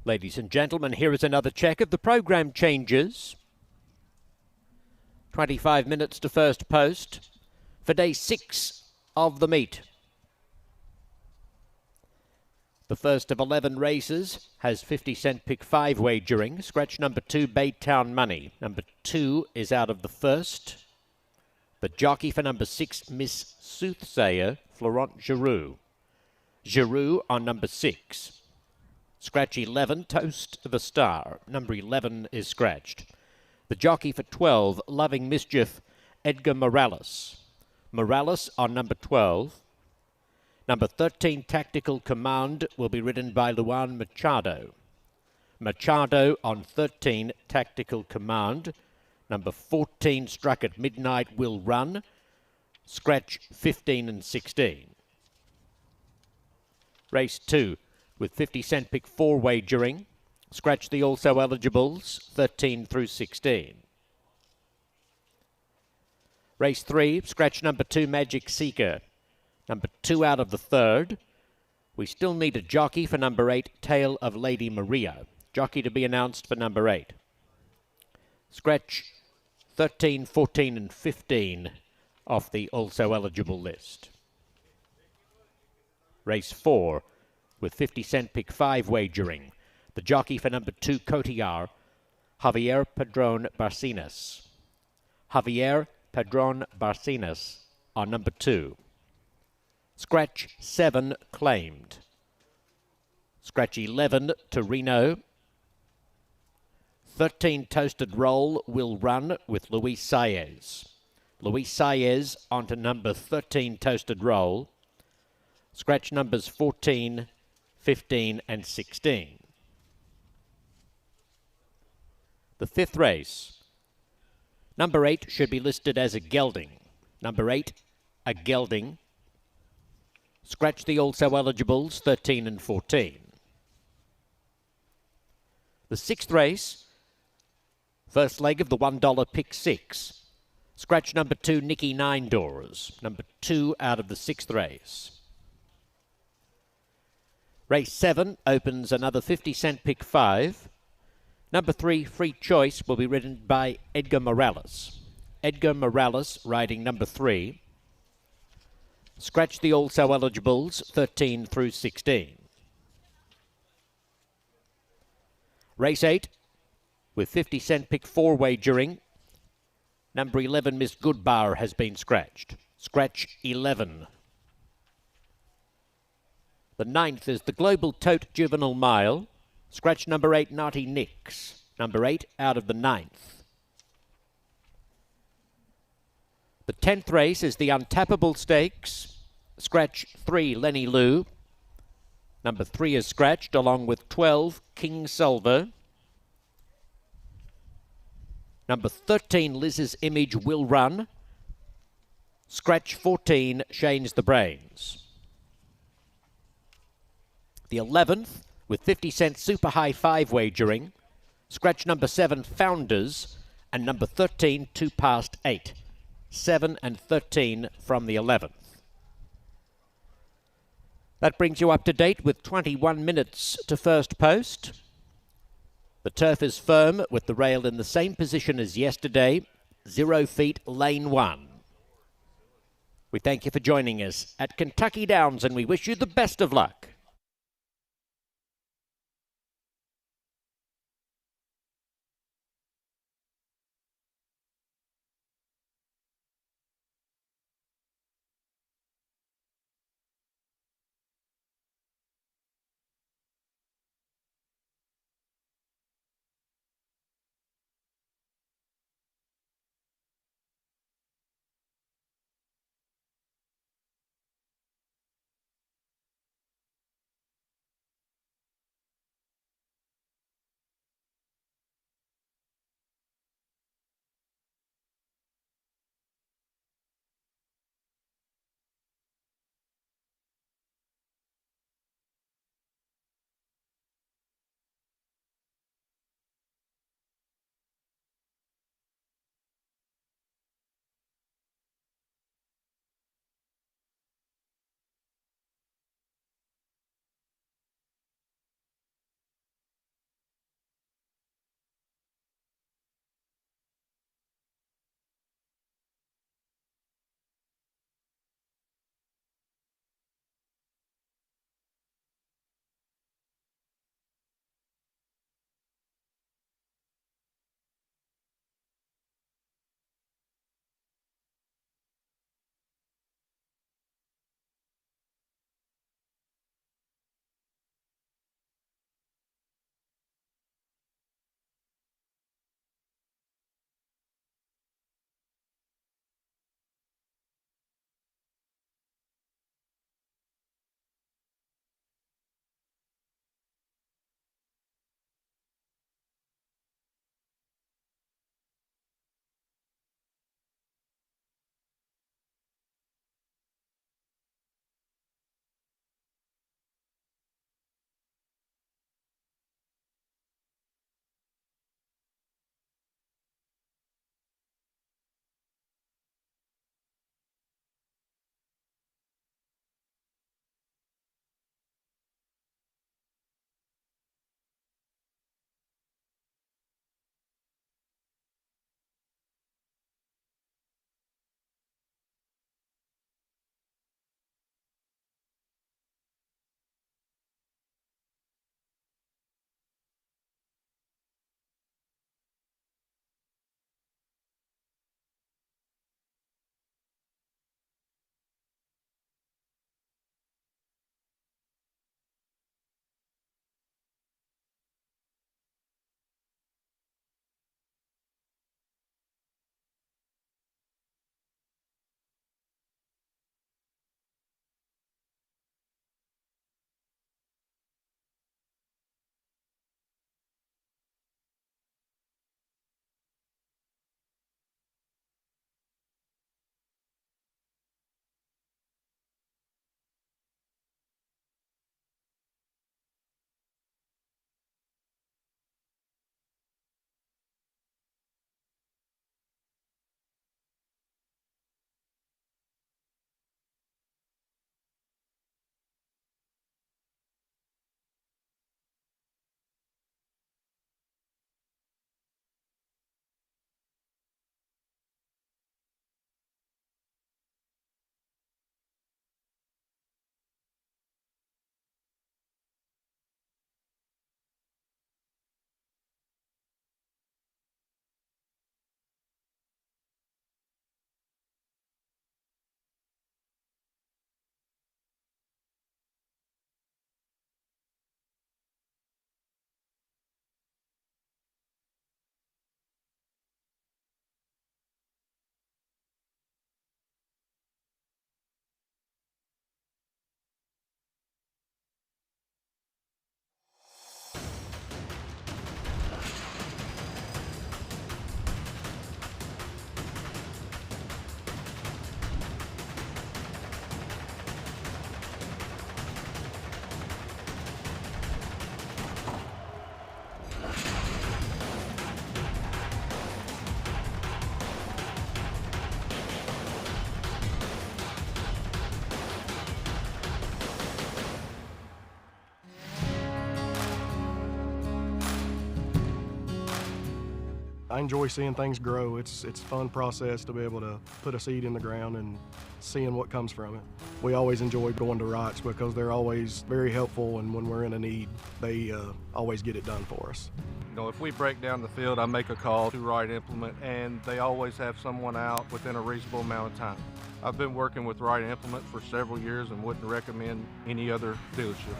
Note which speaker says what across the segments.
Speaker 1: Ladies and gentlemen, here is another check of the program changes. 25 minutes to first post for day 6 of the meet. The first of 11 races has 50-cent pick 5 wagering. Scratch number 2, Baytown Money. Number 2 is out of the first. The jockey for number 6, Miss Soothsayer, Florent Giroux. Giroux on number 6. Scratch 11, Toast the Star. Number 11 is scratched. The jockey for 12, Loving Mischief, Edgar Morales. Morales on number 12. Number 13, Tactical Command, will be ridden by Luan Machado. Machado on 13, Tactical Command. Number 14, Struck at Midnight, will run. Scratch 15 and 16. Race 2. With 50-cent pick 4 wagering. Scratch the also eligibles, 13 through 16. Race 3, scratch number 2, Magic Seeker. Number 2 out of the third. We still need a jockey for number 8, Tale of Lady Maria. Jockey to be announced for number 8. Scratch 13, 14 and 15 off the also eligible list. Race 4. With 50-cent pick 5 wagering. The jockey for number 2, Cotillard, Javier Padron Barcenas. Javier Padron Barcenas on number 2. Scratch 7, Claimed. Scratch 11, Torino. 13, Toasted Roll, will run with Luis Saez. Luis Saez onto number 13, Toasted Roll. Scratch numbers 14, 15 and 16. The 5th race. Number 8 should be listed as a gelding. Number 8, a gelding. Scratch the also eligibles, 13 and 14. The 6th race. First leg of the $1 pick 6. Scratch number 2, Nicky Nine Doors. Number 2 out of the 6th race. Race 7 opens another 50-cent pick 5. Number 3, Free Choice, will be ridden by Edgar Morales. Edgar Morales riding number 3. Scratch the also eligibles, 13 through 16. Race 8 with 50-cent pick 4 wagering. Number 11, Miss Goodbar, has been scratched. Scratch 11. The 9th is the Global Tote Juvenile Mile. Scratch number 8, Naughty Nicks. Number 8 out of the 9th. The 10th race is the Untapable Stakes. Scratch 3, Lenny Lou. Number 3 is scratched along with 12, King Silver. Number 13, Liz's Image, will run. Scratch 14, Shane's the Brains. The 11th, with 50-cent super high 5 wagering. Scratch number 7, Founders, and number 13, 2 past 8. 7 and 13 from the 11th. That brings you up to date with 21 minutes to first post. The turf is firm with the rail in the same position as yesterday. 0 feet, lane 1. We thank you for joining us at Kentucky Downs, and we wish you the best of luck.
Speaker 2: I enjoy seeing things grow. It's a fun process to be able to put a seed in the ground and seeing what comes from it. We always enjoy going to Wrights because they're always very helpful, and when we're in a need, they always get it done for us.
Speaker 3: You know, if we break down the field, I make a call to Wright Implement, and they always have someone out within a reasonable amount of time. I've been working with Wright Implement for several years and wouldn't recommend any other dealership.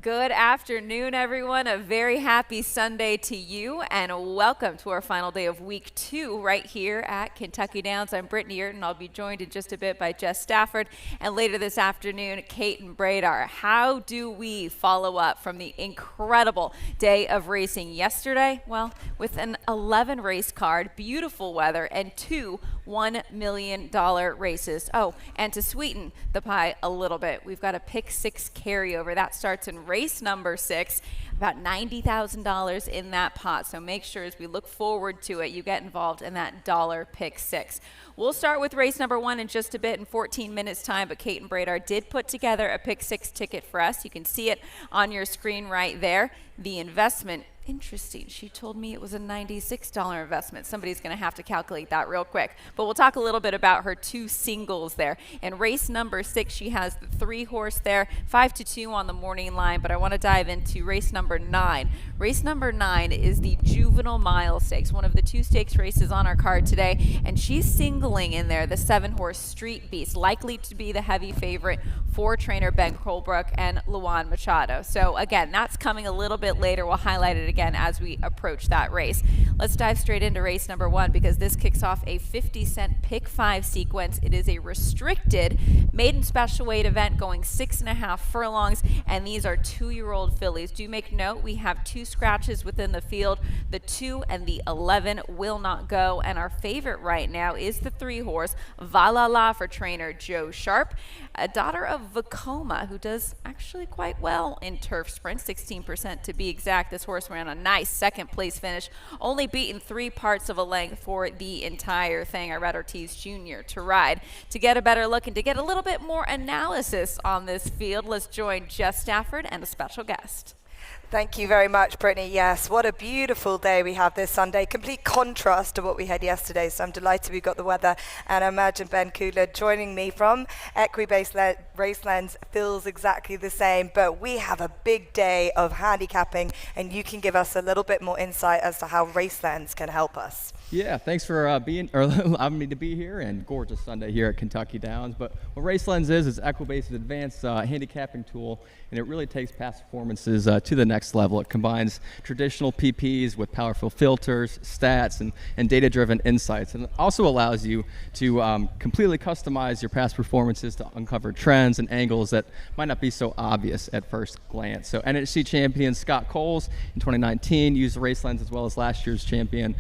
Speaker 4: Good afternoon, everyone. A very happy Sunday to you, and welcome to our final day of week 2 right here at Kentucky Downs. I'm Brittany Earton. I'll be joined in just a bit by Jess Stafford, and later this afternoon, Kate Bradar. How do we follow up from the incredible day of racing yesterday? Well, with an 11 race card, beautiful weather, and 2 $1 million races. Oh, and to sweeten the pie a little bit, we've got a pick 6 carryover. That starts in race number 6, about $90,000 in that pot. So make sure as we look forward to it, you get involved in that dollar pick 6. We'll start with race number 1 in just a bit, in 14 minutes time, but Kate and Bradar did put together a pick 6 ticket for us. You can see it on your screen right there. The investment, interesting. She told me it was a $96 investment. Somebody's going to have to calculate that real quick. But we'll talk a little bit about her 2 singles there. In race number 6, she has the 3 horse there, 5-2 on the morning line. But I want to dive into race number 9. Race number 9 is the Juvenile Mile Stakes, one of the 2 stakes races on our card today. And she's singling in there the 7 horse Street Beast, likely to be the heavy favorite for trainer Ben Colebrook and Luan Machado. So again, that's coming a little bit later. We'll highlight it again as we approach that race. Let's dive straight into race number 1 because this kicks off a 50-cent pick 5 sequence. It is a restricted maiden special weight event going 6.5 furlongs, and these are 2-year-old fillies. Do make note, we have 2 scratches within the field. The 2 and the 11 will not go, and our favorite right now is the 3 horse Valhalla for trainer Joe Sharp, a daughter of Vacoma, who does actually quite well in turf sprints, 16% to be exact. This horse ran a nice 2nd place finish, only beaten 3 parts of a length for the entire thing. I read Ortiz Jr. to ride. To get a better look and to get a little bit more analysis on this field, let's join Jess Stafford and a special guest.
Speaker 5: Thank you very much, Brittany. Yes, what a beautiful day we have this Sunday. Complete contrast to what we had yesterday, so I'm delighted we've got the weather. And I imagine Ben Kudler joining me from Equibase Racelands feels exactly the same. But we have a big day of handicapping, and you can give us a little bit more insight as to how Racelands can help us.
Speaker 6: Yeah, thanks for allowing me to be here, and gorgeous Sunday here at Kentucky Downs. But what Racelands is Equibase's advanced handicapping tool, and it really takes past performances to the next level. It combines traditional PPs with powerful filters, stats, and data-driven insights, and it also allows you to completely customize your past performances to uncover trends and angles that might not be so obvious at first glance. So NHC champion Scott Coles in 2019 used Racelands, as well as last year's champion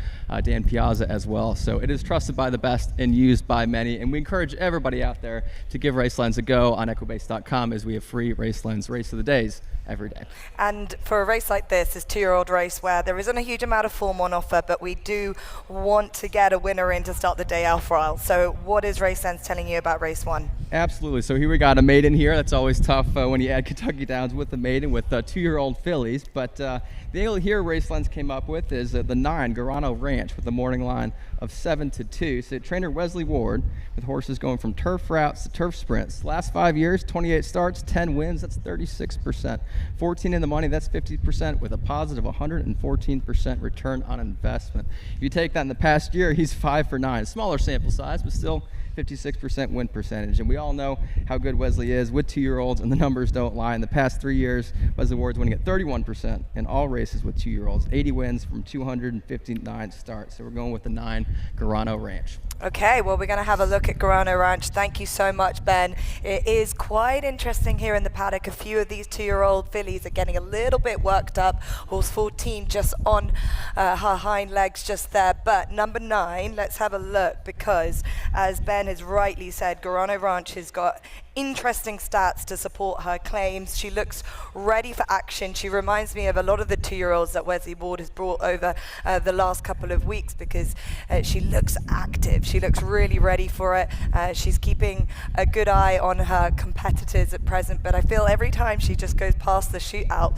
Speaker 6: Dan Piazza as well. So it is trusted by the best and used by many, and we encourage everybody out there to give Racelands a go on Equibase.com, as we have free Racelands Race of the Days every day.
Speaker 5: And for a race like this 2-year-old race where there isn't a huge amount of form on offer, but we do want to get a winner in to start the day off well. So what is Race Sense telling you about race 1?
Speaker 6: Absolutely. So here we got a maiden here. That's always tough when you add Kentucky Downs with the maiden with 2-year-old fillies. But the angle here Race Lens came up with is the 9 Garano Ranch with the morning line of 7-2. So trainer Wesley Ward with horses going from turf routes to turf sprints. Last 5 years, 28 starts, 10 wins. That's 36%. 14 in the money. That's 50% with a positive 114% return on investment. If you take that in the past year, he's 5 for 9. Smaller sample size, but still 56% win percentage. And we all know how good Wesley is with 2-year-olds, and the numbers don't lie. In the past 3 years, Wesley Ward's winning at 31% in all races with 2-year-olds, 80 wins from 259 starts. So we're going with the 9 Garano Ranch.
Speaker 5: Okay, well, we're going to have a look at Garano Ranch. Thank you so much, Ben. It is quite interesting here in the paddock. A few of these 2-year-old fillies are getting a little bit worked up. Horse 14 just on her hind legs just there. But number 9, let's have a look, because as Ben has rightly said, Garano Ranch has got interesting stats to support her claims. She looks ready for action. She reminds me of a lot of the 2-year-olds that Wesley Ward has brought over the last couple of weeks, because she looks active. She looks really ready for it. She's keeping a good eye on her competitors at present, but I feel every time she just goes past the shootout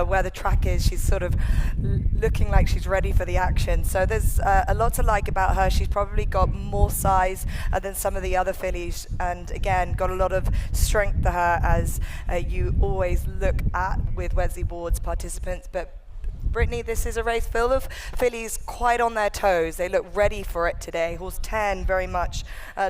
Speaker 5: where the track is, she's sort of looking like she's ready for the action. So there's a lot to like about her. She's probably got more size than some of the other fillies, and again, got a lot of strength to her, as you always look at with Wesley Ward's participants. But Brittany, this is a race full of fillies quite on their toes. They look ready for it today. Horse 10 very much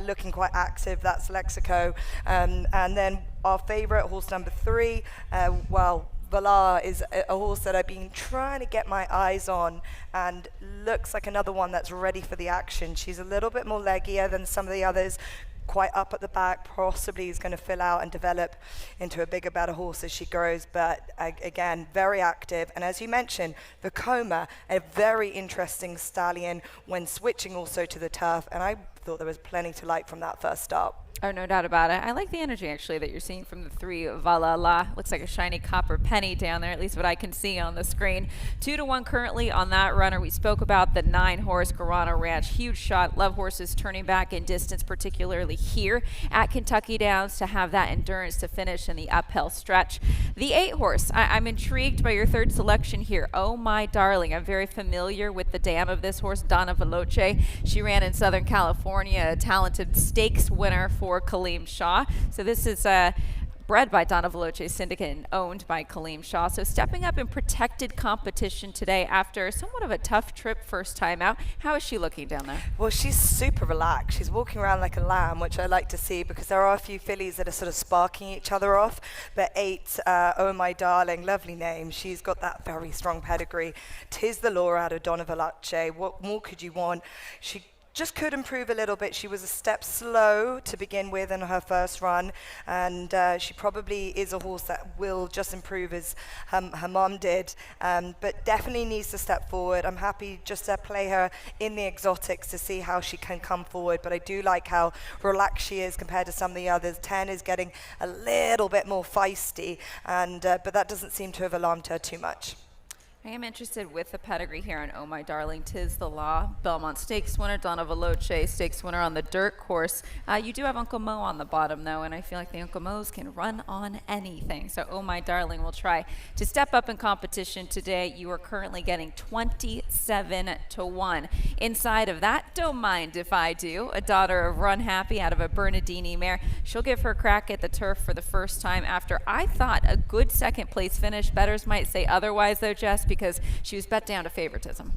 Speaker 5: looking quite active. That's Lexico. And then our favourite, horse number 3, Valar is a horse that I've been trying to get my eyes on, and looks like another one that's ready for the action. She's a little bit more leggier than some of the others, quite up at the back, possibly is going to fill out and develop into a bigger, better horse as she grows, but again, very active. And as you mentioned, Vekoma, a very interesting stallion when switching also to the turf, and I thought there was plenty to like from that first start.
Speaker 4: Oh, no doubt about it. I like the energy, actually, that you're seeing from the 3 Valhalla. Looks like a shiny copper penny down there, at least what I can see on the screen. 2-1 currently on that runner. We spoke about the 9-horse Garano Ranch. Huge shot. Love horses turning back in distance, particularly here at Kentucky Downs, to have that endurance to finish in the uphill stretch. The 8-horse, I'm intrigued by your third selection here. Oh, My Darling. I'm very familiar with the dam of this horse, Donna Veloce. She ran in Southern California, a talented stakes winner for Kaleem Shaw. So this is bred by Donna Veloce Syndicate and owned by Kaleem Shaw. So stepping up in protected competition today after somewhat of a tough trip first time out. How is she looking down there?
Speaker 5: Well, she's super relaxed. She's walking around like a lamb, which I like to see, because there are a few fillies that are sort of sparking each other off. But 8, Oh My Darling, lovely name. She's got that very strong pedigree. 'Tis the law out of Donna Veloce. What more could you want? She just could improve a little bit. She was a step slow to begin with in her first run, and she probably is a horse that will just improve as her mom did, but definitely needs to step forward. I'm happy just to play her in the exotics to see how she can come forward, but I do like how relaxed she is compared to some of the others. 10 is getting a little bit more feisty, and but that doesn't seem to have alarmed her too much.
Speaker 4: I am interested with the pedigree here on Oh My Darling, 'Tis the Law. Belmont Stakes winner, Donna Veloce Stakes winner on the dirt course. You do have Uncle Mo on the bottom, though, and I feel like the Uncle Mo's can run on anything. So Oh My Darling will try to step up in competition today. You are currently getting 27-1. Inside of that, Don't Mind If I Do, a daughter of Run Happy out of a Bernardini mare. She'll give her crack at the turf for the first time after, I thought, a good second place finish. Bettors might say otherwise, though, Jess, because she was bet down to favoritism.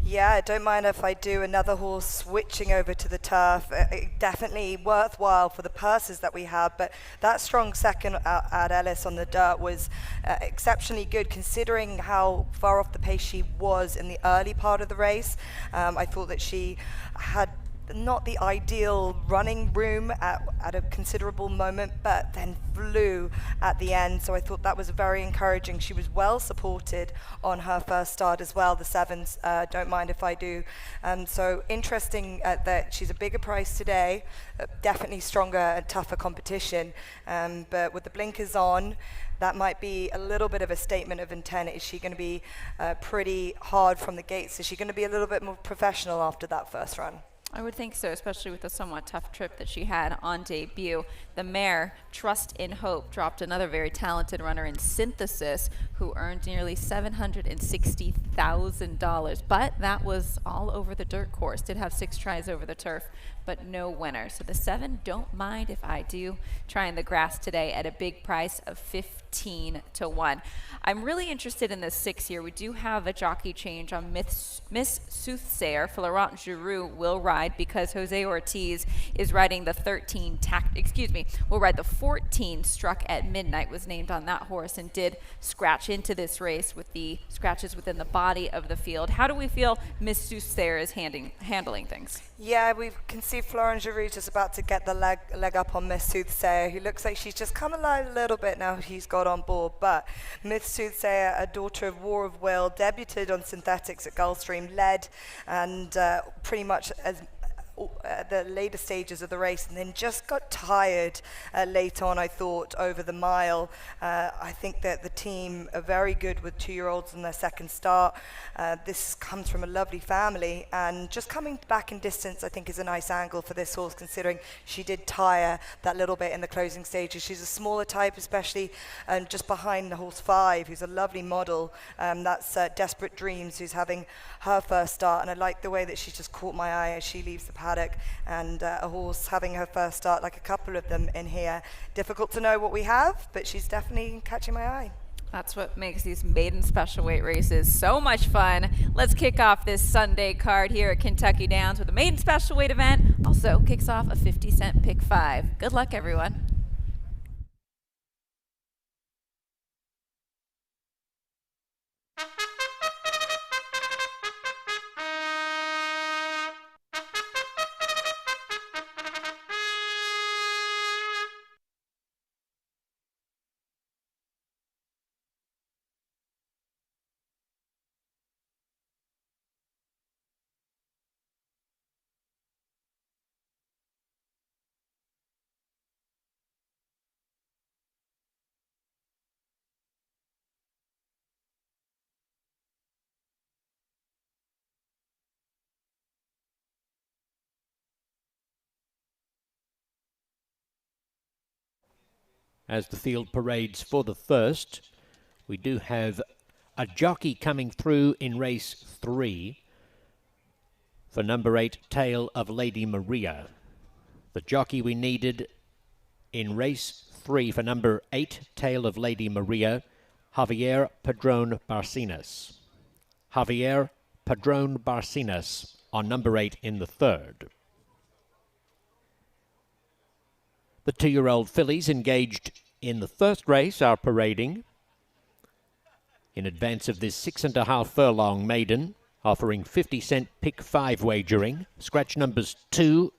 Speaker 5: Yeah, Don't Mind If I Do, another horse switching over to the turf. Definitely worthwhile for the purses that we have, but that strong second at Ellis on the dirt was exceptionally good, considering how far off the pace she was in the early part of the race. I thought that she had not the ideal running room at a considerable moment, but then flew at the end. So I thought that was very encouraging. She was well supported on her first start as well. The sevens, don't mind if I do. So interesting that she's a bigger price today, definitely stronger and tougher competition. But with the blinkers on, that might be a little bit of a statement of intent. Is she going to be pretty hard from the gates? Is she going to be a little bit more professional after that first run?
Speaker 4: I would think so, especially with the somewhat tough trip that she had on debut. The mare, Trust in Hope, dropped another very talented runner in Synthesis, who earned nearly $760,000. But that was all over the dirt course. Did have 6 tries over the turf, but no winner. So the 7, don't mind if I do, trying the grass today at a big price of 15 to 1. I'm really interested in this 6 here. We do have a jockey change on Miss Soothsayer. Florent Giroux will ride because Jose Ortiz is riding the 14 Struck at Midnight, was named on that horse and did scratch into this race with the scratches within the body of the field. How do we feel Miss Soothsayer is handling things?
Speaker 5: Yeah, we can see Florent Giroux just about to get the leg up on Miss Soothsayer, who looks like she's just come alive a little bit now he's got on board. But Miss Soothsayer, a daughter of War of Will, debuted on synthetics at Gulfstream, led and pretty much as the later stages of the race, and then just got tired late on, I thought, over the mile. I think that the team are very good with 2-year-olds in their second start. This comes from a lovely family, and just coming back in distance, I think, is a nice angle for this horse, considering she did tire that little bit in the closing stages. She's a smaller type, especially just behind the horse 5, who's a lovely model. That's Desperate Dreams, who's having her first start, and I like the way that she's just caught my eye as she leaves the paddock, and a horse having her first start, like a couple of them in here. Difficult to know what we have, but she's definitely catching my eye.
Speaker 4: That's what makes these maiden special weight races so much fun. Let's kick off this Sunday card here at Kentucky Downs with a maiden special weight event. Also kicks off a 50-cent pick 5. Good luck, everyone.
Speaker 1: As the field parades for the first, we do have a jockey coming through in race 3 for number 8, Tale of Lady Maria. The jockey we needed in race 3 for number 8, Tale of Lady Maria, Javier Padrón Barcenas. Javier Padrón Barcenas on number 8 in the third. The 2-year-old fillies engaged in the first race are parading in advance of this 6.5 furlong maiden, offering 50-cent pick 5 wagering. Scratch numbers 2,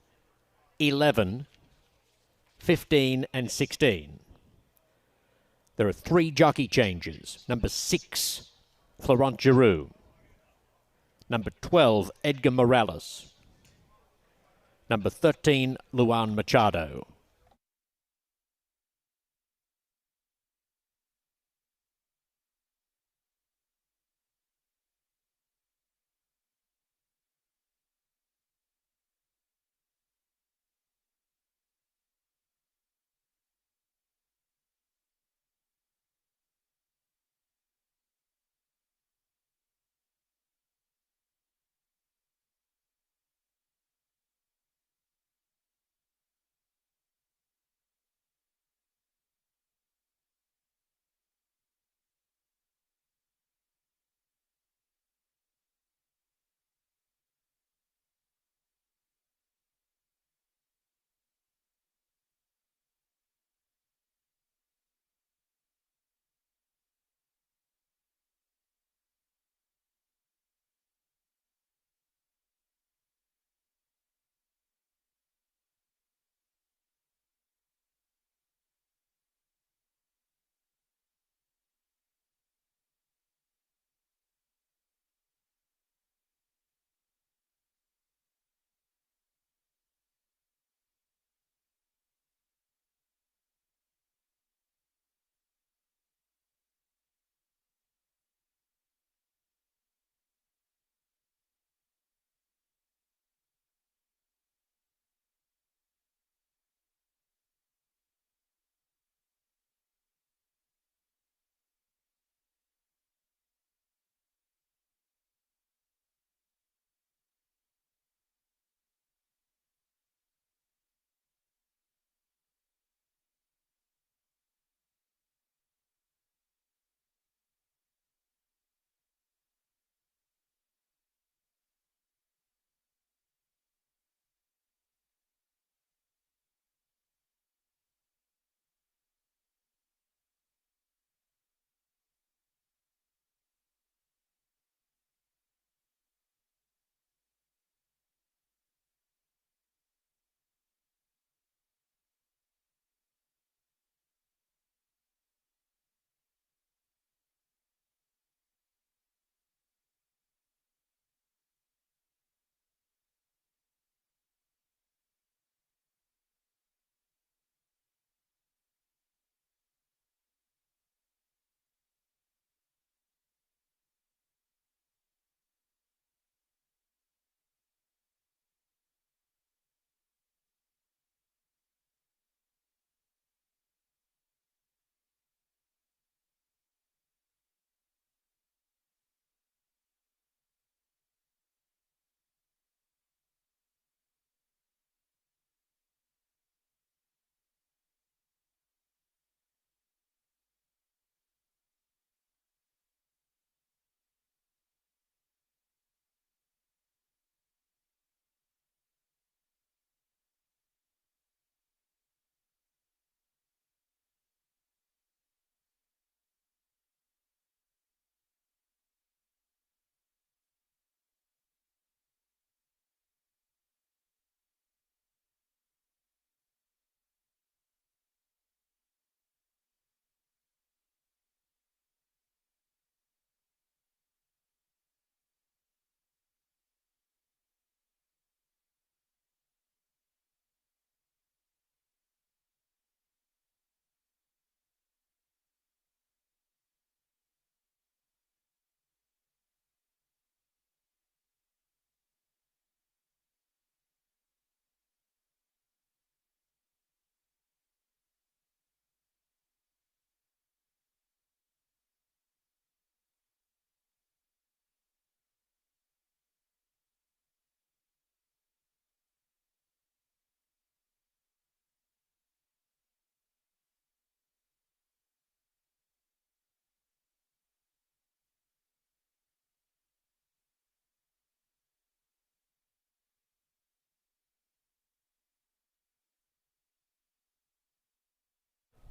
Speaker 1: 11, 15 and 16. There are 3 jockey changes. Number 6, Florent Giroux. Number 12, Edgar Morales. Number 13, Luan Machado.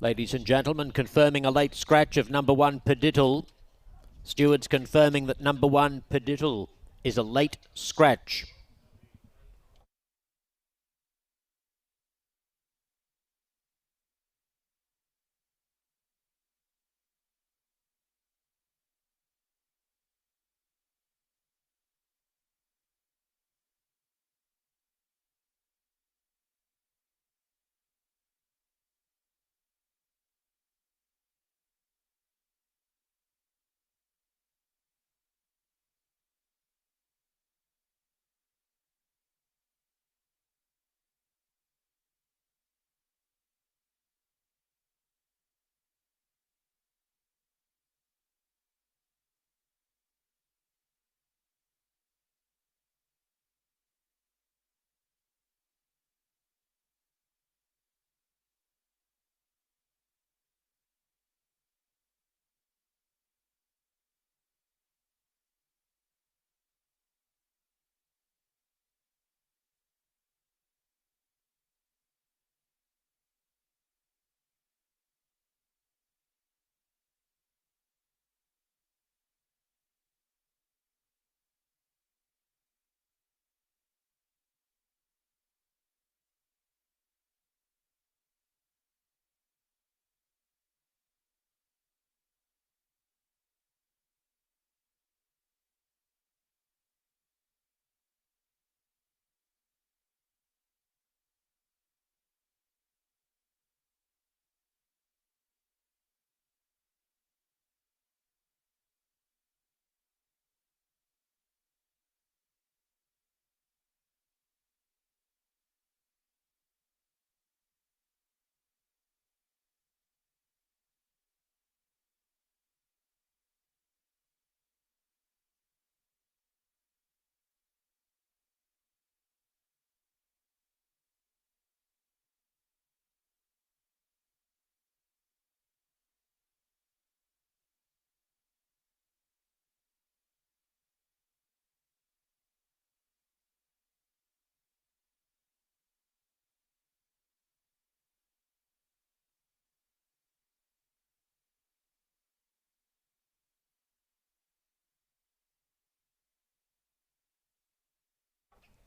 Speaker 1: Ladies and gentlemen, confirming a late scratch of number 1 Pediddle. Stewards confirming that number 1 Pediddle is a late scratch.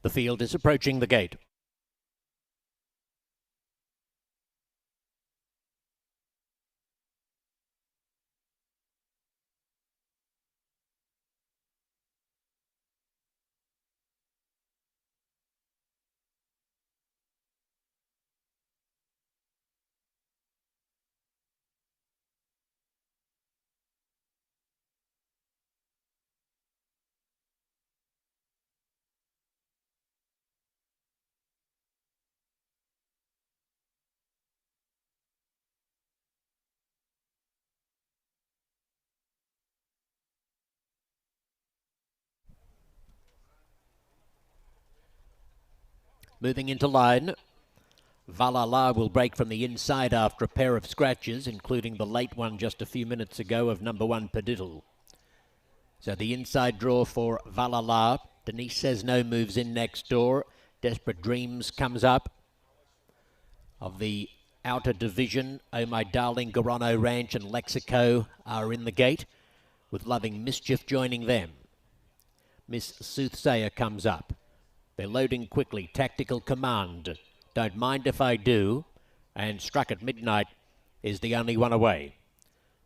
Speaker 1: The field is approaching the gate. Moving into line, Valhalla will break from the inside after a pair of scratches, including the late one just a few minutes ago of number 1 Pediddle. So the inside draw for Valhalla. Denise Says No moves in next door. Desperate Dreams comes up. Of the outer division, Oh My Darling, Gorano Ranch and Lexico are in the gate, with Loving Mischief joining them. Miss Soothsayer comes up. They're loading quickly. Tactical Command, Don't Mind If I Do, and Struck at Midnight is the only one away.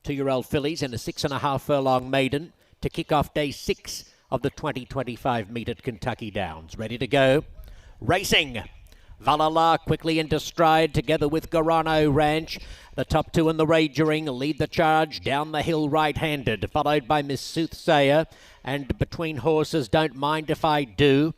Speaker 1: 2-year-old fillies and a 6.5 furlong maiden to kick off day 6 of the 2025 meet at Kentucky Downs. Ready to go. Racing. Valhalla quickly into stride together with Gorano Ranch. The top 2 in the wagering lead the charge down the hill right-handed, followed by Miss Soothsayer, and between horses Don't Mind If I Do.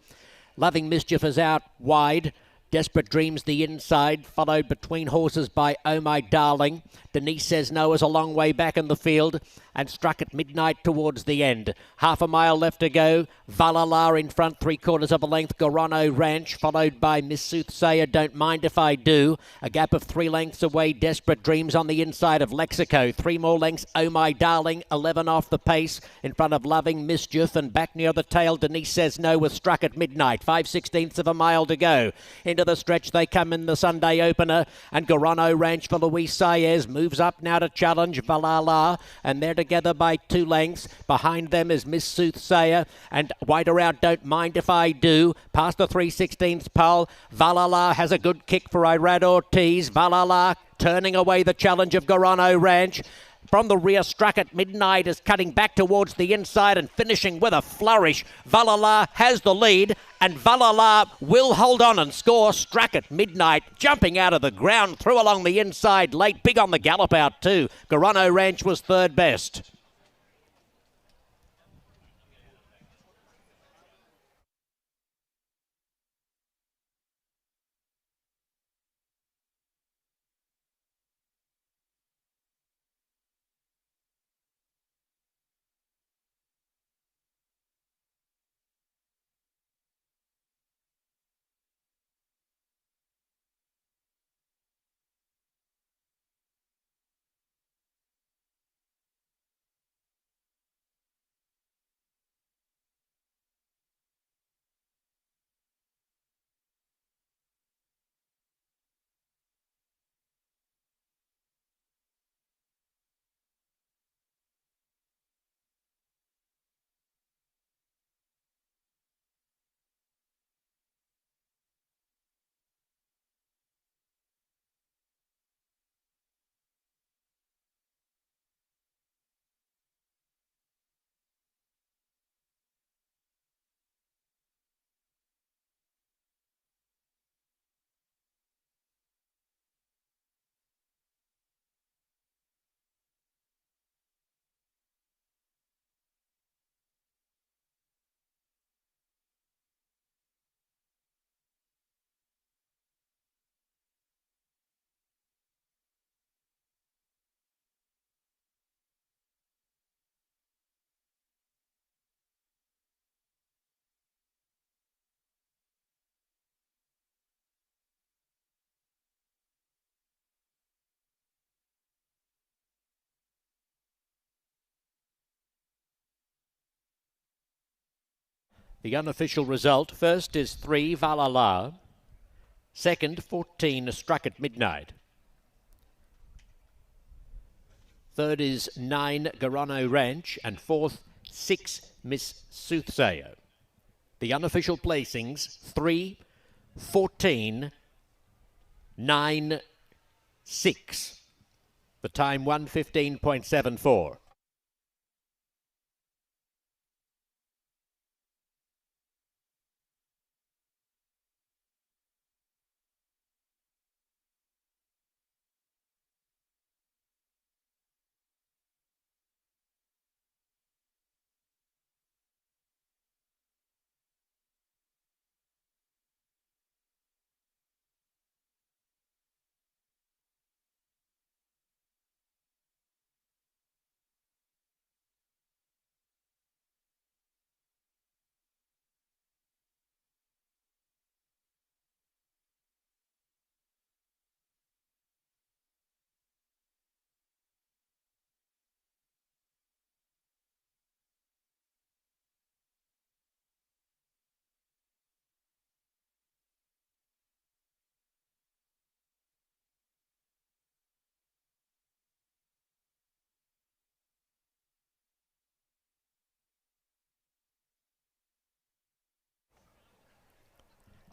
Speaker 1: Loving Mischief is out wide. Desperate Dreams the inside, followed between horses by Oh My Darling. Denise Says No is a long way back in the field and Struck at Midnight towards the end. Half a mile left to go. Valhalla in front, 3/4 of a length. Gorano Ranch, followed by Miss Soothsayer, Don't Mind If I Do. A gap of 3 lengths away. Desperate Dreams on the inside of Lexico. 3 more lengths. Oh My Darling, 11 off the pace in front of Loving Mischief, and back near the tail Denise Says No was Struck at Midnight. 5/16 of a mile to go. Into into the stretch they come in the Sunday opener, and Gorano Ranch for Luis Saez moves up now to challenge Valhalla, and they're together by 2 lengths. Behind them is Miss Soothsayer, and wide around Don't Mind If I Do. Past the 3/16th pole, Valhalla has a good kick for Irad Ortiz. Valhalla turning away the challenge of Gorano Ranch. From the rear, Struck at Midnight is cutting back towards the inside and finishing with a flourish. Valhalla has the lead, and Valhalla will hold on and score. Struck at Midnight jumping out of the ground, through along the inside late, big on the gallop out too. Gorano Ranch was third best. The unofficial result: first is 3 Valhalla, second 14 Struck at Midnight, third is 9 Gorano Ranch, and fourth 6 Miss Soothsayer. The unofficial placings: 3, 14, 9, 6. The time 1:15.74.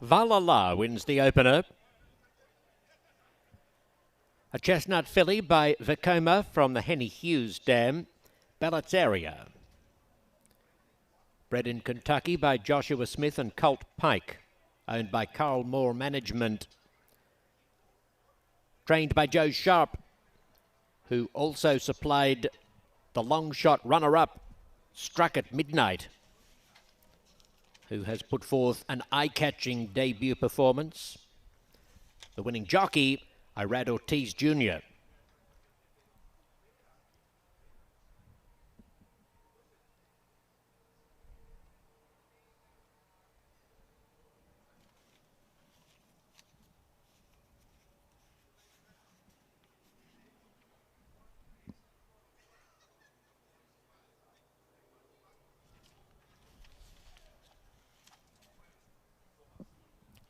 Speaker 1: Valhalla wins the opener. A chestnut filly by Vekoma from the Henny Hughes Dam, Bellateria. Bred in Kentucky by Joshua Smith and Colt Pike. Owned by Carl Moore Management. Trained by Joe Sharp, who also supplied the long shot runner-up, Struck at Midnight, who has put forth an eye-catching debut performance. The winning jockey, Irad Ortiz Jr.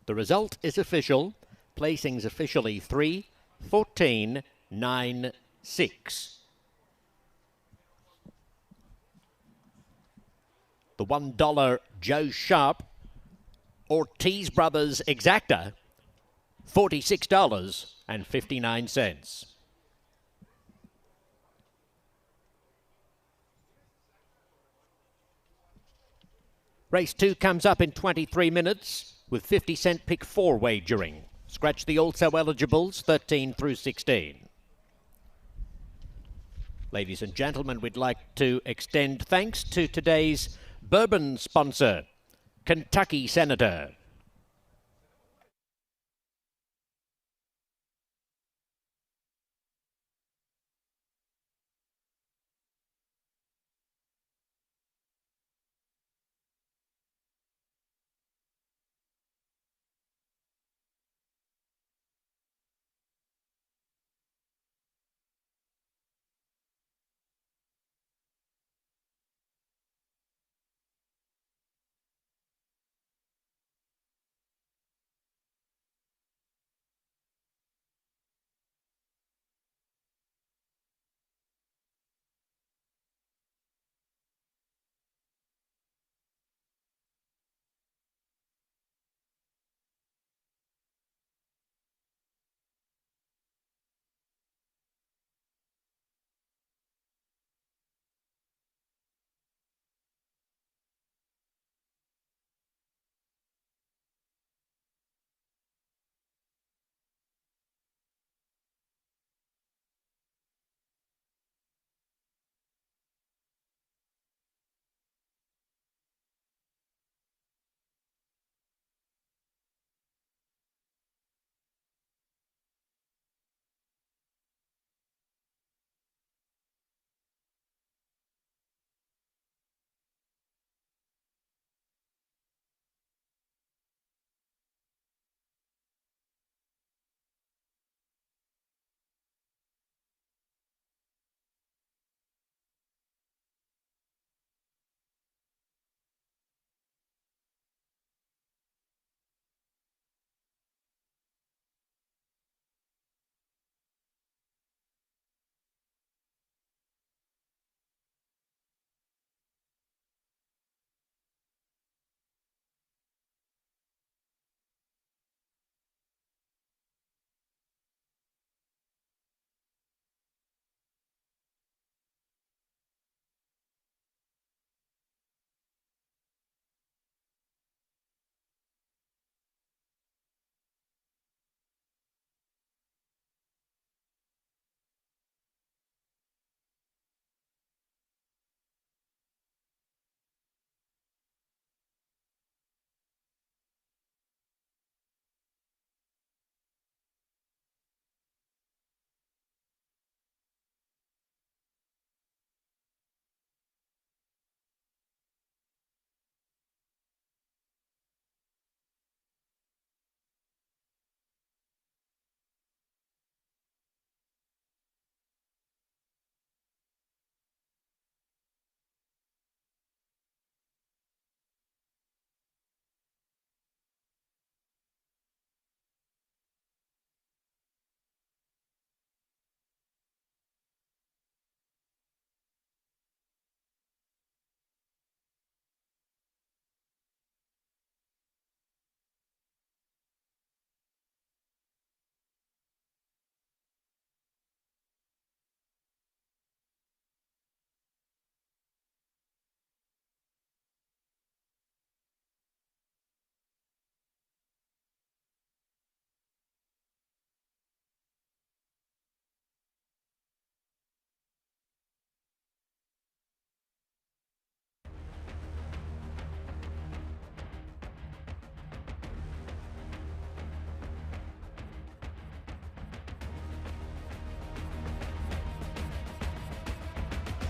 Speaker 1: The result is official. Placings officially 3, 14, 9, 6. The $1 Joe Sharp Ortiz Brothers Exacta, $46.59. Race 2 comes up in 23 minutes with 50-cent pick 4 wagering. Scratch the also eligibles 13 through 16. Ladies and gentlemen, we'd like to extend thanks to today's bourbon sponsor, Kentucky Senator.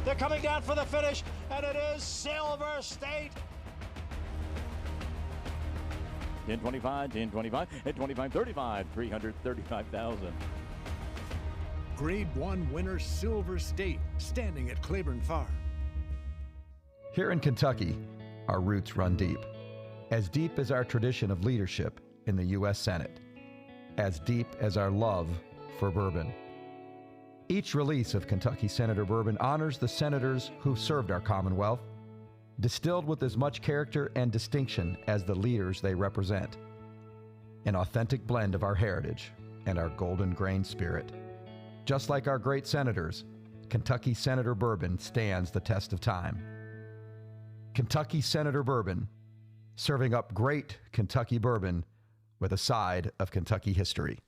Speaker 7: They're coming down for the finish, and it is Silver State.
Speaker 8: 10-25, 10-25, at 25-35, 335,000.
Speaker 9: Grade 1 winner Silver State, standing at Claiborne Farm.
Speaker 10: Here in Kentucky, our roots run deep as our tradition of leadership in the U.S. Senate, as deep as our love for bourbon. Each release of Kentucky Senator Bourbon honors the senators who served our Commonwealth, distilled with as much character and distinction as the leaders they represent. An authentic blend of our heritage and our golden grain spirit. Just like our great senators, Kentucky Senator Bourbon stands the test of time. Kentucky Senator Bourbon, serving up great Kentucky bourbon with a side of Kentucky history.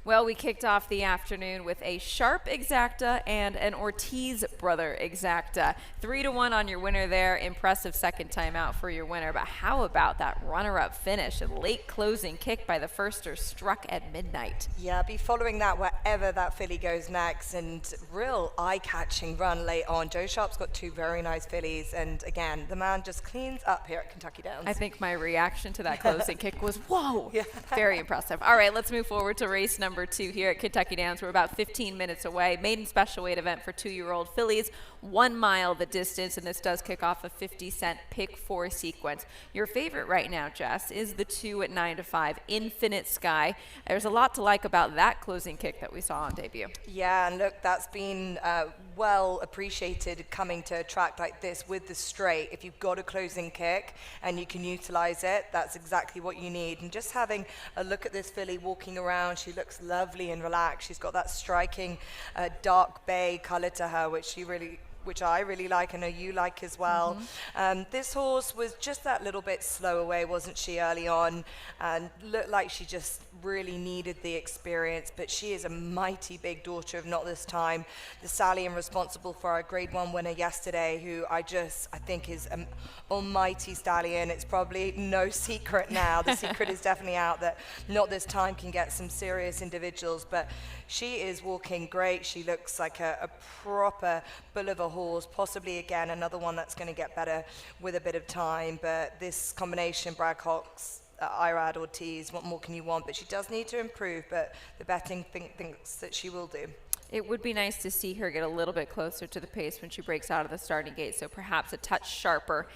Speaker 4: Well, we kicked off the afternoon with a Sharp exacta and an Ortiz brother exacta. 3-1 on your winner there. Impressive second time out for your winner. But how about that runner-up finish? A late closing kick by the firster struck at midnight.
Speaker 5: Yeah, be following that wherever that filly goes next, and real eye-catching run late on. Joe Sharp's got two very nice fillies, and again, the man just cleans up here at Kentucky Downs.
Speaker 4: I think my reaction to that closing kick was, whoa, yeah. Very impressive. All right, let's move forward to race number 2 here at Kentucky Downs. We're about 15 minutes away. Maiden special weight event for 2-year-old fillies. 1 mile the distance, and this does kick off a 50-cent pick 4 sequence. Your favorite right now, Jess, is the 2 at 9-5, Infinite Sky. There's a lot to like about that closing kick that we saw on debut.
Speaker 5: Yeah, and look, that's been well appreciated coming to a track like this with the straight. If you've got a closing kick and you can utilize it, that's exactly what you need. And just having a look at this filly walking around, she looks lovely and relaxed. She's got that striking dark bay color to her, which I really like. I know you like as well. This horse was just that little bit slow away, wasn't she, early on, and looked like she just really needed the experience, but she is a mighty big daughter of Not This Time, the stallion responsible for our Grade 1 winner yesterday, who I think is an almighty stallion. It's probably no secret now. The secret is definitely out that Not This Time can get some serious individuals, but she is walking great. She looks like a proper bull of a horse, possibly again another one that's going to get better with a bit of time. But this combination, Brad Cox, Irad, Ortiz, what more can you want? But she does need to improve, but the betting thinks that she will do.
Speaker 4: It would be nice to see her get a little bit closer to the pace when she breaks out of the starting gate, so perhaps a touch sharper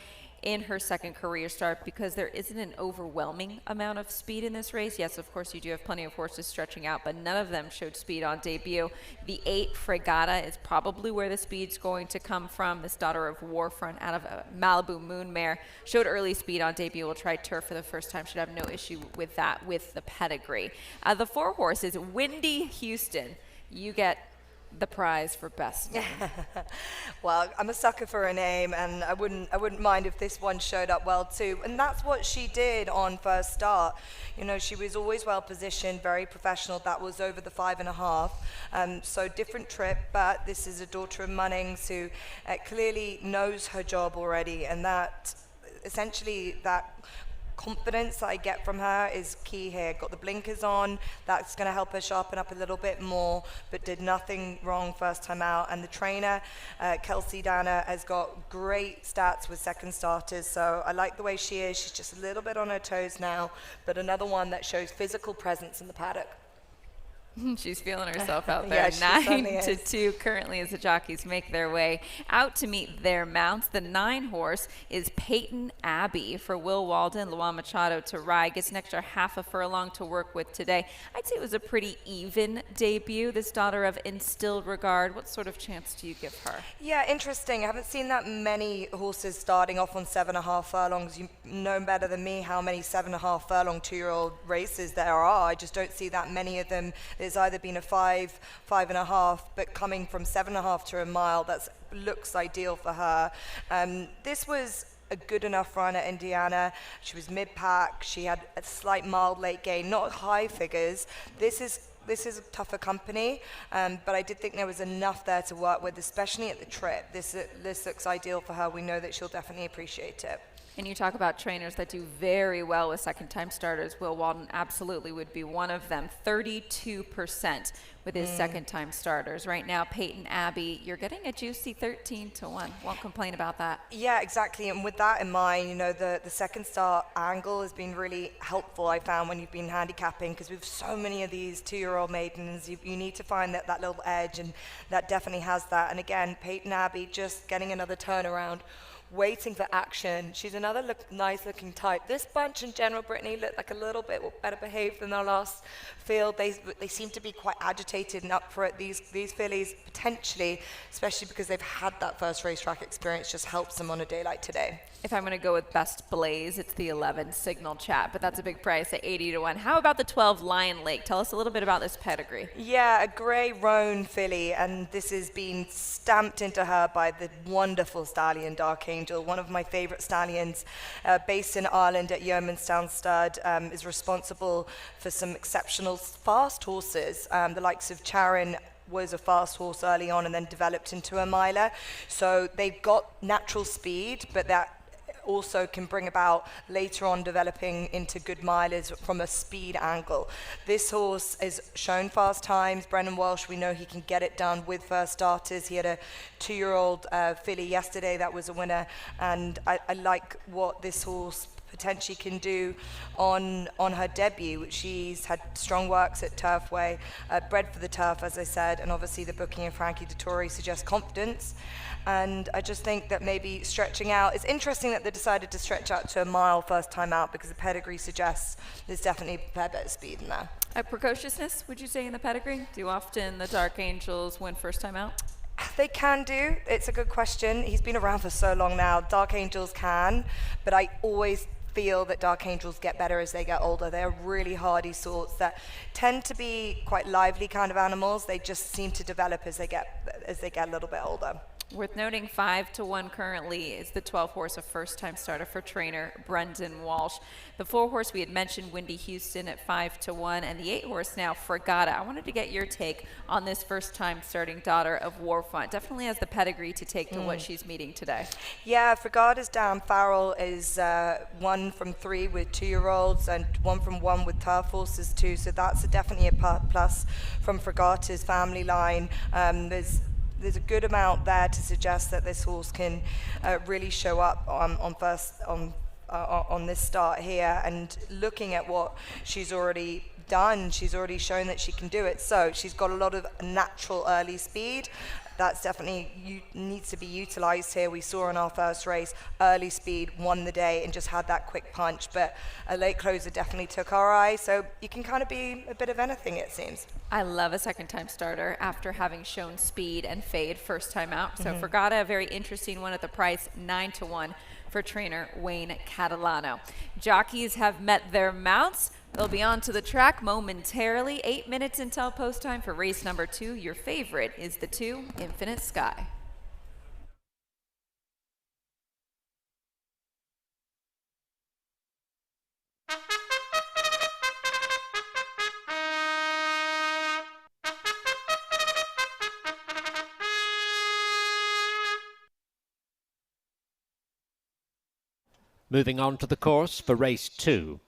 Speaker 4: in her second career start because there isn't an overwhelming amount of speed in this race. Yes, of course, you do have plenty of horses stretching out, but none of them showed speed on debut. The 8 Fregata is probably where the speed's going to come from. This Daughter of Warfront out of a Malibu Moon mare showed early speed on debut. Will try turf for the first time. Should have no issue with that with the pedigree. The 4 horse is Whitney Houston. You get the prize for best name.
Speaker 5: Well, I'm a sucker for a name, and I wouldn't mind if this one showed up well too. And that's what she did on first start. You know, she was always well positioned, very professional. That was over the 5.5. So different trip, but this is a daughter of Munnings who clearly knows her job already, and that essentially that confidence that I get from her is key here. Got the blinkers on, that's going to help her sharpen up a little bit more, but did nothing wrong first time out. And the trainer, Kelsey Danner, has got great stats with second starters, so I like the way she is. She's just a little bit on her toes now, but another one that shows physical presence in the paddock.
Speaker 4: She's feeling herself out there. Yeah, 9-2 currently as the jockeys make their way out to meet their mounts. The 9 horse is Peyton Abbey for Will Walden. Luan Machado to ride. Gets an extra half a furlong to work with today. I'd say it was a pretty even debut. This Daughter of Instilled Regard. What sort of chance do you give her?
Speaker 5: Yeah, interesting. I haven't seen that many horses starting off on 7.5 furlongs. You know better than me how many 7.5 furlong 2-year-old races there are. I just don't see that many of them. There's either been a 5, 5.5, but coming from 7.5 to a mile, that looks ideal for her. This was a good enough run at Indiana. She was mid-pack. She had a slight mild late gain, not high figures. This is a tougher company, but I did think there was enough there to work with, especially at the trip. This looks ideal for her. We know that she'll definitely appreciate it.
Speaker 4: And you talk about trainers that do very well with second-time starters. Will Walden absolutely would be one of them. 32% with his second-time starters. Right now, Peyton Abbey, you're getting a juicy 13-1. Won't complain about that.
Speaker 5: Yeah, exactly. And with that in mind, you know, the second start angle has been really helpful, I found, when you've been handicapping, because we've so many of these 2-year-old maidens. You need to find that little edge, and that definitely has that. And again, Peyton Abbey just getting another turnaround, waiting for action. She's another nice looking type. This bunch in general, Brittany, look like a little bit better behaved than their last field. They seem to be quite agitated and up for it. These fillies potentially, especially because they've had that first racetrack experience, just helps them on a day like today.
Speaker 4: If I'm going to go with best blaze, it's the 11 Signal Chat, but that's a big price at 80-1. How about the 12 Lion Lake? Tell us a little bit about this pedigree.
Speaker 5: Yeah, a grey roan filly, and this has been stamped into her by the wonderful stallion Dark Angel, one of my favourite stallions, based in Ireland at Yeomanstown Stud, is responsible for some exceptional fast horses, the likes of Charon. Was a fast horse early on and then developed into a miler. So they've got natural speed, but that also can bring about later on developing into good milers from a speed angle. This horse has shown fast times. Brendan Walsh, we know he can get it done with first starters. He had a 2-year-old filly yesterday that was a winner, and I like what this horse potentially can do on her debut. She's had strong works at Turfway, bred for the turf, as I said, and obviously the booking of Frankie Dettori suggests confidence. And I just think that maybe stretching out, it's interesting that they decided to stretch out to a mile first time out, because the pedigree suggests there's definitely a fair bit of speed in there.
Speaker 4: Precociousness, would you say, in the pedigree? Do often the Dark Angels win first time out?
Speaker 5: They can do. It's a good question. He's been around for so long now. Dark Angels can, but I always feel that Dark Angels get better as they get older. They're really hardy sorts that tend to be quite lively kind of animals. They just seem to develop as they get a little bit older.
Speaker 4: Worth noting, 5-1 currently is the 12 horse, a first-time starter for trainer Brendan Walsh. The 4 horse we had mentioned, Whitney Houston, at 5-1, and the 8 horse now, Fregata. I wanted to get your take on this first-time starting Daughter of Warfront. Definitely has the pedigree to take to what she's meeting today.
Speaker 5: Yeah, Fregata's down. Farrell is 1 from 3 with 2-year-olds and 1 from 1 with turf horses too. So that's definitely a plus from Fregata's family line. There's a good amount there to suggest that this horse can really show up on this start here. And looking at what she's already done. She's already shown that she can do it. So she's got a lot of natural early speed. That's definitely needs to be utilized here. We saw in our first race, early speed won the day and just had that quick punch. But a late closer definitely took our eye. So you can kind of be a bit of anything, it seems.
Speaker 4: I love a second-time starter after having shown speed and fade first time out. So Fergata, a very interesting one at the price, 9-1 for trainer Wayne Catalano. Jockeys have met their mounts. They'll be on to the track momentarily. 8 minutes until post time for race number 2. Your favorite is the 2, Infinite Sky.
Speaker 1: Moving on to the course for race 2.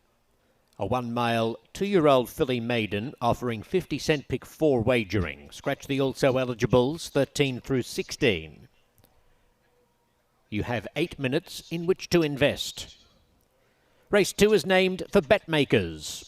Speaker 1: A 1 mile, 2-year-old filly maiden offering 50-cent pick 4 wagering. Scratch the also eligibles 13 through 16. You have 8 minutes in which to invest. Race 2 is named for bet makers.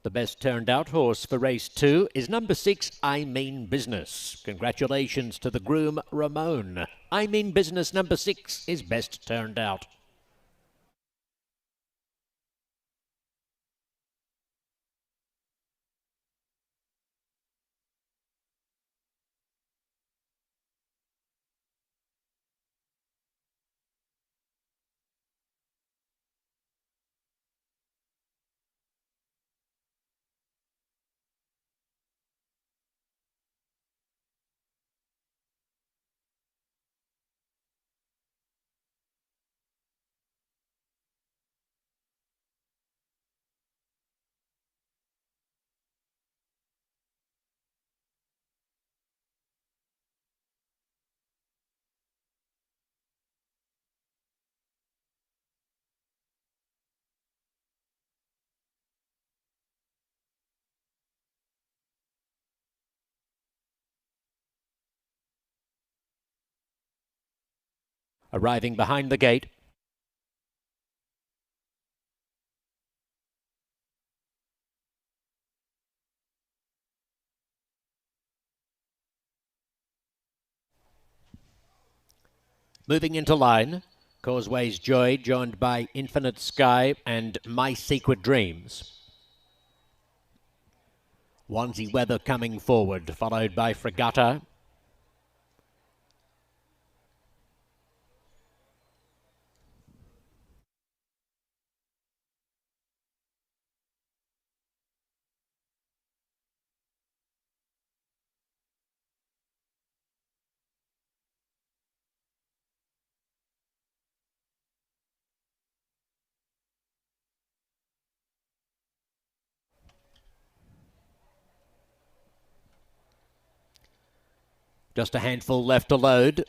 Speaker 1: The best turned out horse for race 2 is number 6, I Mean Business. Congratulations to the groom, Ramon. I Mean Business number 6 is best turned out. Arriving behind the gate, moving into line, Causeway's Joy, joined by Infinite Sky and My Secret Dreams. Wandsy Weather coming forward, followed by Fregatta. Just a handful left to load.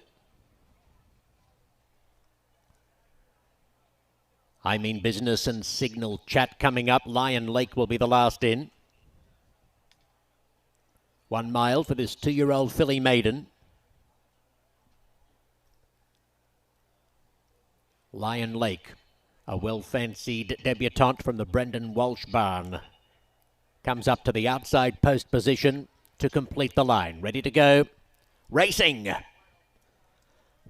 Speaker 1: I Mean Business and Signal Chat coming up. Lion Lake will be the last in. 1 mile for this 2-year-old filly maiden. Lion Lake, a well-fancied debutante from the Brendan Walsh barn. Comes up to the outside post position to complete the line. Ready to go. Racing.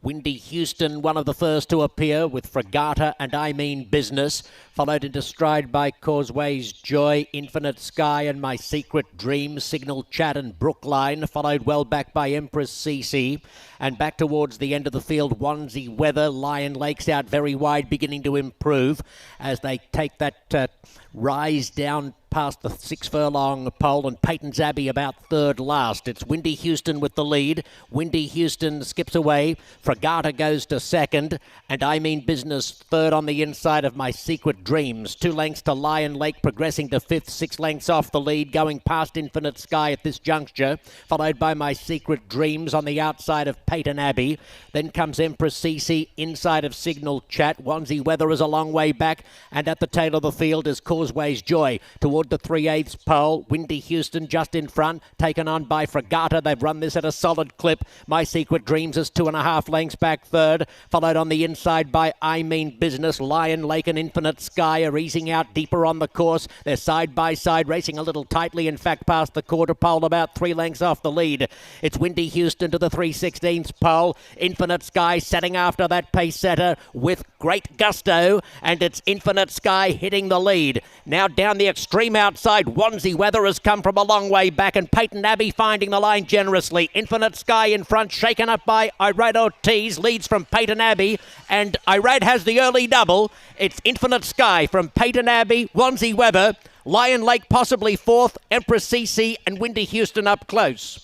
Speaker 1: Windy Houston, one of the first to appear with Fregatta and I Mean Business, followed into stride by Causeway's Joy, Infinite Sky and My Secret Dream, Signal Chat and Brookline, followed well back by Empress CC, and back towards the end of the field, Wandsy Weather, Lion Lakes out very wide, beginning to improve as they take that rise down past the 6 furlong pole, and Peyton's Abbey about third last. It's Windy Houston with the lead. Windy Houston skips away. Fregatta goes to second, and I Mean Business third on the inside of My Secret Dreams. 2 lengths to Lion Lake, progressing to fifth, 6 lengths off the lead, going past Infinite Sky at this juncture, followed by My Secret Dreams on the outside of Peyton Abbey. Then comes Empress CC inside of Signal Chat. Wandsy Weather is a long way back, and at the tail of the field is Causeway's Joy. Toward the 3/8 pole, Windy Houston just in front, taken on by Fregatta. They've run this at a solid clip. My Secret Dreams is 2.5 lengths back third, followed on the inside by I Mean Business. Lion Lake and Infinite Sky are easing out deeper on the course. They're side by side, racing a little tightly, in fact, past the quarter pole, about 3 lengths off the lead. It's Windy Houston to the 3/16 pole. Infinite Sky setting after that pace setter with great gusto, and it's Infinite Sky hitting the lead. Now down the extreme outside, Wandsy Weather has come from a long way back, and Peyton Abbey finding the line generously. Infinite Sky in front, shaken up by Irad Ortiz, leads from Peyton Abbey, and Irad has the early double. It's Infinite Sky from Peyton Abbey, Wandsy Weather, Lion Lake possibly fourth, Empress CC and Windy Houston up close.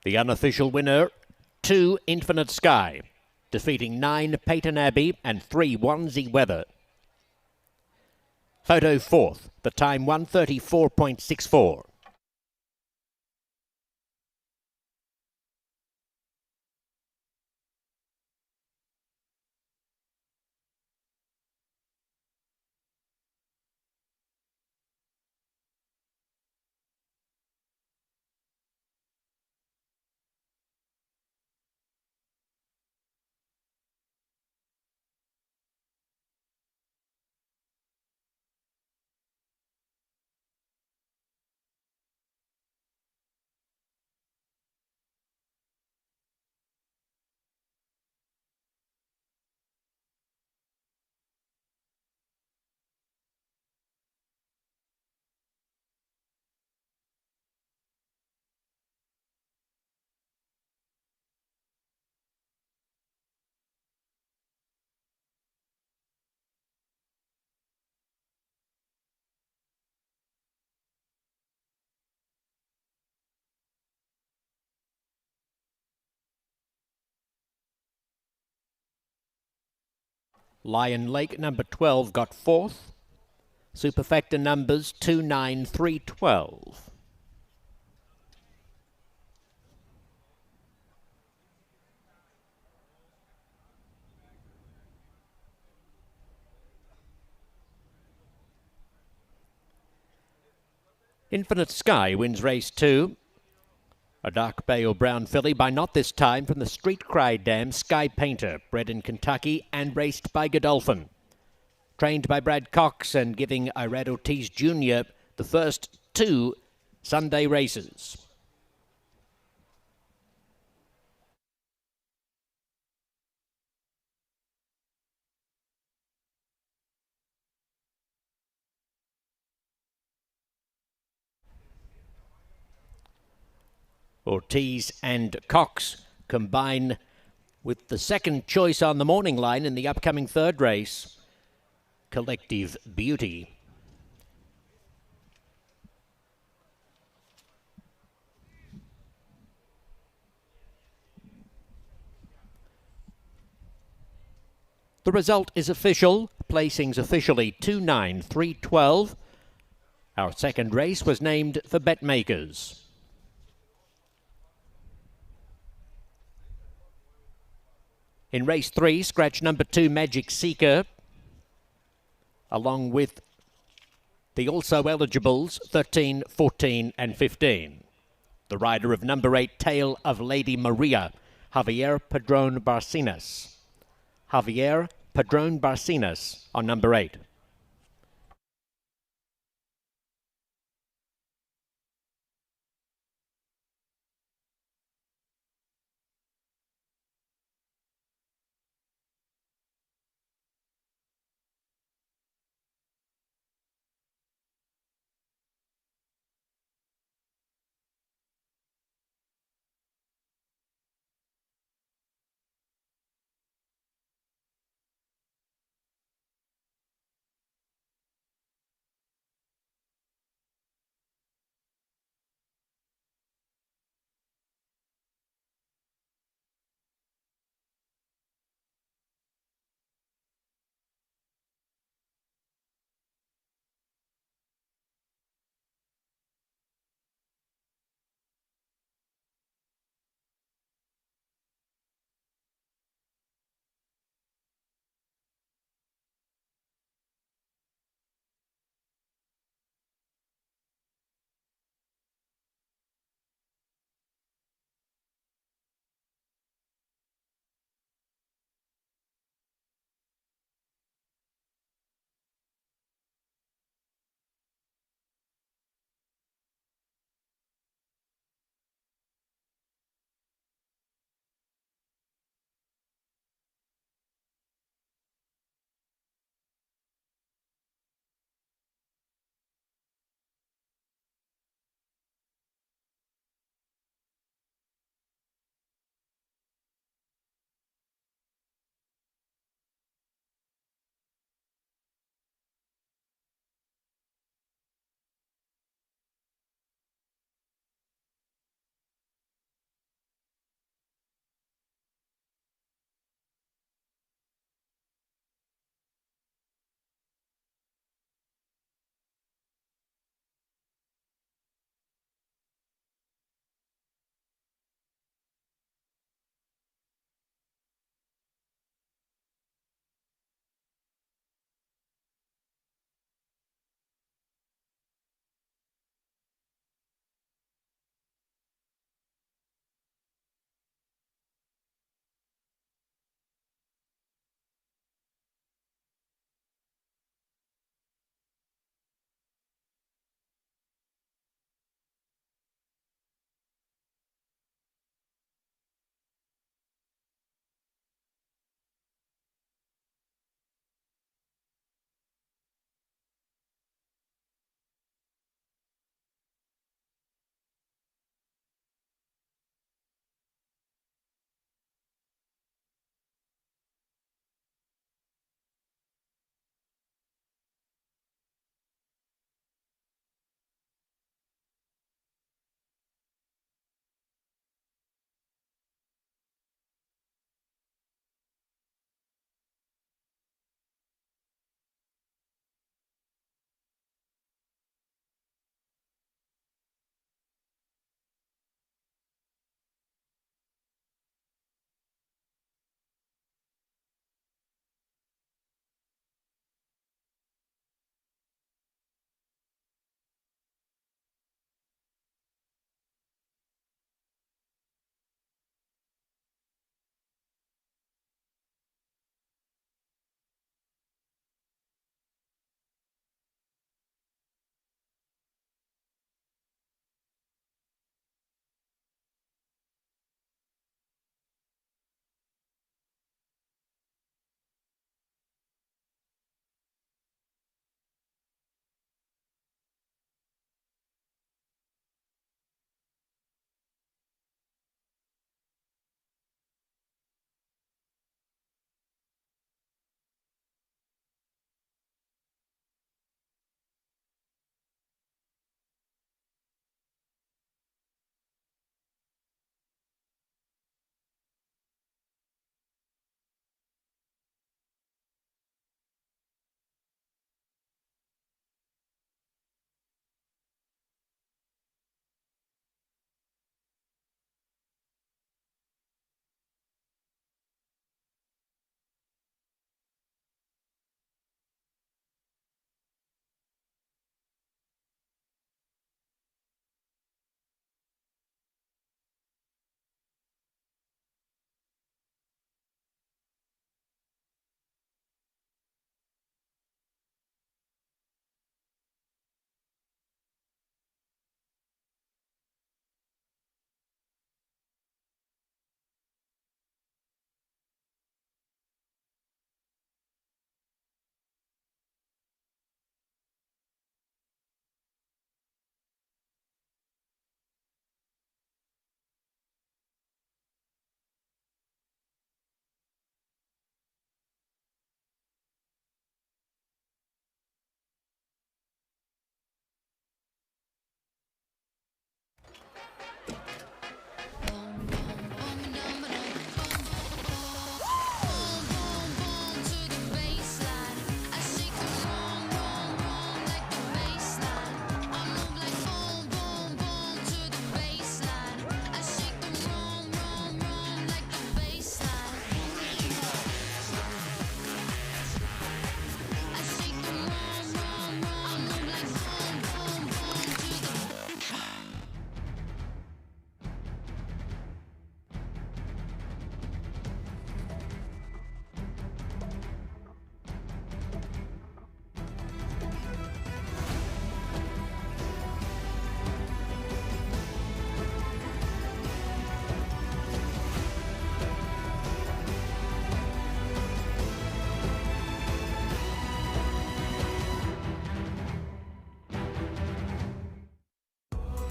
Speaker 1: The unofficial winner, 2 Infinite Sky, defeating 9 Peyton Abbey and 3 Wannsee Weather. Photo 4th, the time 1:34.64. Lion Lake number 12 got 4th. Superfecta numbers 2, 9, 3, 12. Infinite Sky wins race 2. A dark bay or brown filly by Not This Time from the Street Cry dam Sky Painter, bred in Kentucky and raced by Godolphin. Trained by Brad Cox and giving Irad Ortiz Jr. the first 2 Sunday races. Ortiz and Cox combine with the second choice on the morning line in the upcoming 3rd race, Collective Beauty. The result is official. Placings officially 2, 9, 3, 12. Our second race was named for bet makers. In race 3, scratch number 2, Magic Seeker, along with the also eligibles 13, 14 and 15. The rider of number 8, Tale of Lady Maria, Javier Padron Barcenas. Javier Padron Barcenas on number 8.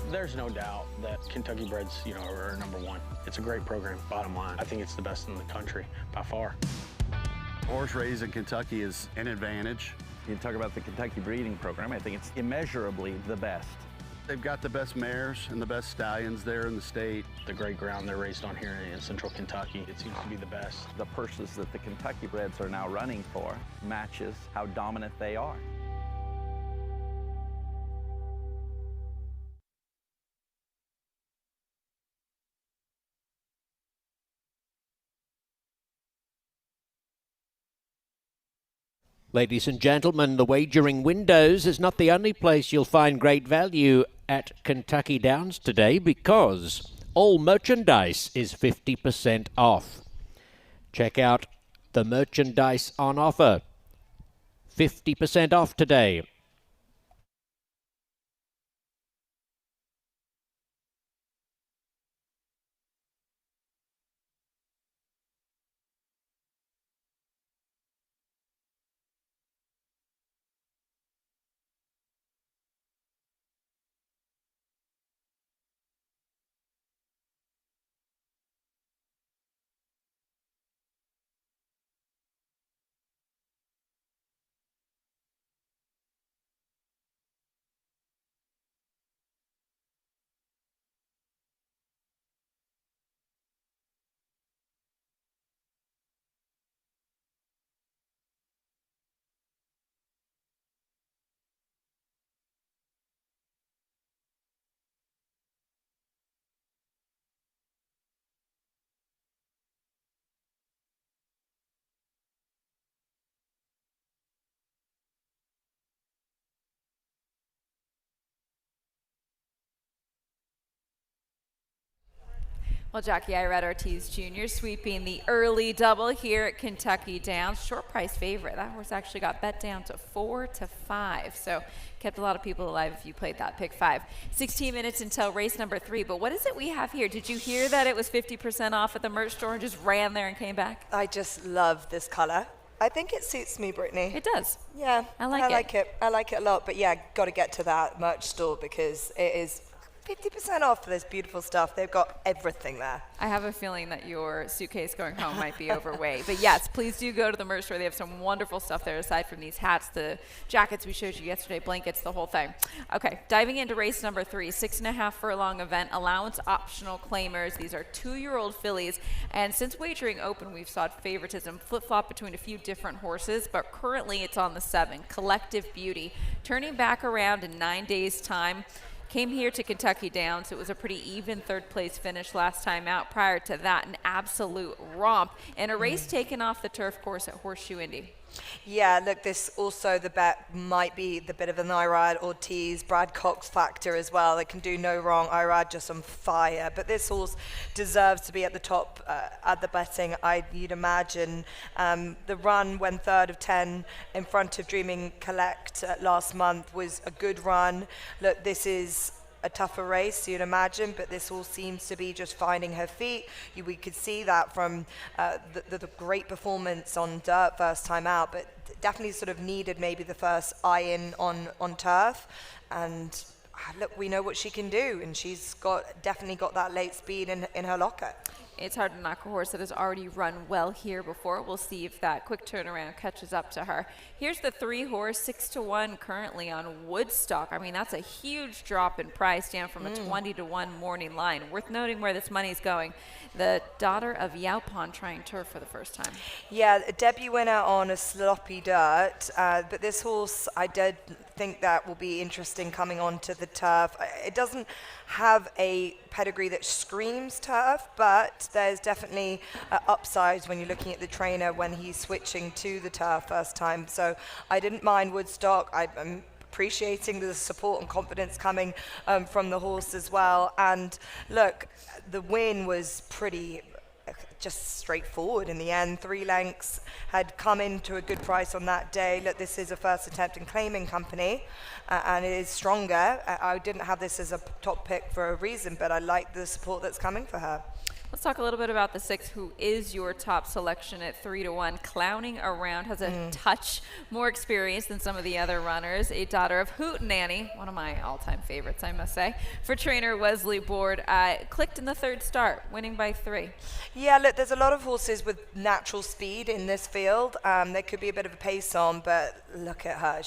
Speaker 11: There's no doubt that Kentucky breds, are number one. It's a great program, bottom line. I think it's the best in the country by far.
Speaker 12: Horse raised in Kentucky is an advantage.
Speaker 13: You talk about the Kentucky breeding program, I think it's immeasurably the best.
Speaker 12: They've got the best mares and the best stallions there in the state.
Speaker 11: The great ground they're raised on here in central Kentucky, it seems to be the best.
Speaker 13: The purses that the Kentucky breds are now running for matches how dominant they are.
Speaker 1: Ladies and gentlemen, the wagering windows is not the only place you'll find great value at Kentucky Downs today, because all merchandise is 50% off. Check out the merchandise on offer. 50% off today.
Speaker 4: Well, Jockey Irad Ortiz Jr. sweeping the early double here at Kentucky Downs. Short price favorite. That horse actually got bet down to 4-5. So kept a lot of people alive if you played that pick 5. 16 minutes until race number 3. But what is it we have here? Did you hear that it was 50% off at the merch store and just ran there and came back?
Speaker 5: I just love this color. I think it suits me, Brittany.
Speaker 4: It does.
Speaker 5: Yeah,
Speaker 4: I like it.
Speaker 5: I like it a lot. But yeah, got to get to that merch store because it is 50% off for this beautiful stuff. They've got everything there.
Speaker 4: I have a feeling that your suitcase going home might be overweight. But yes, please do go to the merch store. They have some wonderful stuff there aside from these hats, the jackets we showed you yesterday, blankets, the whole thing. Okay, diving into race number 3, 6.5 furlong event, allowance optional claimers. These are 2-year-old fillies. And since wagering open, we've saw favoritism flip-flop between a few different horses, but currently it's on the 7, Collective Beauty. Turning back around in 9 days' time. Came here to Kentucky Downs. It was a pretty even third place finish last time out. Prior to that, an absolute romp and a race taken off the turf course at Horseshoe Indy.
Speaker 5: Yeah, look, this also, the bet might be the bit of an Irad Ortiz, Brad Cox factor as well. It can do no wrong. Irad just on fire. But this horse deserves to be at the top at the betting, you'd imagine. The run when 3rd of 10 in front of Dreaming Collect last month was a good run. Look, this is a tougher race, you'd imagine, but this all seems to be just finding her feet. We could see that from the great performance on dirt first time out, but definitely sort of needed maybe the first eye-in on turf. And look, we know what she can do, and she's definitely got that late speed in her locker.
Speaker 4: It's hard to knock a horse that has already run well here before. We'll see if that quick turnaround catches up to her. Here's the 3-horse, 6-1 currently on Woodstock. I mean, that's a huge drop in price, down from a 20-1 morning line. Worth noting where this money's going. The daughter of Yaupon trying turf for the first time.
Speaker 5: Yeah, a debut winner on a sloppy dirt, but this horse, I did think that will be interesting coming onto the turf. It doesn't have a pedigree that screams turf, but there's definitely upsides when you're looking at the trainer when he's switching to the turf first time. So I didn't mind Woodstock. I'm appreciating the support and confidence coming from the horse as well. And look, the win was pretty just straightforward in the end. 3 lengths had come into a good price on that day. Look, this is a first attempt in claiming company, and it is stronger. I didn't have this as a top pick for a reason, but I like the support that's coming for her.
Speaker 4: Let's talk a little bit about the 6, who is your top selection at 3-1. Clowning Around has a touch more experience than some of the other runners. A daughter of Hootenanny, one of my all-time favorites, I must say. For trainer Wesley Board, clicked in the 3rd start, winning by 3.
Speaker 5: Yeah, look, there's a lot of horses with natural speed in this field. There could be a bit of a pace on, but look at her.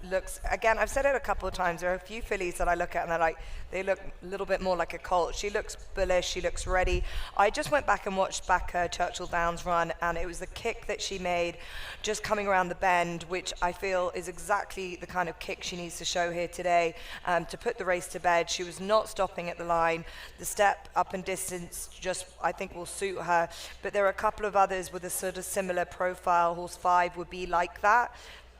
Speaker 5: Looks, again, I've said it a couple of times, there are a few fillies that I look at and they look a little bit more like a colt. She looks bullish, she looks ready. I just went back and watched her Churchill Downs run, and it was the kick that she made just coming around the bend, which I feel is exactly the kind of kick she needs to show here today to put the race to bed. She was not stopping at the line. The step up and distance just, I think, will suit her. But there are a couple of others with a sort of similar profile. Horse 5 would be like that.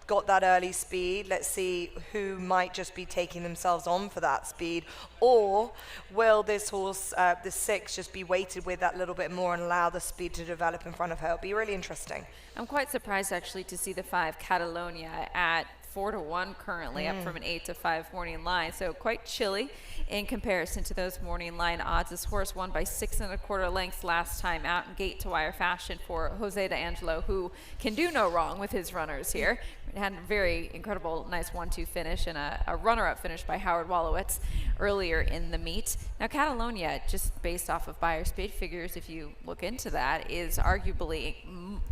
Speaker 5: Got that early speed. Let's see who might just be taking themselves on for that speed, or will this horse, the 6, just be weighted with that little bit more and allow the speed to develop in front of her? It'll be really interesting.
Speaker 4: I'm quite surprised actually to see the 5 Catalonia at 4-1 currently, up from an 8-5 morning line. So quite chilly in comparison to those morning line odds. This horse won by 6 1/4 lengths last time out in gate to wire fashion for Jose D'Angelo, who can do no wrong with his runners here. Had a very incredible, nice 1-2 finish and a runner-up finish by Howard Wolowitz earlier in the meet. Now Catalonia, just based off of buyer speed figures, if you look into that, is arguably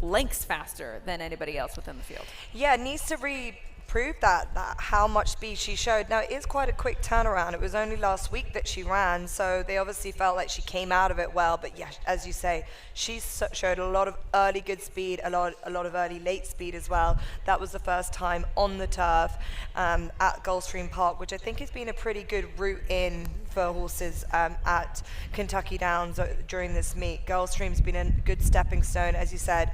Speaker 4: lengths faster than anybody else within the field.
Speaker 5: Yeah, it needs to prove that how much speed she showed. Now, it is quite a quick turnaround. It was only last week that she ran, so they obviously felt like she came out of it well. But yeah, as you say, she showed a lot of early good speed, a lot of early late speed as well. That was the first time on the turf at Gulfstream Park, which I think has been a pretty good route in for horses at Kentucky Downs during this meet. Gulfstream's been a good stepping stone, as you said.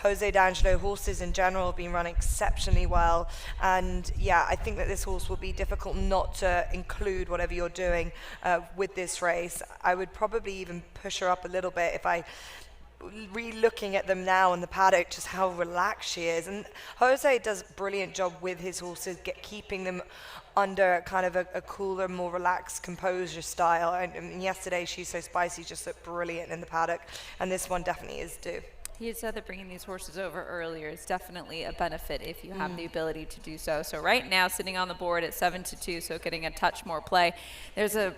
Speaker 5: Jose D'Angelo horses in general have been running exceptionally well, and yeah, I think that this horse will be difficult not to include whatever you're doing with this race. I would probably even push her up a little bit if I re-looking at them now in the paddock, just how relaxed she is. And Jose does a brilliant job with his horses, keeping them under kind of a cooler, more relaxed composure style. And yesterday, She's So Spicy just looked brilliant in the paddock, and this one definitely is due.
Speaker 4: He had said that bringing these horses over earlier is definitely a benefit if you have the ability to do so. So right now, sitting on the board at 7-2, so getting a touch more play. There's a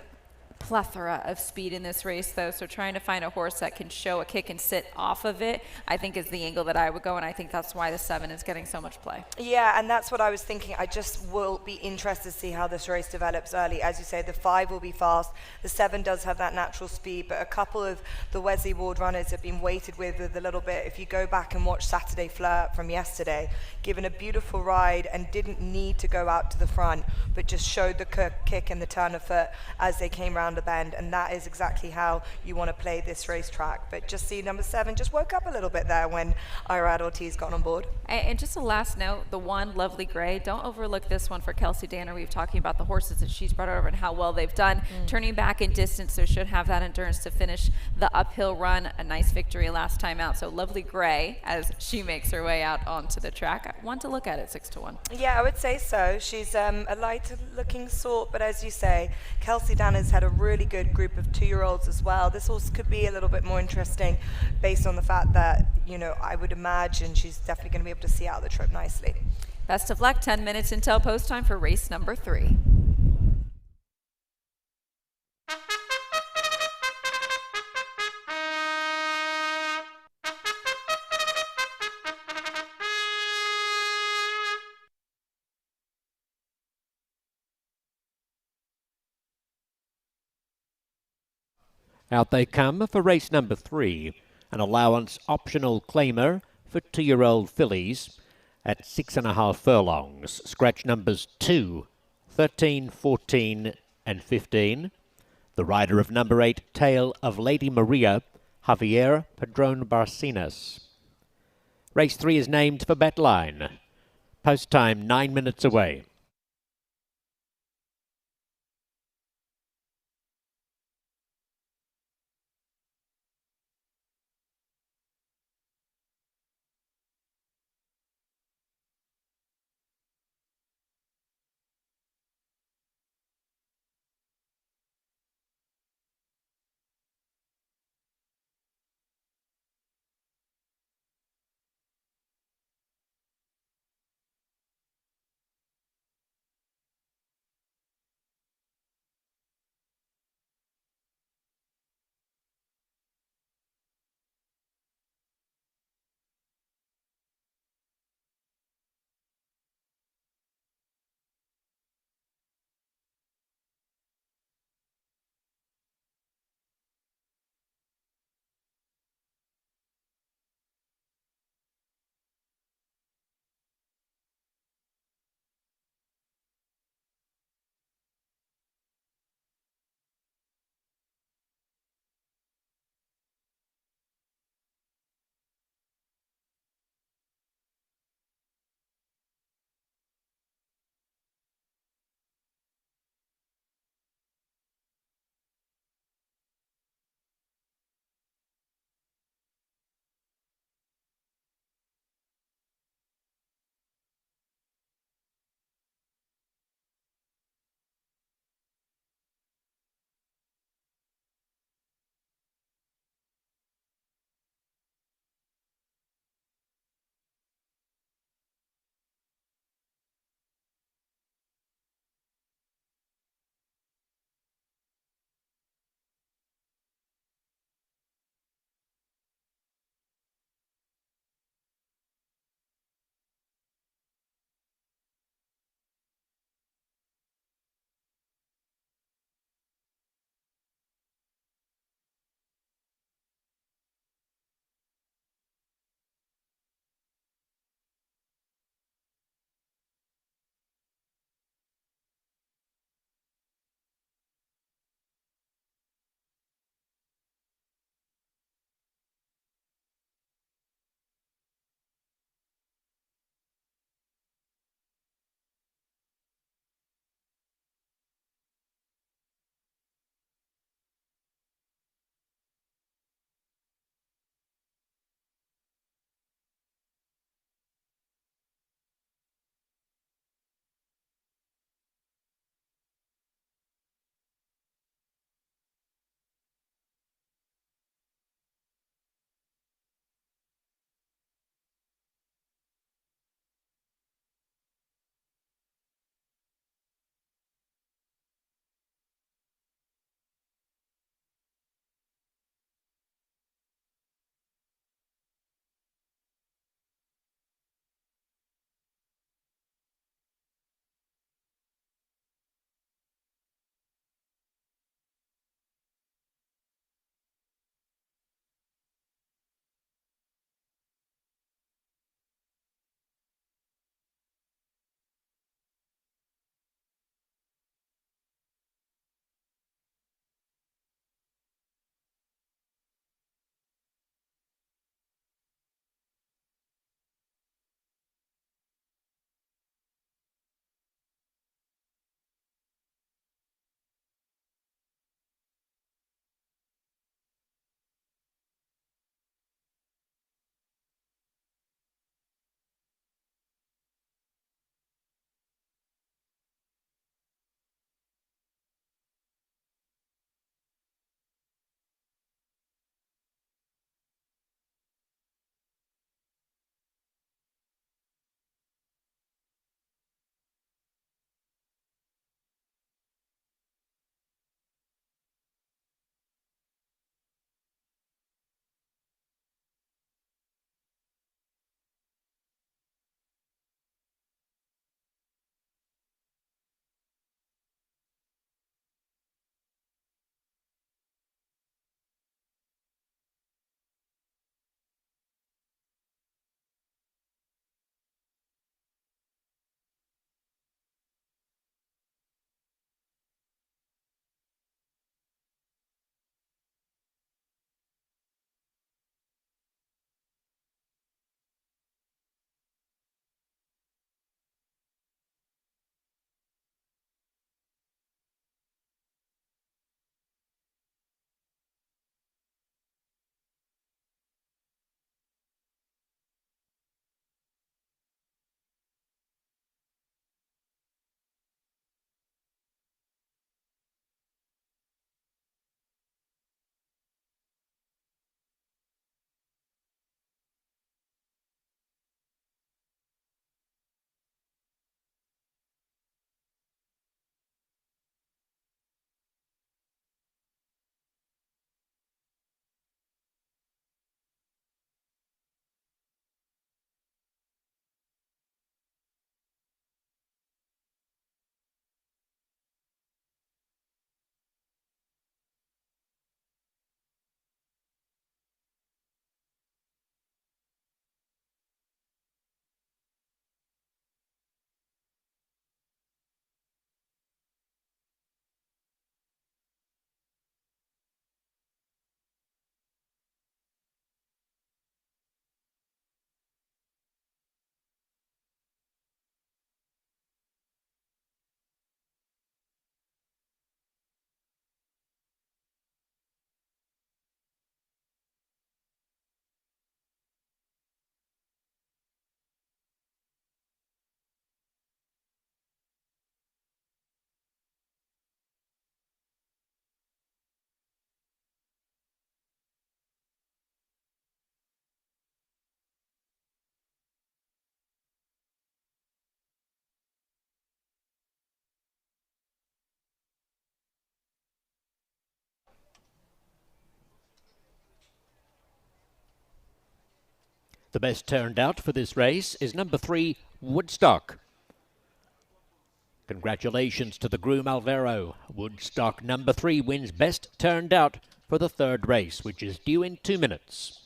Speaker 4: plethora of speed in this race, though, so trying to find a horse that can show a kick and sit off of it, I think, is the angle that I would go, and I think that's why the 7 is getting so much play.
Speaker 5: Yeah, and that's what I was thinking. I just will be interested to see how this race develops early. As you say, the 5 will be fast. The 7 does have that natural speed, but a couple of the Wesley Ward runners have been weighted with a little bit. If you go back and watch Saturday Flirt from yesterday, given a beautiful ride and didn't need to go out to the front, but just showed the kick and the turn of foot as they came round the bend, and that is exactly how you want to play this racetrack. But just see number 7 just woke up a little bit there when Irad Ortiz got on board.
Speaker 4: And just a last note, the 1 Lovely Gray, don't overlook this one for Kelsey Danner. We've talking about the horses that she's brought over and how well they've done. Turning back in distance, so should have that endurance to finish the uphill run. A nice victory last time out. So Lovely Gray, as she makes her way out onto the track, one to look at it, 6-1.
Speaker 5: Yeah, I would say so. She's a lighter looking sort, but as you say, Kelsey Danner's had a really good group of 2-year-olds as well. This horse could be a little bit more interesting based on the fact that, you know, I would imagine she's definitely going to be able to see out the trip nicely.
Speaker 4: Best of luck. 10 minutes until post time for race number 3.
Speaker 1: Out they come for race number 3, an allowance optional claimer for 2-year-old fillies at 6.5 furlongs. Scratch numbers 2, 13, 14 and 15. The rider of number 8, Tale of Lady Maria, Javier Padron Barcenas. Race 3 is named for Betline. Post time 9 minutes away. The best turned out for this race is number 3, Woodstock. Congratulations to the groom Alvaro. Woodstock number 3 wins best turned out for the third race, which is due in 2 minutes.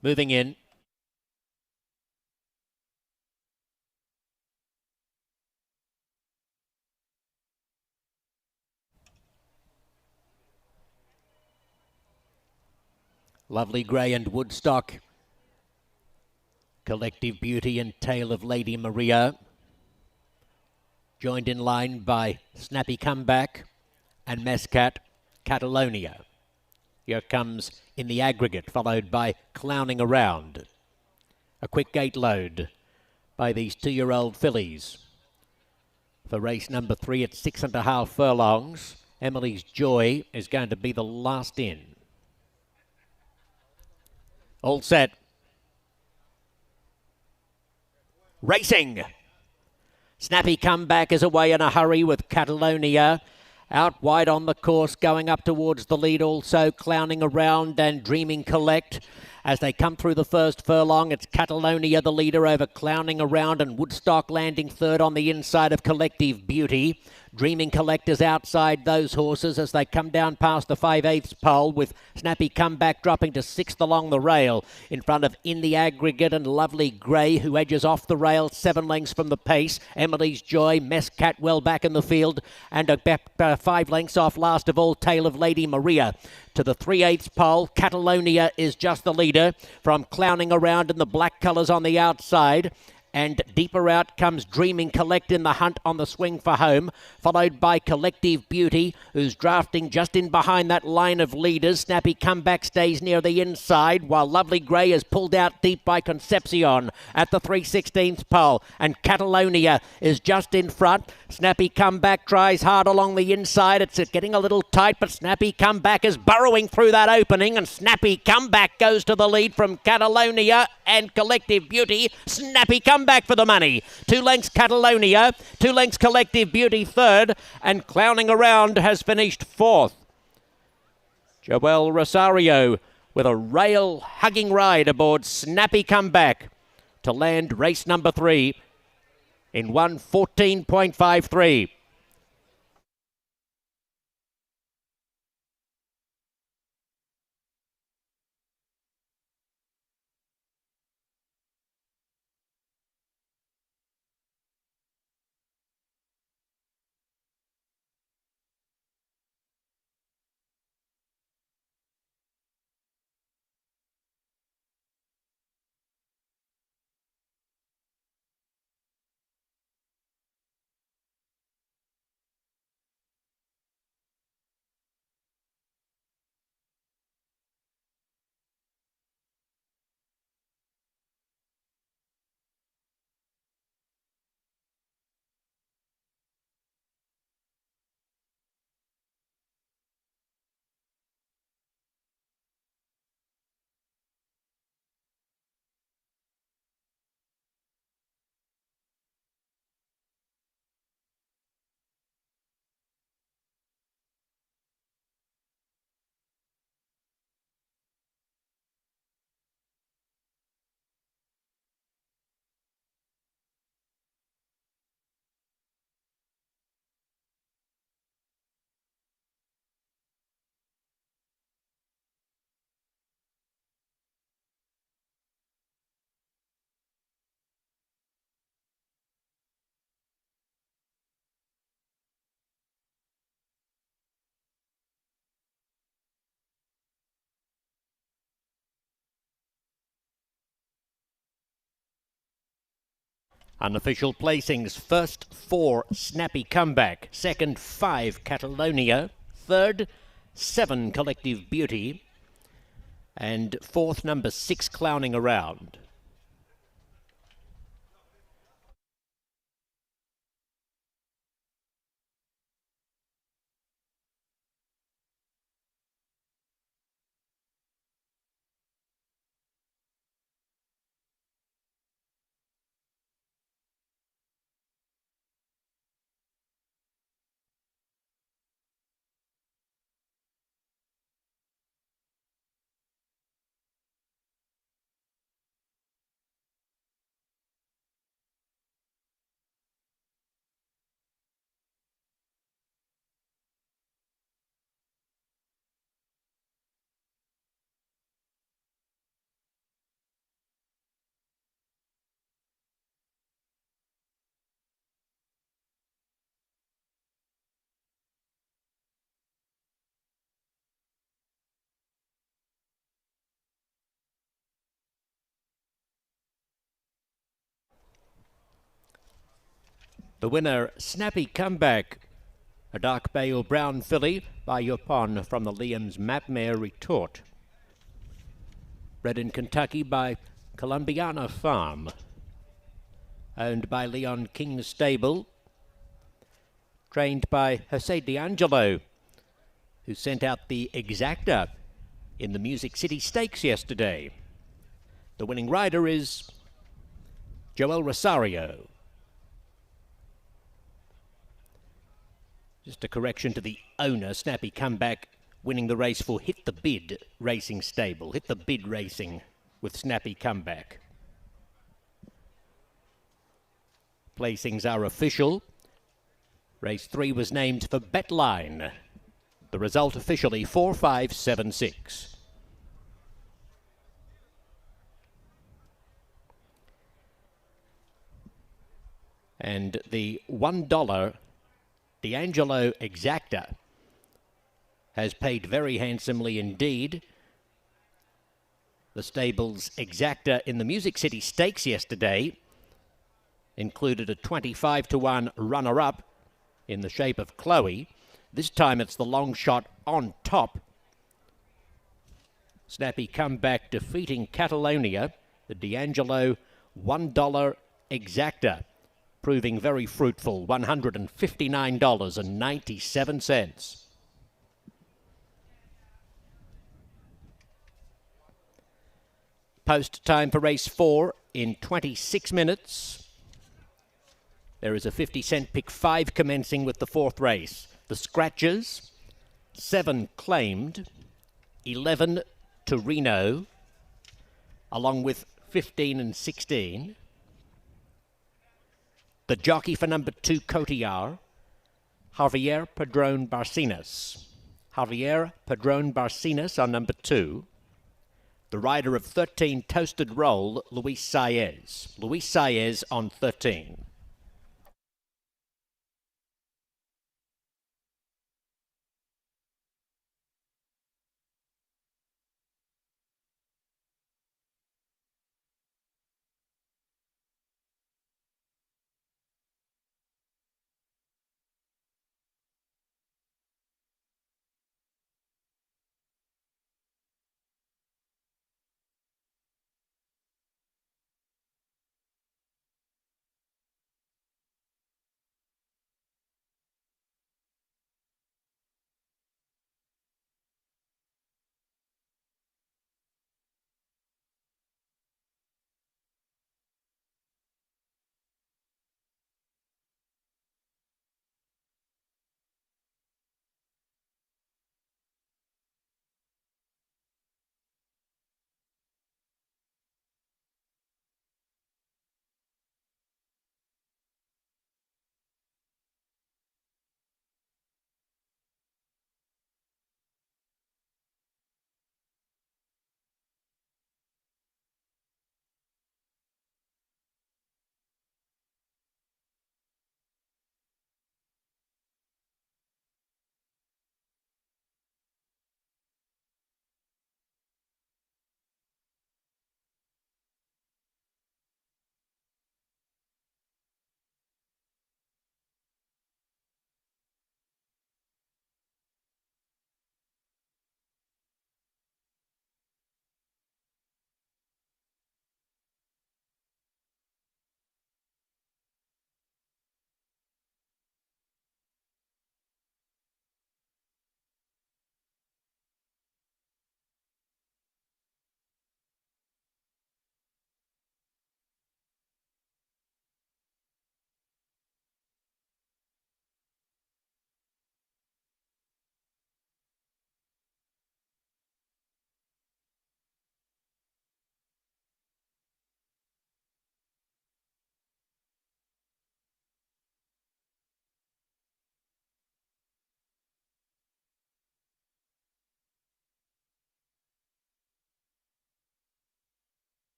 Speaker 1: Moving in. Lovely Grey and Woodstock. Collective Beauty and Tale of Lady Maria. Joined in line by Snappy Comeback and Mescat Catalonia. Here comes In the Aggregate, followed by Clowning Around. A quick gate load by these 2-year-old fillies. For race number 3 at 6.5 furlongs, Emily's Joy is going to be the last in. All set. Racing. Snappy Comeback is away in a hurry with Catalonia. Out wide on the course, going up towards the lead also, Clowning Around and Dreaming Collect. As they come through the first furlong, it's Catalonia the leader over Clowning Around, and Woodstock landing third on the inside of Collective Beauty. Dreaming Collect is outside those horses as they come down past the 5/8 pole, with Snappy Comeback dropping to 6th along the rail in front of In the Aggregate and Lovely Grey, who edges off the rail 7 lengths from the pace. Emily's Joy, Mescat well back in the field, and about 5 lengths off last of all Tale of Lady Maria. To the 3/8 pole, Catalonia is just the leader from Clowning Around in the black colours on the outside. And deeper out comes Dreaming Collect in the hunt on the swing for home, followed by Collective Beauty, who's drafting just in behind that line of leaders. Snappy Comeback stays near the inside, while Lovely Grey is pulled out deep by Concepcion at the 3/16 pole. And Catalonia is just in front. Snappy Comeback tries hard along the inside. It's getting a little tight, but Snappy Comeback is burrowing through that opening, and Snappy Comeback goes to the lead from Catalonia and Collective Beauty. Snappy Comeback for the money. 2 lengths Catalonia, 2 lengths Collective Beauty third, and Clowning Around has finished 4th. Joel Rosario with a rail-hugging ride aboard Snappy Comeback to land race number 3 in 1:14.53. Unofficial placings: first 4 Snappy Comeback, second 5 Catalonia, third 7 Collective Beauty, and fourth number 6 Clowning Around. The winner, Snappy Comeback, a dark bay or brown filly by Yopon from the Liam's Mapmare Retort. Bred in Kentucky by Columbiana Farm. Owned by Leon King Stable. Trained by Jose D'Angelo, who sent out the Exacta in the Music City Stakes yesterday. The winning rider is Joel Rosario. Just a correction to the owner, Snappy Comeback, winning the race for Hit the Bid Racing Stable. Hit the Bid Racing with Snappy Comeback. Placings are official. Race 3 was named for Betline. The result officially 4576. And the $1 D'Angelo Exacta has paid very handsomely indeed. The stable's Exacta in the Music City Stakes yesterday included a 25-1 runner-up in the shape of Chloe. This time it's the long shot On Top. Snappy Comeback defeating Catalonia. The D'Angelo $1 Exacta proving very fruitful, $159.97. Post time for race 4 in 26 minutes. There is a 50-cent pick 5 commencing with the 4th race. The scratches, 7 claimed, 11 to Reno, along with 15 and 16. The jockey for number 2, Cotillard, Javier Padron Barcenas. Javier Padron Barcenas on number 2. The rider of 13, Toasted Roll, Luis Saez. Luis Saez on 13.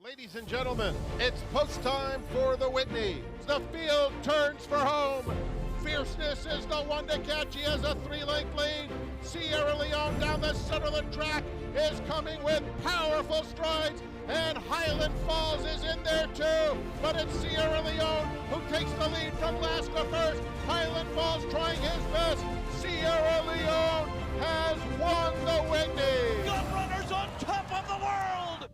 Speaker 14: Ladies and gentlemen, it's post time for the Whitney. The field turns for home. Fierceness is the one to catch. He has a 3-length lead. Sierra Leone down the center of the track is coming with powerful strides, and Highland Falls is in there too. But it's Sierra Leone who takes the lead from Laska first. Highland Falls trying his best. Sierra Leone has won the Whitney.
Speaker 7: Gun runners on top of the world.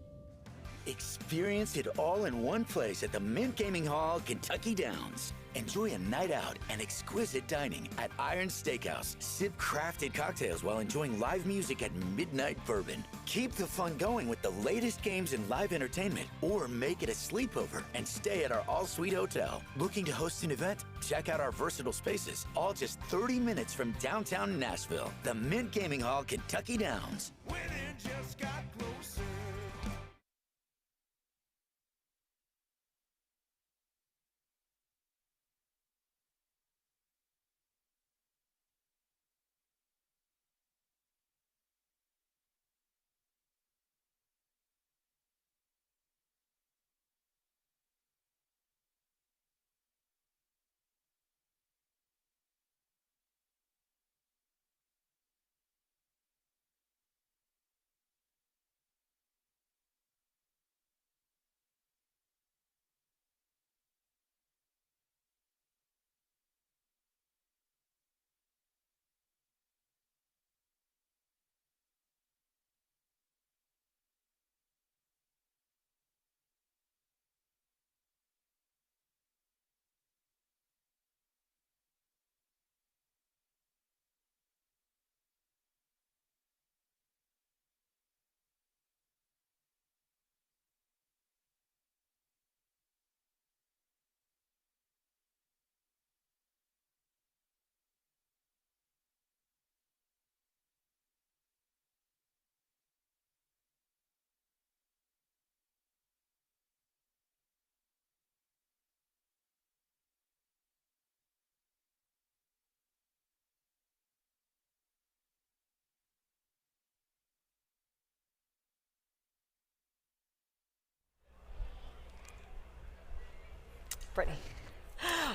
Speaker 15: Experience it all in one place at the Mint Gaming Hall, Kentucky Downs. Enjoy a night out and exquisite dining at Iron Steakhouse. Sip crafted cocktails while enjoying live music at Midnight Bourbon. Keep the fun going with the latest games and live entertainment, or make it a sleepover and stay at our all-suite hotel. Looking to host an event? Check out our versatile spaces, all just 30 minutes from downtown Nashville. The Mint Gaming Hall, Kentucky Downs.
Speaker 7: Winning just got closer.
Speaker 5: Brittany.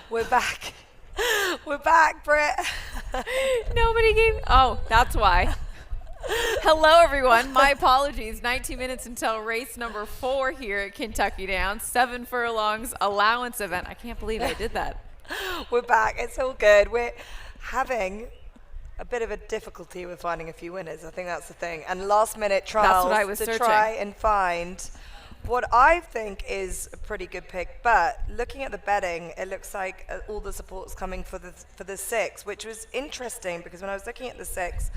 Speaker 5: We're back. We're back, Britt.
Speaker 4: Nobody gave. Oh, that's why. Hello, everyone. My apologies. 19 minutes until race number 4 here at Kentucky Downs. 7 furlongs allowance event. I can't believe I did that.
Speaker 5: We're back. It's all good. We're having a bit of a difficulty with finding a few winners. I think that's the thing. And last-minute trials
Speaker 4: That's what I was
Speaker 5: to
Speaker 4: searching.
Speaker 5: try and find what I think is a pretty good pick. But looking at the betting, it looks like all the support's coming for the 6, which was interesting because when I was looking at the 6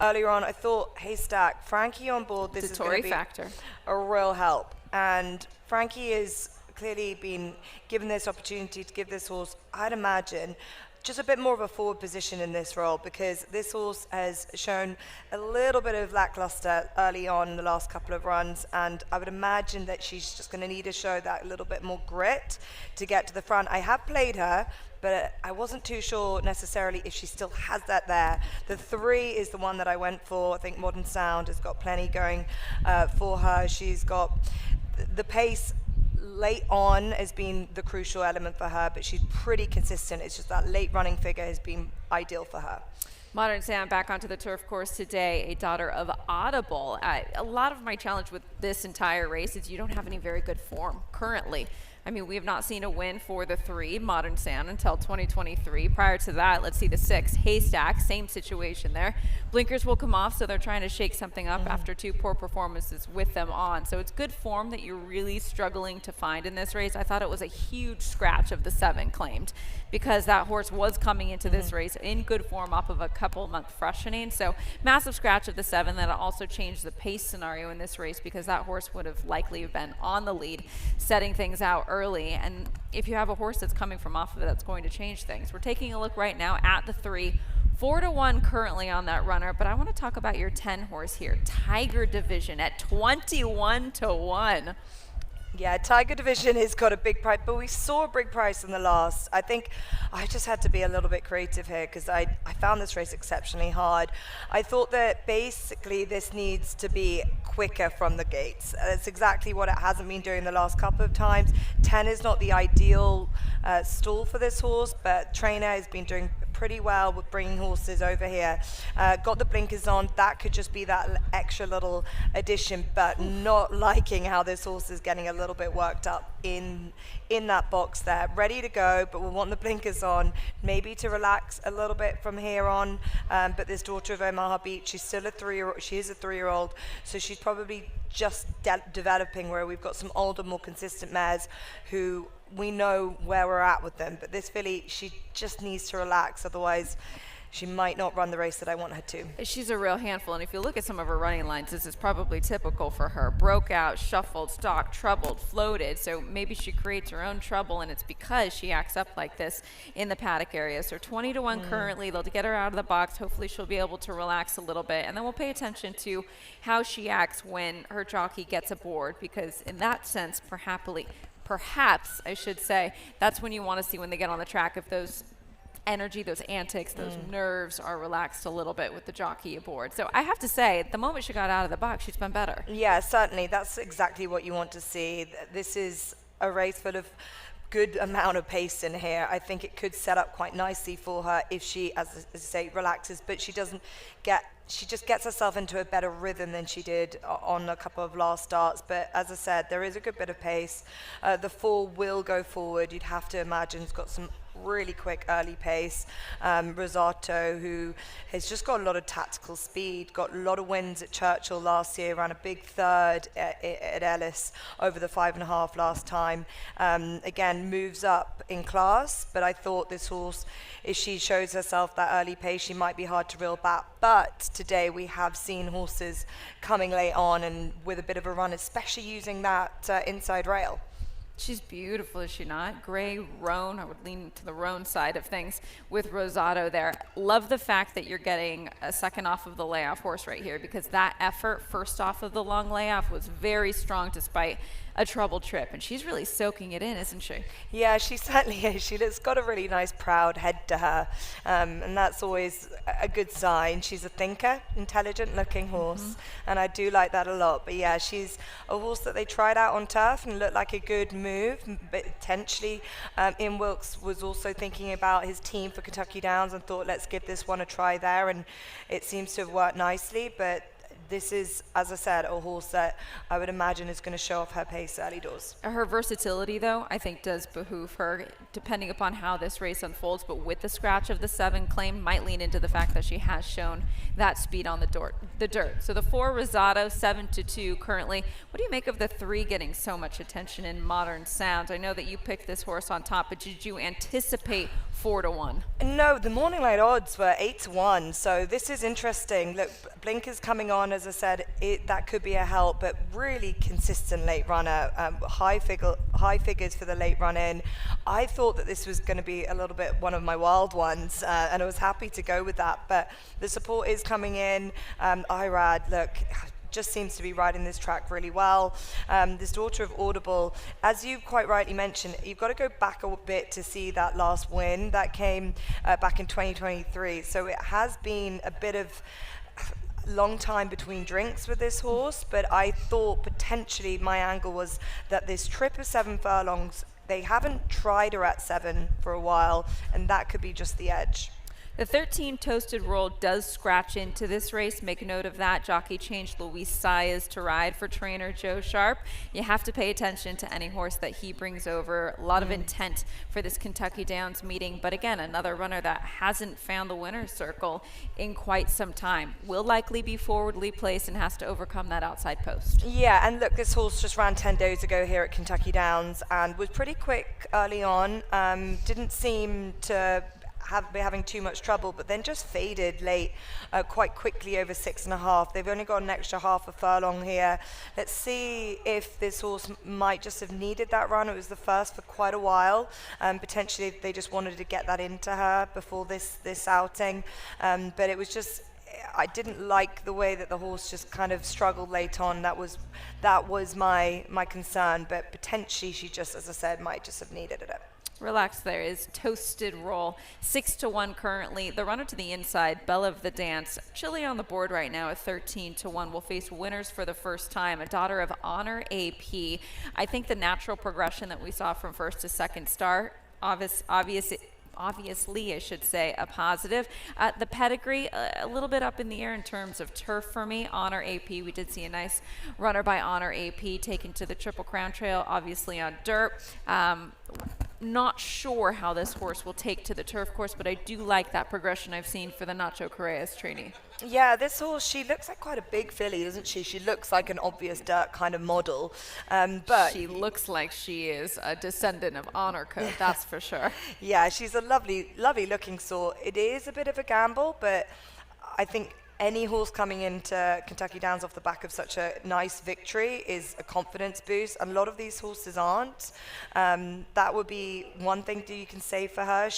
Speaker 5: earlier on, I thought, Haystack, Frankie on board, this is going to be
Speaker 4: factor.
Speaker 5: a real help. And Frankie is clearly been given this opportunity to give this horse, I'd imagine, just a bit more of a forward position in this role, because this horse has shown a little bit of lackluster early on in the last couple of runs, and I would imagine that she's just going to need to show that little bit more grit to get to the front. I have played her, but I wasn't too sure necessarily if she still has that there. The 3 is the one that I went for. I think Modern Sound has got plenty going for her. She's got the pace late on has been the crucial element for her, but she's pretty consistent. It's just that late running figure has been ideal for her.
Speaker 4: Modern Sound back onto the turf course today, a daughter of Audible. A lot of my challenge with this entire race is you don't have any very good form currently. I mean, we have not seen a win for the 3, Modern Sound, until 2023. Prior to that, let's see the 6, Haystack, same situation there. Blinkers will come off, so they're trying to shake something up after 2 poor performances with them on. So it's good form that you're really struggling to find in this race. I thought it was a huge scratch of the 7 claimed, because that horse was coming into this race in good form off of a couple-month freshening. So massive scratch of the 7. That also changed the pace scenario in this race, because that horse would have likely been on the lead, setting things out early. And if you have a horse that's coming from off of it, that's going to change things. We're taking a look right now at the 3. 4-1 currently on that runner, but I want to talk about your 10 horse here, Tiger Division at 21-1.
Speaker 5: Yeah, Tiger Division has got a big price, but we saw a big price in the last. I think I just had to be a little bit creative here because I found this race exceptionally hard. I thought that basically this needs to be quicker from the gates. That's exactly what it hasn't been doing the last couple of times. 10 is not the ideal stall for this horse, but trainer has been doing pretty well with bringing horses over here. Got the blinkers on. That could just be that extra little addition, but not liking how this horse is getting a little bit worked up in that box there, ready to go, but we want the blinkers on, maybe to relax a little bit from here on. But this daughter of Omaha Beach, she's still a 3-year-old. She is a 3-year-old, so she's probably just developing, where we've got some older, more consistent mares who we know where we're at with them. But this filly, she just needs to relax, otherwise she might not run the race that I want her to.
Speaker 4: She's a real handful, and if you look at some of her running lines, this is probably typical for her. Broke out, shuffled, stalked, troubled, floated, so maybe she creates her own trouble, and it's because she acts up like this in the paddock area. So 20-1 currently. They'll get her out of the box. Hopefully she'll be able to relax a little bit, and then we'll pay attention to how she acts when her jockey gets aboard, because in that sense, perhaps I should say, that's when you want to see when they get on the track if those energy, those antics, those nerves are relaxed a little bit with the jockey aboard. So I have to say, the moment she got out of the box, she's been better.
Speaker 5: Yeah, certainly. That's exactly what you want to see. This is a race full of good amount of pace in here. I think it could set up quite nicely for her if she, as I say, relaxes, but she just gets herself into a better rhythm than she did on a couple of last starts. But as I said, there is a good bit of pace. The 4 will go forward. You'd have to imagine it's got some really quick early pace. Rosato, who has just got a lot of tactical speed, got a lot of wins at Churchill last year, ran a big third at Ellis over the 5.5 last time. Again, moves up in class, but I thought this horse, if she shows herself that early pace, she might be hard to reel back. But today we have seen horses coming late on and with a bit of a run, especially using that inside rail.
Speaker 4: She's beautiful, is she not? Gray roan. I would lean to the roan side of things with Rosato there. Love the fact that you're getting a second off of the layoff horse right here, because that effort first off of the long layoff was very strong despite a troubled trip, and she's really soaking it in, isn't she?
Speaker 5: Yeah, she certainly is. She's got a really nice, proud head to her, and that's always a good sign. She's a thinker, intelligent-looking horse, and I do like that a lot. But yeah, she's a horse that they tried out on turf and looked like a good move, but potentially Ian Wilkes was also thinking about his team for Kentucky Downs and thought, let's give this one a try there, and it seems to have worked nicely. But this is, as I said, a horse that I would imagine is going to show off her pace early doors.
Speaker 4: Her versatility, though, I think does behoove her, depending upon how this race unfolds. But with the scratch of the 7 claim, might lean into the fact that she has shown that speed on the dirt. So the 4, Rosato, 7-2 currently. What do you make of the 3 getting so much attention in Modern Sound? I know that you picked this horse on top, but did you anticipate 4-1?
Speaker 5: No, the morning light odds were 8-1, so this is interesting. Look, blinkers coming on, as I said, that could be a help, but really consistent late runner, high figures for the late run in. I thought that this was going to be a little bit one of my wild ones, and I was happy to go with that, but the support is coming in. Irad, look, just seems to be riding this track really well. This daughter of Audible, as you quite rightly mentioned, you've got to go back a bit to see that last win that came back in 2023. So it has been a bit of long time between drinks with this horse, but I thought potentially my angle was that this trip of 7 furlongs, they haven't tried her at 7 for a while, and that could be just the edge.
Speaker 4: The 13 Toasted Roll does scratch into this race. Make note of that. Jockey changed Luis Saez to ride for trainer Joe Sharp. You have to pay attention to any horse that he brings over. A lot of intent for this Kentucky Downs meeting. But again, another runner that hasn't found the winner's circle in quite some time. Will likely be forwardly placed and has to overcome that outside post.
Speaker 5: Yeah, and look, this horse just ran 10 days ago here at Kentucky Downs and was pretty quick early on. Didn't seem to be having too much trouble, but then just faded late quite quickly over 6.5. They've only got an extra half a furlong here. Let's see if this horse might just have needed that run. It was the first for quite a while. Potentially they just wanted to get that into her before this outing. But it was just, I didn't like the way that the horse just kind of struggled late on. That was my concern, but potentially she just, as I said, might just have needed it.
Speaker 4: Relax there is Toasted Roll, 6-1 currently. The runner to the inside, Belle of the Dance, chilly on the board right now at 13-1. Will face winners for the first time, a daughter of Honor AP. I think the natural progression that we saw from first to second start, obviously, I should say, a positive. The pedigree, a little bit up in the air in terms of turf for me. Honor AP, we did see a nice runner by Honor AP taken to the Triple Crown Trail, obviously on dirt. Not sure how this horse will take to the turf course, but I do like that progression I've seen for the Nacho Correa's trainee.
Speaker 5: Yeah, this horse, she looks like quite a big filly, doesn't she? She looks like an obvious dirt kind of model. But
Speaker 4: she looks like she is a descendant of Honor Code, that's for sure.
Speaker 5: Yeah, she's a lovely, lovely looking sort. It is a bit of a gamble, but I think any horse coming into Kentucky Downs off the back of such a nice victory is a confidence boost, and a lot of these horses aren't. That would be one thing that you can say for her.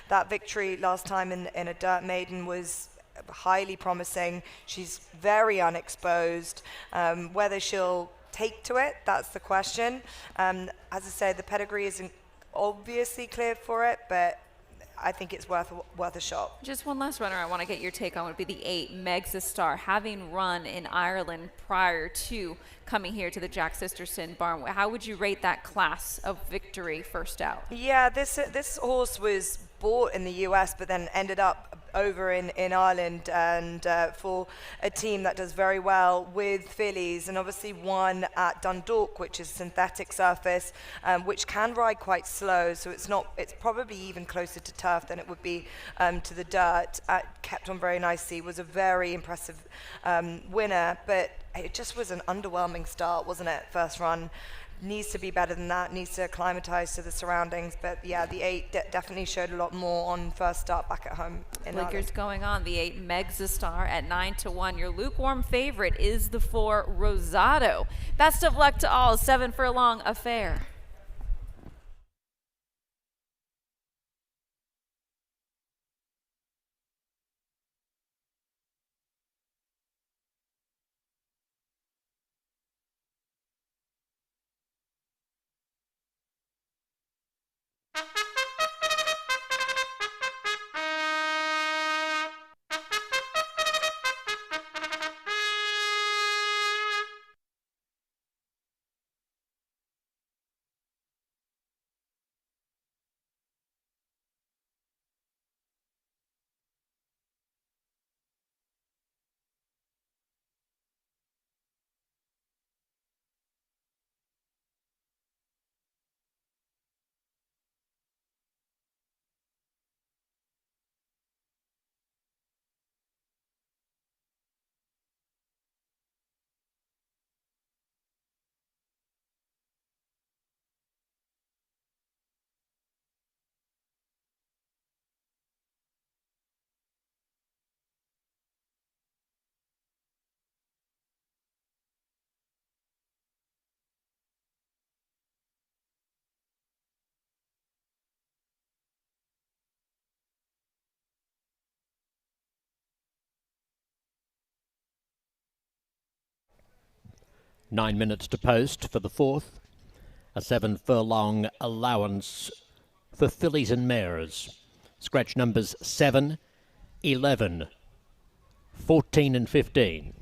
Speaker 5: That victory last time in a dirt maiden was highly promising. She's very unexposed. Whether she'll take to it, that's the question. As I say, the pedigree isn't obviously cleared for it, but I think it's worth a shot.
Speaker 4: Just one last runner I want to get your take on would be the 8, Meg's a Star, having run in Ireland prior to coming here to the Jack Sisterson barn. How would you rate that class of victory first out?
Speaker 5: Yeah, this horse was bought in the US, but then ended up over in Ireland, and for a team that does very well with fillies, and obviously won at Dundalk, which is a synthetic surface, which can ride quite slow, so it's probably even closer to turf than it would be to the dirt. Kept on very nicely, was a very impressive winner, but it just was an underwhelming start, wasn't it? First run. Needs to be better than that, needs to acclimatize to the surroundings. But yeah, the 8 definitely showed a lot more on first start back at home in Ireland.
Speaker 4: Blinkers going on. The 8, Meg's a Star at 9-1. Your lukewarm favorite is the 4, Rosado. Best of luck to all. 7 Furlong Affair.
Speaker 1: Nine minutes to post for the 4th. A 7 furlong allowance for fillies and mares. Scratch numbers 7, 11, 14 and 15.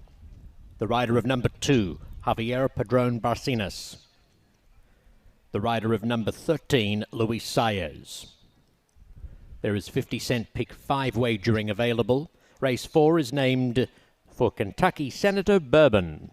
Speaker 1: The rider of number 2, Javier Padron Barcinas. The rider of number 13, Luis Saez. There is 50-cent pick 5 wagering available. Race 4 is named for Kentucky Senator Bourbon.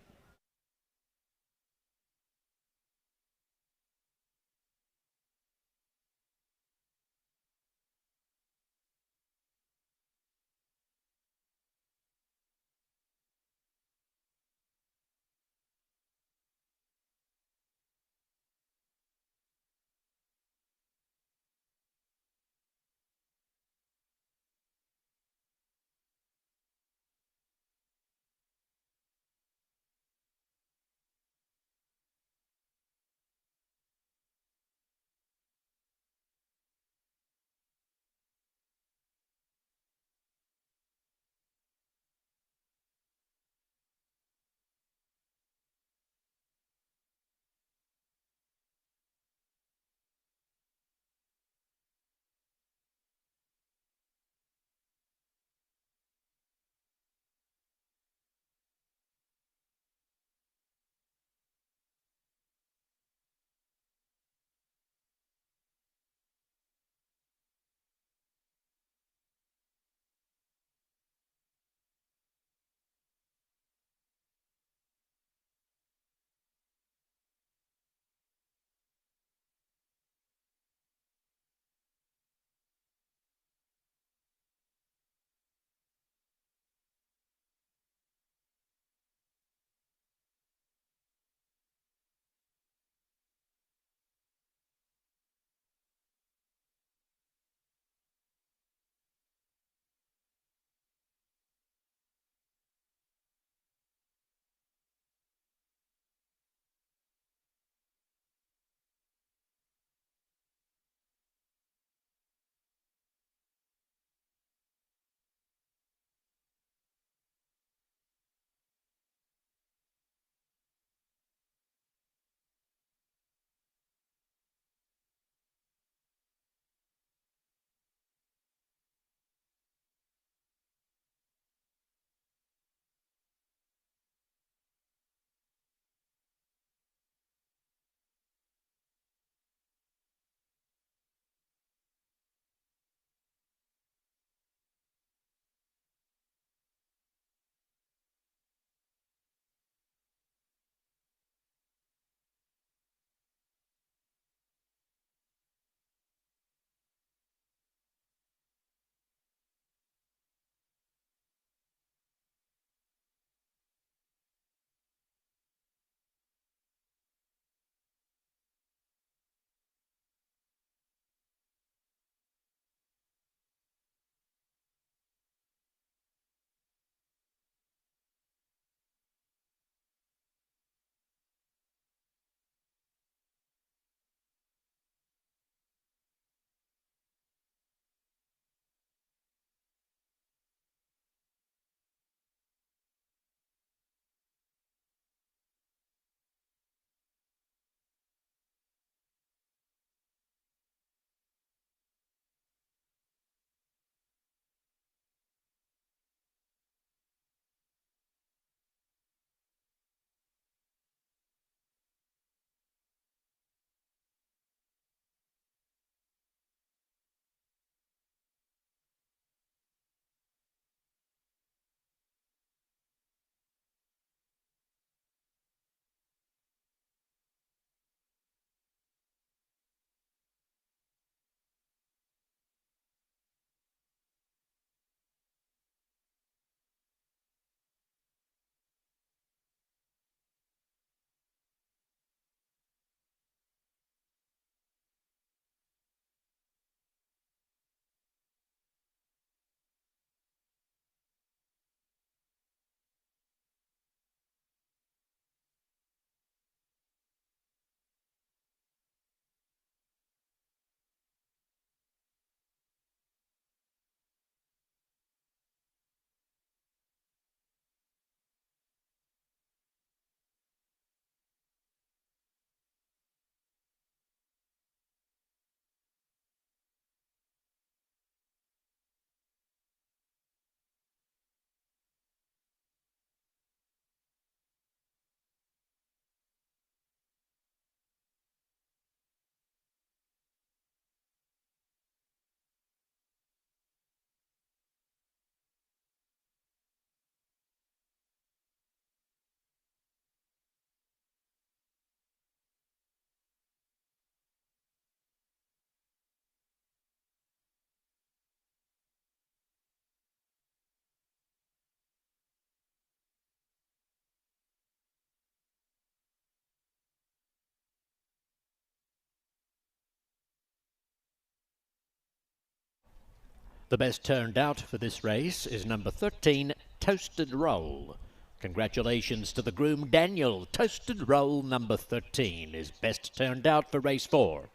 Speaker 1: The best turned out for this race is number 13, Toasted Roll. Congratulations to the groom, Daniel. Toasted Roll number 13 is best turned out for race 4.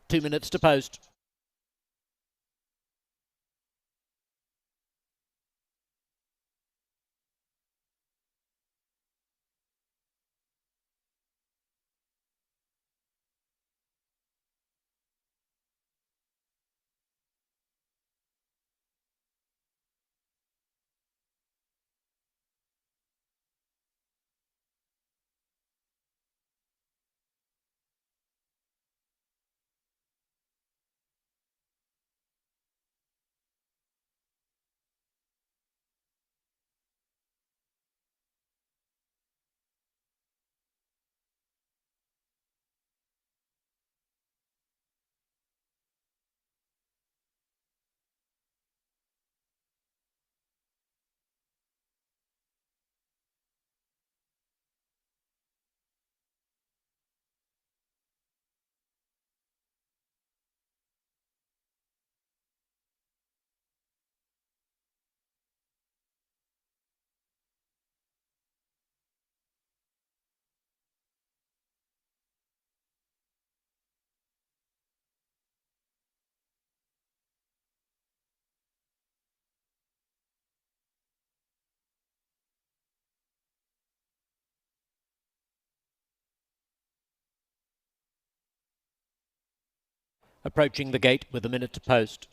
Speaker 1: 2 minutes to post. Approaching the gate with a minute to post.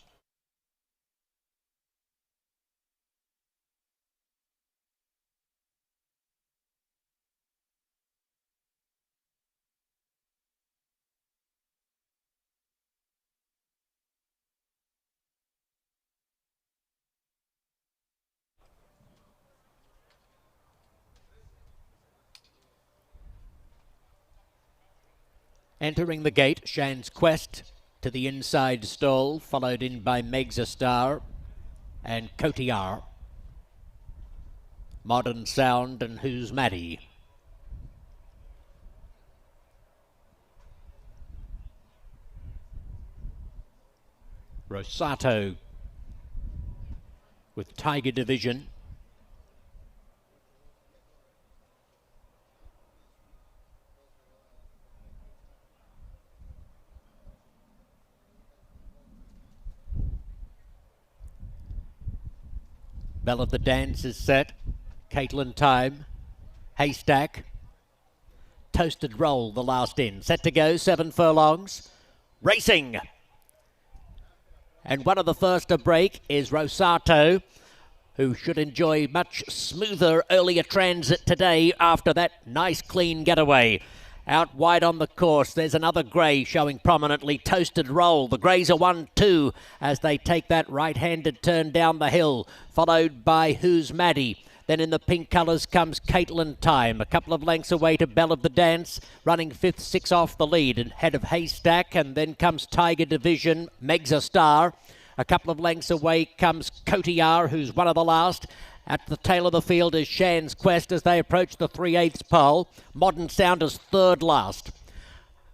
Speaker 1: Entering the gate, Shan's Quest to the inside stall, followed in by Megsastar and Cotillard. Modern Sound and Who's Maddie. Rosato with Tiger Division. Bell of the Dance is set. Caitlin Time. Haystack. Toasted Roll, the last in. Set to go, 7 furlongs. Racing. And one of the first to break is Rosato, who should enjoy much smoother earlier transit today after that nice clean getaway. Out wide on the course, there's another grey showing prominently, Toasted Roll. The greys are 1-2 as they take that right-handed turn down the hill, followed by Who's Maddie. Then in the pink colours comes Caitlin Time, a couple of lengths away to Bell of the Dance, running 5th, 6 off the lead, and head of Haystack, and then comes Tiger Division, Megsastar. A couple of lengths away comes Cotillard, who's one of the last. At the tail of the field is Shan's Quest as they approach the 3/8 pole. Modern Sound is 3rd last.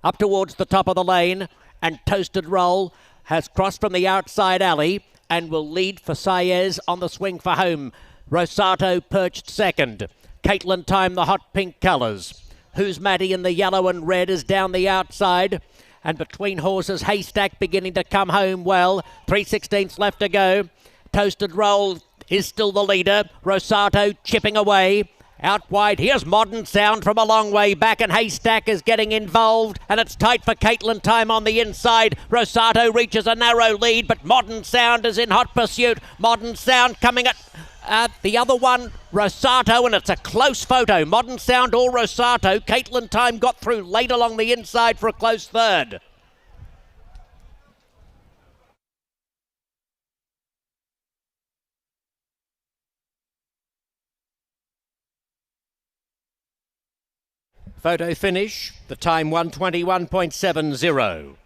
Speaker 1: Up towards the top of the lane, and Toasted Roll has crossed from the outside alley and will lead for Saez on the swing for home. Rosato perched 2nd. Caitlin Time, the hot pink colours. Who's Maddie in the yellow and red is down the outside. And between horses, Haystack beginning to come home well. 3/16 left to go. Toasted Roll is still the leader. Rosato chipping away. Out wide, here's Modern Sound from a long way back, and Haystack is getting involved, and it's tight for Caitlin Time on the inside. Rosato reaches a narrow lead, but Modern Sound is in hot pursuit. Modern Sound coming at the other one, Rosato, and it's a close photo. Modern Sound or Rosato. Caitlin Time got through late along the inside for a close 3rd. Photo finish, the time 1:21.70.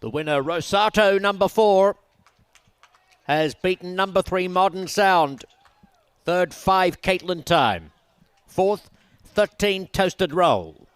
Speaker 1: The winner, Rosato, number 4, has beaten number 3, Modern Sound. Third, 5, Caitlin Time. Fourth, 13, Toasted Roll.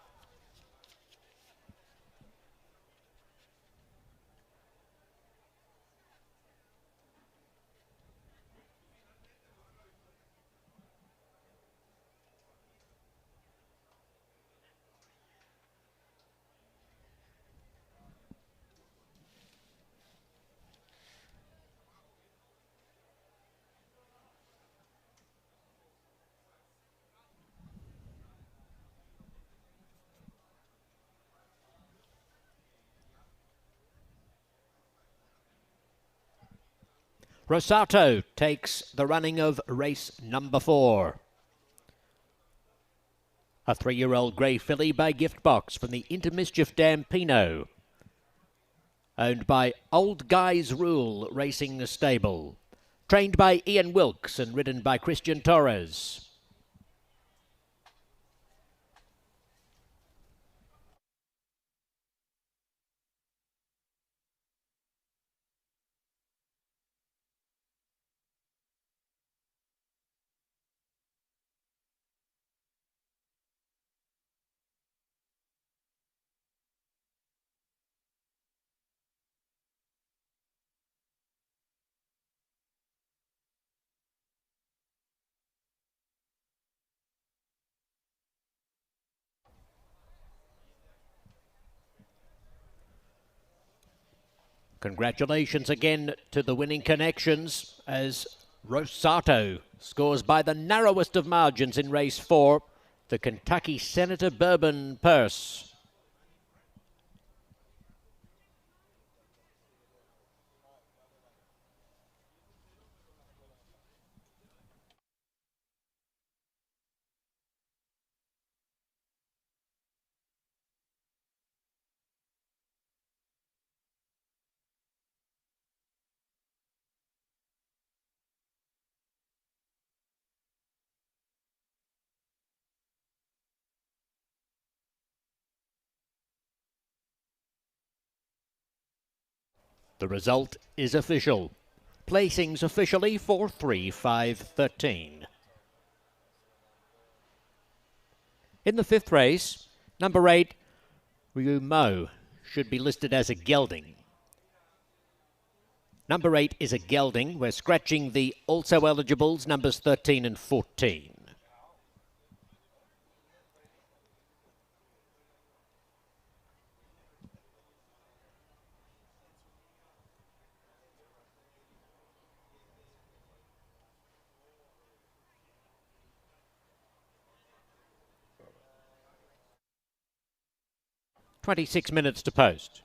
Speaker 1: Rosato takes the running of race number 4. A 3-year-old grey filly by Gift Box from the Intermischief Dam Pinot. Owned by Old Guy's Rule Racing Stable. Trained by Ian Wilkes and ridden by Christian Torres. Congratulations again to the winning connections as Rosato scores by the narrowest of margins in race 4, the Kentucky Senator Bourbon Purse. The result is official. Placings officially 4, 3, 5, 13. In the 5th race, number 8, Ryu Mo, should be listed as a gelding. Number 8 is a gelding. We're scratching the also eligibles, numbers 13 and 14. "26 minutes to post."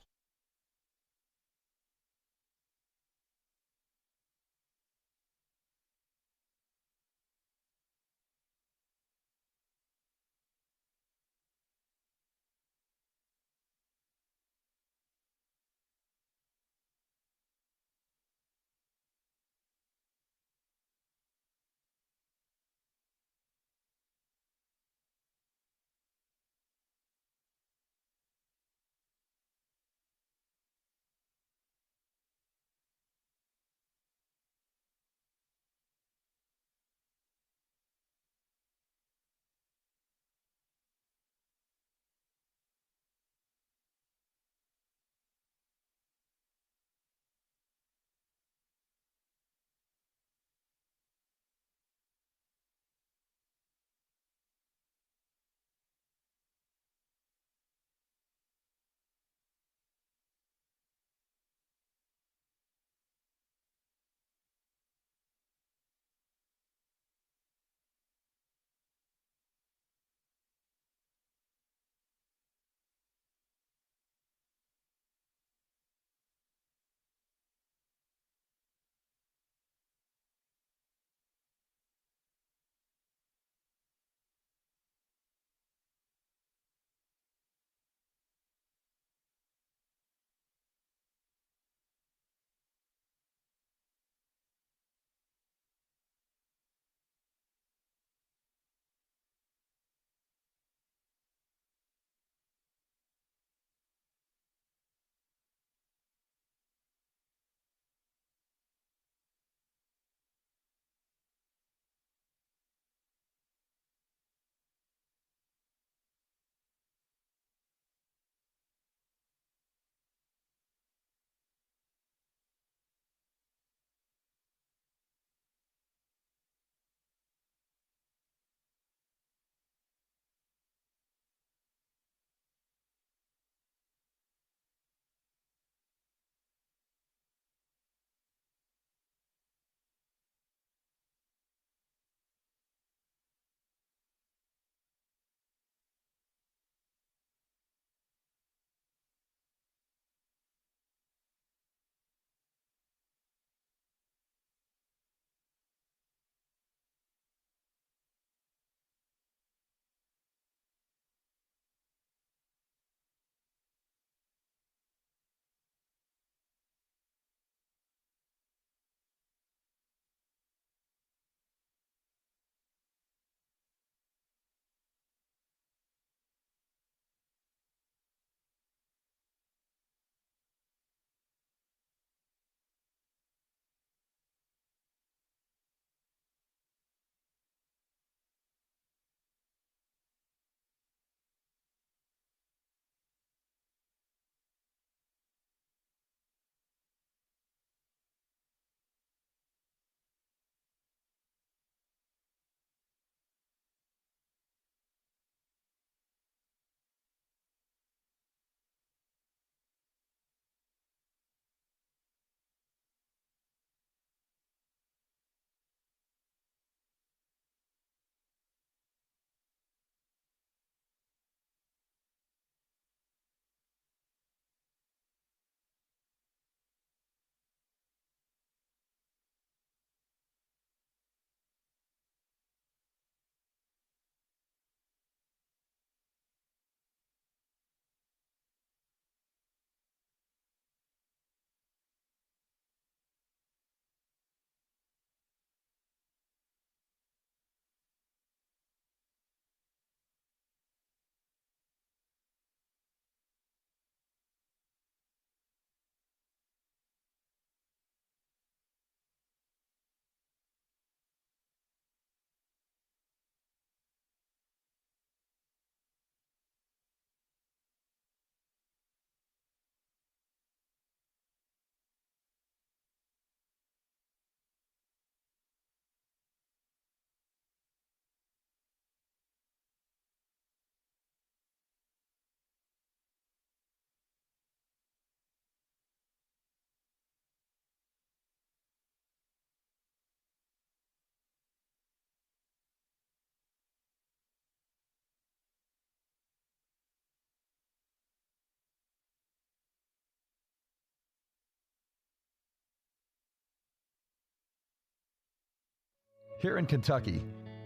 Speaker 10: Here in Kentucky,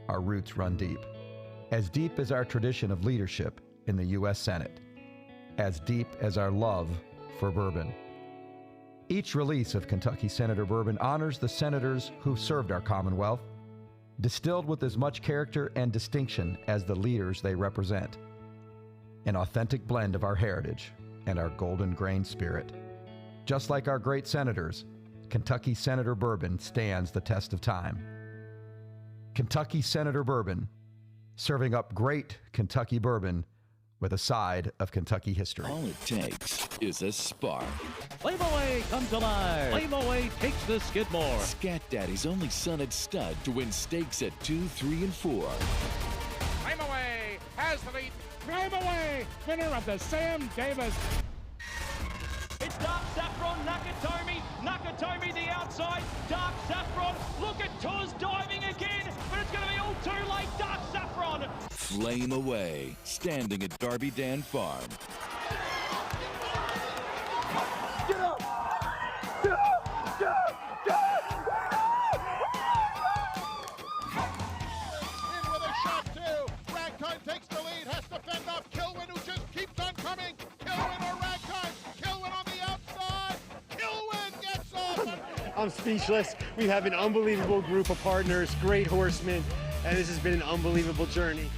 Speaker 10: our roots run deep as our tradition of leadership in the U.S. Senate, as deep as our love for bourbon. Each release of Kentucky Senator Bourbon honors the senators who served our Commonwealth, distilled with as much character and distinction as the leaders they represent. An authentic blend of our heritage and our golden grain spirit. Just like our great senators, Kentucky Senator Bourbon stands the test of time. Kentucky Senator Bourbon, serving up great Kentucky bourbon with a side of Kentucky history.
Speaker 16: All it takes is a spark.
Speaker 8: Flame Away comes alive. Flame Away takes the Skidmore.
Speaker 16: Scat Daddy's only son at stud to win stakes at 2, 3, and 4.
Speaker 14: Flame Away has the lead.
Speaker 17: Flame Away, winner of the Sam Davis.
Speaker 18: It's Dark Saffron, Nakatomi the outside, Dark Saffron, look at Tuz diving again, but it's going to be all too late, Dark Saffron.
Speaker 16: Flame Away, standing at Darby Dan Farm.
Speaker 14: Get up! Get up! Get up! Get up! In with a shot, too. Ragtime takes the lead, has to fend off Kilwin, who just keeps on coming. Kilwin or Ragtime? Kilwin on the outside. Kilwin gets off.
Speaker 19: I'm speechless. We have an unbelievable group of partners, great horsemen, and this has been an unbelievable journey.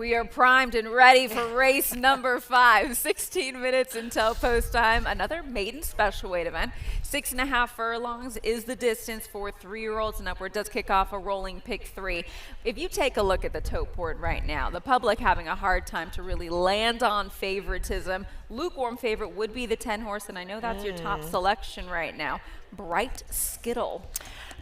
Speaker 4: We are primed and ready for race number 5. 16 minutes until post time. Another maiden special weight event. 6.5 furlongs is the distance for 3-year-olds and upward. Does kick off a rolling pick 3. If you take a look at the tote board right now, the public having a hard time to really land on favoritism. Lukewarm favorite would be the 10 horse, and I know that's your top selection right now. Bright Skittle.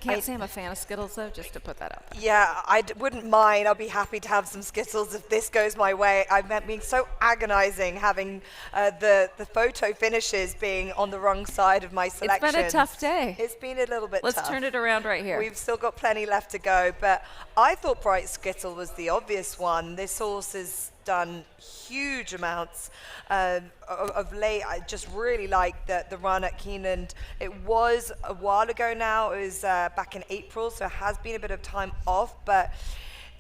Speaker 4: Can't say I'm a fan of Skittles, though, just to put that up.
Speaker 5: Yeah, I wouldn't mind. I'll be happy to have some Skittles if this goes my way. I've been so agonizing having the photo finishes being on the wrong side of my selection.
Speaker 4: It's been a tough day.
Speaker 5: It's been a little bit tough.
Speaker 4: Let's turn it around right here.
Speaker 5: We've still got plenty left to go, but I thought Bright Skittle was the obvious one. This horse has done huge amounts of late. I just really like the run at Keeneland. It was a while ago now. It was back in April, so it has been a bit of time off, but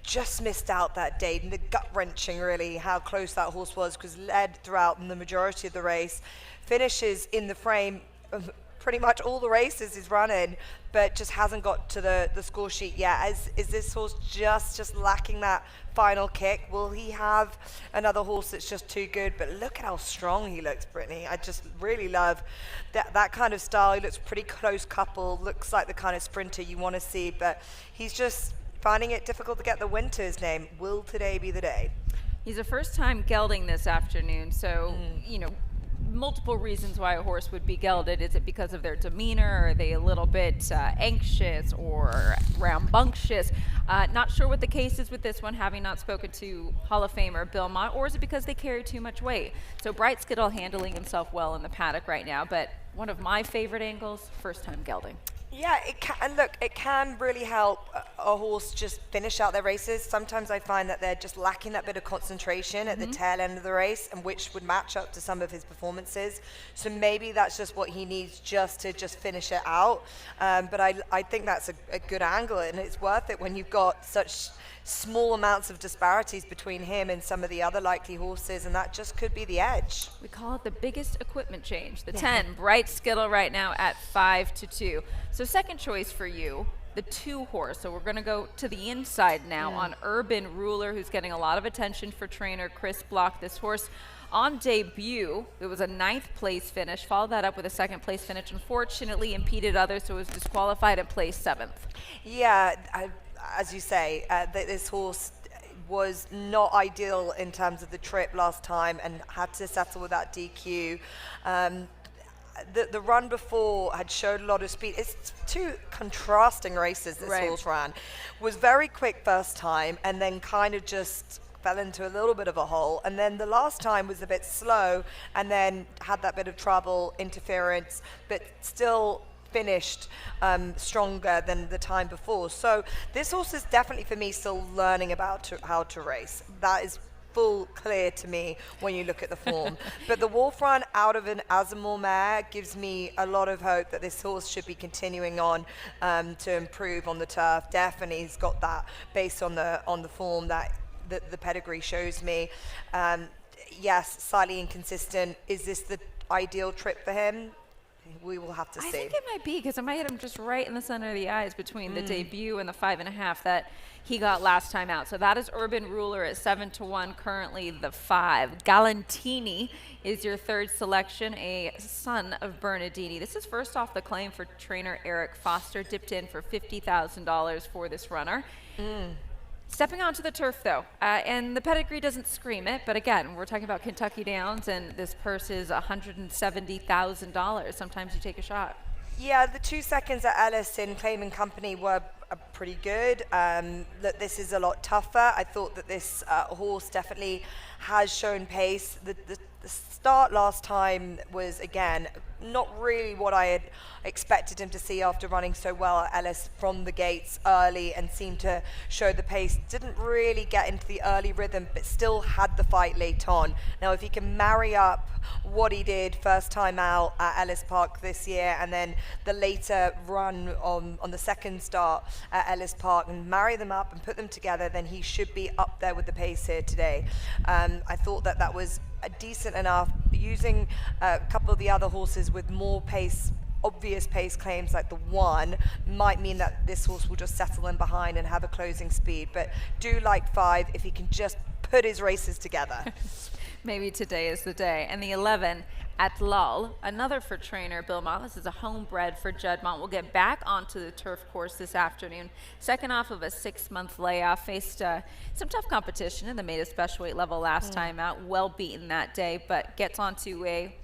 Speaker 5: just missed out that day. And the gut-wrenching, really, how close that horse was, because led throughout the majority of the race. Finishes in the frame of pretty much all the races he's running, but just hasn't got to the score sheet yet. Is this horse just lacking that final kick? Will he have another horse that's just too good? But look at how strong he looks, Brittany. I just really love that kind of style. He looks pretty close couple, looks like the kind of sprinter you want to see, but he's just finding it difficult to get the win to his name. Will today be the day?
Speaker 4: He's a first-time gelding this afternoon, so, you know, multiple reasons why a horse would be gelded. Is it because of their demeanor? Are they a little bit anxious or rambunctious? Not sure what the case is with this one, having not spoken to Hall of Famer Bill Mott, or is it because they carry too much weight? So Bright Skittle handling himself well in the paddock right now, but one of my favorite angles, first-time gelding.
Speaker 5: Yeah, it can, and look, it can really help a horse just finish out their races. Sometimes I find that they're just lacking that bit of concentration at the tail end of the race, and which would match up to some of his performances. So maybe that's just what he needs just to finish it out. But I think that's a good angle, and it's worth it when you've got such small amounts of disparities between him and some of the other likely horses, and that just could be the edge.
Speaker 4: We call it the biggest equipment change. The 10, Bright Skittle right now at 5-2. So second choice for you, the 2 horse. So we're going to go to the inside now on Urban Ruler, who's getting a lot of attention for trainer Chris Block. This horse on debut, it was a 9th place finish, followed that up with a 2nd place finish. Unfortunately impeded others, so it was disqualified and placed 7th.
Speaker 5: Yeah, as you say, this horse was not ideal in terms of the trip last time and had to settle with that DQ. The run before had showed a lot of speed. It's 2 contrasting races this horse ran. Was very quick first time and then kind of just fell into a little bit of a hole. And then the last time was a bit slow and then had that bit of trouble, interference, but still finished stronger than the time before. So this horse is definitely, for me, still learning about how to race. That is full clear to me when you look at the form. But the Wolf Run out of an Azamor mare gives me a lot of hope that this horse should be continuing on to improve on the turf. Definitely he's got that based on the form that the pedigree shows me. Yes, slightly inconsistent. Is this the ideal trip for him? We will have to see.
Speaker 4: I think it might be, because it might hit him just right in the center of the eyes between the debut and the 5.5 that he got last time out. So that is Urban Ruler at 7-1, currently the 5. Galantini is your 3rd selection, a son of Bernardini. This is first off the claim for trainer Eric Foster, dipped in for $50,000 for this runner. Stepping onto the turf, though, and the pedigree doesn't scream it, but again, we're talking about Kentucky Downs, and this purse is $170,000. Sometimes you take a shot.
Speaker 5: Yeah, the 2 seconds at Ellis in Claim & Company were pretty good. Look, this is a lot tougher. I thought that this horse definitely has shown pace. The start last time was, again, not really what I had expected him to see after running so well at Ellis from the gates early and seemed to show the pace. Didn't really get into the early rhythm, but still had the fight late on. Now, if he can marry up what he did first time out at Ellis Park this year and then the later run on the second start at Ellis Park and marry them up and put them together, then he should be up there with the pace here today. I thought that was decent enough. Using a couple of the other horses with more pace, obvious pace claims like the 1 might mean that this horse will just settle in behind and have a closing speed. But do like 5 if he can just put his races together.
Speaker 4: Maybe today is the day. And the 11, Atlal, another for trainer Bill Mott. This is a homebred for Juddmonte. We'll get back onto the turf course this afternoon. Second off of a 6-month layoff. Faced some tough competition in the maiden special weight level last time out. Well beaten that day, but gets onto a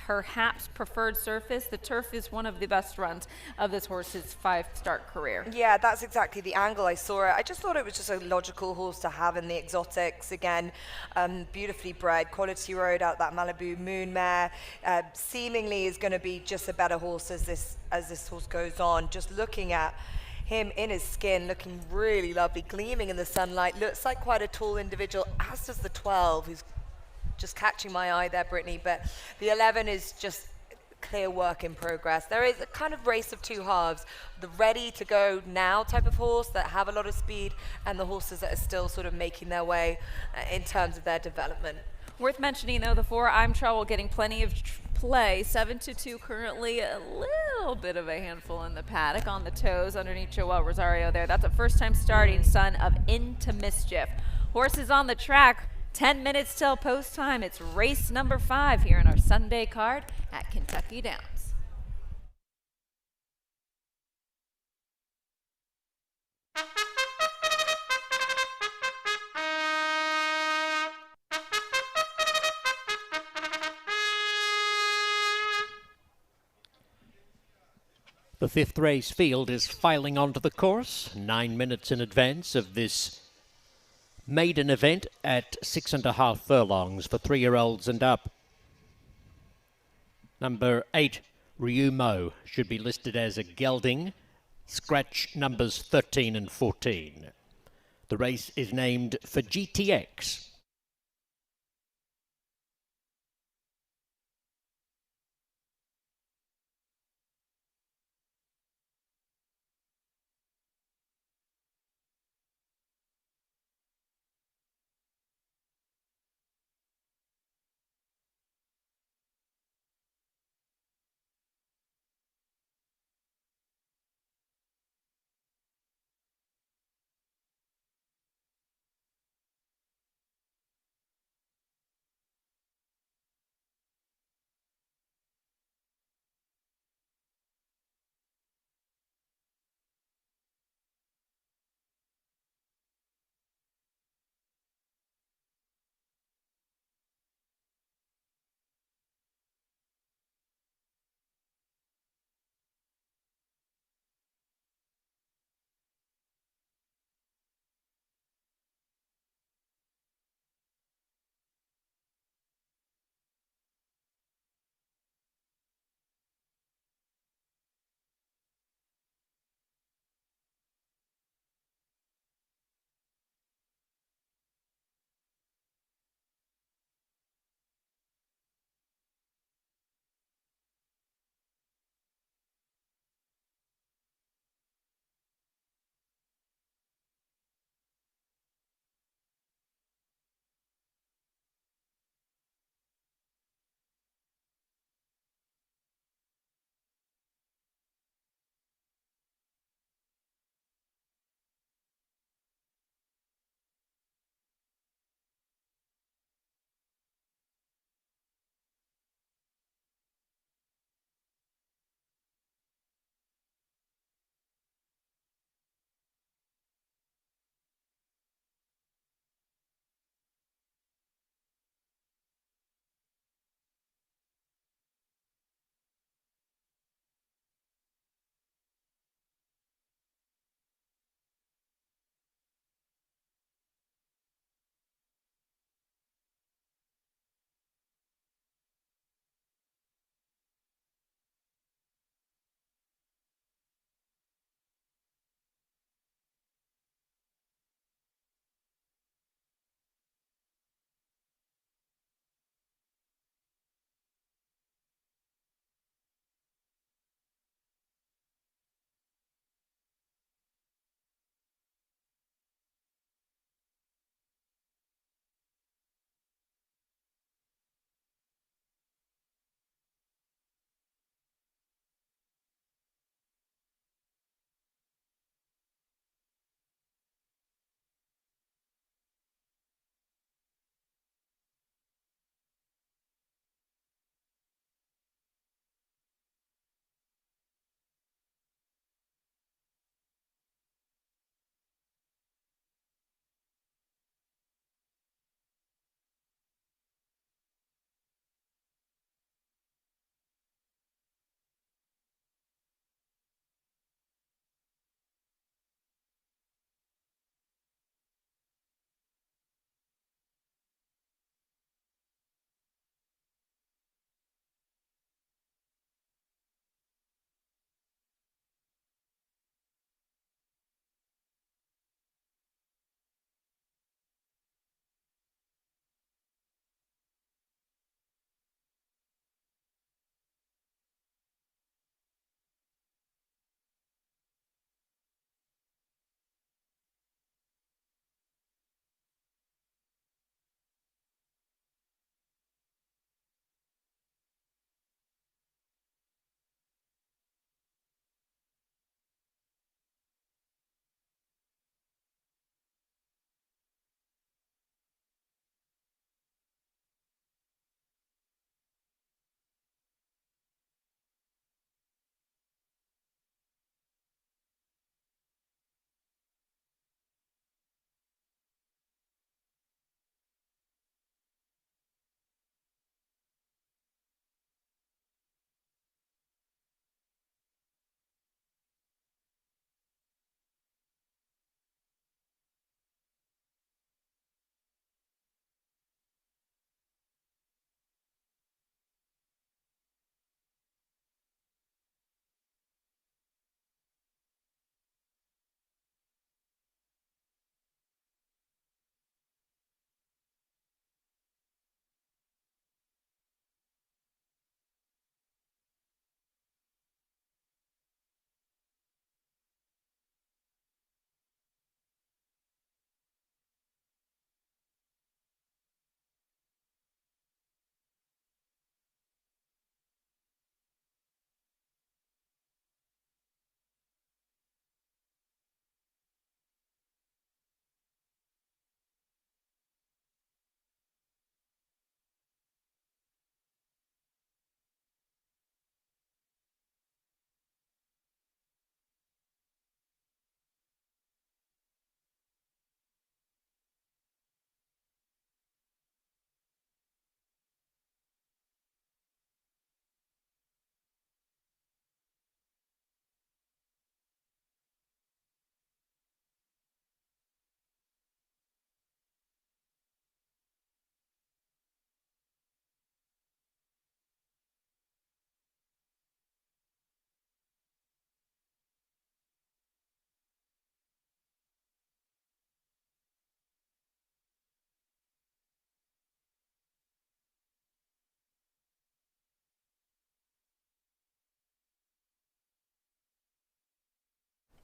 Speaker 4: perhaps preferred surface. The turf is one of the best runs of this horse's 5-start career.
Speaker 5: Yeah, that's exactly the angle I saw it. I just thought it was just a logical horse to have in the exotics. Again, beautifully bred, quality road out that Malibu Moon mare. Seemingly is going to be just a better horse as this horse goes on. Just looking at him in his skin, looking really lovely, gleaming in the sunlight. Looks like quite a tall individual, as does the 12, who's just catching my eye there, Brittany. But the 11 is just clear work in progress. There is a kind of race of two halves, the ready to go now type of horse that have a lot of speed, and the horses that are still sort of making their way in terms of their development.
Speaker 4: Worth mentioning though, the 4, I'm Trouble, getting plenty of play. 7-2 currently, a little bit of a handful in the paddock, on the toes underneath Joel Rosario there. That's a first time starting son of Into Mischief. Horses on the track. 10 minutes till post time. It's race number 5 here in our Sunday card at Kentucky Downs.
Speaker 1: The 5th race field is filing onto the course, 9 minutes in advance of this maiden event at 6.5 furlongs for 3-year-olds and up. Number 8, Ryu Mo, should be listed as a gelding. Scratch numbers 13 and 14. The race is named for GTX.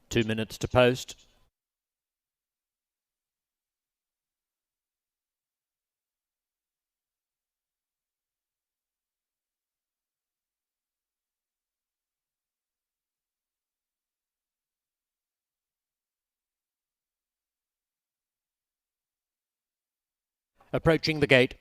Speaker 1: 2 minutes to post. Approaching the gate.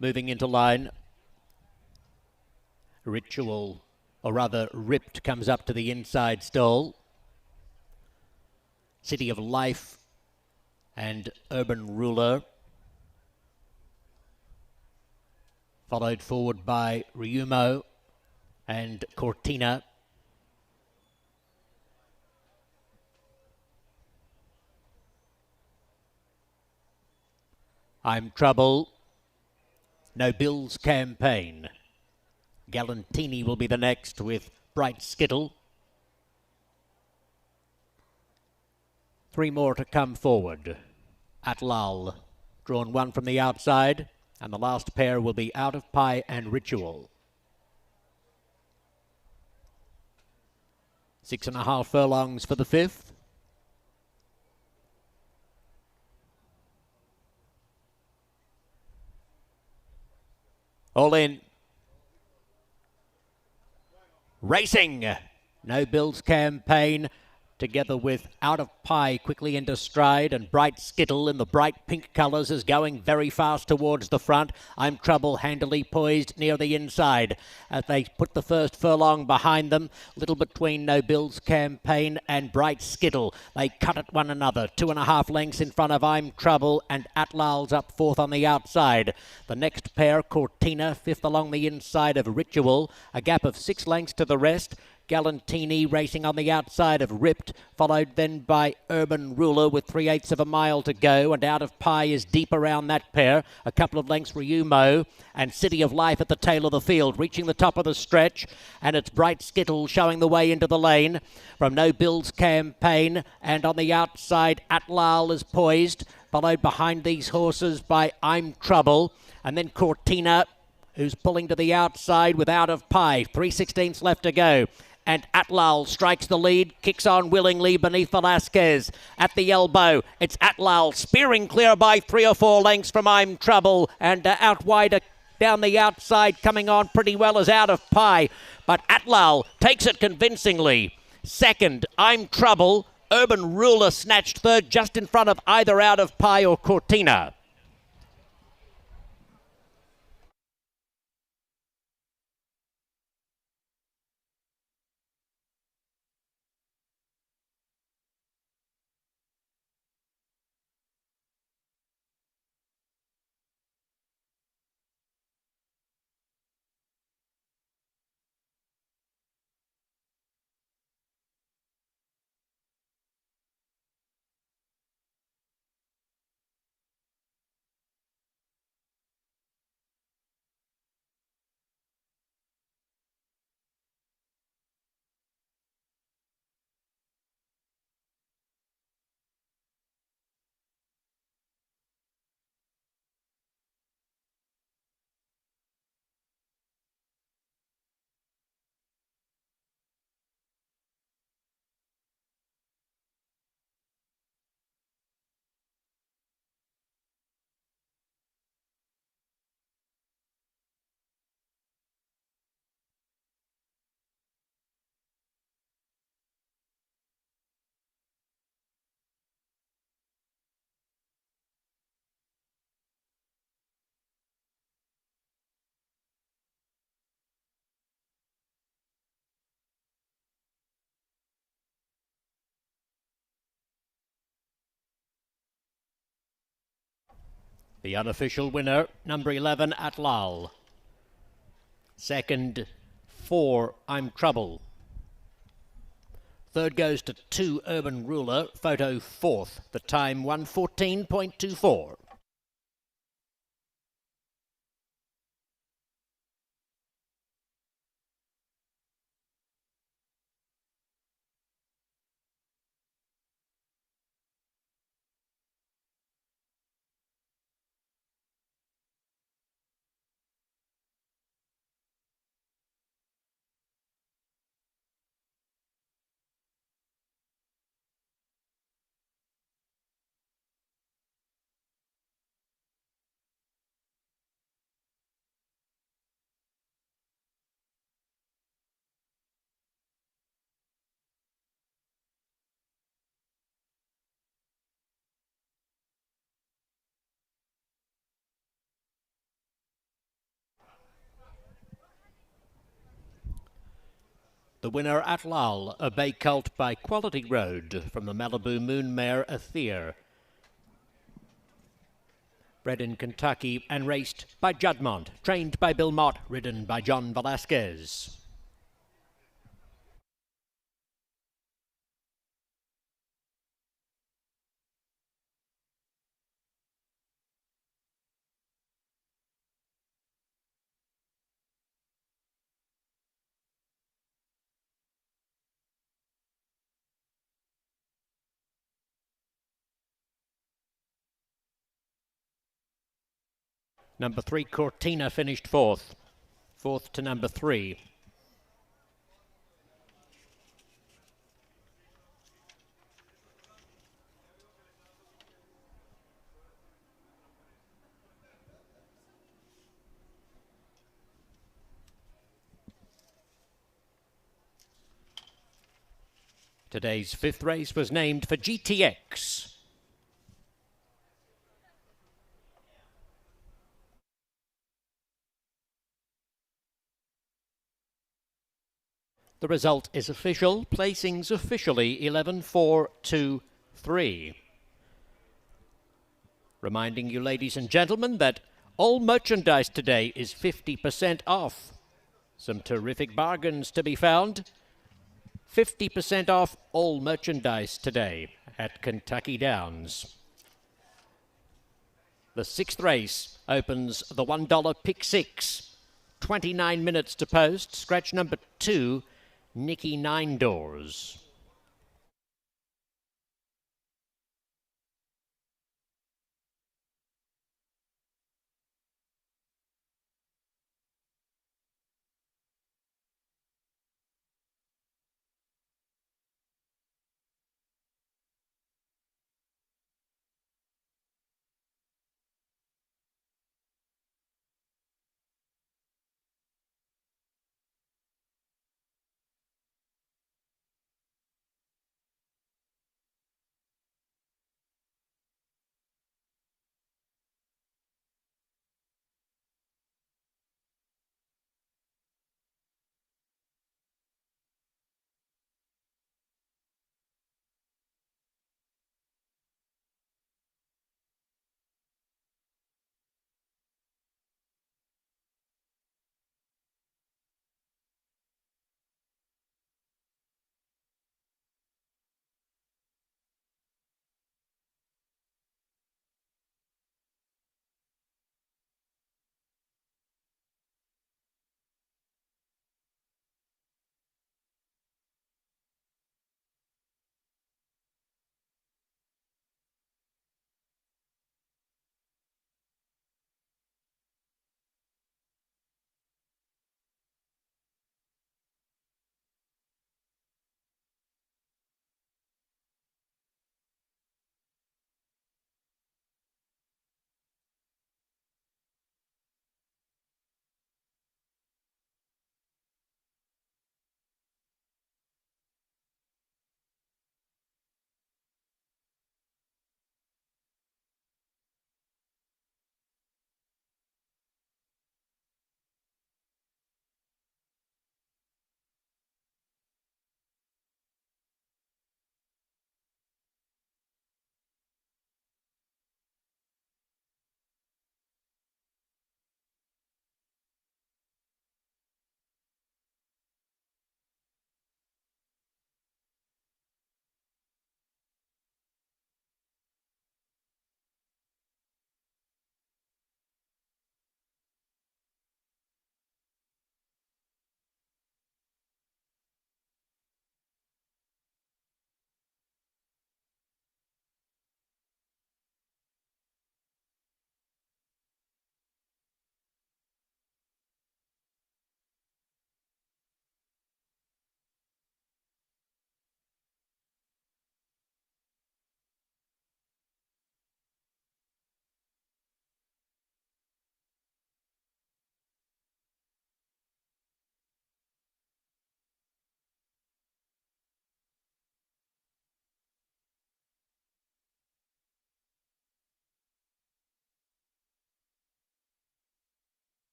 Speaker 1: Moving into line. Ritual, or rather Ripped, comes up to the inside stall. City of Life and Urban Ruler, followed forward by Ryumo and Cortina. I'm Trouble, No Bill's Campaign. Galantini will be the next with Bright Skittle. 3 more to come forward. Atlal, drawn 1 from the outside, and the last pair will be Out of Pie and Ritual. 6.5 furlongs for the 5th. All in. Racing. No Bill's Campaign, together with Out of Pie quickly into stride, and Bright Skittle in the bright pink colours is going very fast towards the front. I'm Trouble handily poised near the inside as they put the first furlong behind them, little between No Bill's Campaign and Bright Skittle. They cut at one another, 2.5 lengths in front of I'm Trouble, and Atlal's up 4th on the outside. The next pair, Cortina, 5th along the inside of Ritual, a gap of 6 lengths to the rest. Galantini racing on the outside of Ripped, followed then by Urban Ruler with 3/8 of a mile to go, and Out of Pie is deep around that pair. A couple of lengths Ryumo, and City of Life at the tail of the field, reaching the top of the stretch, and it's Bright Skittle showing the way into the lane from No Bill's Campaign, and on the outside Atlal is poised, followed behind these horses by I'm Trouble, and then Cortina, who's pulling to the outside with Out of Pie. 3/16 left to go. And Atlal strikes the lead, kicks on willingly beneath Velasquez. At the elbow, it's Atlal spearing clear by 3 or 4 lengths from I'm Trouble, and out wider down the outside, coming on pretty well as Out of Pie. But Atlal takes it convincingly. Second, I'm Trouble. Urban Ruler snatched third, just in front of either Out of Pie or Cortina. The unofficial winner, number 11, Atlal. Second, 4, I'm Trouble. Third goes to 2 Urban Ruler, photo fourth. The time 1:14.24. The winner at Lal, a bay colt by Quality Road from the Malibu Moon mare Aether. Bred in Kentucky and raced by Juddmonte, trained by Bill Mott, ridden by John Velasquez. Number 3, Cortina, finished fourth. Fourth to number 3. Today's fifth race was named for GTX. The result is official. Placings officially 11, 4, 2, 3. Reminding you, ladies and gentlemen, that all merchandise today is 50% off. Some terrific bargains to be found. 50% off all merchandise today at Kentucky Downs. The sixth race opens the $1 pick 6. 29 minutes to post. Scratch number 2. Nikki Nine Doors.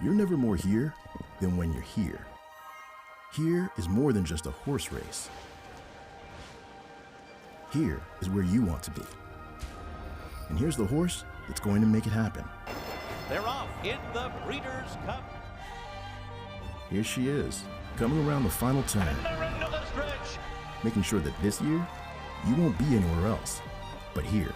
Speaker 20: You're never more here than when you're here. Here is more than just a horse race. Here is where you want to be. And here's the horse that's going to make it happen.
Speaker 8: They're off in the Breeders' Cup.
Speaker 20: Here she is, coming around the final turn, making sure that this year, you won't be anywhere else, but here.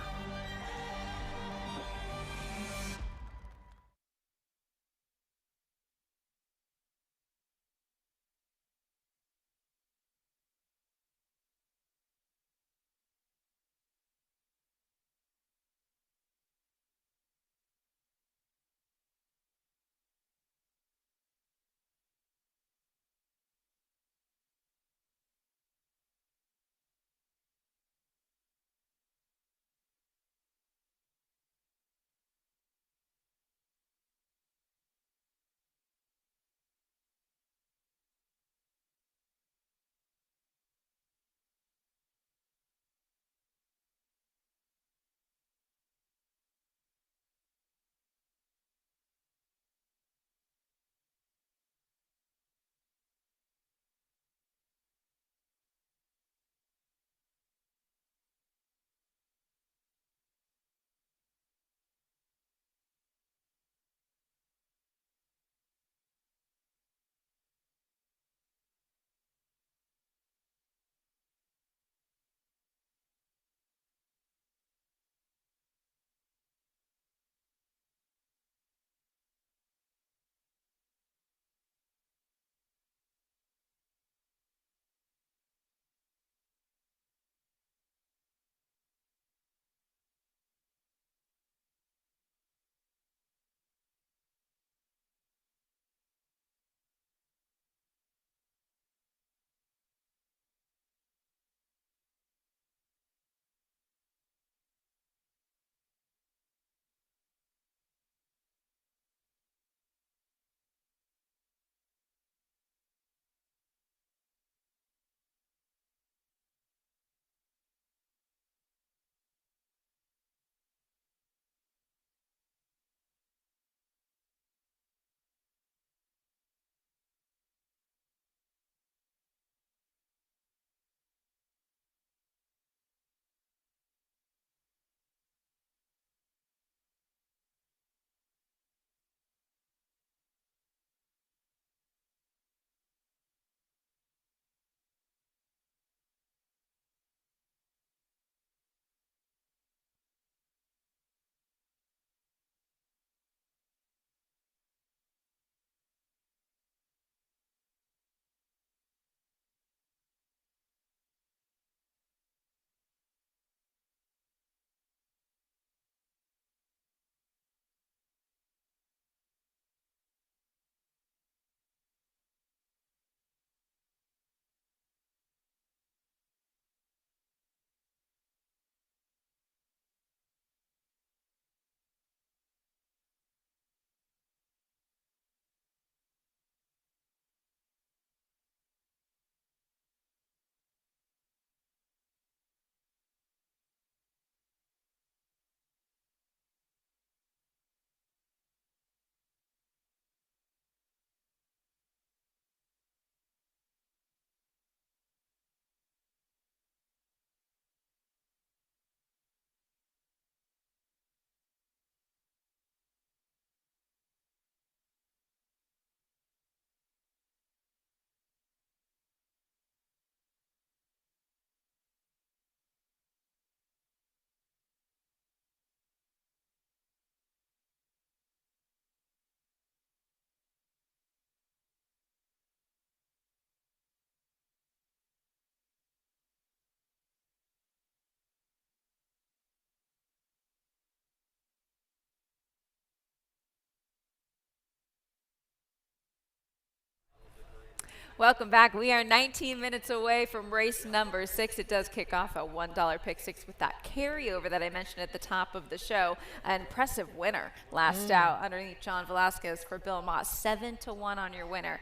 Speaker 4: Welcome back. We are 19 minutes away from race number 6. It does kick off at $1 pick 6 with that carryover that I mentioned at the top of the show. An impressive winner last out underneath John Velasquez for Bill Moss. 7-1 on your winner.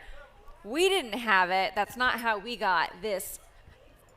Speaker 4: We didn't have it. That's not how we got this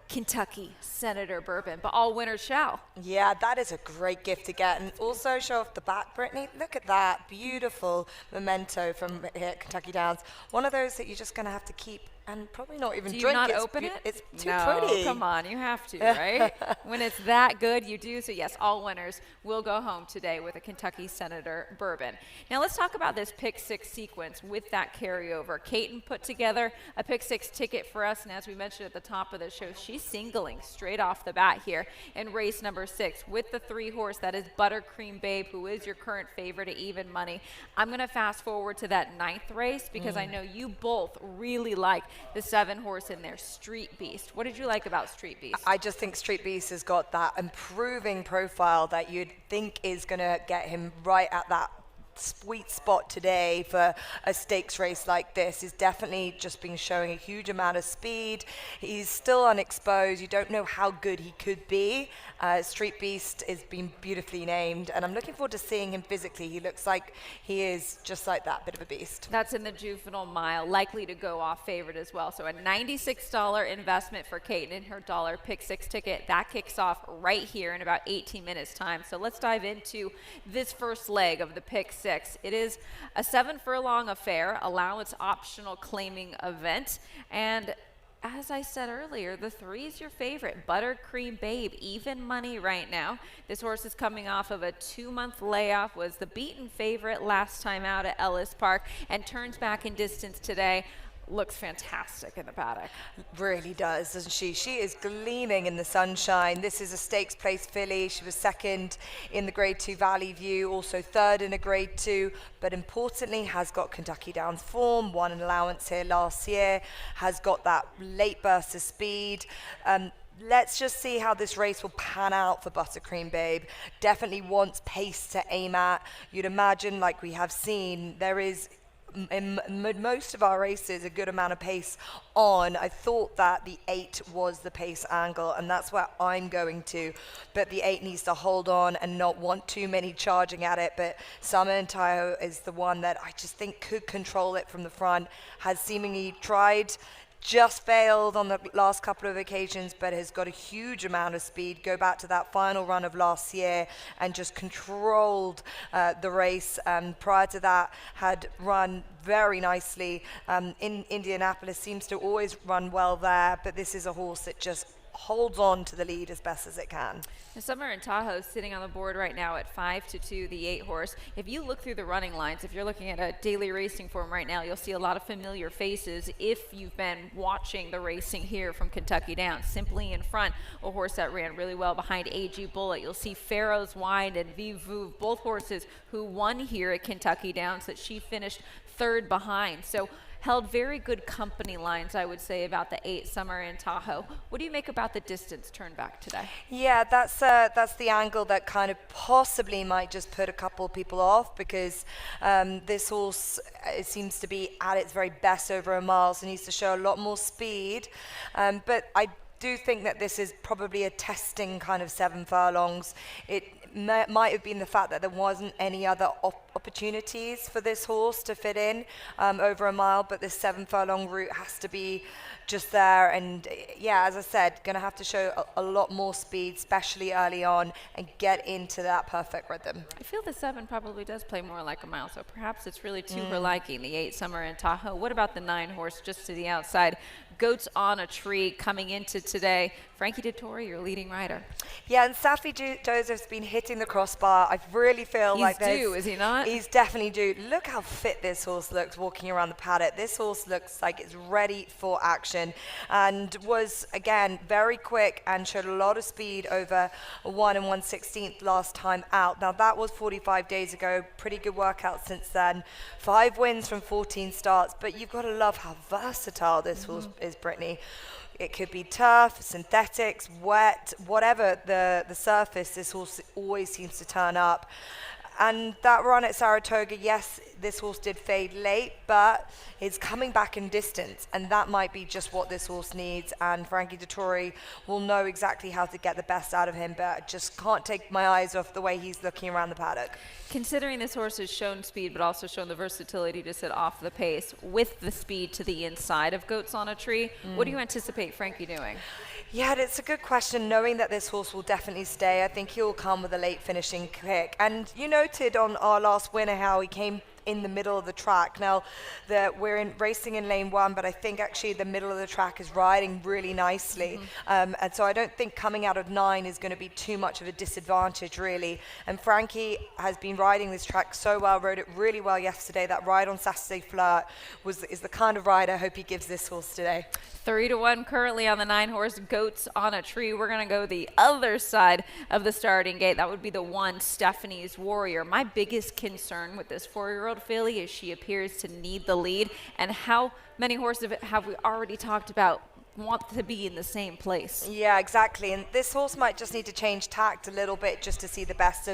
Speaker 4: Kentucky Senator Bourbon, but all winners shall.
Speaker 5: Yeah, that is a great gift to get. And also show off the back, Brittany. Look at that beautiful memento from here at Kentucky Downs. One of those that you're just going to have to keep and probably not even
Speaker 4: do
Speaker 5: drink.
Speaker 4: You not open it?
Speaker 5: It's too
Speaker 4: no,
Speaker 5: pretty.
Speaker 4: Come on, you have to, right? When it's that good, you do. So yes, all winners will go home today with a Kentucky Senator Bourbon. Now let's talk about this pick six sequence with that carryover. Caton put together a pick six ticket for us, and as we mentioned at the top of the show, she's singling straight off the bat here in race number 6 with the 3 horse that is Buttercream Babe, who is your current favorite at even money. I'm going to fast forward to that 9th race because I know you both really like the 7 horse in there, Street Beast. What did you like about Street Beast?
Speaker 5: I just think Street Beast has got that improving profile that you'd think is going to get him right at that sweet spot today for a stakes race like this. He's definitely just been showing a huge amount of speed. He's still unexposed. You don't know how good he could be. Street Beast has been beautifully named, and I'm looking forward to seeing him physically. He looks like he is just like that, bit of a beast.
Speaker 4: That's in the juvenile mile, likely to go off favorite as well. So a $96 investment for Caton in her dollar pick 6 ticket. That kicks off right here in about 18 minutes time. So let's dive into this first leg of the pick 6. It is a 7 furlong affair, allowance optional claiming event, and as I said earlier, the 3 is your favorite, Buttercream Babe, even money right now. This horse is coming off of a 2-month layoff, was the beaten favorite last time out at Ellis Park, and turns back in distance today. Looks fantastic in the paddock.
Speaker 5: Really does, doesn't she? She is gleaming in the sunshine. This is a stakes place filly. She was 2nd in the Grade 2 Valley View, also 3rd in a Grade 2, but importantly has got Kentucky Downs form, won an allowance here last year, has got that late burst of speed. Let's just see how this race will pan out for Buttercream Babe. Definitely wants pace to aim at. You'd imagine, like we have seen, there is in most of our races a good amount of pace on. I thought that the 8 was the pace angle, and that's where I'm going to, but the 8 needs to hold on and not want too many charging at it. But Summer and Tahoe is the one that I just think could control it from the front, has seemingly tried, just failed on the last couple of occasions, but has got a huge amount of speed. Go back to that final run of last year and just controlled the race. Prior to that, had run very nicely in Indianapolis, seems to always run well there, but this is a horse that just holds on to the lead as best as it can.
Speaker 4: Summer and Tahoe sitting on the board right now at 5-2, the 8 horse. If you look through the running lines, if you're looking at a daily racing form right now, you'll see a lot of familiar faces if you've been watching the racing here from Kentucky Downs. Simply in front, a horse that ran really well behind AG Bullet. You'll see Pharaoh's Wine and Vivu, both horses who won here at Kentucky Downs that she finished 3rd behind. So held very good company lines, I would say, about the 8 Summer and Tahoe. What do you make about the distance turn back today?
Speaker 5: Yeah, that's the angle that kind of possibly might just put a couple of people off, because this horse it seems to be at its very best over a mile, so needs to show a lot more speed. But I do think that this is probably a testing kind of 7 furlongs. It might have been the fact that there wasn't any other opportunities for this horse to fit in over a mile, but this 7 furlong route has to be just there. And yeah, as I said, going to have to show a lot more speed, especially early on, and get into that perfect rhythm.
Speaker 4: I feel the 7 probably does play more like a mile, so perhaps it's really to her liking, the 8 Summer and Tahoe. What about the 9 horse just to the outside? Goats on a Tree coming into today. Frankie Dettori, your leading rider.
Speaker 5: Yeah, and Safi Joseph's been hitting the crossbar. I really feel
Speaker 4: he's
Speaker 5: like
Speaker 4: due, is he not?
Speaker 5: He's definitely due. Look how fit this horse looks walking around the paddock. This horse looks like it's ready for action, and was, again, very quick and showed a lot of speed over 1 1/16 last time out. Now, that was 45 days ago. Pretty good workout since then. 5 wins from 14 starts, but you've got to love how versatile this horse is, Brittany. It could be turf, synthetics, wet, whatever the surface, this horse always seems to turn up. And that run at Saratoga, yes, this horse did fade late, but it's coming back in distance, and that might be just what this horse needs. And Frankie Dettori will know exactly how to get the best out of him, but I just can't take my eyes off the way he's looking around the paddock.
Speaker 4: Considering this horse has shown speed, but also shown the versatility to sit off the pace with the speed to the inside of Goats on a Tree, what do you anticipate Frankie doing?
Speaker 5: Yeah, it's a good question, knowing that this horse will definitely stay. I think he'll come with a late finishing kick. And you noted on our last winner how he came in the middle of the track. Now, we're racing in lane 1, but I think actually the middle of the track is riding really nicely. And so I don't think coming out of 9 is going to be too much of a disadvantage, really. And Frankie has been riding this track so well, rode it really well yesterday. That ride on Saturday Flirt is the kind of ride I hope he gives this horse today.
Speaker 4: 3-1 currently on the 9-horse Goats on a Tree. We're going to go the other side of the starting gate. That would be the 1, Stephanie's Warrior. My biggest concern with this 4-year-old filly is she appears to need the lead. And how many horses have we already talked about want to be in the same place?
Speaker 5: Yeah, exactly. And this horse might just need to change tact a little bit just to see the best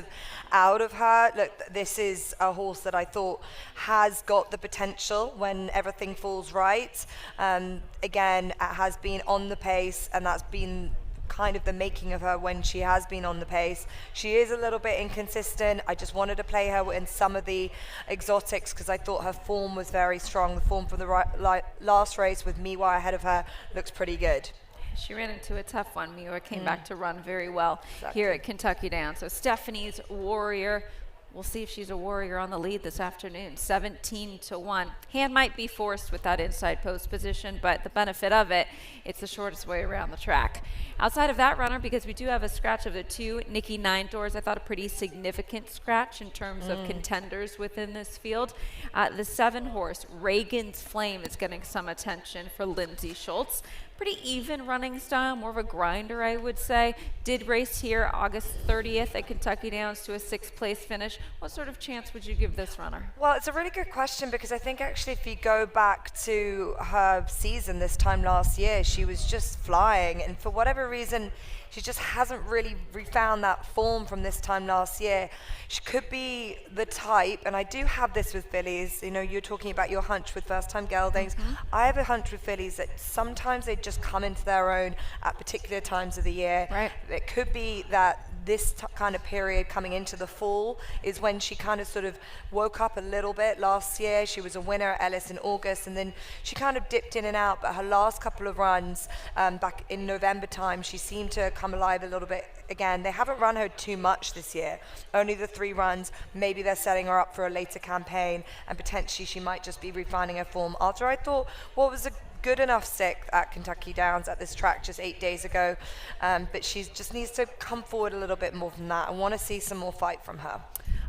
Speaker 5: out of her. Look, this is a horse that I thought has got the potential when everything falls right. Again, it has been on the pace, and that's been kind of the making of her when she has been on the pace. She is a little bit inconsistent. I just wanted to play her in some of the exotics because I thought her form was very strong. The form from the last race with Miwa ahead of her looks pretty good.
Speaker 4: She ran into a tough one. Miwa came back to run very well here at Kentucky Downs. So Stephanie's Warrior, we'll see if she's a warrior on the lead this afternoon. 17-1. Hand might be forced with that inside post position, but the benefit of it, it's the shortest way around the track. Outside of that runner, because we do have a scratch of the 2, Nikki Nine Doors, I thought a pretty significant scratch in terms of contenders within this field. The 7-horse, Reagan's Flame, is getting some attention for Lindsay Schultz. Pretty even running style, more of a grinder, I would say. Did race here August 30th at Kentucky Downs to a 6th place finish. What sort of chance would you give this runner?
Speaker 5: Well, it's a really good question because I think actually if you go back to her season this time last year, she was just flying, and for whatever reason, she just hasn't really refound that form from this time last year. She could be the type, and I do have this with fillies. You know, you're talking about your hunch with first-time geldings. I have a hunch with fillies that sometimes they just come into their own at particular times of the year.
Speaker 4: Right.
Speaker 5: It could be that this kind of period coming into the fall is when she kind of sort of woke up a little bit last year. She was a winner at Ellis in August, and then she kind of dipped in and out, but her last couple of runs back in November time, she seemed to come alive a little bit again. They haven't run her too much this year, only the 3 runs. Maybe they're setting her up for a later campaign, and potentially she might just be refining her form after I thought what was a good enough stick at Kentucky Downs at this track just 8 days ago, but she just needs to come forward a little bit more than that. I want to see some more fight from her.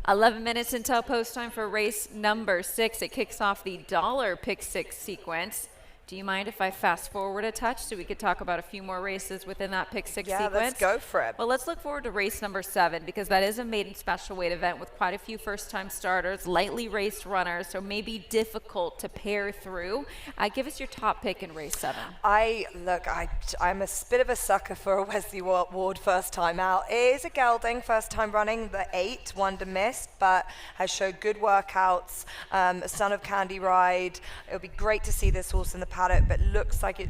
Speaker 4: 11 minutes until post time for race number 6. It kicks off the dollar pick 6 sequence. Do you mind if I fast forward a touch so we could talk about a few more races within that pick 6 sequence?
Speaker 5: Yeah, let's go for it.
Speaker 4: Well, let's look forward to race number 7 because that is a maiden special weight event with quite a few first-time starters, lightly raced runners, so maybe difficult to pair through. Give us your top pick in race 7.
Speaker 5: I'm a bit of a sucker for a Wesley Ward first time out. It is a gelding, first time running the 8, Wonder Mist, but has showed good workouts, a son of Candy Ride. It'll be great to see this horse in the paddock, but looks like it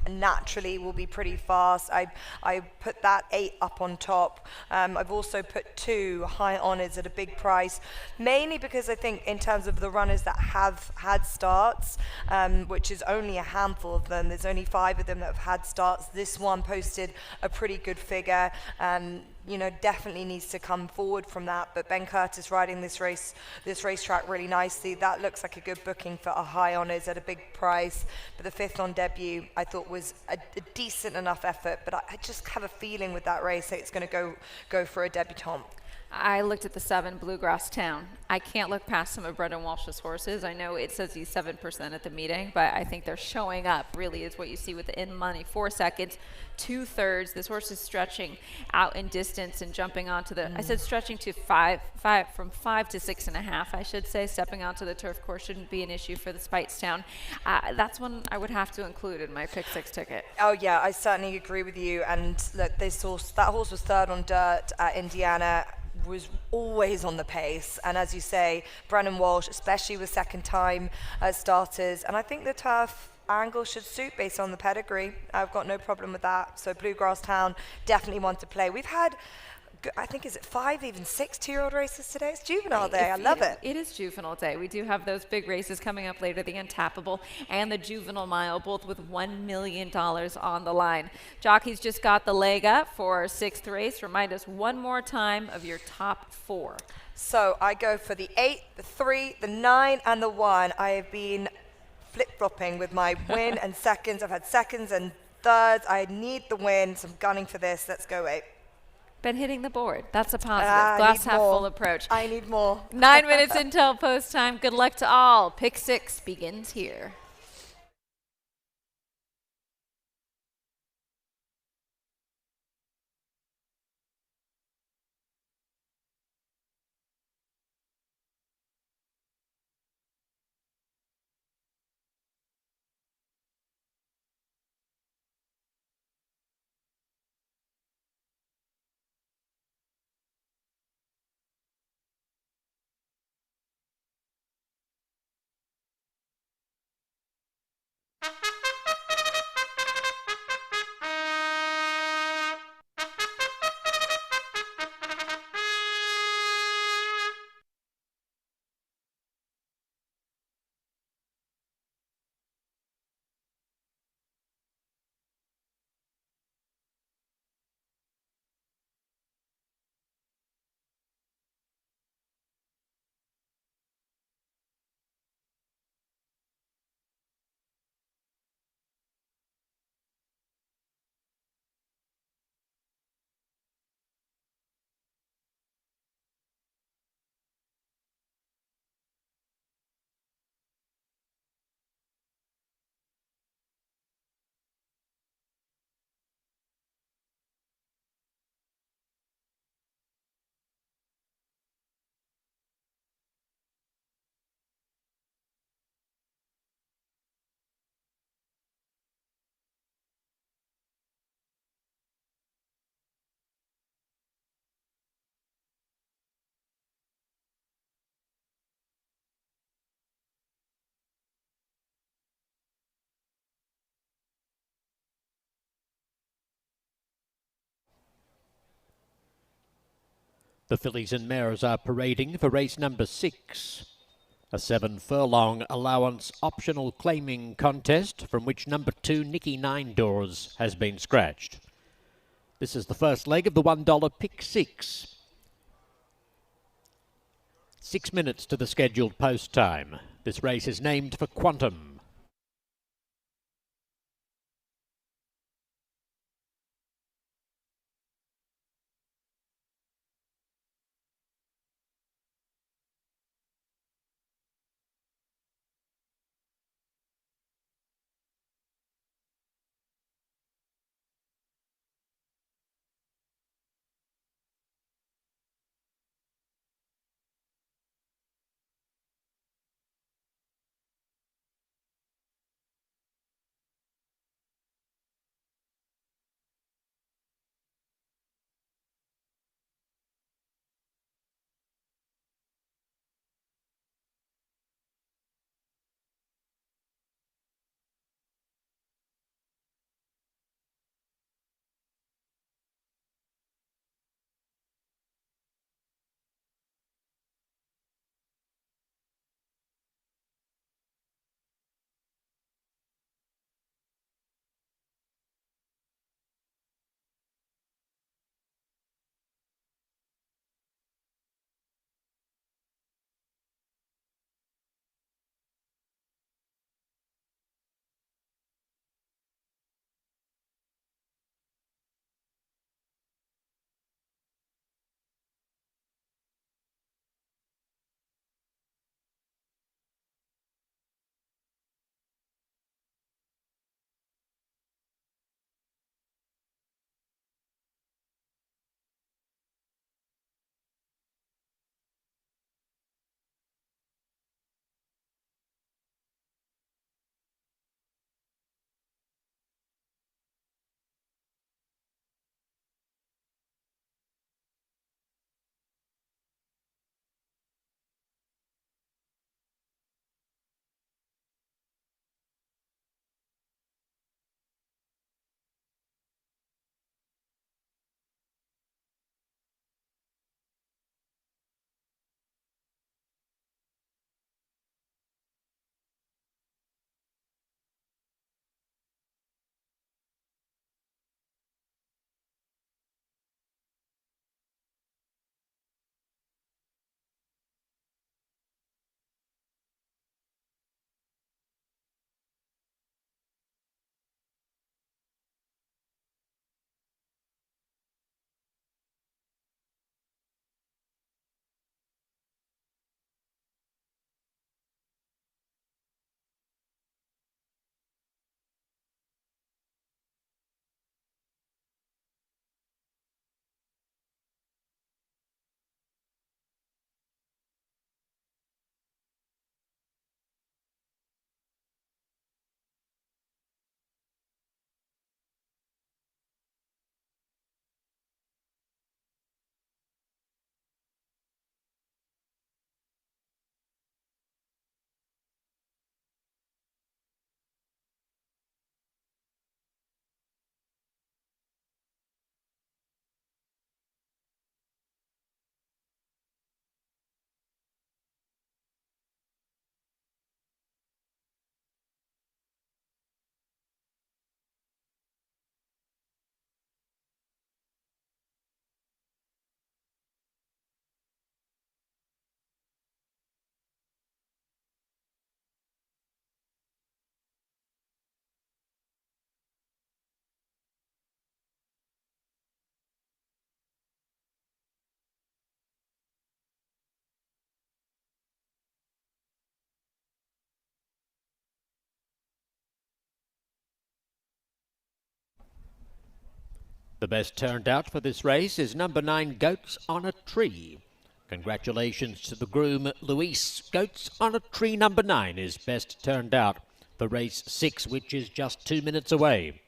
Speaker 5: naturally will be pretty fast. I put that 8 up on top. I've also put 2 High Honors at a big price, mainly because I think in terms of the runners that have had starts, which is only a handful of them, there's only 5 of them that have had starts. This one posted a pretty good figure. You know, definitely needs to come forward from that. But Ben Curtis riding this racetrack really nicely. That looks like a good booking for a High Honors at a big price. But the 5th on debut, I thought was a decent enough effort. But I just have a feeling with that race that it's going to go for a debutante.
Speaker 4: I looked at the 7 Bluegrass Town. I can't look past some of Brendan Walsh's horses. I know it says he's 7% at the meeting, but I think they're showing up, really, is what you see with the in money. 4 seconds, 2/3. This horse is stretching out in distance and jumping onto the, I said stretching to from 5 to 6.5, I should say. Stepping onto the turf course shouldn't be an issue for the Speightstown. That's one I would have to include in my pick 6 ticket.
Speaker 5: Oh yeah, I certainly agree with you. And look, that horse was 3rd on dirt at Indiana. was always on the pace. And as you say, Brennan Walsh, especially with second time starters. And I think the turf angle should suit based on the pedigree. I've got no problem with that. So Bluegrass Town, definitely one to play. We've had, I think, is it 5, even 6 2-year-old races today? It's Juvenile Day. I love it.
Speaker 4: It is Juvenile Day. We do have those big races coming up later, the Untapable and the Juvenile Mile, both with $1 million on the line. Jockeys just got the leg up for our 6th race. Remind us one more time of your top 4.
Speaker 5: So I go for the 8, the 3, the 9, and the 1. I have been flip-flopping with my win and seconds. I've had seconds and thirds. I need the win, so I'm gunning for this. Let's go 8.
Speaker 4: Been hitting the board. That's a positive. Glass half full approach.
Speaker 5: I need more.
Speaker 4: 9 minutes until post time. Good luck to all. Pick 6 begins here.
Speaker 1: The fillies and mares are parading for race number 6. A 7-furlong allowance optional claiming contest from which number 2 Nicky Nine Doors has been scratched. This is the first leg of the $1 pick 6. 6 minutes to the scheduled post time. This race is named for Quantum. The best turned out for this race is number 9, Goats on a Tree. Congratulations to the groom, Luis. Goats on a Tree number 9 is best turned out for race 6, which is just 2 minutes away.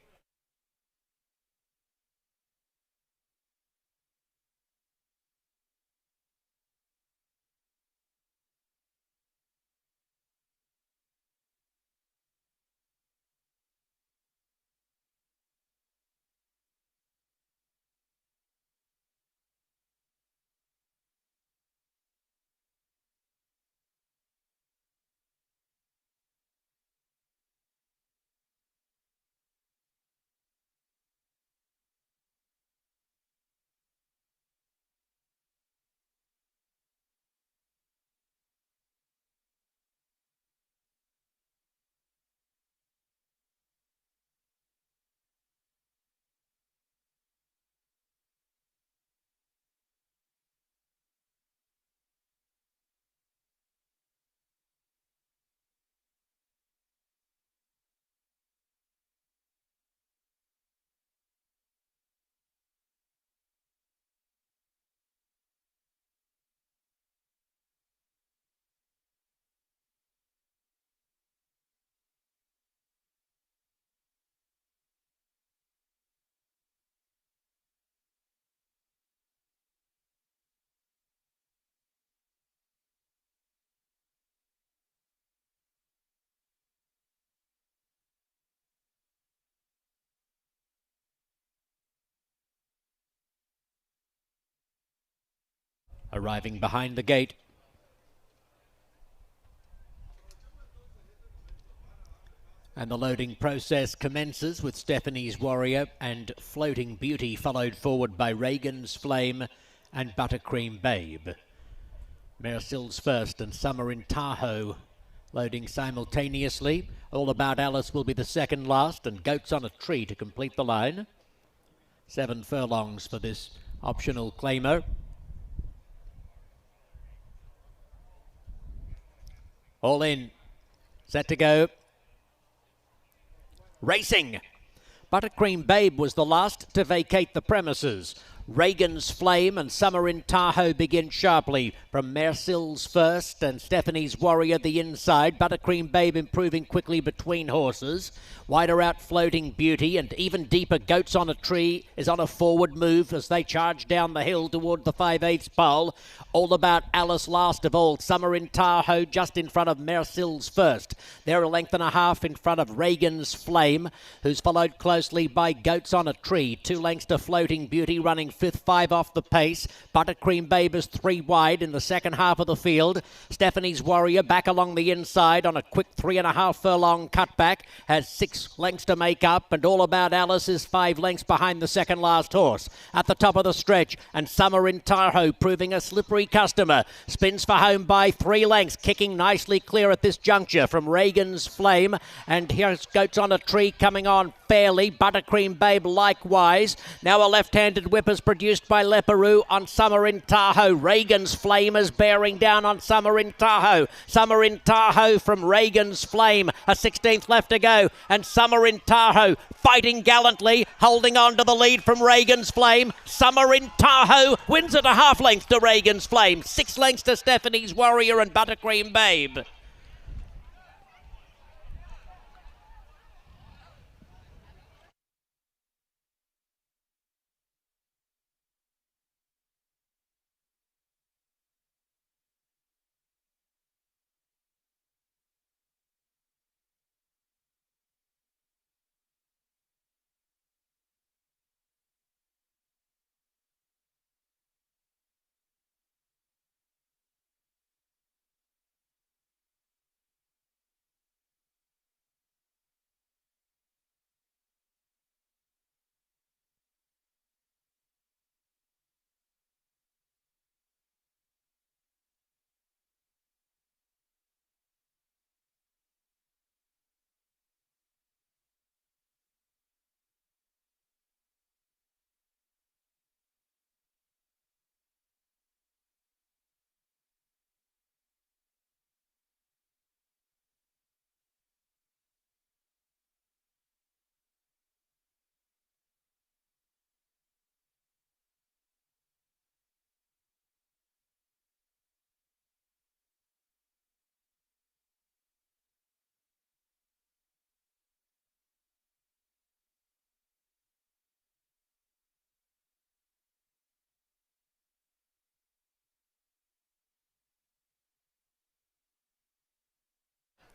Speaker 1: Arriving behind the gate, and the loading process commences with Stephanie's Warrior and Floating Beauty, followed forward by Reagan's Flame and Buttercream Babe. Mercil's first and Summer in Tahoe loading simultaneously. All About Alice will be the second last, and Goats on a Tree to complete the line. 7 furlongs for this optional claimer. All in, set to go. Racing. Buttercream Babe was the last to vacate the premises. Reagan's Flame and Summer in Tahoe begin sharply from Mercil's first and Stephanie's Warrior the inside. Buttercream Babe improving quickly between horses. Wider out Floating Beauty, and even deeper Goats on a Tree is on a forward move as they charge down the hill toward the 5/8 pole. All About Alice last of all. Summer in Tahoe just in front of Mercil's first. They're a length and a half in front of Reagan's Flame, who's followed closely by Goats on a Tree. 2 lengths to Floating Beauty, running 5th, 5 off the pace. Buttercream Babe is 3 wide in the second half of the field. Stephanie's Warrior back along the inside on a quick 3.5 furlong cutback, has 6 lengths to make up, and All About Alice is 5 lengths behind the second last horse. At the top of the stretch, and Summer in Tahoe proving a slippery customer. Spins for home by 3 lengths, kicking nicely clear at this juncture from Reagan's Flame, and here's Goats on a Tree coming on fairly. Buttercream Babe likewise. Now a left-handed whip is produced by Leperou on Summer in Tahoe. Reagan's Flame is bearing down on Summer in Tahoe. Summer in Tahoe from Reagan's Flame. A 16th left to go, and Summer in Tahoe fighting gallantly, holding on to the lead from Reagan's Flame. Summer in Tahoe wins at a half length to Reagan's Flame. 6 lengths to Stephanie's Warrior and Buttercream Babe.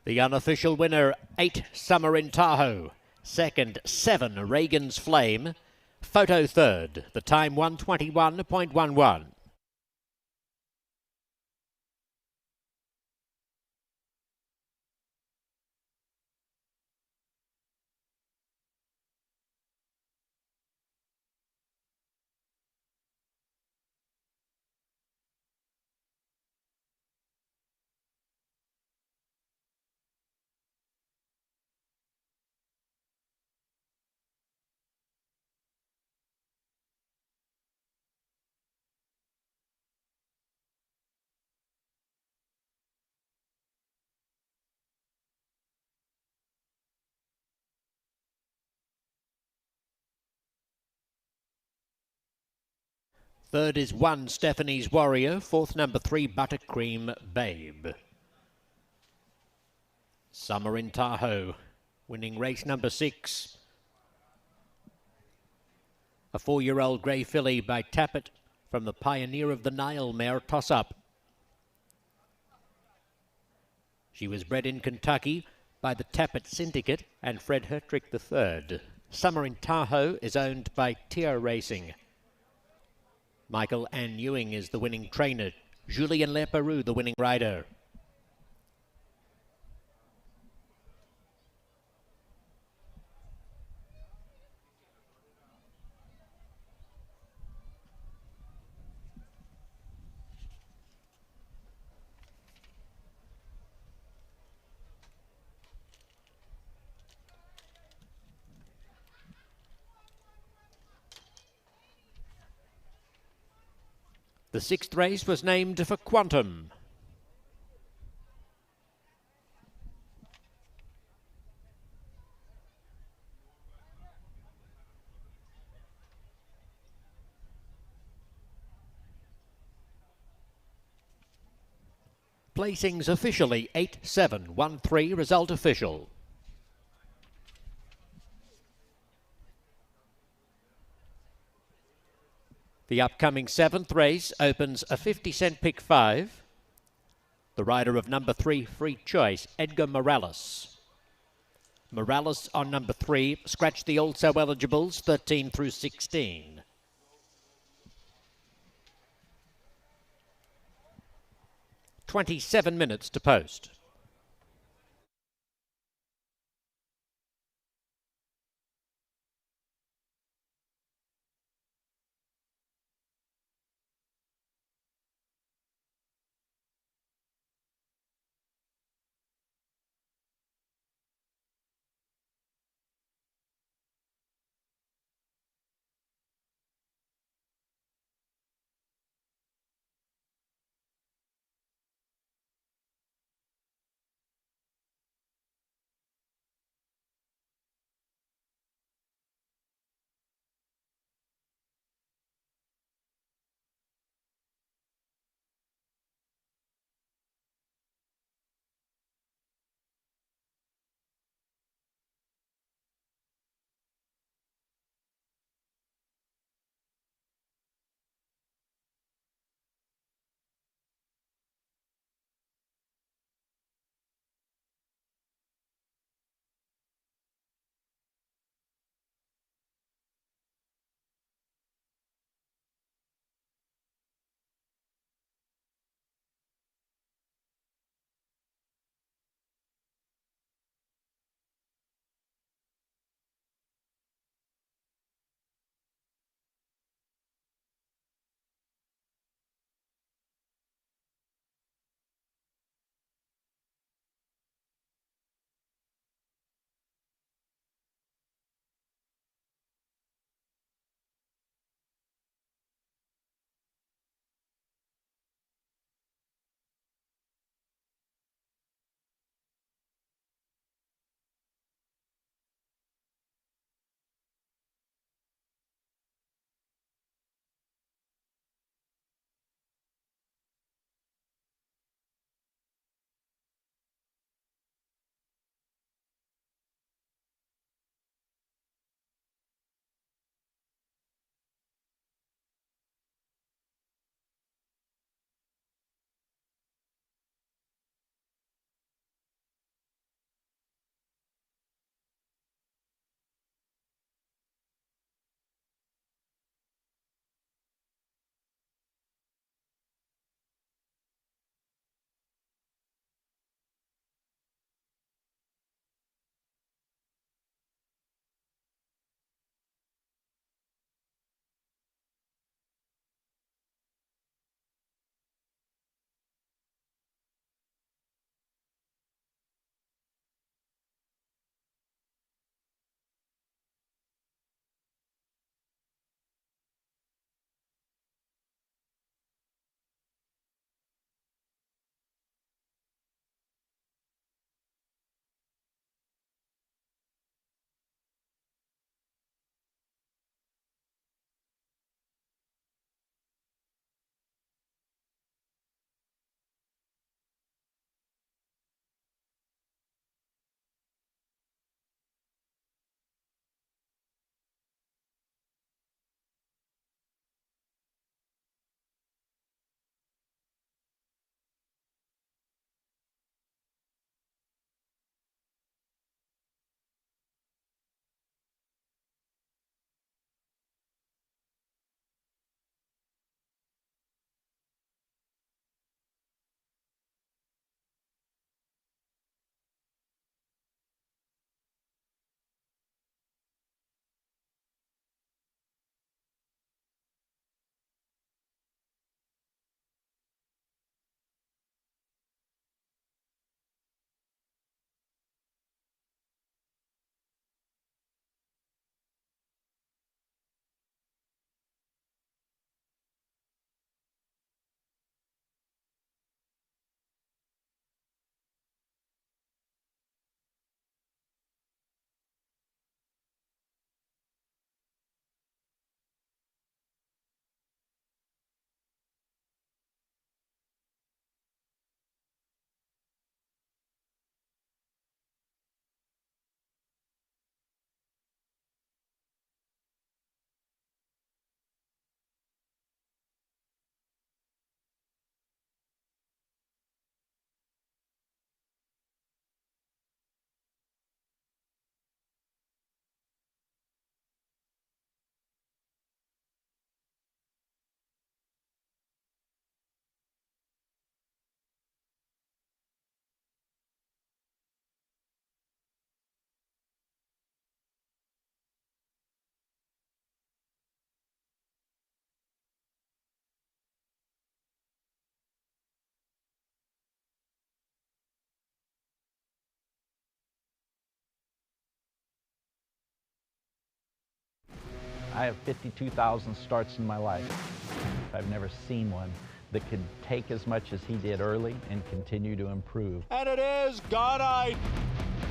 Speaker 1: The unofficial winner, 8 Summer in Tahoe. Second, 7 Reagan's Flame. Photo third, the time 1:21.11. Third is 1 Stephanie's Warrior. Fourth, number 3 Buttercream Babe. Summer in Tahoe, winning race number 6. A 4-year-old grey filly by Tappet from the Pioneer of the Nile mare Toss Up. She was bred in Kentucky by the Tappet Syndicate and Fred Hertrick III. Summer in Tahoe is owned by Tier Racing. Michael Ann Ewing is the winning trainer. Julien Leperoux the winning rider. The 6th race was named for Quantum. Placings officially 8-7-1-3, result official. The upcoming 7th race opens a 50-cent pick 5. The rider of number 3, Free Choice, Edgar Morales. Morales on number 3, scratch the also eligibles 13 through 16. "27 minutes to post.
Speaker 13: I have 52,000 starts in my life. I've never seen one that could take as much as he did early and continue to improve.
Speaker 7: And it is Gunite.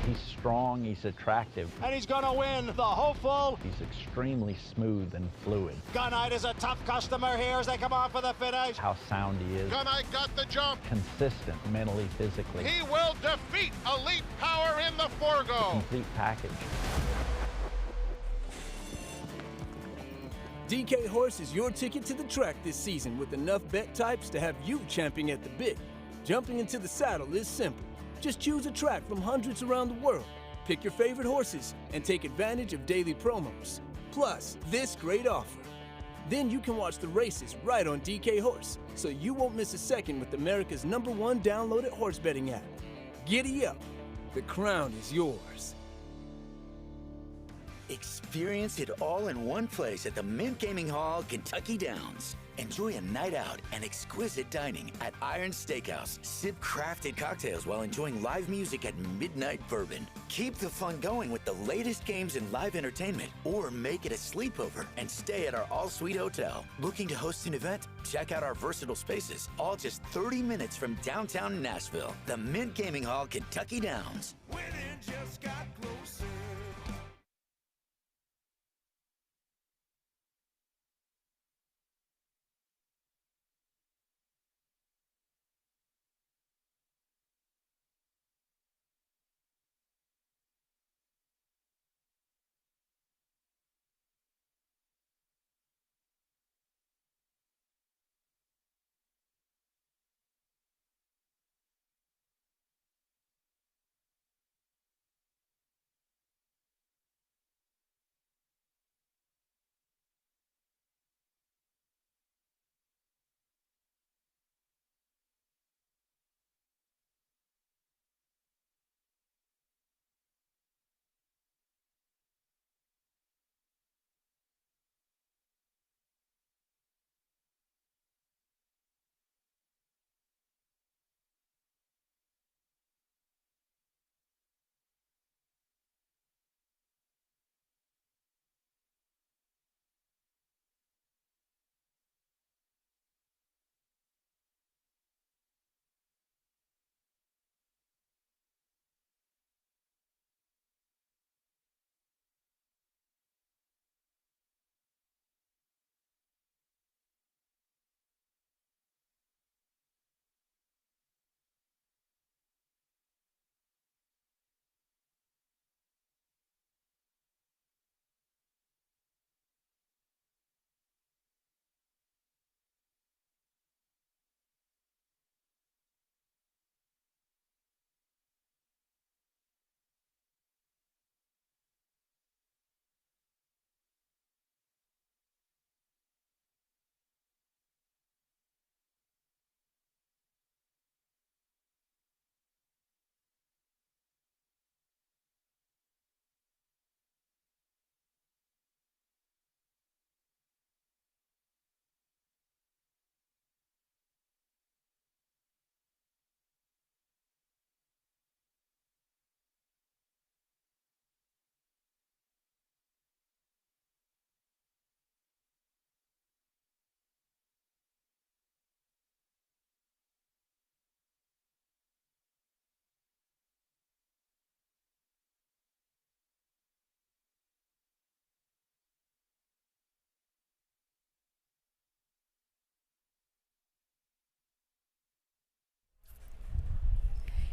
Speaker 13: He's strong, he's attractive.
Speaker 7: And he's going to win the hopeful.
Speaker 13: He's extremely smooth and fluid.
Speaker 7: Gunite is a tough customer here as they come on for the finish.
Speaker 13: How sound he is.
Speaker 14: Gunite got the jump.
Speaker 13: Consistent mentally, physically.
Speaker 14: He will defeat Elite Power in the Forgo.
Speaker 13: Complete package.
Speaker 21: DK Horse is your ticket to the track this season with enough bet types to have you champing at the bit. Jumping into the saddle is simple. Just choose a track from hundreds around the world, pick your favorite horses, and take advantage of daily promos. Plus, this great offer. Then you can watch the races right on DK Horse, so you won't miss a second with America's #1 downloaded horse betting app. Giddy up. The crown is yours.
Speaker 15: Experience it all in one place at the Mint Gaming Hall, Kentucky Downs. Enjoy a night out and exquisite dining at Iron Steakhouse. Sip crafted cocktails while enjoying live music at Midnight Bourbon. Keep the fun going with the latest games and live entertainment, or make it a sleepover and stay at our all-suite hotel. Looking to host an event? Check out our versatile spaces, all just 30 minutes from downtown Nashville. The Mint Gaming Hall, Kentucky Downs.
Speaker 9: Winning just got closer.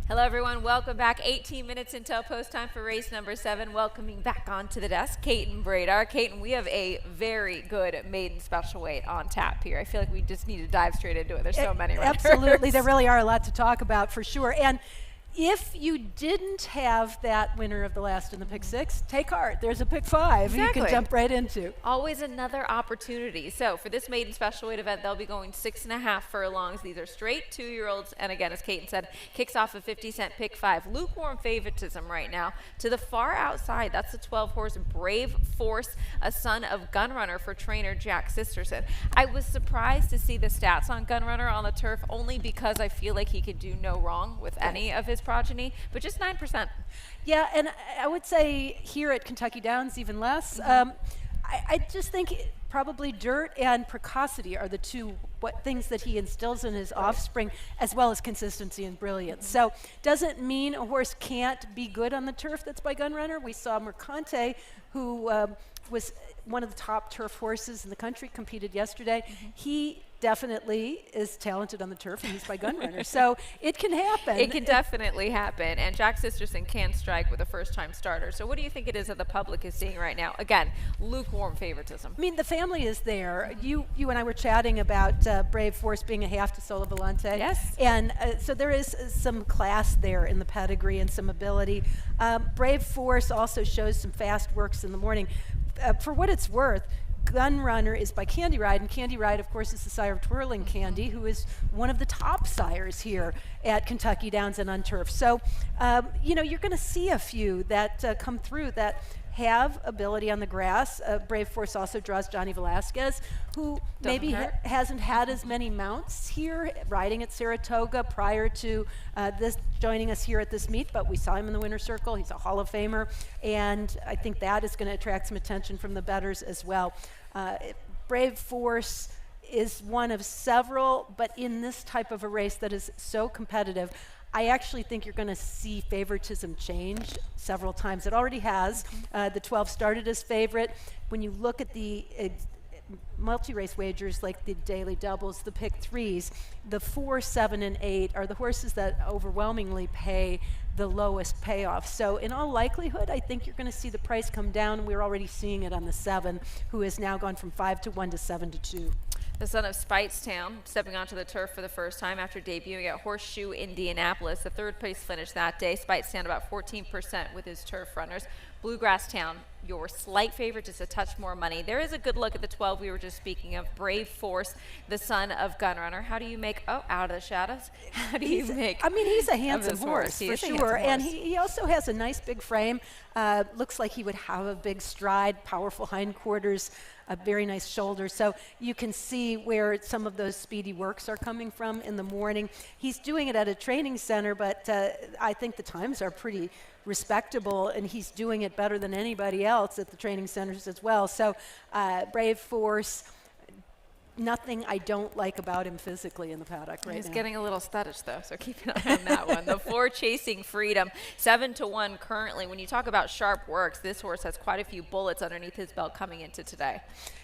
Speaker 4: Hello, everyone. Welcome back. 18 minutes until post time for race number 7. Welcoming back onto the desk, Kaiten Bradar. Kaiten, we have a very good maiden special weight on tap here. I feel like we just need to dive straight into it. There's so many runners.
Speaker 22: Absolutely. There really are a lot to talk about for sure. And if you didn't have that winner of the last in the pick 6, take heart. There's a pick 5 you can jump right into.
Speaker 4: Always another opportunity. So for this maiden special weight event, they'll be going 6.5 furlongs. These are straight 2-year-olds. And again, as Kaiten said, kicks off a 50-cent pick 5. Lukewarm favoritism right now. To the far outside, that's the 12-horse Brave Force, a son of Gunrunner for trainer Jack Sisterson. I was surprised to see the stats on Gunrunner on the turf only because I feel like he could do no wrong with any of his progeny, but just 9%.
Speaker 22: Yeah, and I would say here at Kentucky Downs even less. I just think probably dirt and precocity are the two things that he instills in his offspring, as well as consistency and brilliance. So doesn't mean a horse can't be good on the turf that's by Gunrunner. We saw Mercante, who was one of the top turf horses in the country, competed yesterday. He definitely is talented on the turf, and he's by Gunrunner. So it can happen.
Speaker 4: It can definitely happen. And Jack Sisterson can strike with a first-time starter. So what do you think it is that the public is seeing right now? Again, lukewarm favoritism.
Speaker 22: I mean, the family is there. You and I were chatting about Brave Force being a half to Solo Volante.
Speaker 4: Yes.
Speaker 22: And so there is some class there in the pedigree and some ability. Brave Force also shows some fast works in the morning. For what it's worth, Gunrunner is by Candy Ride, and Candy Ride, of course, is the sire of Twirling Candy, who is one of the top sires here at Kentucky Downs and Unturf. So, you know, you're going to see a few that come through that have ability on the grass. Brave Force also draws Johnny Velasquez, who maybe hasn't had as many mounts here riding at Saratoga prior to joining us here at this meet, but we saw him in the winner's circle. He's a Hall of Famer, and I think that is going to attract some attention from the bettors as well. Brave Force is one of several, but in this type of a race that is so competitive, I actually think you're going to see favoritism change several times. It already has. The 12 started as favorite. When you look at the multi-race wagers like the daily doubles, the pick threes, the 4, 7, and 8 are the horses that overwhelmingly pay the lowest payoff. So in all likelihood, I think you're going to see the price come down. We're already seeing it on the 7, who has now gone from 5 to 1 to 7 to 2.
Speaker 4: The son of Speightstown stepping onto the turf for the first time after debuting at Horseshoe, Indianapolis. The third place finish that day. Speightstown about 14% with his turf runners. Bluegrass Town, your slight favorite, just a touch more money. There is a good look at the 12 we were just speaking of. Brave Force, the son of Gunrunner. How do you make, out of the shadows? How do you make?
Speaker 22: I mean, he's a handsome horse,
Speaker 4: He
Speaker 22: for
Speaker 4: is a
Speaker 22: sure.
Speaker 4: handsome
Speaker 22: And
Speaker 4: horse.
Speaker 22: he also has a nice big frame. Looks like he would have a big stride, powerful hindquarters, a very nice shoulder. So you can see where some of those speedy works are coming from in the morning. He's doing it at a training center, but I think the times are pretty respectable, and he's doing it better than anybody else at the training centers as well. So Brave Force, nothing I don't like about him physically in the paddock right now.
Speaker 4: He's getting a little skittish, though, so keep an eye on that one. The 4, Chasing Freedom, 7 to 1 currently. When you talk about sharp works, this horse has quite a few bullets underneath his belt coming into today.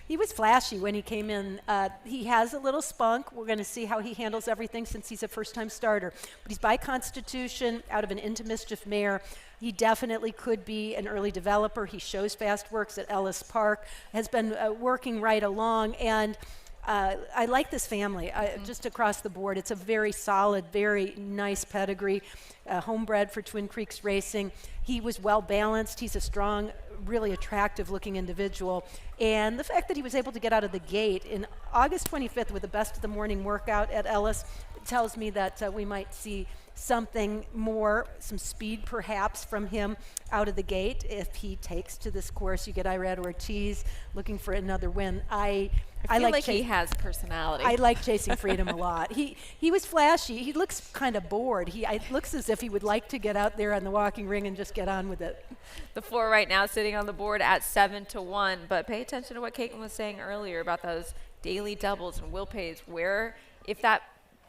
Speaker 22: He was flashy when he came in. He has a little spunk. We're going to see how he handles everything since he's a first-time starter. But he's by constitution, out of an Into Mischief mare. He definitely could be an early developer. He shows fast works at Ellis Park, has been working right along, and I like this family just across the board. It's a very solid, very nice pedigree, homebred for Twin Creeks Racing. He was well balanced. He's a strong, really attractive looking individual. And the fact that he was able to get out of the gate in August 25th with the best of the morning workout at Ellis tells me that we might see something more, some speed perhaps from him out of the gate. If he takes to this course, you get Irad Ortiz looking for another win. I
Speaker 4: feel like he has personality.
Speaker 22: I like Chasing Freedom a lot. He was flashy. He looks kind of bored. It looks as if he would like to get out there on the walking ring and just get on with it.
Speaker 4: The 4 right now sitting on the board at 7 to 1. But pay attention to what Caitlin was saying earlier about those daily doubles and will pays, where if that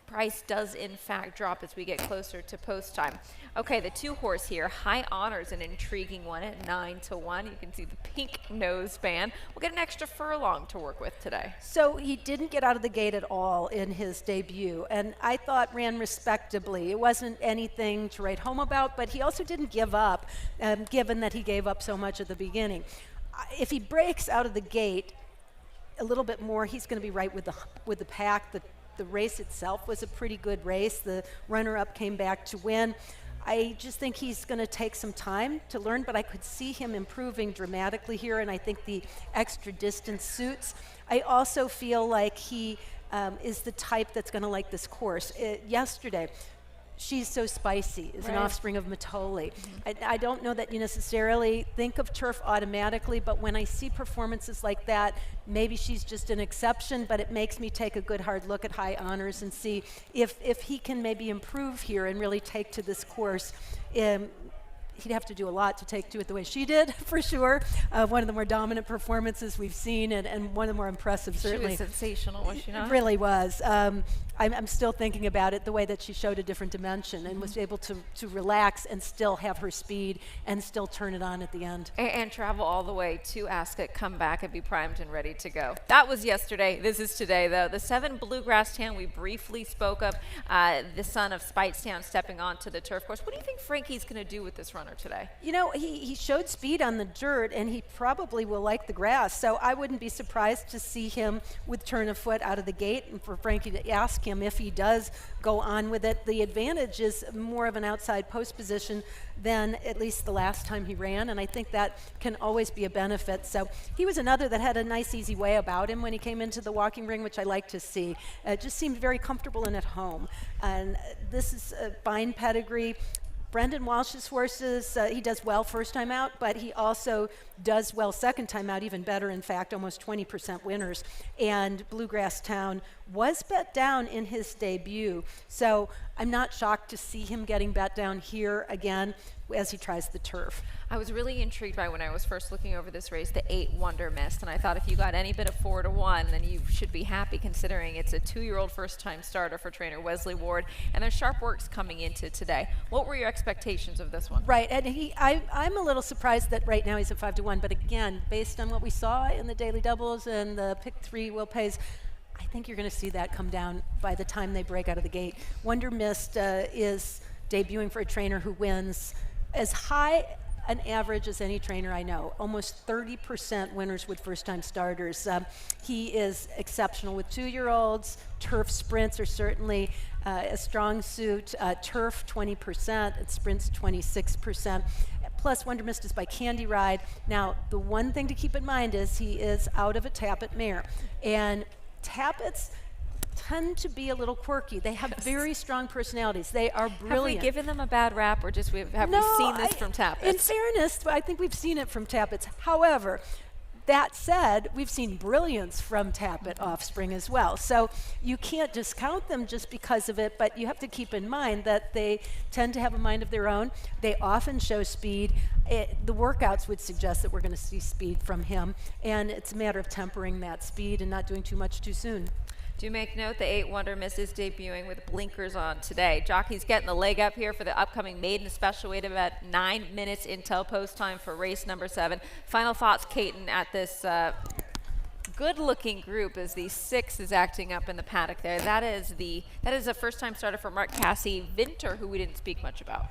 Speaker 4: price does in fact drop as we get closer to post time. Okay, the 2 horse here, High Honor's an intriguing one at 9 to 1. You can see the pink nose band. We'll get an extra furlong to work with today.
Speaker 22: So he didn't get out of the gate at all in his debut, and I thought ran respectably. It wasn't anything to write home about, but he also didn't give up, given that he gave up so much at the beginning. If he breaks out of the gate a little bit more, he's going to be right with the pack. The race itself was a pretty good race. The runner-up came back to win. I just think he's going to take some time to learn, but I could see him improving dramatically here, and I think the extra distance suits. I also feel like he is the type that's going to like this course. Yesterday, She's So Spicy is an offspring of Matoli. I don't know that you necessarily think of turf automatically, but when I see performances like that, maybe she's just an exception, but it makes me take a good hard look at High Honors and see if he can maybe improve here and really take to this course. he'd have to do a lot to take to it the way she did, for sure. One of the more dominant performances we've seen, and one of the more impressive, certainly.
Speaker 4: She was sensational, was she not?
Speaker 22: It really was. I'm still thinking about it, the way that she showed a different dimension and was able to relax and still have her speed and still turn it on at the end.
Speaker 4: And travel all the way to Ascot, come back and be primed and ready to go. That was yesterday. This is today, though. The 7 Bluegrass Town we briefly spoke of, the son of Speightstown stepping onto the turf course. What do you think Frankie's going to do with this runner today?
Speaker 22: You know, he showed speed on the dirt, and he probably will like the grass, so I wouldn't be surprised to see him with turn of foot out of the gate, and for Frankie to ask him if he does go on with it. The advantage is more of an outside post position than at least the last time he ran, and I think that can always be a benefit. So he was another that had a nice, easy way about him when he came into the walking ring, which I like to see. Just seemed very comfortable and at home. And this is a fine pedigree. Brendan Walsh's horses, he does well first time out, but he also does well second time out, even better, in fact, almost 20% winners. And Bluegrass Town was bet down in his debut, so I'm not shocked to see him getting bet down here again as he tries the turf.
Speaker 4: I was really intrigued by when I was first looking over this race, the 8 Wonder Mist, and I thought if you got any bit of 4-1, then you should be happy, considering it's a 2-year-old first-time starter for trainer Wesley Ward, and there's sharp works coming into today. What were your expectations of this one?
Speaker 22: Right, and I'm a little surprised that right now he's at 5-1, but again, based on what we saw in the daily doubles and the pick 3 will pays, I think you're going to see that come down by the time they break out of the gate. Wonder Mist is debuting for a trainer who wins as high an average as any trainer I know, almost 30% winners with first-time starters. He is exceptional with 2-year-olds. Turf sprints are certainly a strong suit. Turf 20%, and sprints 26%. Plus, Wonder Mist is by Candy Ride. Now, the one thing to keep in mind is he is out of a Tappet mare, and Tappets tend to be a little quirky. They have very strong personalities. They are brilliant.
Speaker 4: Have we given them a bad rap, or just have we seen this from Tappets?
Speaker 22: In fairness, I think we've seen it from Tappets. However, that said, we've seen brilliance from Tappet offspring as well. So you can't discount them just because of it, but you have to keep in mind that they tend to have a mind of their own. They often show speed. The workouts would suggest that we're going to see speed from him, and it's a matter of tempering that speed and not doing too much too soon.
Speaker 4: Do make note the 8 Wonder Miss is debuting with blinkers on today. Jockey's getting the leg up here for the upcoming maiden special weight of about 9 minutes until post time for race number 7. Final thoughts, Caton, at this good-looking group as the 6 is acting up in the paddock there. That is a first-time starter for Mark Cassie Vinter, who we didn't speak much about.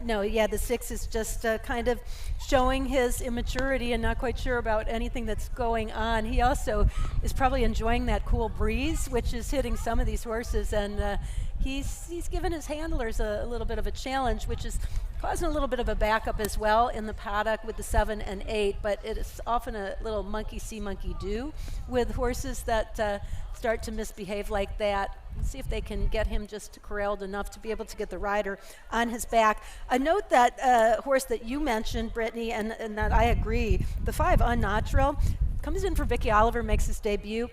Speaker 22: No, yeah, the 6 is just kind of showing his immaturity and not quite sure about anything that's going on. He also is probably enjoying that cool breeze, which is hitting some of these horses, and he's given his handlers a little bit of a challenge, which is causing a little bit of a backup as well in the paddock with the 7 and 8, but it's often a little monkey see, monkey do with horses that start to misbehave like that. See if they can get him just corralled enough to be able to get the rider on his back. A note that horse that you mentioned, Brittany, and that I agree, the 5 Unnatural comes in for Vicky Oliver, makes his debut.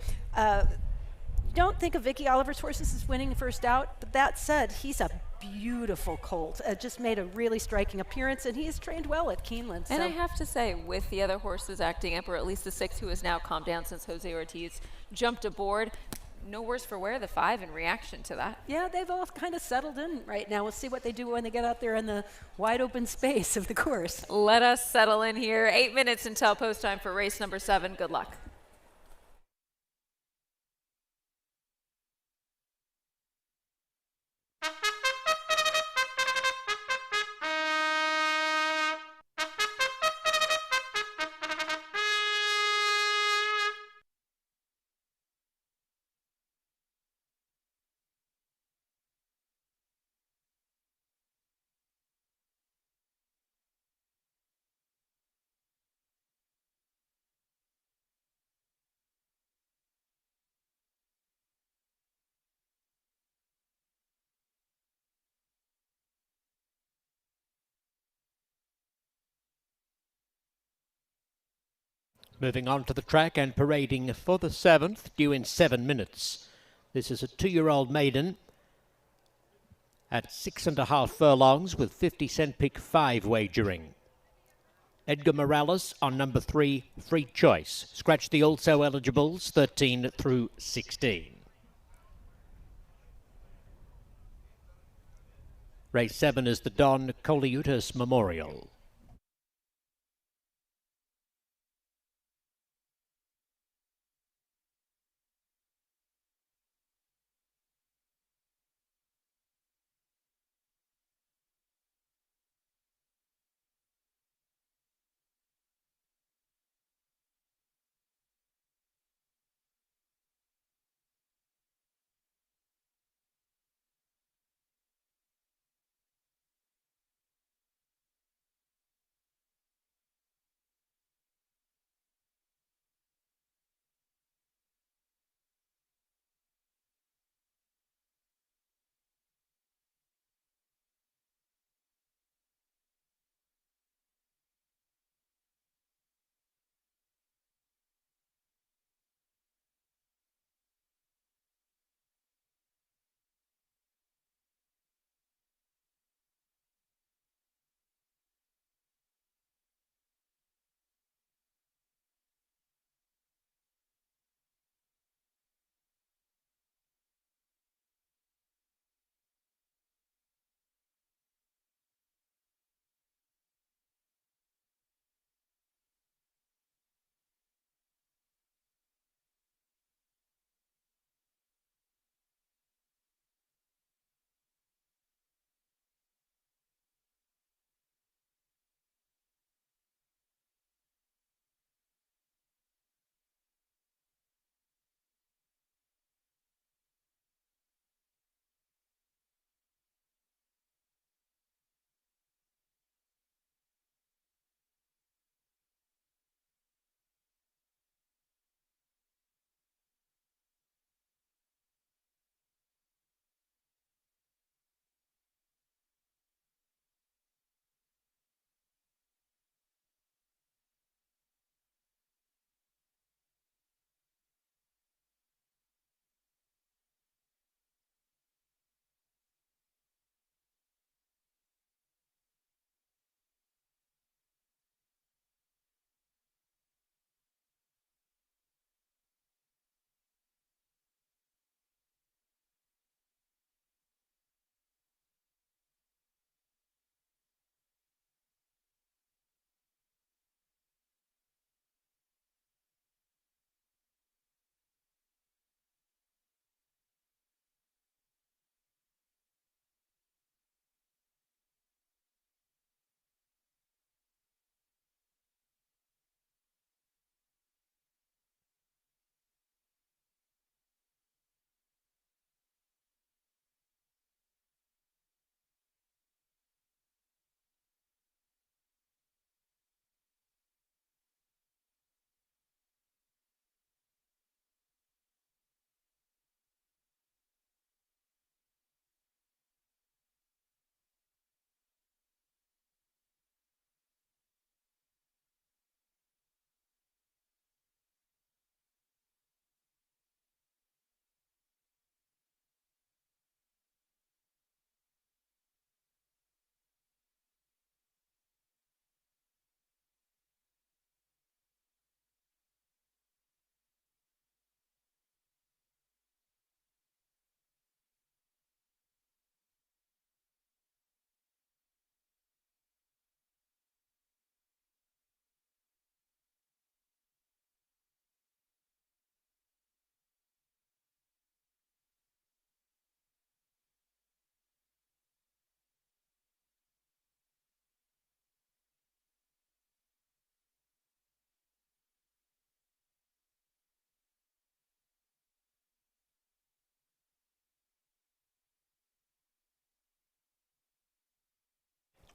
Speaker 22: Don't think of Vicky Oliver's horses as winning first out, but that said, he's a beautiful colt. Just made a really striking appearance, and he is trained well at Keeneland.
Speaker 4: And I have to say, with the other horses acting up, or at least the 6 who has now calmed down since Jose Ortiz jumped aboard, no worse for wear, the 5 in reaction to that.
Speaker 22: Yeah, they've all kind of settled in right now. We'll see what they do when they get out there in the wide open space of the course.
Speaker 4: Let us settle in here. 8 minutes until post time for race number 7. Good luck.
Speaker 1: Moving on to the track and parading for the 7th, due in 7 minutes. This is a 2-year-old maiden at 6.5 furlongs with 50-cent pick 5 wagering. Edgar Morales on number 3, Free Choice. Scratch the also eligibles 13 through 16. Race 7 is the Don Coleutis Memorial.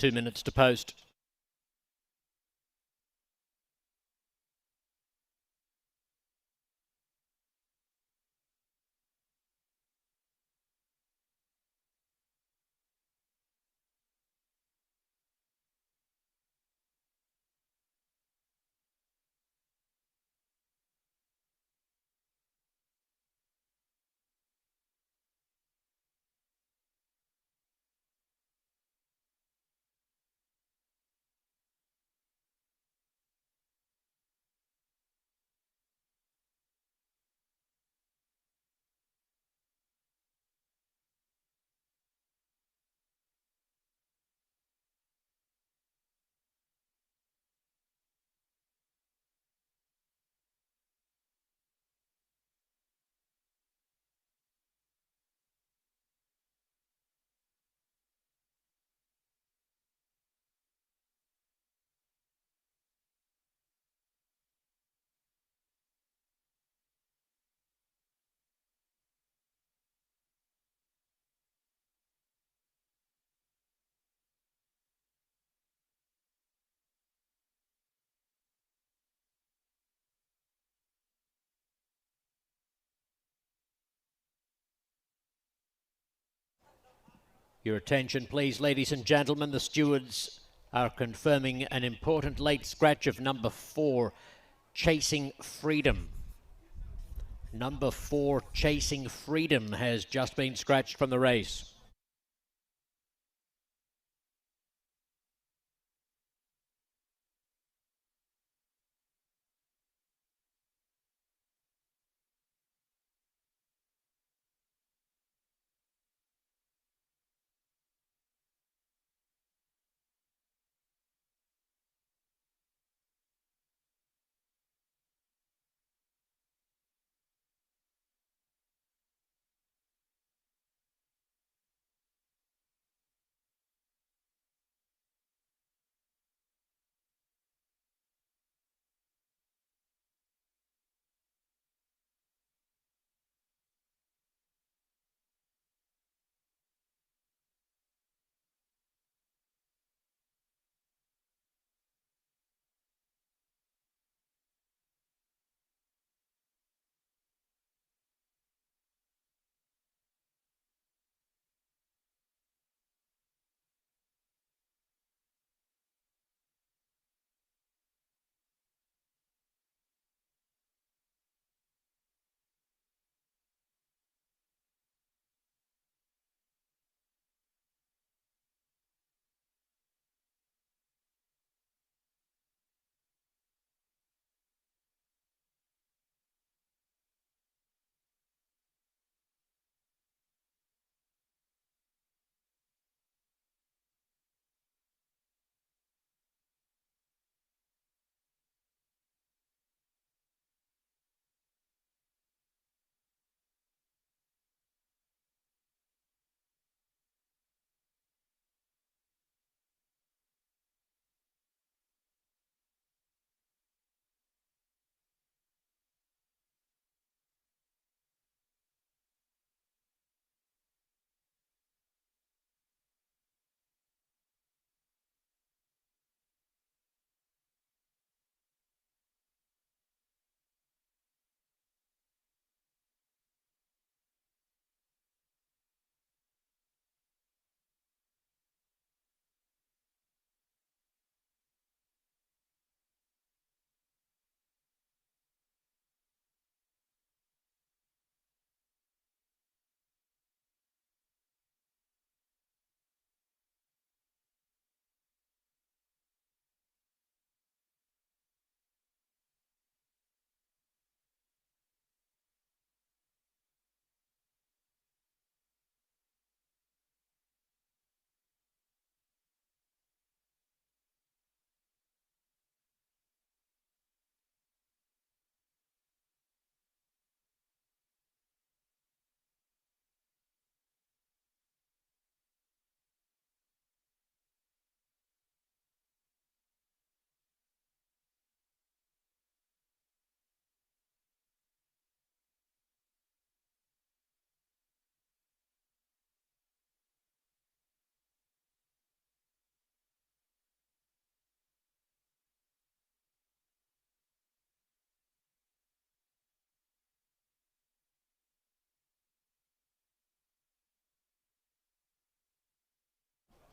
Speaker 1: Two minutes to post. Your attention, please, ladies and gentlemen. The stewards are confirming an important late scratch of number 4, Chasing Freedom. Number 4, Chasing Freedom, has just been scratched from the race.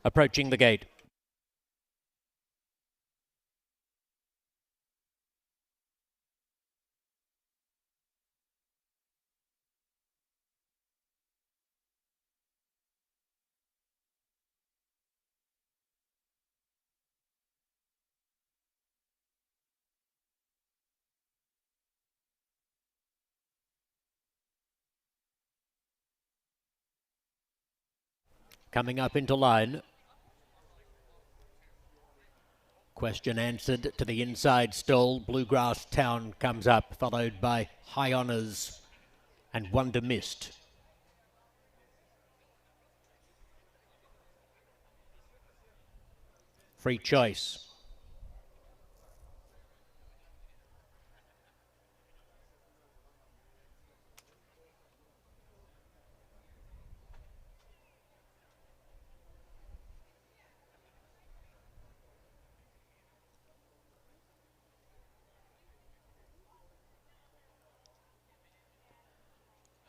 Speaker 1: Approaching the gate. Coming up into line. Question answered to the inside stall. Bluegrass Town comes up, followed by High Honours and Wonder Mist. Free Choice.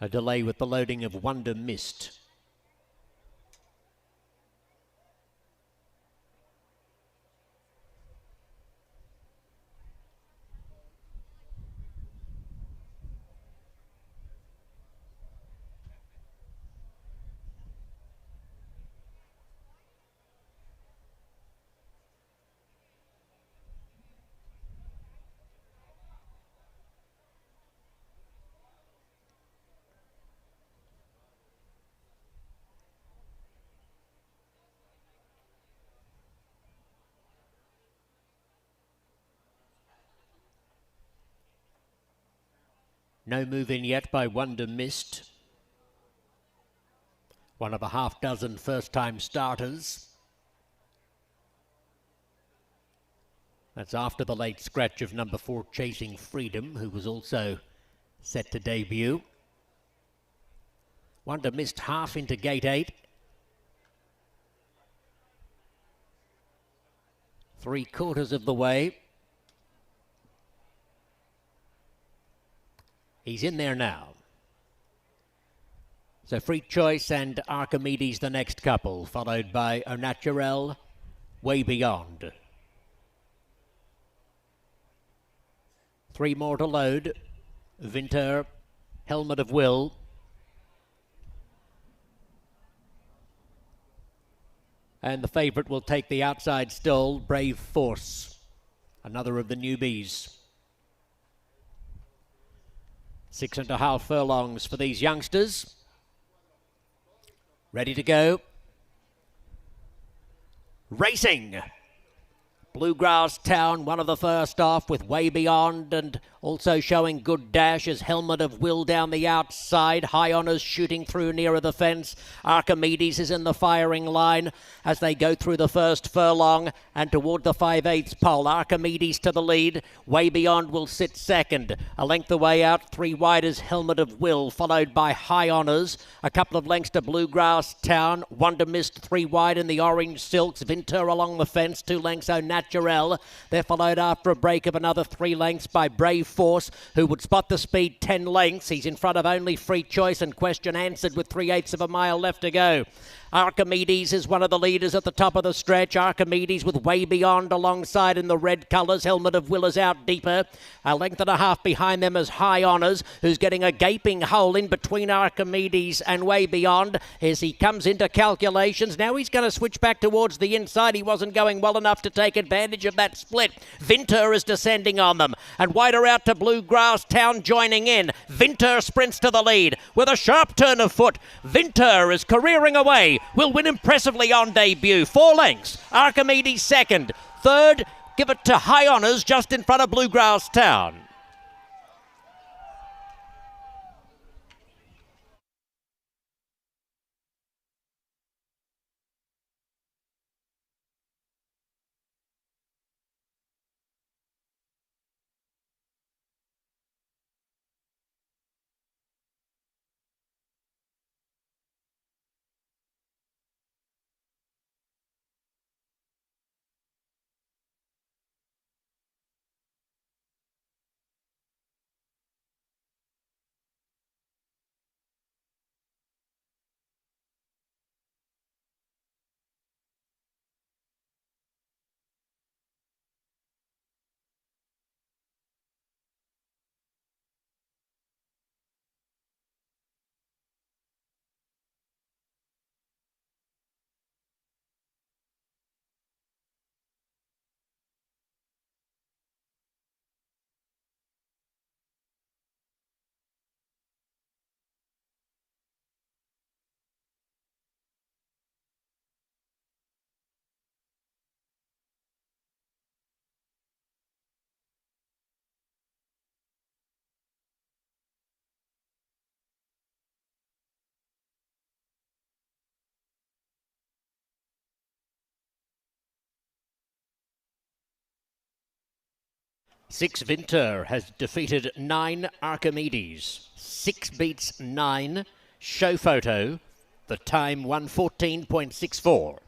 Speaker 1: A delay with the loading of Wonder Mist. No move in yet by Wonder Mist. One of a half dozen first-time starters. That's after the late scratch of number 4, Chasing Freedom, who was also set to debut. Wonder Mist half into gate 8. 3/4 of the way. He's in there now. So Free Choice and Archimedes the next couple, followed by Au Naturel, Way Beyond. 3 more to load. Vinter, Helmet of Will. And the favourite will take the outside stall, Brave Force, another of the newbies. 6.5 furlongs for these youngsters. Ready to go. Racing. Bluegrass Town, one of the first off with Way Beyond, and also showing good dash as Helmet of Will down the outside. High Honours shooting through nearer the fence. Archimedes is in the firing line as they go through the first furlong and toward the 5/8 pole. Archimedes to the lead. Way Beyond will sit second. A length away out, 3 wide is Helmet of Will, followed by High Honours. A couple of lengths to Bluegrass Town. Wonder Mist 3 wide in the orange silks. Vinter along the fence, 2 lengths Au Naturel. They're followed after a break of another 3 lengths by Brave Force, who would spot the speed 10 lengths. He's in front of only Free Choice and Question Answered with 3/8 of a mile left to go. Archimedes is one of the leaders at the top of the stretch. Archimedes with Way Beyond alongside in the red colours. Helmet of Will is out deeper. A length and a half behind them is High Honours, who's getting a gaping hole in between Archimedes and Way Beyond as he comes into calculations. Now he's going to switch back towards the inside. He wasn't going well enough to take advantage of that split. Vinter is descending on them, and wider out to Bluegrass Town joining in. Vinter sprints to the lead with a sharp turn of foot. Vinter is careering away. Will win impressively on debut. 4 lengths. Archimedes second. Third, give it to High Honours just in front of Bluegrass Town. Six Vinter has defeated 9 Archimedes. 6 beats 9. Show photo. The time 1:14.64.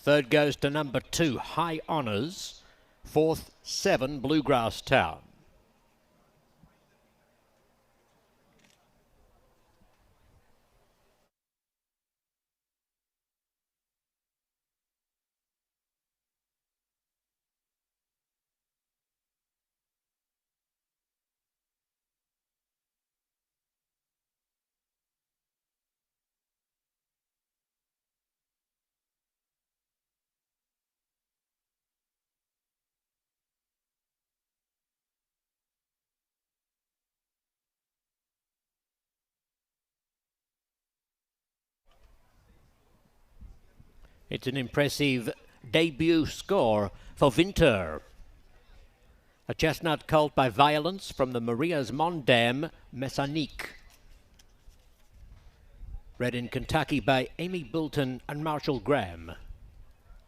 Speaker 1: Third goes to number 2, High Honours. Fourth, 7, Bluegrass Town. It's an impressive debut score for Winter. A chestnut colt by Violence from the Maria's Mondam Messanique. Bred in Kentucky by Amy Bolton and Marshall Graham.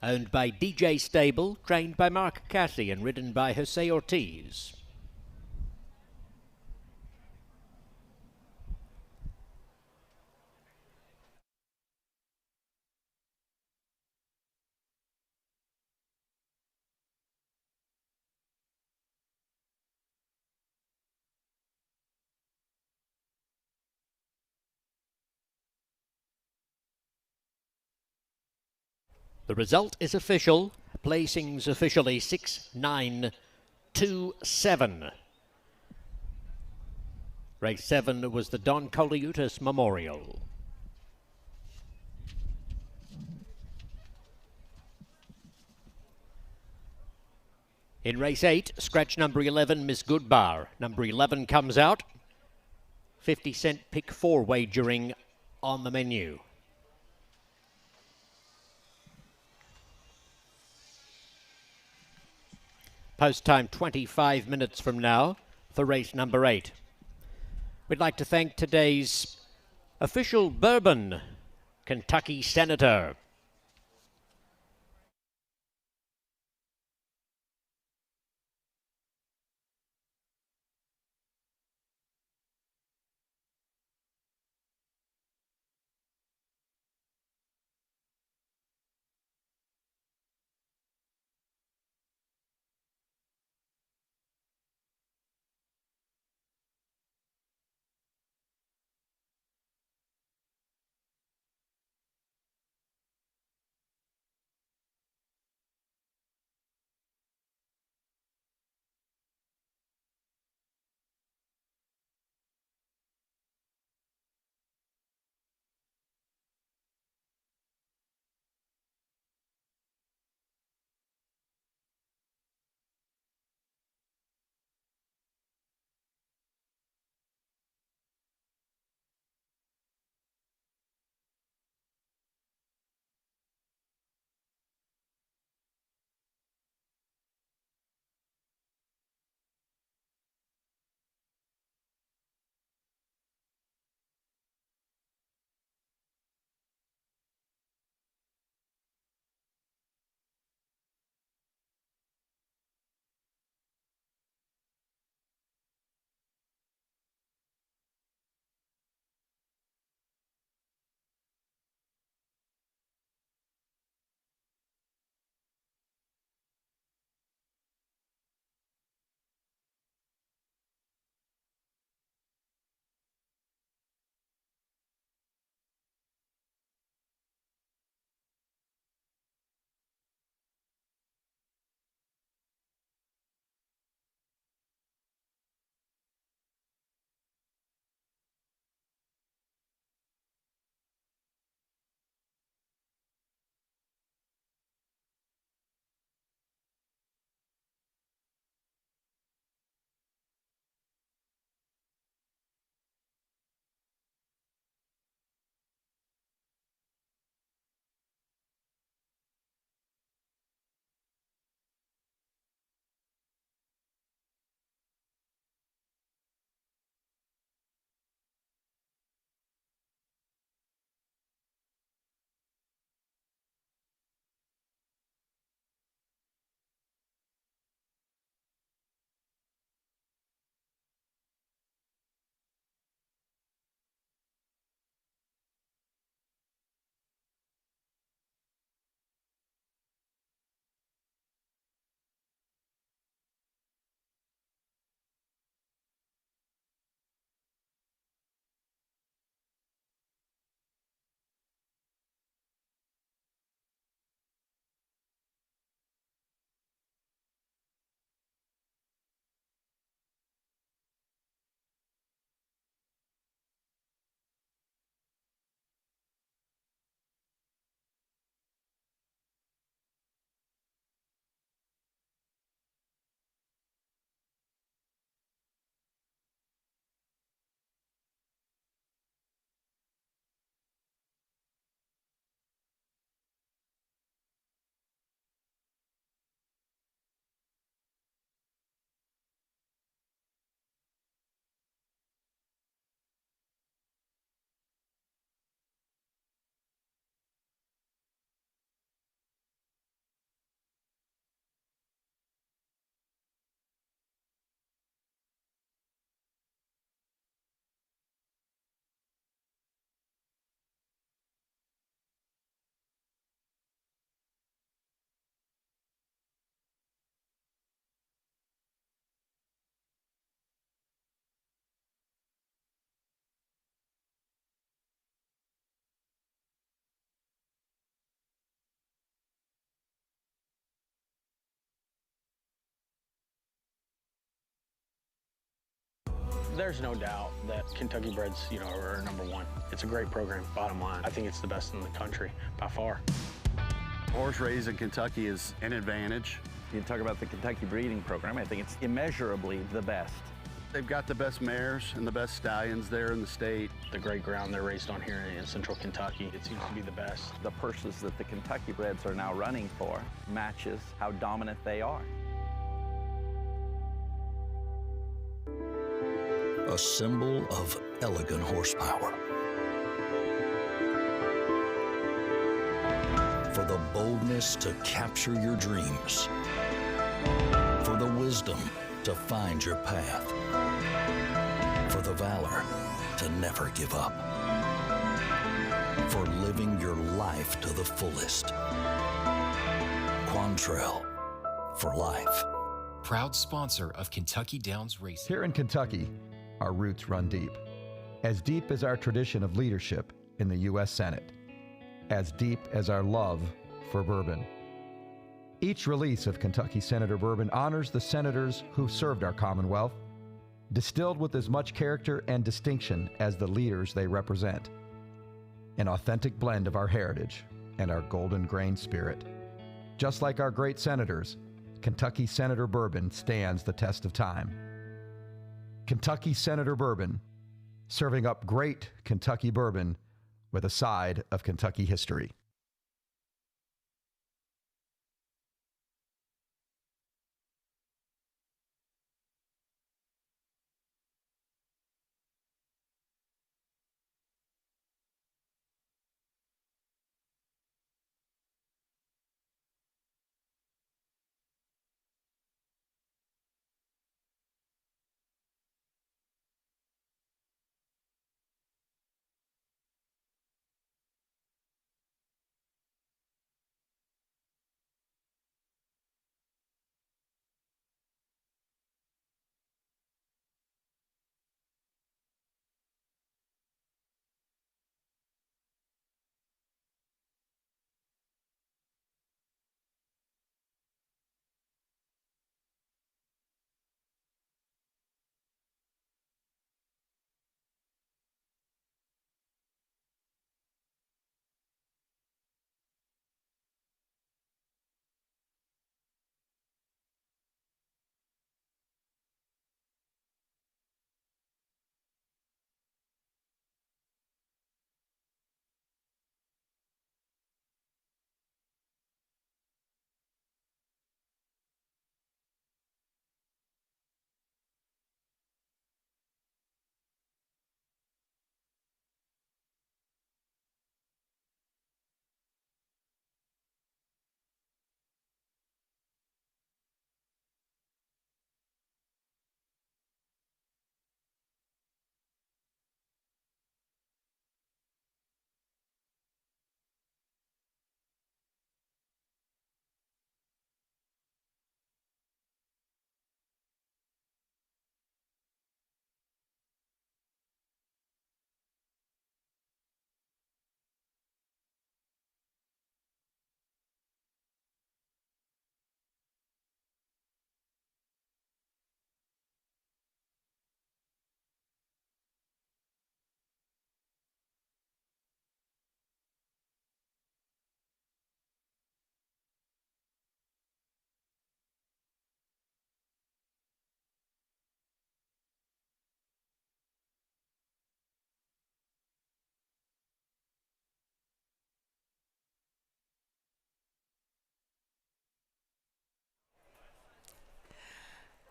Speaker 1: Owned by DJ Stable, trained by Mark Cassie and ridden by Jose Ortiz. The result is official. Placings officially 6, 9, 2, 7. Race 7 was the Don Coliutis Memorial. In race 8, scratch number 11, Miss Goodbar. Number 11 comes out. 50-cent pick 4 wagering on the menu. Post time 25 minutes from now for race number 8. We'd like to thank today's official bourbon, Kentucky Senator.
Speaker 11: There's no doubt that Kentucky breds, are number one. It's a great program, bottom line. I think it's the best in the country by far.
Speaker 12: Horse raised in Kentucky is an advantage.
Speaker 13: You talk about the Kentucky breeding program, I think it's immeasurably the best.
Speaker 12: They've got the best mares and the best stallions there in the state.
Speaker 11: The great ground they're raised on here in central Kentucky, it seems to be the best.
Speaker 13: The purses that the Kentucky breds are now running for matches how dominant they are.
Speaker 2: A symbol of elegant horsepower. For the boldness to capture your dreams. For the wisdom to find your path. For the valor to never give up. For living your life to the fullest. Quantrill, for life.
Speaker 3: Proud sponsor of Kentucky Downs Racing.
Speaker 10: Here in Kentucky, our roots run deep as our tradition of leadership in the U.S. Senate, as deep as our love for bourbon. Each release of Kentucky Senator Bourbon honors the senators who served our Commonwealth, distilled with as much character and distinction as the leaders they represent. An authentic blend of our heritage and our golden grain spirit. Just like our great senators, Kentucky Senator Bourbon stands the test of time. Kentucky Senator Bourbon, serving up great Kentucky bourbon with a side of Kentucky history.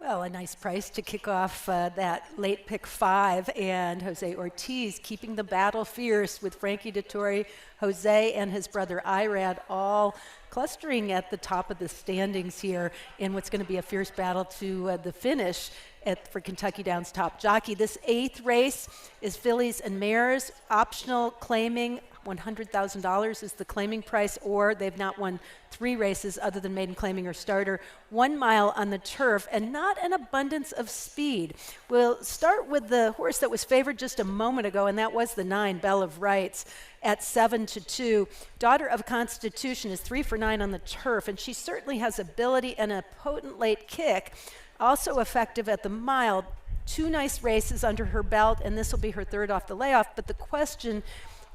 Speaker 22: Well, a nice price to kick off that late pick 5, and Jose Ortiz keeping the battle fierce with Frankie Dettori, Jose and his brother Irad all clustering at the top of the standings here in what's going to be a fierce battle to the finish for Kentucky Downs Top Jockey. This 8th race is fillies and mares, optional claiming. $100,000 is the claiming price, or they've not won 3 races other than maiden claiming or starter. 1 mile on the turf, and not an abundance of speed. We'll start with the horse that was favored just a moment ago, and that was the 9, Bell of Rights, at 7-2. Daughter of Constitution is 3 for 9 on the turf, and she certainly has ability and a potent late kick. Also effective at the mile. 2 nice races under her belt, and this will be her 3rd off the layoff. But the question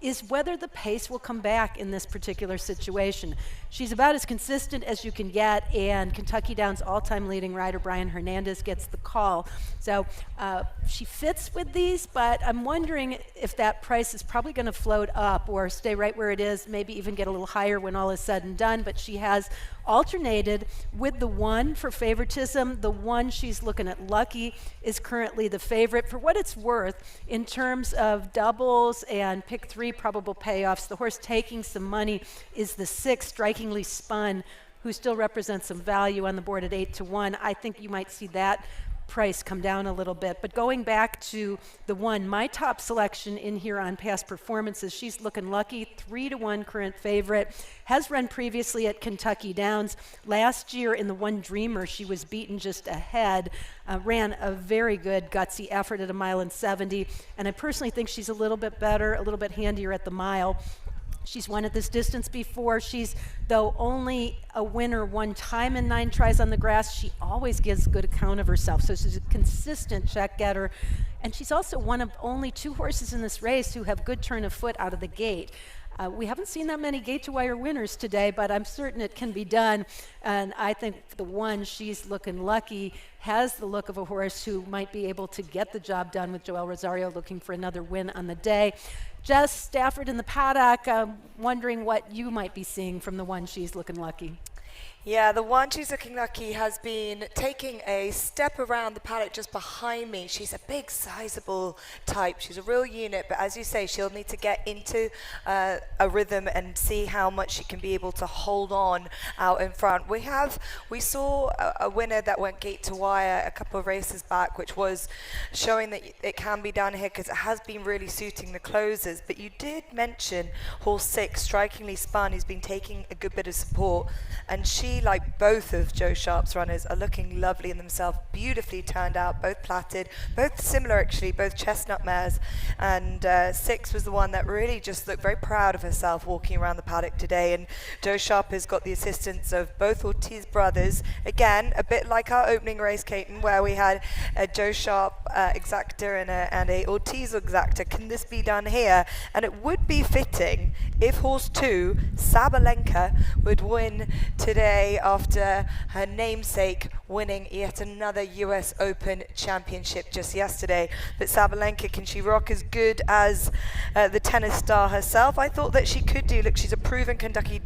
Speaker 22: is whether the pace will come back in this particular situation. She's about as consistent as you can get, and Kentucky Downs all-time leading rider Brian Hernandez gets the call. So she fits with these, but I'm wondering if that price is probably going to float up or stay right where it is, maybe even get a little higher when all is said and done. But she has alternated with the 1 for favoritism. The 1 she's looking at lucky is currently the favorite. For what it's worth, in terms of doubles and pick 3 probable payoffs, the horse taking some money is the 6, Strikingly Spun, who still represents some value on the board at 8-1. I think you might see that price come down a little bit. But going back to the 1, my top selection in here on past performances, she's looking lucky, 3-1 current favorite, has run previously at Kentucky Downs. Last year in the 1 Dreamer, she was beaten just ahead, ran a very good gutsy effort at 1.70 miles, and I personally think she's a little bit better, a little bit handier at the mile. She's won at this distance before. She's, though, only a winner 1 time in 9 tries on the grass. She always gives good account of herself, so she's a consistent check getter. And she's also one of only 2 horses in this race who have good turn of foot out of the gate. We haven't seen that many gate-to-wire winners today, but I'm certain it can be done. And I think the 1, she's looking lucky, has the look of a horse who might be able to get the job done with Joel Rosario looking for another win on the day. Jess Stafford in the paddock, wondering what you might be seeing from the 1, she's looking lucky.
Speaker 5: Yeah, the 1 she's looking lucky has been taking a step around the paddock just behind me. She's a big, sizable type. She's a real unit, but as you say, she'll need to get into a rhythm and see how much she can be able to hold on out in front. We saw a winner that went gate to wire a couple of races back, which was showing that it can be done here because it has been really suiting the closers. But you did mention horse 6, Strikingly Spun, who's been taking a good bit of support, and she, like both of Joe Sharp's runners, are looking lovely in themselves, beautifully turned out, both platted, both similar actually, both chestnut mares. And 6 was the one that really just looked very proud of herself walking around the paddock today. And Joe Sharp has got the assistance of both Ortiz brothers, again a bit like our opening race, Caton, where we had a Joe Sharp exactor and a Ortiz exactor. Can this be done here? And it would be fitting if horse 2, Sabalenka, would win today after her namesake winning yet another US Open championship just yesterday. But Sabalenka, can she rock as good as the tennis star herself? I thought that she could do. Look, she's a proven Kentucky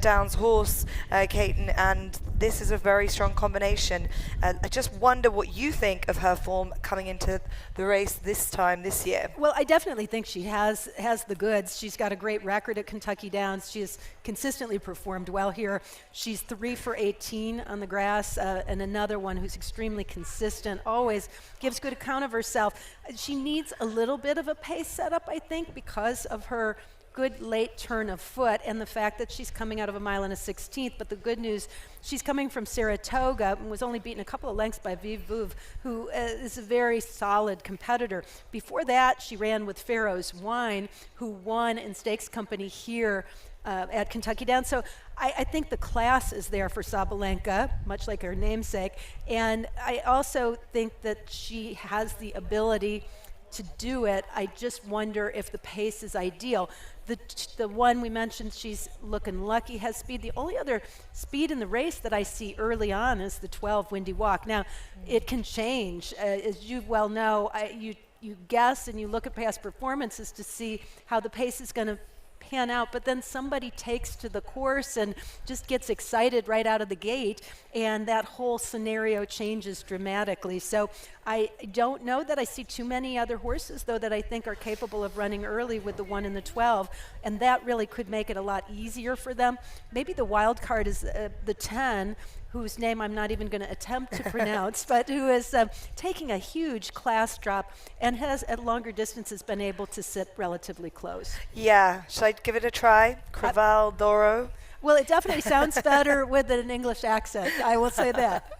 Speaker 5: Downs horse, Caton, and this is a very strong combination. I just wonder what you think of her form coming into the race this year.
Speaker 22: Well, I definitely think she has the goods. She's got a great record at Kentucky Downs. She has consistently performed well here. She's 3 for 18 on the grass, and another one who's extremely consistent, always gives good account of herself. She needs a little bit of a pace setup, I think, because of her good late turn of foot and the fact that she's coming out of 1.16 miles. But the good news, she's coming from Saratoga and was only beaten a couple of lengths by Vive Veuve, who is a very solid competitor. Before that, she ran with Pharaoh's Wine, who won in stakes company here at Kentucky Downs. So I think the class is there for Sabalenka, much like her namesake. And I also think that she has the ability to do it. I just wonder if the pace is ideal. The 1 we mentioned, she's looking lucky, has speed. The only other speed in the race that I see early on is the 12 Windy Walk. Now, it can change. As you well know, you guess and you look at past performances to see how the pace is going to pan out, but then somebody takes to the course and just gets excited right out of the gate, and that whole scenario changes dramatically. So I don't know that I see too many other horses, though, that I think are capable of running early with the 1 and the 12, and that really could make it a lot easier for them. Maybe the wild card is the 10, whose name I'm not even going to attempt to pronounce, but who is taking a huge class drop and has at longer distances been able to sit relatively close.
Speaker 5: Yeah, should I give it a try? Creval Doro?
Speaker 22: Well, it definitely sounds better with an English accent, I will say that.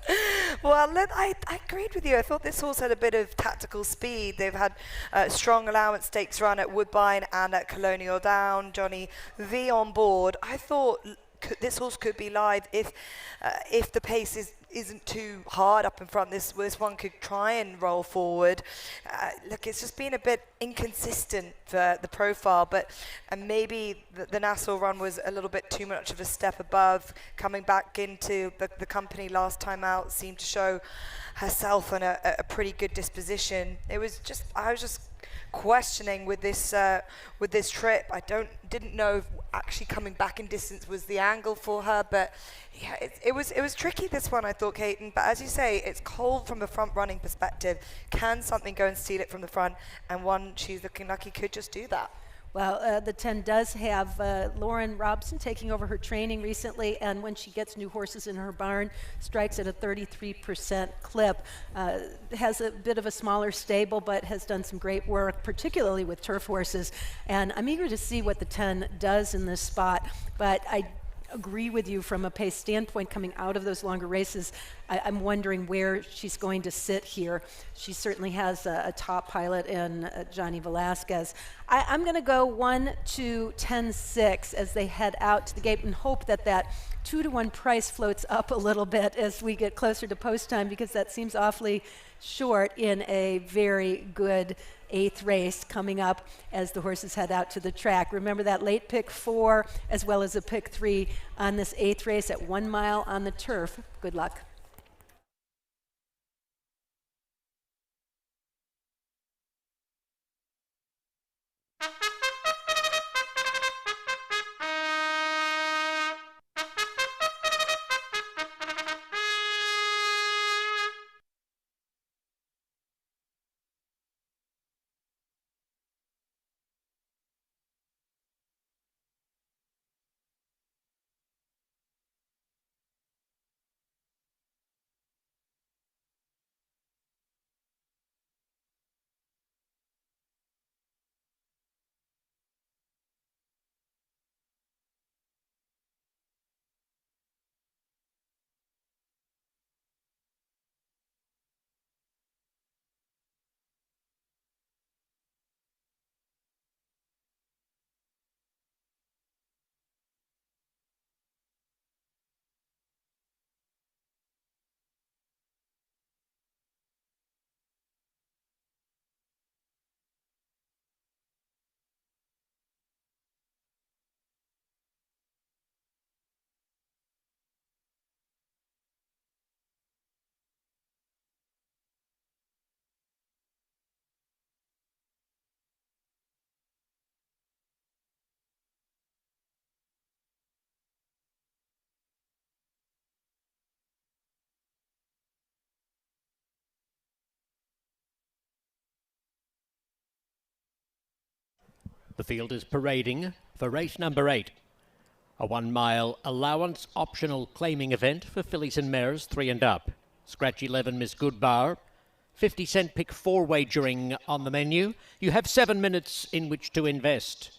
Speaker 5: Well, I agreed with you. I thought this horse had a bit of tactical speed. They've had strong allowance stakes run at Woodbine and at Colonial Down. Johnny V on board. I thought this horse could be live if the pace isn't too hard up in front. This one could try and roll forward. Look, it's just been a bit inconsistent for the profile, and maybe the Nassau run was a little bit too much of a step above. Coming back into the company last time out seemed to show herself on a pretty good disposition. I was just questioning with this trip. I didn't know if actually coming back in distance was the angle for her, but yeah, it was tricky, this one, I thought, Caton. But as you say, it's cold from a front running perspective. Can something go and steal it from the front? And one she's looking like he could just do that.
Speaker 22: Well, the 10 does have Lauren Robson taking over her training recently, and when she gets new horses in her barn, strikes at a 33% clip. Has a bit of a smaller stable, but has done some great work, particularly with turf horses. And I'm eager to see what the 10 does in this spot, but I agree with you from a pace standpoint coming out of those longer races. I'm wondering where she's going to sit here. She certainly has a top pilot in Johnny Velasquez. I'm going to go 1, 2, 10, 6 as they head out to the gate and hope that 2-to-1 price floats up a little bit as we get closer to post time, because that seems awfully short in a very good 8th race coming up as the horses head out to the track. Remember that late pick 4 as well as a pick 3 on this 8th race at 1 mile on the turf. Good luck.
Speaker 1: The field is parading for race number 8. A 1 mile allowance optional claiming event for fillies and mares 3 and up. Scratch 11 Miss Goodbar. 50-cent pick 4 wagering on the menu. You have 7 minutes in which to invest.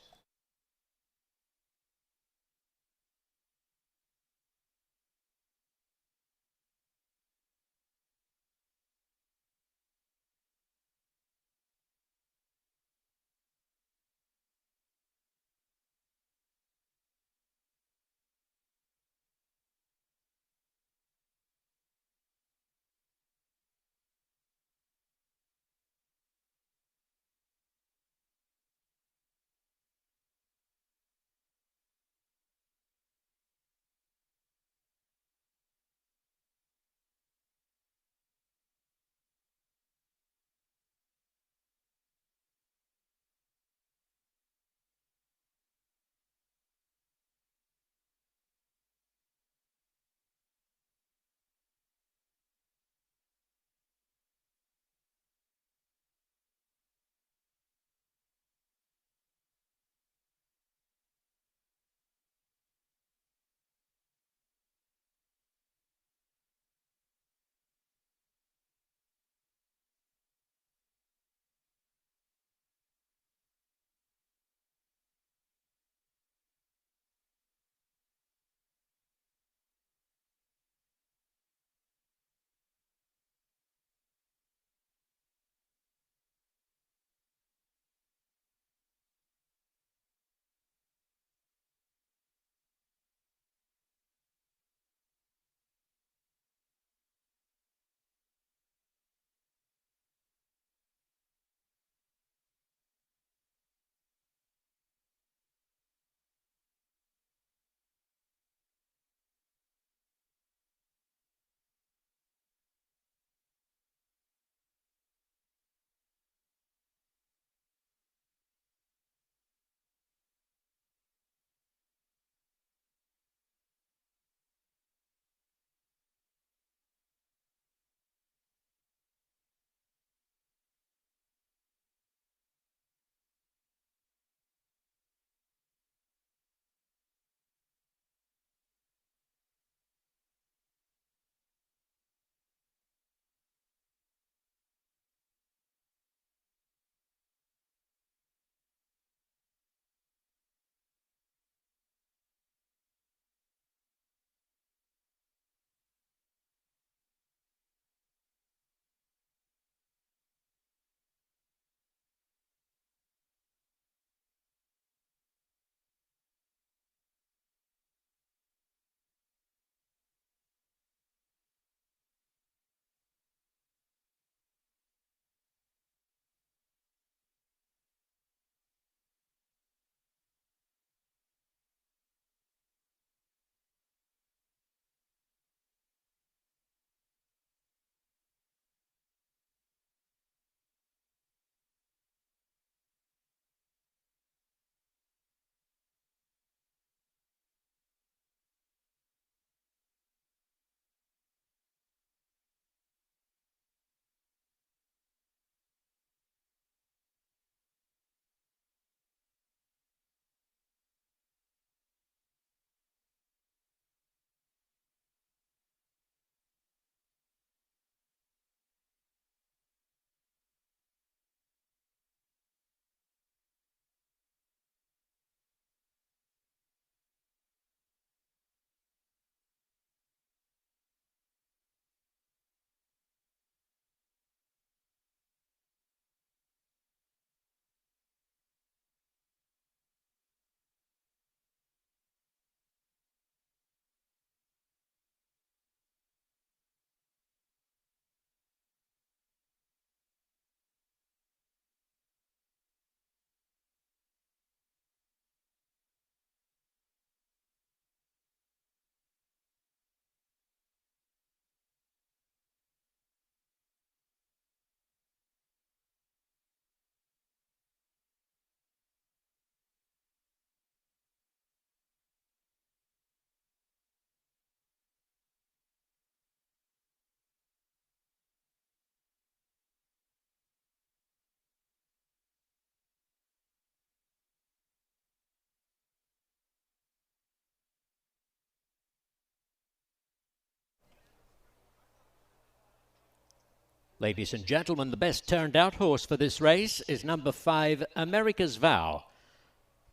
Speaker 1: Ladies and gentlemen, the best turned out horse for this race is number 5, America's Vow.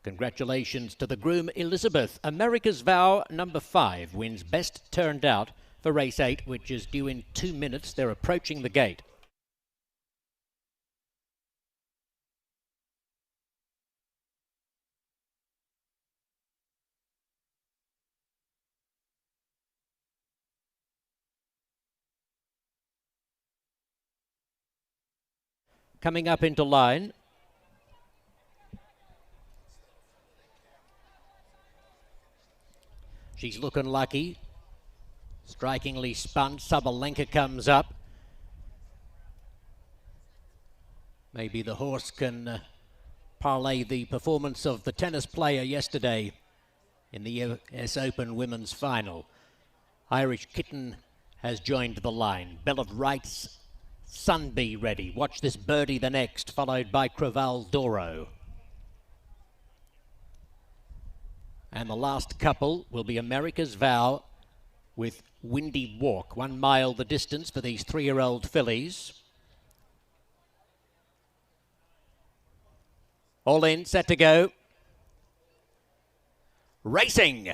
Speaker 1: Congratulations to the groom, Elizabeth. America's Vow, number 5, wins best turned out for race 8, which is due in 2 minutes. They're approaching the gate. Coming up into line, She's Looking Lucky. Strikingly spun. Sabalenka comes up. Maybe the horse can parlay the performance of the tennis player yesterday in the US Open Women's Final. Irish Kitten has joined the line. Bell of Rights, Sunbee ready. Watch This Birdie the next, followed by Creval Doro. And the last couple will be America's Vow with Windy Walk. 1 mile the distance for these 3-year-old fillies. All in, set to go. Racing.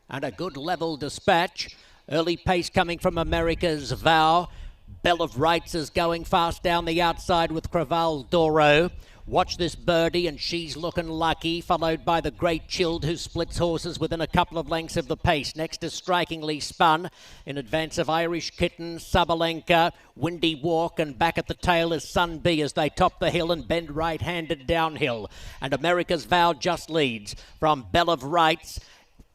Speaker 1: And a good level dispatch. Early pace coming from America's Vow. Bell of Rights is going fast down the outside with Creval Doro. Watch This Birdie and She's Looking Lucky, followed by the Great Chilled, who splits horses within a couple of lengths of the pace. Next is Strikingly Spun, in advance of Irish Kitten, Sabalenka, Windy Walk, and back at the tail is Sunbee as they top the hill and bend right-handed downhill. And America's Vow just leads from Bell of Rights.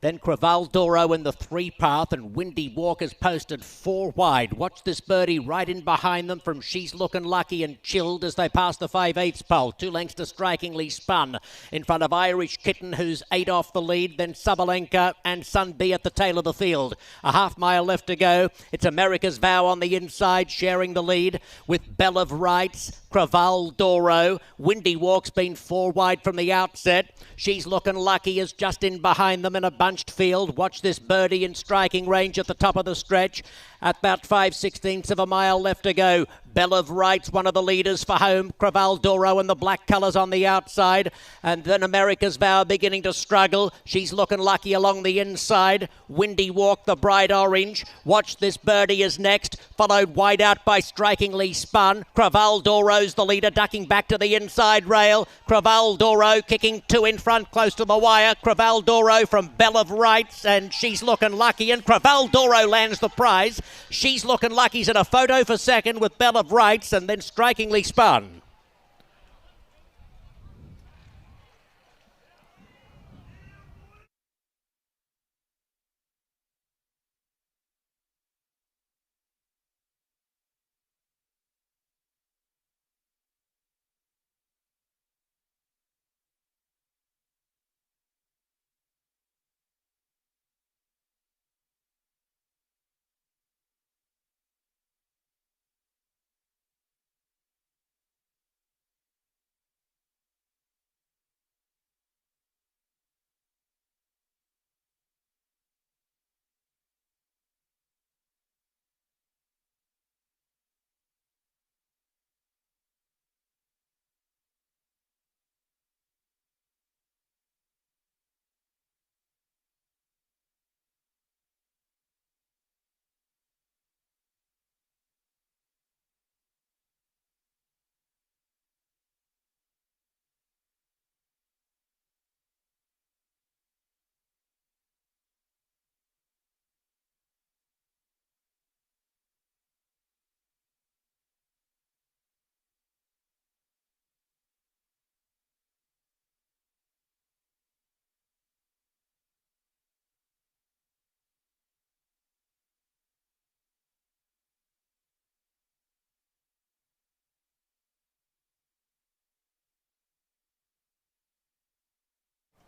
Speaker 1: Then Creval Doro in the 3-path, and Windy Walk is posted 4 wide. Watch This Birdie right in behind them from She's Looking Lucky and Chilled as they pass the 5/8 pole. 2 lengths to Strikingly Spun in front of Irish Kitten, who's 8 off the lead. Then Sabalenka and Sunbee at the tail of the field. A half-mile left to go. It's America's Vow on the inside, sharing the lead with Bell of Rights, Creval Doro. Windy Walk's been 4 wide from the outset. She's Looking Lucky is just in behind them in a bunched field. Watch This Birdie in striking range at the top of the stretch. At about 5/16 of a mile left to go. Bell of Rights, one of the leaders for home. Creval Doro and the black colours on the outside. And then America's Vow beginning to struggle. She's Looking Lucky along the inside. Windy Walk, the bright orange. Watch This Birdie is next, followed wide out by Strikingly Spun. Creval Doro's the leader, ducking back to the inside rail. Creval Doro kicking 2 in front, close to the wire. Creval Doro from Bell of Rights, and She's Looking Lucky. And Creval Doro lands the prize. She's Looking Lucky's in a photo for second with Bell of Rights, and then Strikingly Spun.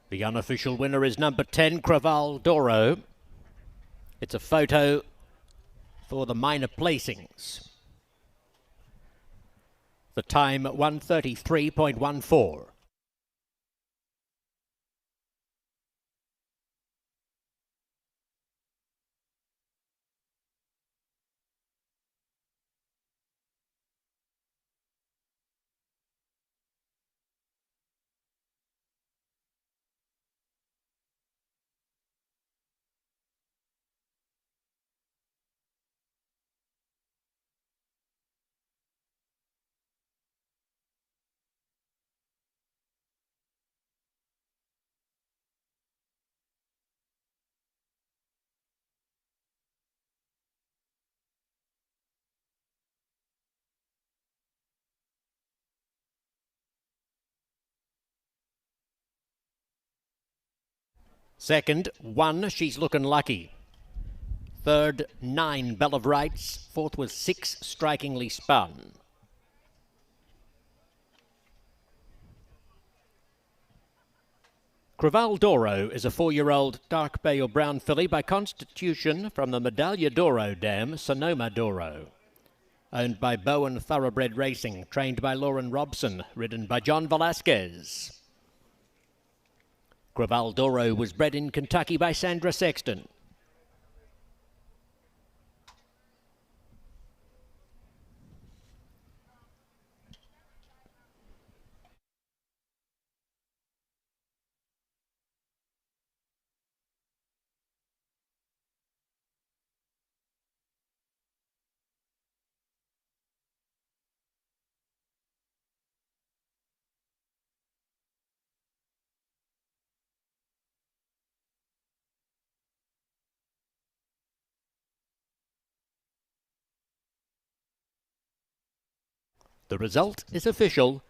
Speaker 1: The unofficial winner is number 10, Creval Doro. It's a photo for the minor placings. The time 1:33.14. Second, 1, She's Looking Lucky. Third, 9, Bell of Rights. Fourth was 6, Strikingly Spun. Creval Doro is a 4-year-old dark bay or brown filly by constitution from the Medaglia Doro dam, Sonoma Doro. Owned by Bowen Thoroughbred Racing, trained by Lauren Robson, ridden by John Velasquez. Creval Doro was bred in Kentucky by Sandra Sexton. The result is official.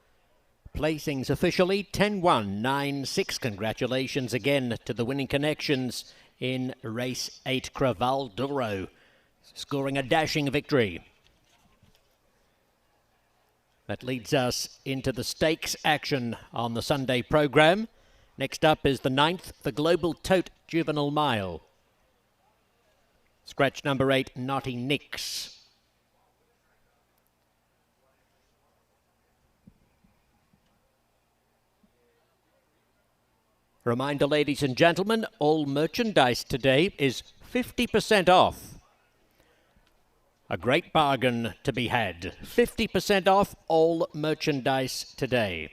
Speaker 1: Placings officially 10-1, 9-6. Congratulations again to the winning connections in race 8, Creval Doro, scoring a dashing victory. That leads us into the stakes action on the Sunday program. Next up is the 9th, the Global Tote Juvenile Mile. Scratch number 8, Naughty Nicks. Reminder, ladies and gentlemen, all merchandise today is 50% off. A great bargain to be had. 50% off all merchandise today.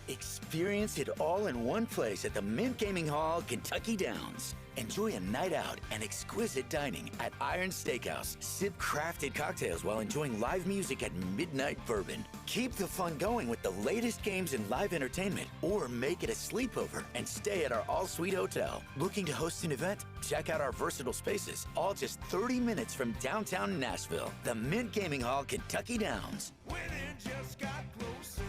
Speaker 15: Experience it all in one place at the Mint Gaming Hall, Kentucky Downs. Enjoy a night out and exquisite dining at Iron Steakhouse. Sip crafted cocktails while enjoying live music at Midnight Bourbon. Keep the fun going with the latest games and live entertainment, or make it a sleepover and stay at our all-suite hotel. Looking to host an event? Check out our versatile spaces, all just 30 minutes from downtown Nashville. The Mint Gaming Hall, Kentucky Downs.
Speaker 14: Winning just got closer.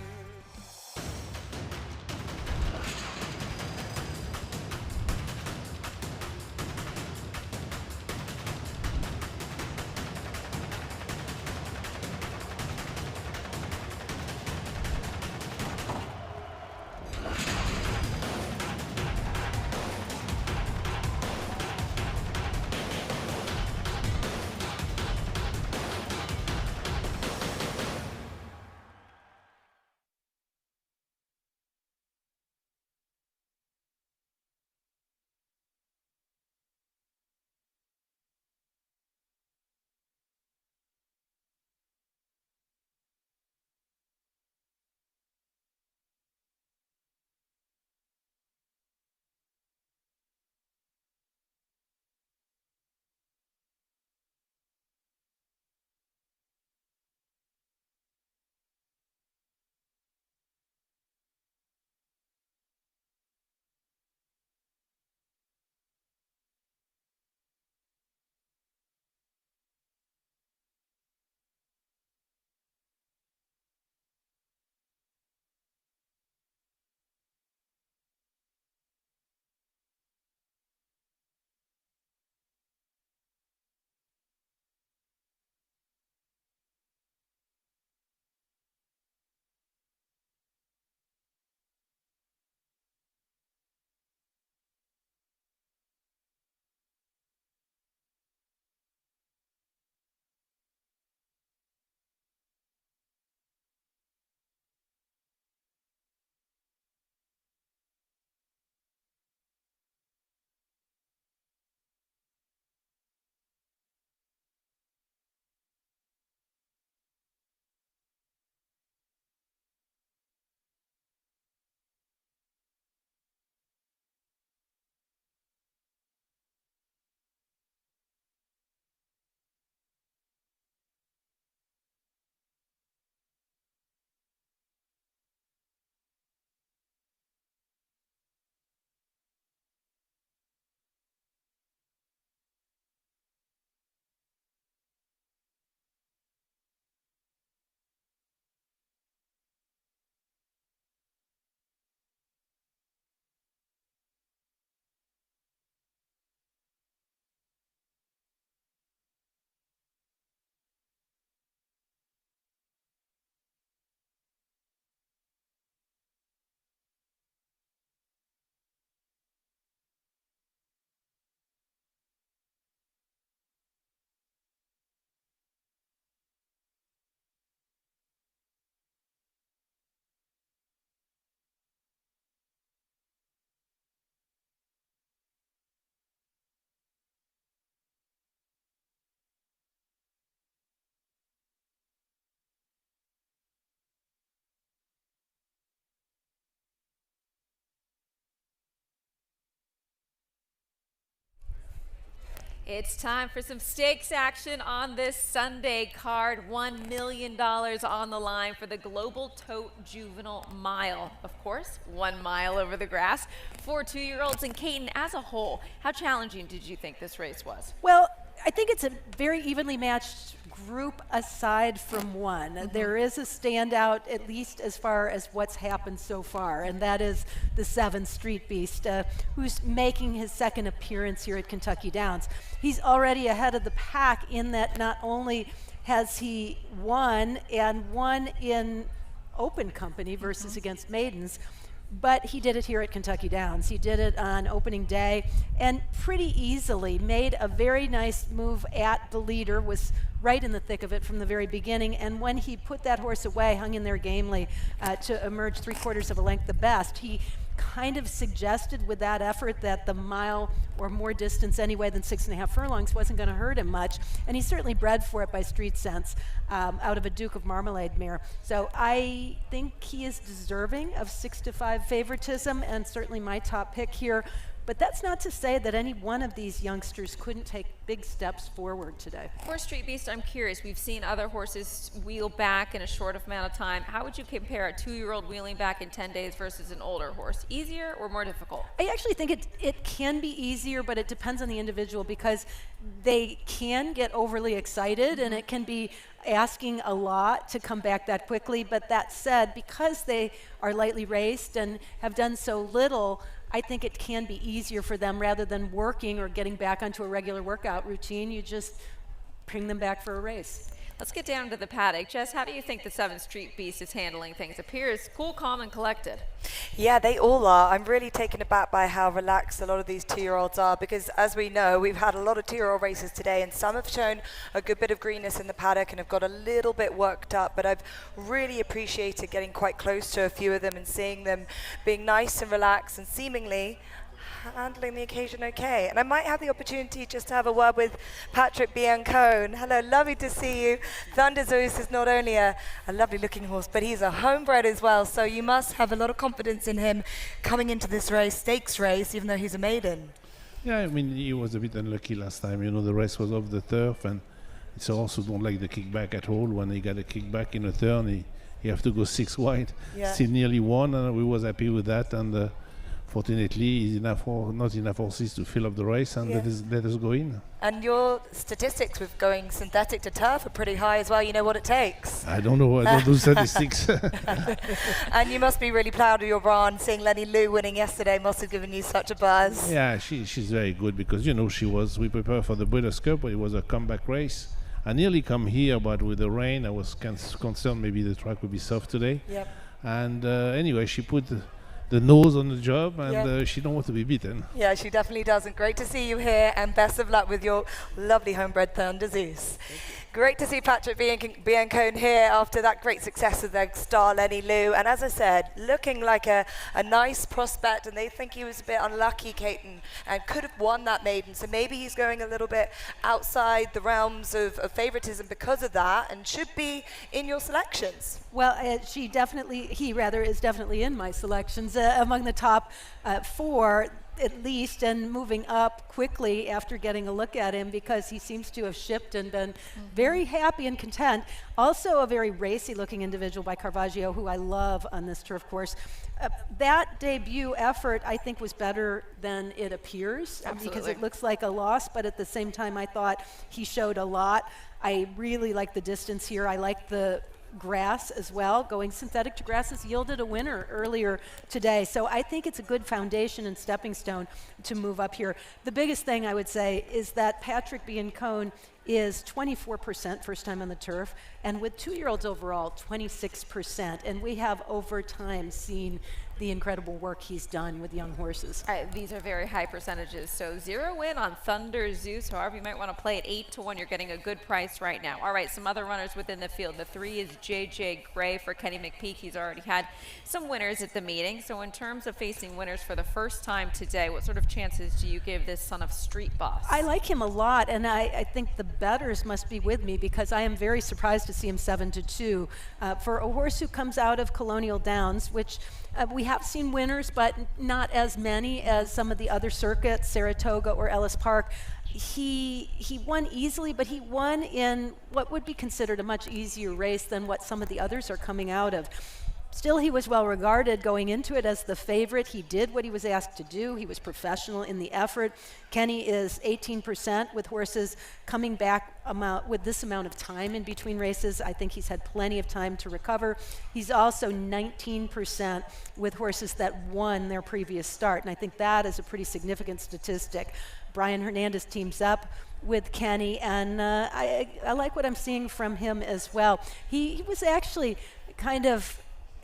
Speaker 4: It's time for some stakes action on this Sunday card. $1 million on the line for the Global Tote Juvenile Mile. Of course, 1 mile over the grass for 2-year-olds. And Kaiten, as a whole, how challenging did you think this race was?
Speaker 22: Well, I think it's a very evenly matched group aside from one. There is a standout, at least as far as what's happened so far, and that is the 7 Street Beast, who's making his second appearance here at Kentucky Downs. He's already ahead of the pack in that not only has he won, and won in open company versus against maidens, but he did it here at Kentucky Downs. He did it on opening day and pretty easily made a very nice move at the leader, was right in the thick of it from the very beginning, and when he put that horse away, hung in there gamely to emerge 3/4 of a length the best, he kind of suggested with that effort that the mile or more distance anyway than 6.5 furlongs wasn't going to hurt him much. And he's certainly bred for it by street sense out of a Duke of Marmalade mare. So I think he is deserving of 6-5 favoritism and certainly my top pick here. But that's not to say that any one of these youngsters couldn't take big steps forward today.
Speaker 4: For Street Beast, I'm curious. We've seen other horses wheel back in a short amount of time. How would you compare a 2-year-old wheeling back in 10 days versus an older horse? Easier or more difficult?
Speaker 22: I actually think it can be easier, but it depends on the individual because they can get overly excited and it can be asking a lot to come back that quickly. But that said, because they are lightly raced and have done so little, I think it can be easier for them rather than working or getting back onto a regular workout routine. You just bring them back for a race.
Speaker 4: Let's get down to the paddock. Jess, how do you think the 7 Street Beast is handling things? Appears cool, calm, and collected.
Speaker 5: Yeah, they all are. I'm really taken aback by how relaxed a lot of these 2-year-olds are because, as we know, we've had a lot of 2-year-old races today and some have shown a good bit of greenness in the paddock and have got a little bit worked up, but I've really appreciated getting quite close to a few of them and seeing them being nice and relaxed and seemingly handling the occasion okay. And I might have the opportunity just to have a word with Patrick Biancone. Hello, lovely to see you. Thunder Zeus is not only a lovely looking horse, but he's a homebred as well, so you must have a lot of confidence in him coming into this race, stakes race, even though he's a maiden.
Speaker 6: Yeah, I mean, he was a bit unlucky last time. You know, the race was off the turf, and it's also don't like the kickback at all. When he got a kickback in a turn, he have to go 6 wide.
Speaker 5: Yeah.
Speaker 6: Still nearly won, and we was happy with that. And fortunately, he's not enough horses to fill up the race, and let us go in.
Speaker 5: And your statistics with going synthetic to turf are pretty high as well. You know what it takes.
Speaker 6: I don't know. I don't do statistics.
Speaker 5: And you must be really proud of your Bron. Seeing Lenny Lou winning yesterday must have given you such a buzz.
Speaker 6: Yeah, she's very good because, you know, we prepared for the Breeders' Cup, but it was a comeback race. I nearly come here, but with the rain, I was concerned maybe the track would be soft today.
Speaker 5: Yep.
Speaker 6: And anyway, she put the nose on the job, and she don't want to be beaten.
Speaker 5: Yeah, she definitely doesn't. Great to see you here, and best of luck with your lovely homebred Thunder Zeus. Great to see Patrick Biancone here after that great success of their star Lenny Lou. And as I said, looking like a nice prospect, and they think he was a bit unlucky, Caton, and could have won that maiden. So maybe he's going a little bit outside the realms of favoritism because of that, and should be in your selections.
Speaker 22: Well, he is definitely in my selections among the top 4 at least, and moving up quickly after getting a look at him because he seems to have shipped and been very happy and content. Also a very racy looking individual by Caravaggio, who I love on this turf course. That debut effort I think was better than it appears because it looks like a loss, but at the same time I thought he showed a lot. I really like the distance here. I like the grass as well. Going synthetic to grass has yielded a winner earlier today. So I think it's a good foundation and stepping stone to move up here. The biggest thing I would say is that Patrick Biancone is 24% first time on the turf, and with 2-year-olds overall, 26%. And we have over time seen the incredible work he's done with young horses.
Speaker 4: These are very high percentages. So 0 win on Thunder Zeus. However, you might want to play at 8-1. You're getting a good price right now. All right, some other runners within the field. The 3 is JJ Gray for Kenny McPeak. He's already had some winners at the meeting. So in terms of facing winners for the first time today, what sort of chances do you give this son of Street Boss?
Speaker 22: I like him a lot, and I think the bettors must be with me because I am very surprised to see him 7-2 for a horse who comes out of Colonial Downs, which we have seen winners, but not as many as some of the other circuits, Saratoga or Ellis Park. He won easily, but he won in what would be considered a much easier race than what some of the others are coming out of. Still, he was well regarded going into it as the favorite. He did what he was asked to do. He was professional in the effort. Kenny is 18% with horses coming back with this amount of time in between races. I think he's had plenty of time to recover. He's also 19% with horses that won their previous start, and I think that is a pretty significant statistic. Brian Hernandez teams up with Kenny, and I like what I'm seeing from him as well. He was actually kind of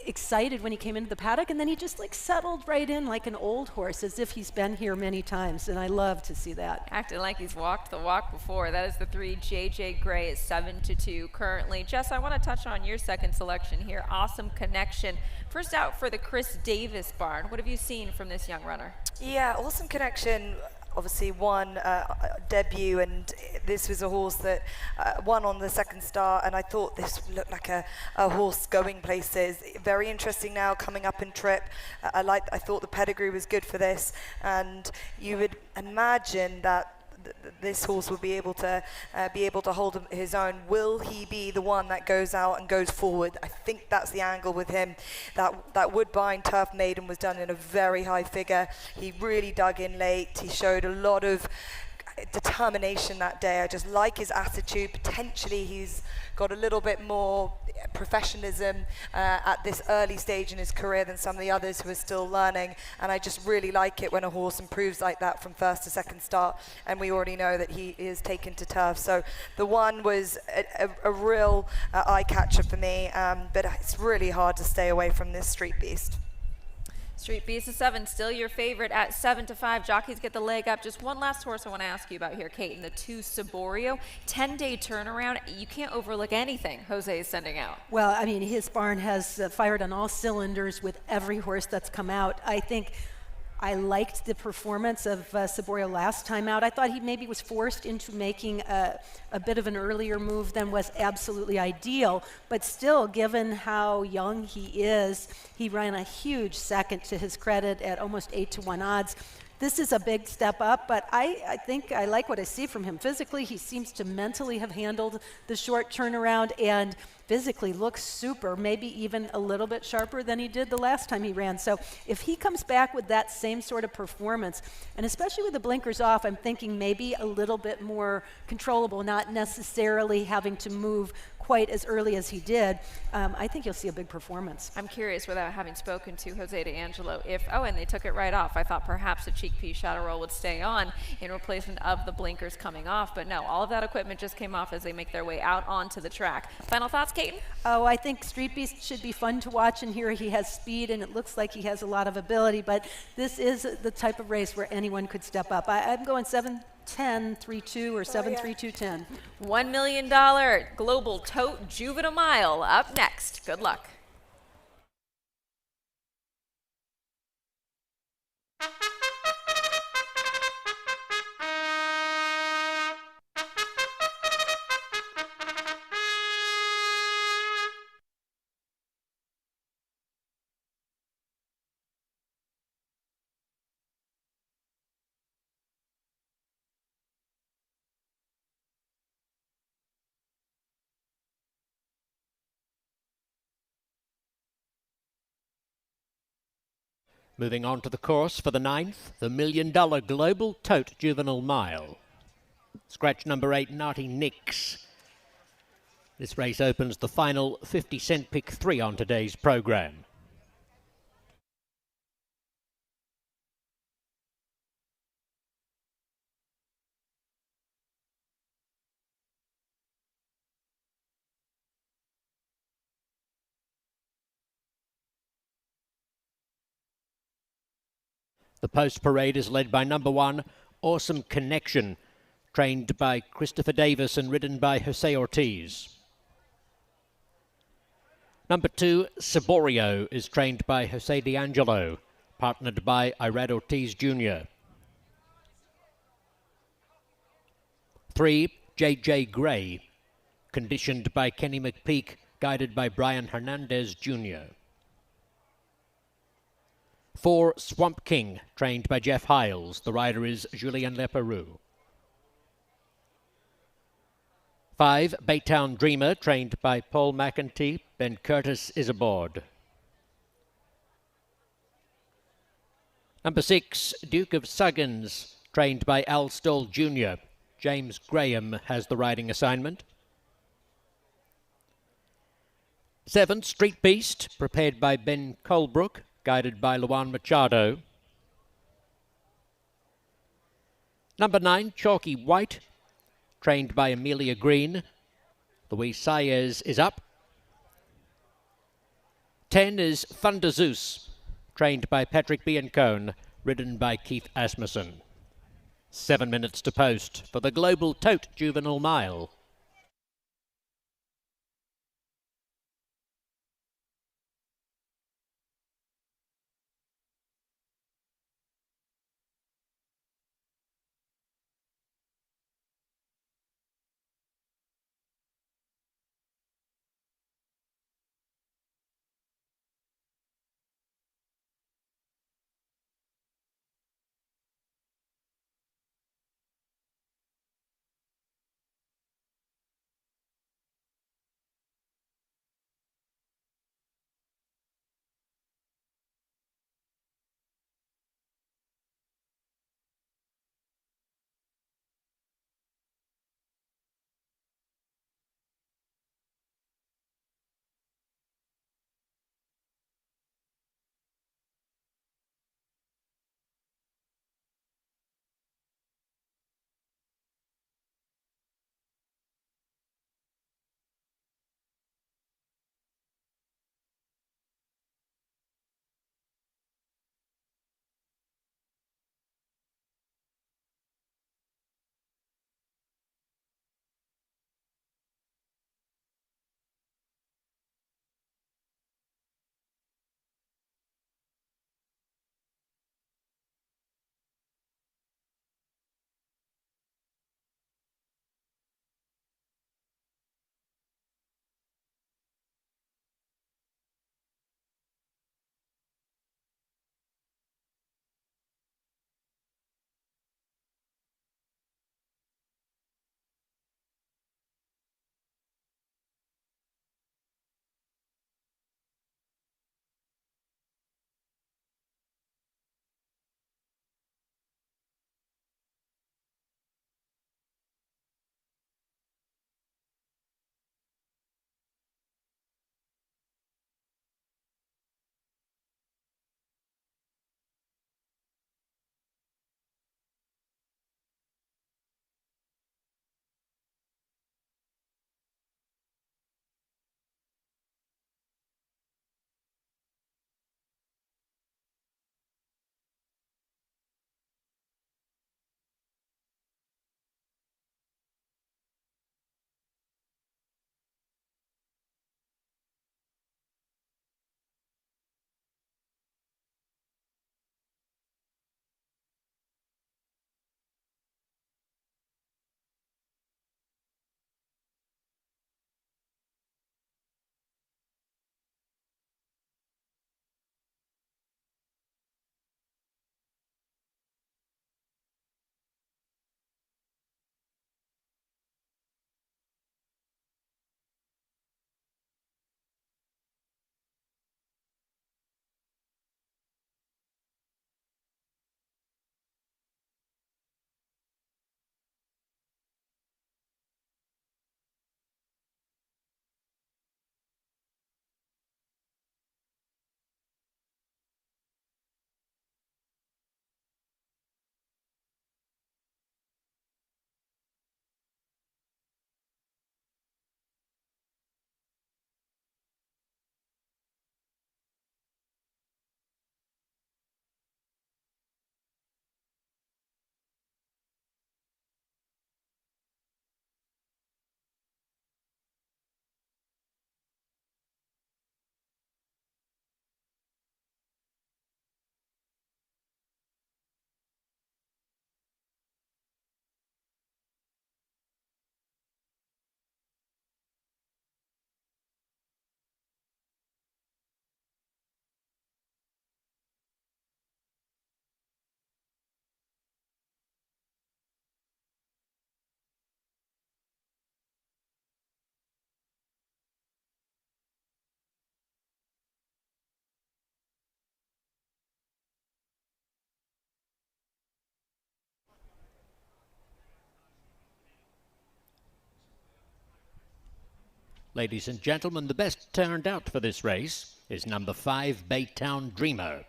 Speaker 22: excited when he came into the paddock, and then he just like settled right in like an old horse, as if he's been here many times, and I love to see that.
Speaker 4: Acting like he's walked the walk before. That is the 3, JJ Gray is 7-2 currently. Jess, I want to touch on your second selection here, Awesome Connection. First out for the Chris Davis barn. What have you seen from this young runner?
Speaker 5: Yeah, Awesome Connection obviously won debut, and this was a horse that won on the second start, and I thought this looked like a horse going places. Very interesting now, coming up in trip. I thought the pedigree was good for this, and you would imagine that this horse will be able to hold his own. Will he be the one that goes out and goes forward? I think that's the angle with him. That Woodbine Turf Maiden was done in a very high figure. He really dug in late. He showed a lot of determination that day. I just like his attitude. Potentially he's got a little bit more professionalism at this early stage in his career than some of the others who are still learning, and I just really like it when a horse improves like that from first to second start, and we already know that he is taken to turf. So the one was a real eye catcher for me, but it's really hard to stay away from this Street Beast.
Speaker 4: Street Beast is 7, still your favorite at 7-5. Jockeys get the leg up. Just one last horse I want to ask you about here, Kate, in the 2 Saborio. 10-day turnaround. You can't overlook anything Jose is sending out.
Speaker 22: Well, I mean, his barn has fired on all cylinders with every horse that's come out. I think I liked the performance of Saborio last time out. I thought he maybe was forced into making a bit of an earlier move than was absolutely ideal, but still, given how young he is, he ran a huge second to his credit at almost 8-1 odds. This is a big step up, but I think I like what I see from him physically. He seems to mentally have handled the short turnaround and physically looks super, maybe even a little bit sharper than he did the last time he ran. So if he comes back with that same sort of performance, and especially with the blinkers off, I'm thinking maybe a little bit more controllable, not necessarily having to move quite as early as he did, I think you'll see a big performance.
Speaker 4: I'm curious, without having spoken to Jose D'Angelo, and they took it right off. I thought perhaps a cheek piece shadow roll would stay on in replacement of the blinkers coming off, but no, all of that equipment just came off as they make their way out onto the track. Final thoughts, Kate?
Speaker 22: Oh, I think Street Beast should be fun to watch, and here he has speed, and it looks like he has a lot of ability, but this is the type of race where anyone could step up. I'm going 7-10, 3-2, or 7-3-2-10.
Speaker 4: $1 million Global Tote Juvenile Mile up next. Good luck.
Speaker 1: Moving on to the course for the 9th, the $1 million Global Tote Juvenile Mile. Scratch number 8, Naughty Nicks. This race opens the final 50-cent pick 3 on today's programme. The post parade is led by number 1, Awesome Connection, trained by Christopher Davis and ridden by Jose Ortiz. Number 2, Saborio, is trained by Jose D'Angelo, partnered by Irad Ortiz Jr. 3, JJ Gray, conditioned by Kenny McPeak, guided by Brian Hernandez Jr. 4, Swamp King, trained by Jeff Hiles. The rider is Julien Leperoux. 5, Baytown Dreamer, trained by Paul McEntee. Ben Curtis is aboard. Number 6, Duke of Suggins, trained by Al Stoll Jr. James Graham has the riding assignment. 7, Street Beast, prepared by Ben Colebrook, guided by Luan Machado. Number 9, Chalky White, trained by Amelia Green. Luis Saez is up. 10 is Thunder Zeus, trained by Patrick Biancone, ridden by Keith Asmussen. 7 minutes to post for the Global Tote Juvenile Mile. Ladies and gentlemen, the best turned out for this race is number 5, Baytown Dreamer.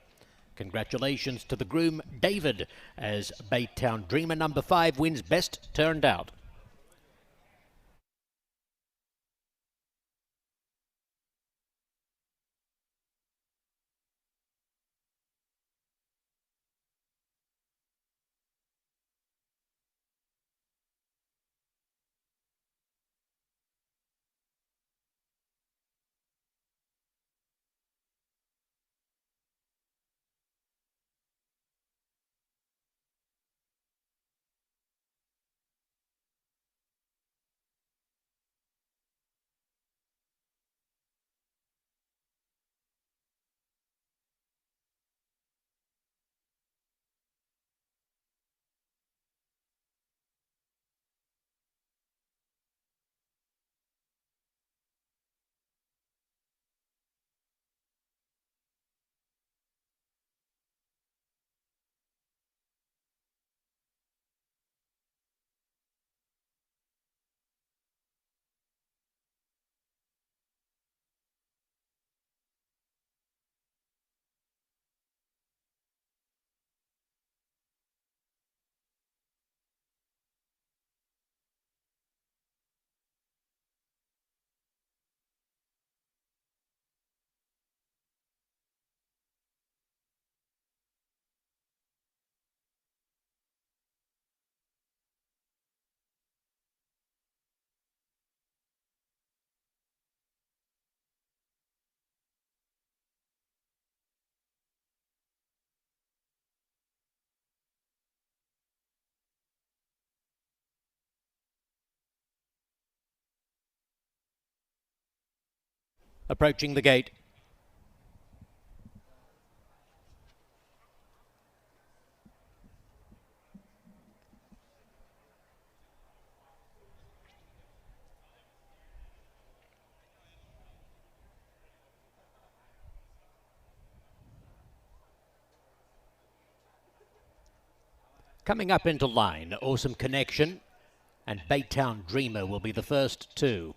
Speaker 1: Congratulations to the groom, David, as Baytown Dreamer number 5 wins best turned out. approaching the gate. Coming up into line, Awesome Connection and Baytown Dreamer will be the first two.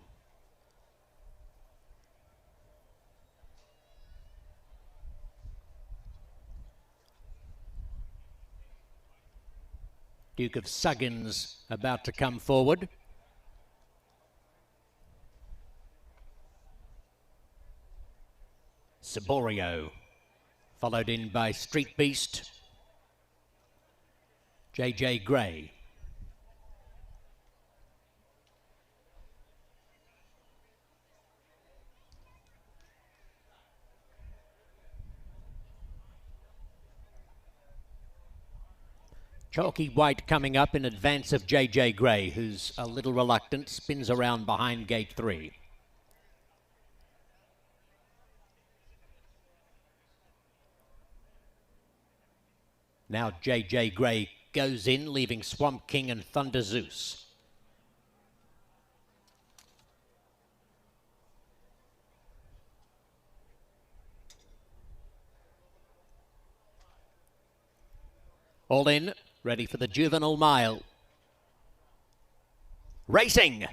Speaker 1: Duke of Suggins about to come forward. Saborio, followed in by Street Beast. JJ Gray. Chalky White coming up in advance of JJ Gray, who's a little reluctant, spins around behind gate 3. Now JJ Gray goes in, leaving Swamp King and Thunder Zeus. All in, ready for the Juvenile Mile. Racing!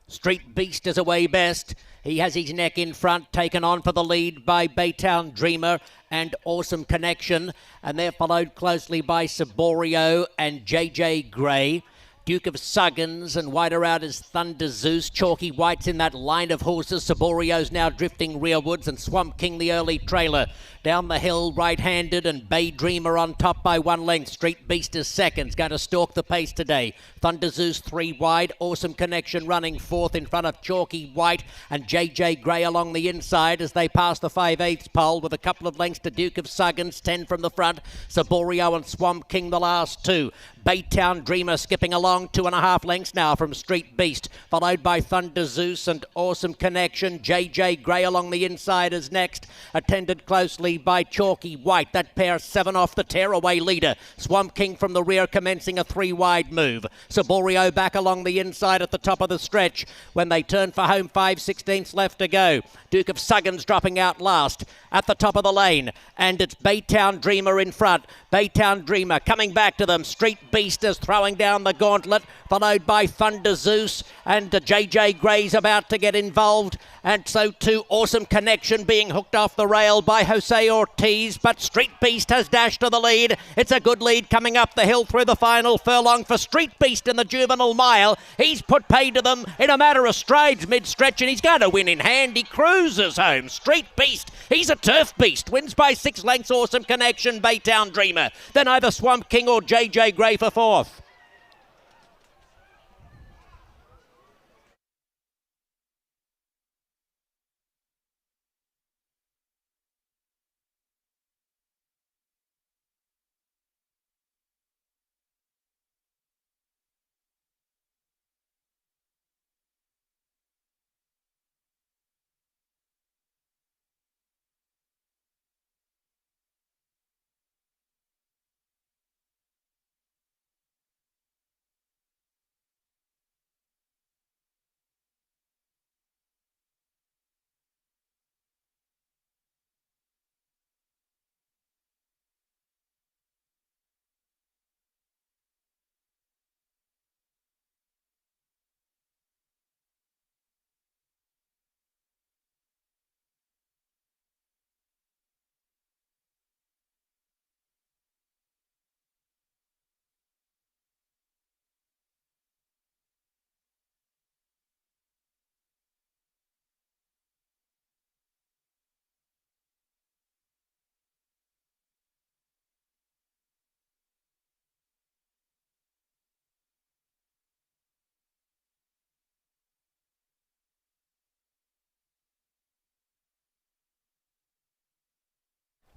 Speaker 1: Street Beast is away best. He has his neck in front, taken on for the lead by Baytown Dreamer and Awesome Connection. And they're followed closely by Saborio and JJ Gray. Duke of Suggins and wider out is Thunder Zeus. Chalky White's in that line of horses. Saborio's now drifting rearwards and Swamp King the early trailer. Down the hill, right-handed, and Bay Dreamer on top by 1 length. Street Beast is second, going to stalk the pace today. Thunder Zeus 3 wide. Awesome Connection running 4th in front of Chalky White and JJ Gray along the inside as they pass the 5/8 pole with a couple of lengths to Duke of Suggins, 10 from the front. Saborio and Swamp King the last two. Baytown Dreamer skipping along 2.5 lengths now from Street Beast, followed by Thunder Zeus and Awesome Connection. JJ Gray along the inside is next, attended closely by Chalky White. That pair 7 off the tearaway leader. Swamp King from the rear commencing a 3 wide move. Saborio back along the inside at the top of the stretch. When they turn for home, 5/16 left to go. Duke of Suggins dropping out last at the top of the lane. And it's Baytown Dreamer in front. Baytown Dreamer coming back to them. Street Beast is throwing down the gauntlet, followed by Thunder Zeus. And JJ Gray's about to get involved. And so too Awesome Connection being hooked off the rail by Jose Ortiz. But Street Beast has dashed to the lead. It's a good lead coming up the hill through the final furlong for Street Beast in the Juvenile Mile. He's put paid to them in a matter of strides mid-stretch, and he's going to win in hand. He cruises home. Street Beast, he's a turf beast. Wins by 6 lengths. Awesome Connection, Baytown Dreamer. Then either Swamp King or JJ Gray for 4th.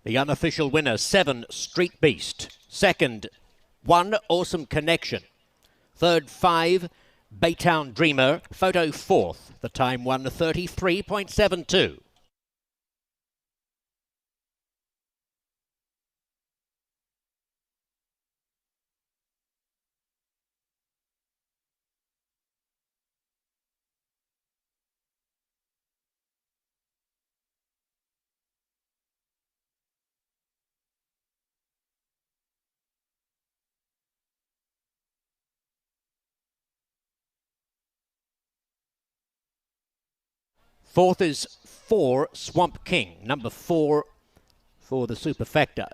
Speaker 1: The unofficial winner, 7, Street Beast. Second, 1, Awesome Connection. Third, 5, Baytown Dreamer, photo fourth. The time 1:33.72. Fourth is 4 Swamp King, number 4 for the superfecta.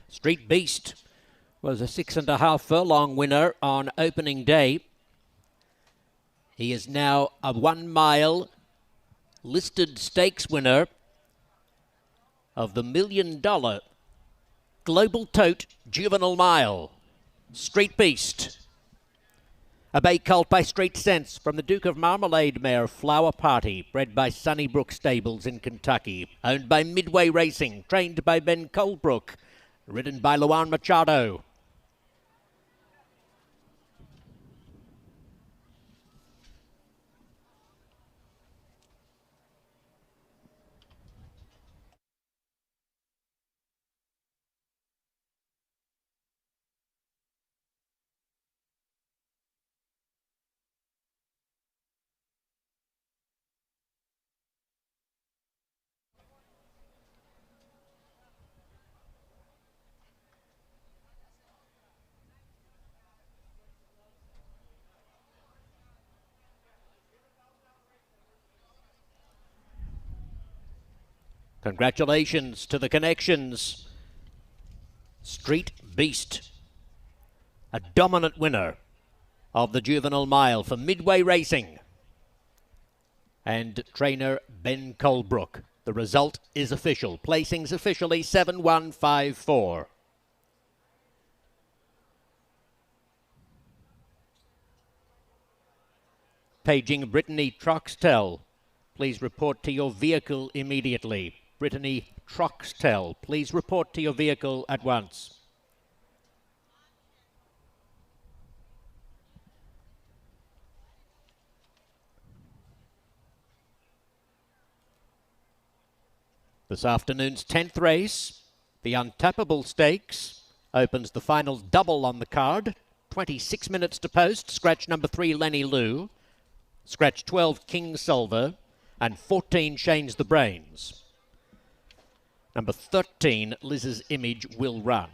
Speaker 1: Street Beast was a 6.5 furlong winner on opening day. He is now a 1 mile listed stakes winner of the $1 million Global Tote Juvenile Mile. Street Beast. A bay colt by Street Sense from the Duke of Marmalade mare Flower Party, bred by Sunnybrook Stables in Kentucky, owned by Midway Racing, trained by Ben Colebrook, ridden by Luan Machado. Congratulations to the connections. Street Beast, a dominant winner of the Juvenile Mile for Midway Racing, and trainer Ben Colebrook. The result is official. Placings officially 7-1-5-4. Paging Brittany Troxtel. Please report to your vehicle immediately. Brittany Troxtel, please report to your vehicle at once. This afternoon's 10th race, the Untapable Stakes, opens the final double on the card. 26 minutes to post. Scratch number 3, Lenny Lou. Scratch 12, King Silver. And 14, Shane's the Brains. Number 13, Liz's Image will run.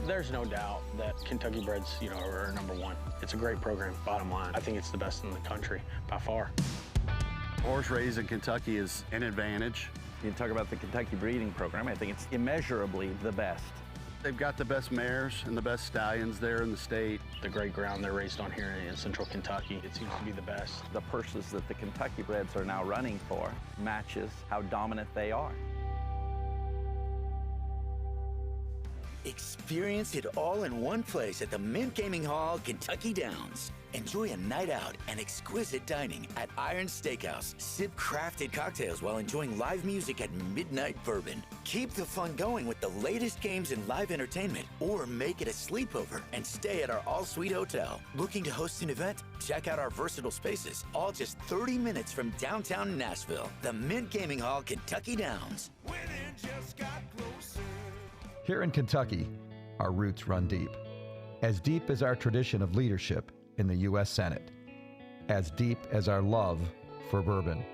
Speaker 11: There's no doubt that Kentucky breds, are number one. It's a great program, bottom line. I think it's the best in the country by far.
Speaker 12: Horse raised in Kentucky is an advantage.
Speaker 13: You talk about the Kentucky breeding program, I think it's immeasurably the best.
Speaker 12: They've got the best mares and the best stallions there in the state.
Speaker 11: The great ground they're raced on here in central Kentucky, it seems to be the best.
Speaker 13: The purses that the Kentucky breds are now running for matches how dominant they are.
Speaker 15: Experience it all in one place at the Mint Gaming Hall, Kentucky Downs. Enjoy a night out and exquisite dining at Iron Steakhouse. Sip crafted cocktails while enjoying live music at Midnight Bourbon. Keep the fun going with the latest games and live entertainment, or make it a sleepover and stay at our all-suite hotel. Looking to host an event? Check out our versatile spaces, all just 30 minutes from downtown Nashville. The Mint Gaming Hall, Kentucky Downs.
Speaker 10: Here in Kentucky, our roots run deep as our tradition of leadership in the U.S. Senate, as deep as our love for bourbon.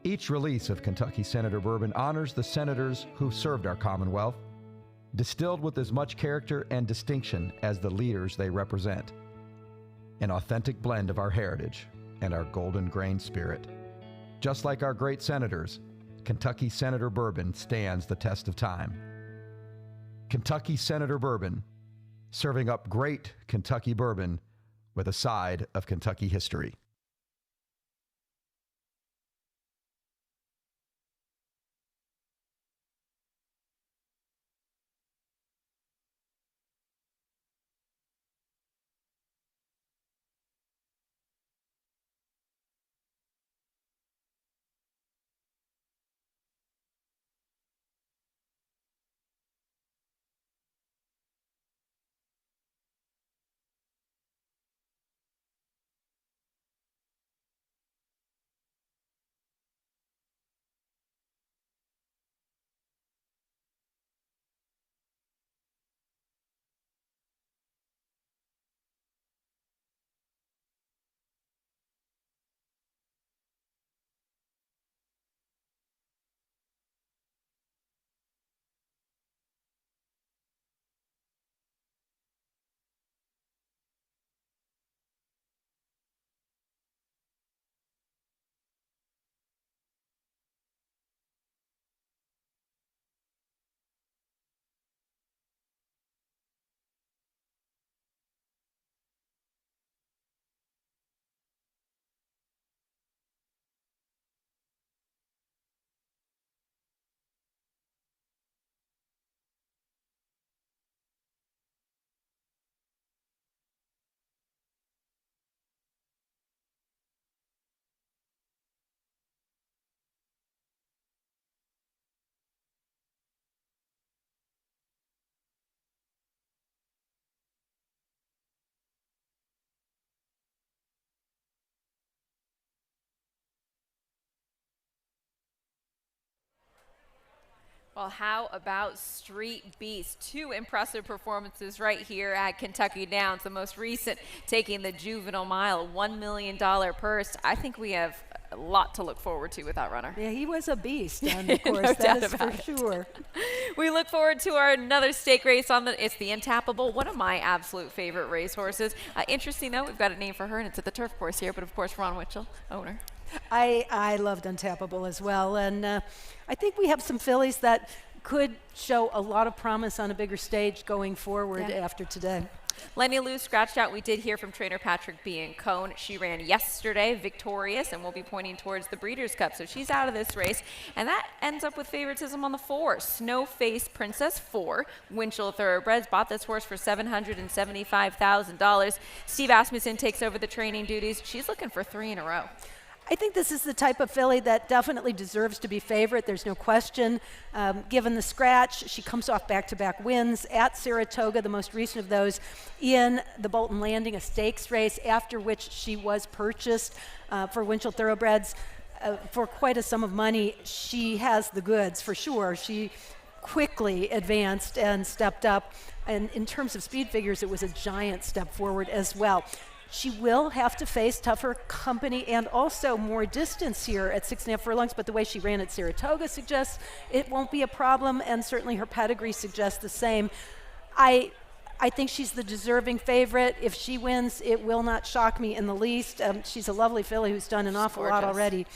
Speaker 10: Each release of Kentucky Senator Bourbon honors the senators who served our Commonwealth, distilled with as much character and distinction as the leaders they represent. An authentic blend of our heritage and our golden grain spirit. Just like our great senators, Kentucky Senator Bourbon stands the test of time. Kentucky Senator Bourbon, serving up great Kentucky bourbon with a side of Kentucky history.
Speaker 4: Well, how about Street Beast? Two impressive performances right here at Kentucky Downs. The most recent taking the Juvenile Mile, $1 million purse. I think we have a lot to look forward to with that runner.
Speaker 22: Yeah, he was a beast, and of course,
Speaker 4: No
Speaker 22: that
Speaker 4: doubt
Speaker 22: is
Speaker 4: about
Speaker 22: for
Speaker 4: it.
Speaker 22: sure.
Speaker 4: We look forward to another stake race it's the Untapable, one of my absolute favorite racehorses. Interesting though, we've got a name for her, and it's at the turf course here, but of course, Ron Witchell, owner.
Speaker 22: I loved Untapable as well, and I think we have some fillies that could show a lot of promise on a bigger stage going forward after today.
Speaker 4: Lenny Lou scratched out. We did hear from trainer Patrick B. in Cone. She ran yesterday victorious, and we'll be pointing towards the Breeders' Cup. So she's out of this race, and that ends up with favoritism on the 4. Snowface Princess 4. Winchell Thoroughbreds bought this horse for $775,000. Steve Asmussen takes over the training duties. She's looking for 3 in a row.
Speaker 22: I think this is the type of filly that definitely deserves to be favorite. There's no question. Given the scratch, she comes off back-to-back wins at Saratoga, the most recent of those, in the Bolton Landing, a stakes race, after which she was purchased for Winchell Thoroughbreds for quite a sum of money. She has the goods, for sure. She quickly advanced and stepped up. And in terms of speed figures, it was a giant step forward as well. She will have to face tougher company and also more distance here at 6.5 furlongs, but the way she ran at Saratoga suggests it won't be a problem, and certainly her pedigree suggests the same. I think she's the deserving favorite. If she wins, it will not shock me in the least. She's a lovely filly who's done an awful lot already.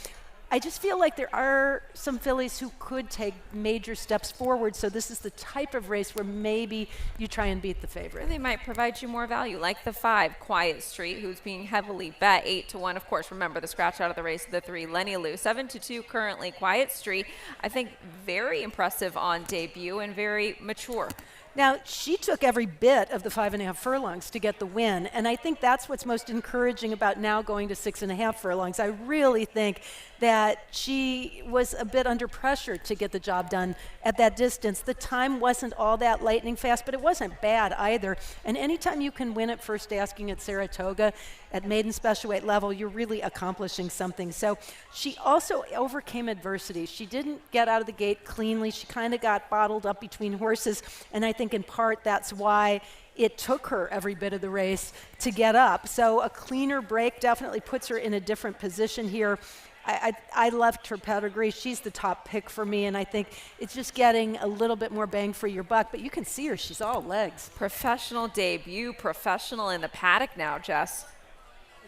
Speaker 22: I just feel like there are some fillies who could take major steps forward, so this is the type of race where maybe you try and beat the favorite.
Speaker 4: They might provide you more value, like the 5, Quiet Street, who's being heavily bet 8-1. Of course, remember the scratch out of the race, the 3, Lenny Lou. 7-2 currently, Quiet Street. I think very impressive on debut and very mature.
Speaker 22: Now, she took every bit of the 5.5 furlongs to get the win, and I think that's what's most encouraging about now going to 6.5 furlongs. I really think that she was a bit under pressure to get the job done at that distance. The time wasn't all that lightning fast, but it wasn't bad either. And anytime you can win at first asking at Saratoga at maiden special weight level, you're really accomplishing something. So she also overcame adversity. She didn't get out of the gate cleanly. She kind of got bottled up between horses, and I think in part that's why it took her every bit of the race to get up. So a cleaner break definitely puts her in a different position here. I loved her pedigree. She's the top pick for me, and I think it's just getting a little bit more bang for your buck. But you can see her. She's all legs.
Speaker 4: Professional debut, professional in the paddock now, Jess.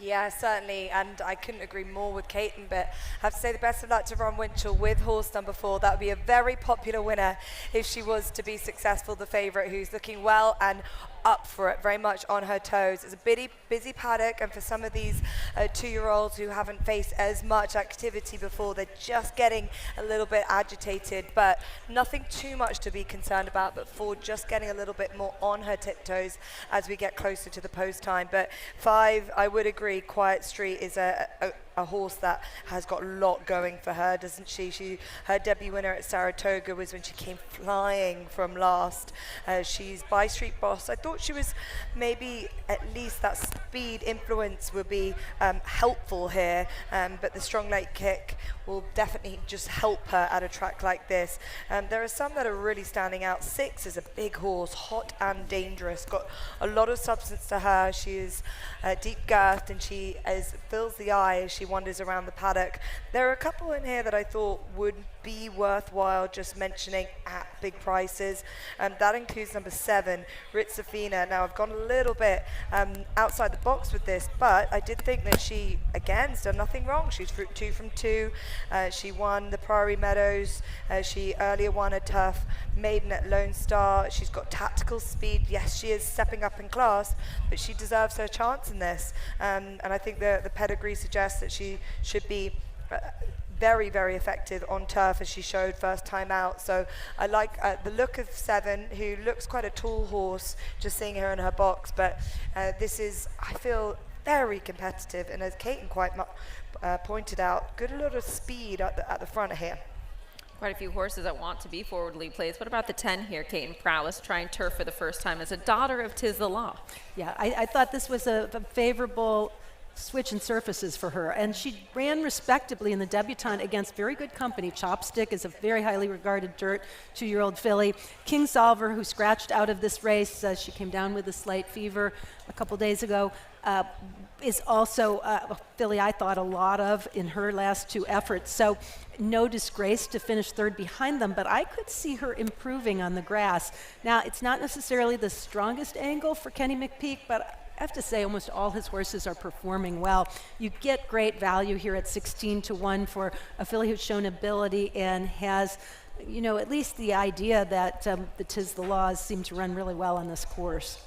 Speaker 5: Yeah, certainly, and I couldn't agree more with Caton, but I have to say the best of luck to Ron Winchell with horse number 4. That would be a very popular winner if she was to be successful, the favourite, who's looking well and up for it, very much on her toes. It's a busy paddock, and for some of these 2-year-olds who haven't faced as much activity before, they're just getting a little bit agitated, but nothing too much to be concerned about, but Ford just getting a little bit more on her tiptoes as we get closer to the post time. But 5, I would agree, Quiet Street is a horse that has got a lot going for her, doesn't she? Her debut winner at Saratoga was when she came flying from last. She's by Street Boss. I thought she was maybe at least that speed influence would be helpful here, but the strong leg kick will definitely just help her at a track like this. There are some that are really standing out. 6 is a big horse, hot and dangerous, got a lot of substance to her. She is deep girthed, and she fills the eye as she wanders around the paddock. There are a couple in here that I thought would be worthwhile just mentioning at big prices. That includes number 7, Ritzafina. Now, I've gone a little bit outside the box with this, but I did think that she, again, has done nothing wrong. She's 2 from 2. She won the Prairie Meadows. She earlier won a tough maiden at Lone Star. She's got tactical speed. Yes, she is stepping up in class, but she deserves her chance in this. And I think the pedigree suggests that she should be very, very effective on turf, as she showed first time out. So I like the look of 7, who looks quite a tall horse, just seeing her in her box. But this is, I feel, very competitive, and as Caton quite pointed out, good a lot of speed at the front here.
Speaker 4: Quite a few horses that want to be forward lead plays. What about the 10 here, Caton Prowess, trying turf for the first time as a daughter of 'Tis the Law?
Speaker 22: Yeah, I thought this was a favorable switch in surfaces for her, and she ran respectably in the debutante against very good company. Chopstick is a very highly regarded dirt 2-year-old filly. King Solver, who scratched out of this race, she came down with a slight fever a couple days ago, is also a filly I thought a lot of in her last 2 efforts. So no disgrace to finish 3rd behind them, but I could see her improving on the grass. Now, it's not necessarily the strongest angle for Kenny McPeak, but I have to say almost all his horses are performing well. You get great value here at 16-1 for a filly who's shown ability and has, you know, at least the idea that the 'Tis the Laws seem to run really well on this course.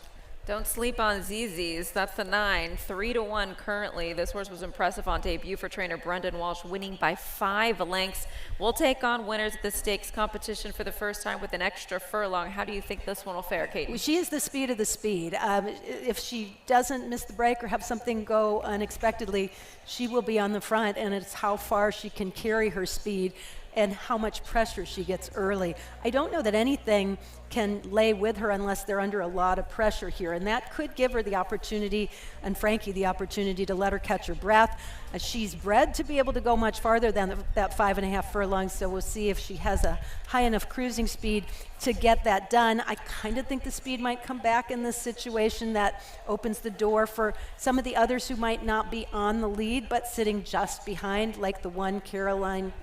Speaker 4: Don't sleep on ZZ's. That's the 9, 3-1 currently. This horse was impressive on debut for trainer Brendan Walsh, winning by 5 lengths. We'll take on winners at the stakes competition for the first time with an extra furlong. How do you think this one will fare, Katie?
Speaker 22: Well, she is the speed of the speed. If she doesn't miss the break or have something go unexpectedly, she will be on the front, and it's how far she can carry her speed and how much pressure she gets early. I don't know that anything can lay with her unless they're under a lot of pressure here, and that could give her the opportunity, and Frankie the opportunity, to let her catch her breath. She's bred to be able to go much farther than that 5.5 furlongs, so we'll see if she has a high enough cruising speed to get that done. I kind of think the speed might come back in this situation. That opens the door for some of the others who might not be on the lead but sitting just behind, like the one Caroline,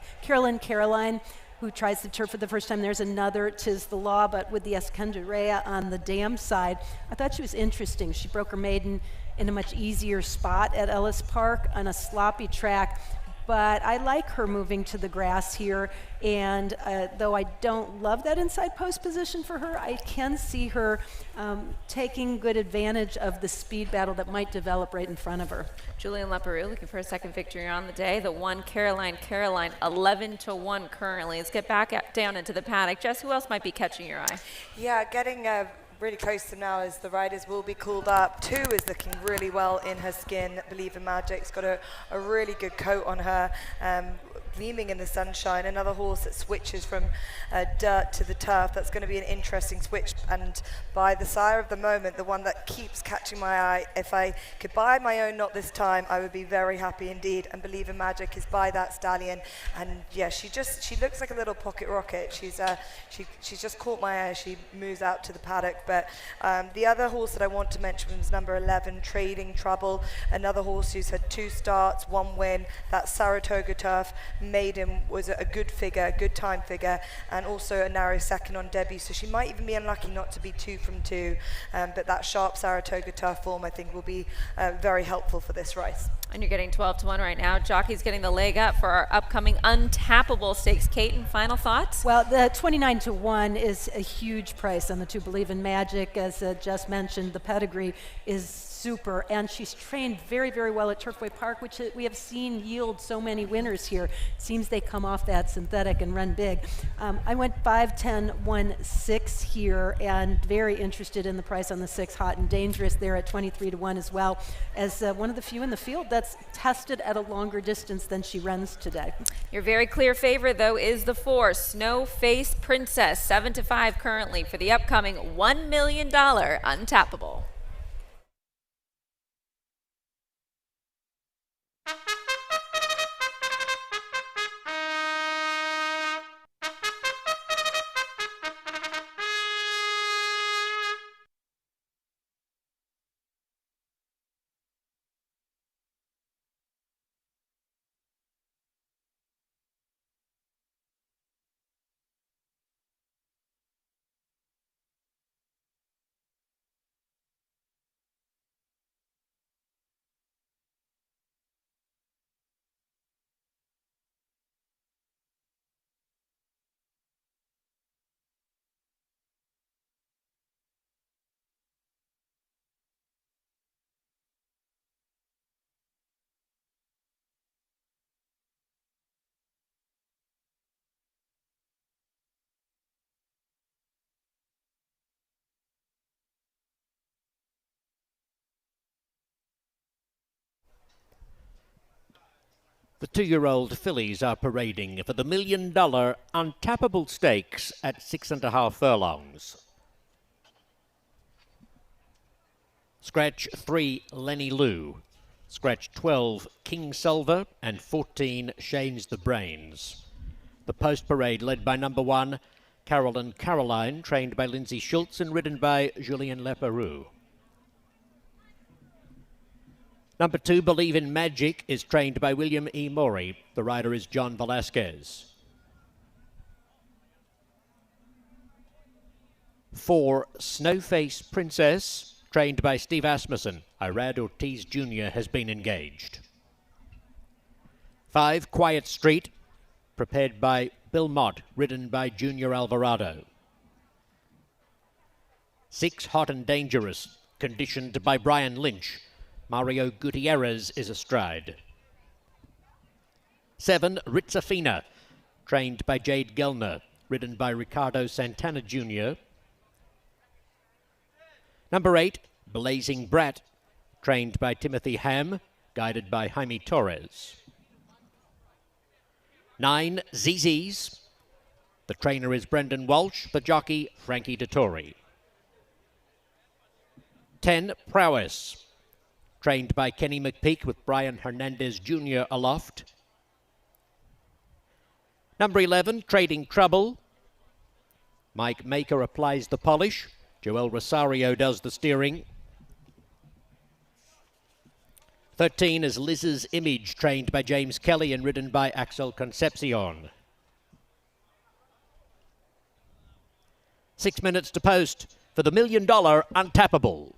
Speaker 22: who tries the turf for the first time. There's another, Tis the Law, but with the Escondrea on the dam side. I thought she was interesting. She broke her maiden in a much easier spot at Ellis Park on a sloppy track. But I like her moving to the grass here, and though I don't love that inside post position for her, I can see her taking good advantage of the speed battle that might develop right in front of her.
Speaker 4: Julian Leparoux looking for a second victory on the day. The one Caroline, 11-1 currently. Let's get back down into the paddock. Jess, who else might be catching your eye?
Speaker 5: Yeah, getting really close to now as the riders will be called up. 2 is looking really well in her skin. Believe in Magic's got a really good coat on her, gleaming in the sunshine. Another horse that switches from dirt to the turf. That's going to be an interesting switch. And by the sire of the moment, the one that keeps catching my eye, if I could buy my own not this time, I would be very happy indeed. And Believe in Magic is by that stallion. And yeah, she looks like a little pocket rocket. She's just caught my eye as she moves out to the paddock. But the other horse that I want to mention was number 11, Trading Trouble. Another horse who's had 2 starts, 1 win. That Saratoga turf maiden was a good figure, a good time figure, and also a narrow second on debut. So she might even be unlucky not to be 2 from 2. But that sharp Saratoga turf form, I think, will be very helpful for this race.
Speaker 4: And you're getting 12-1 right now. Jockey's getting the leg up for our upcoming Untapable Stakes. Kaiten, final thoughts?
Speaker 22: Well, the 29-1 is a huge price on the 2 Believe in Magic. As just mentioned, the pedigree is super, and she's trained very, very well at Turfway Park, which we have seen yield so many winners here. Seems they come off that synthetic and run big. I went 5-10-1-6 here, and very interested in the price on the 6, Hot and Dangerous, there at 23-1 as well, as one of the few in the field that's tested at a longer distance than she runs today.
Speaker 4: Your very clear favorite, though, is the 4, Snowface Princess, 7-5 currently for the upcoming $1 million Untapable.
Speaker 1: The 2-year-old fillies are parading for the $1 million Untapable Stakes at 6.5 furlongs. Scratch 3, Lenny Lou. Scratch 12, King Silver, and 14, Shane's the Brains. The post parade led by number 1, Carolyn Caroline, trained by Lindsay Schultz and ridden by Julien Leparoux. Number 2, Believe in Magic, is trained by William E. Morey. The rider is John Velasquez. 4, Snowface Princess, trained by Steve Asmussen. Irad Ortiz Jr. has been engaged. 5, Quiet Street, prepared by Bill Mott, ridden by Junior Alvarado. 6, Hot and Dangerous, conditioned by Brian Lynch. Mario Gutierrez is astride. 7, Ritzafina, trained by Jade Gelner, ridden by Ricardo Santana Jr. Number 8, Blazing Brat, trained by Timothy Ham, guided by Jaime Torres. 9, ZZ's. The trainer is Brendan Walsh, the jockey Frankie Dettori. 10, Prowess, trained by Kenny McPeak with Brian Hernandez Jr. aloft. Number 11, Trading Trouble. Mike Maker applies the polish. Joel Rosario does the steering. 13 is Liz's Image, trained by James Kelly and ridden by Axel Concepcion. 6 minutes to post for the $1 million Untapable.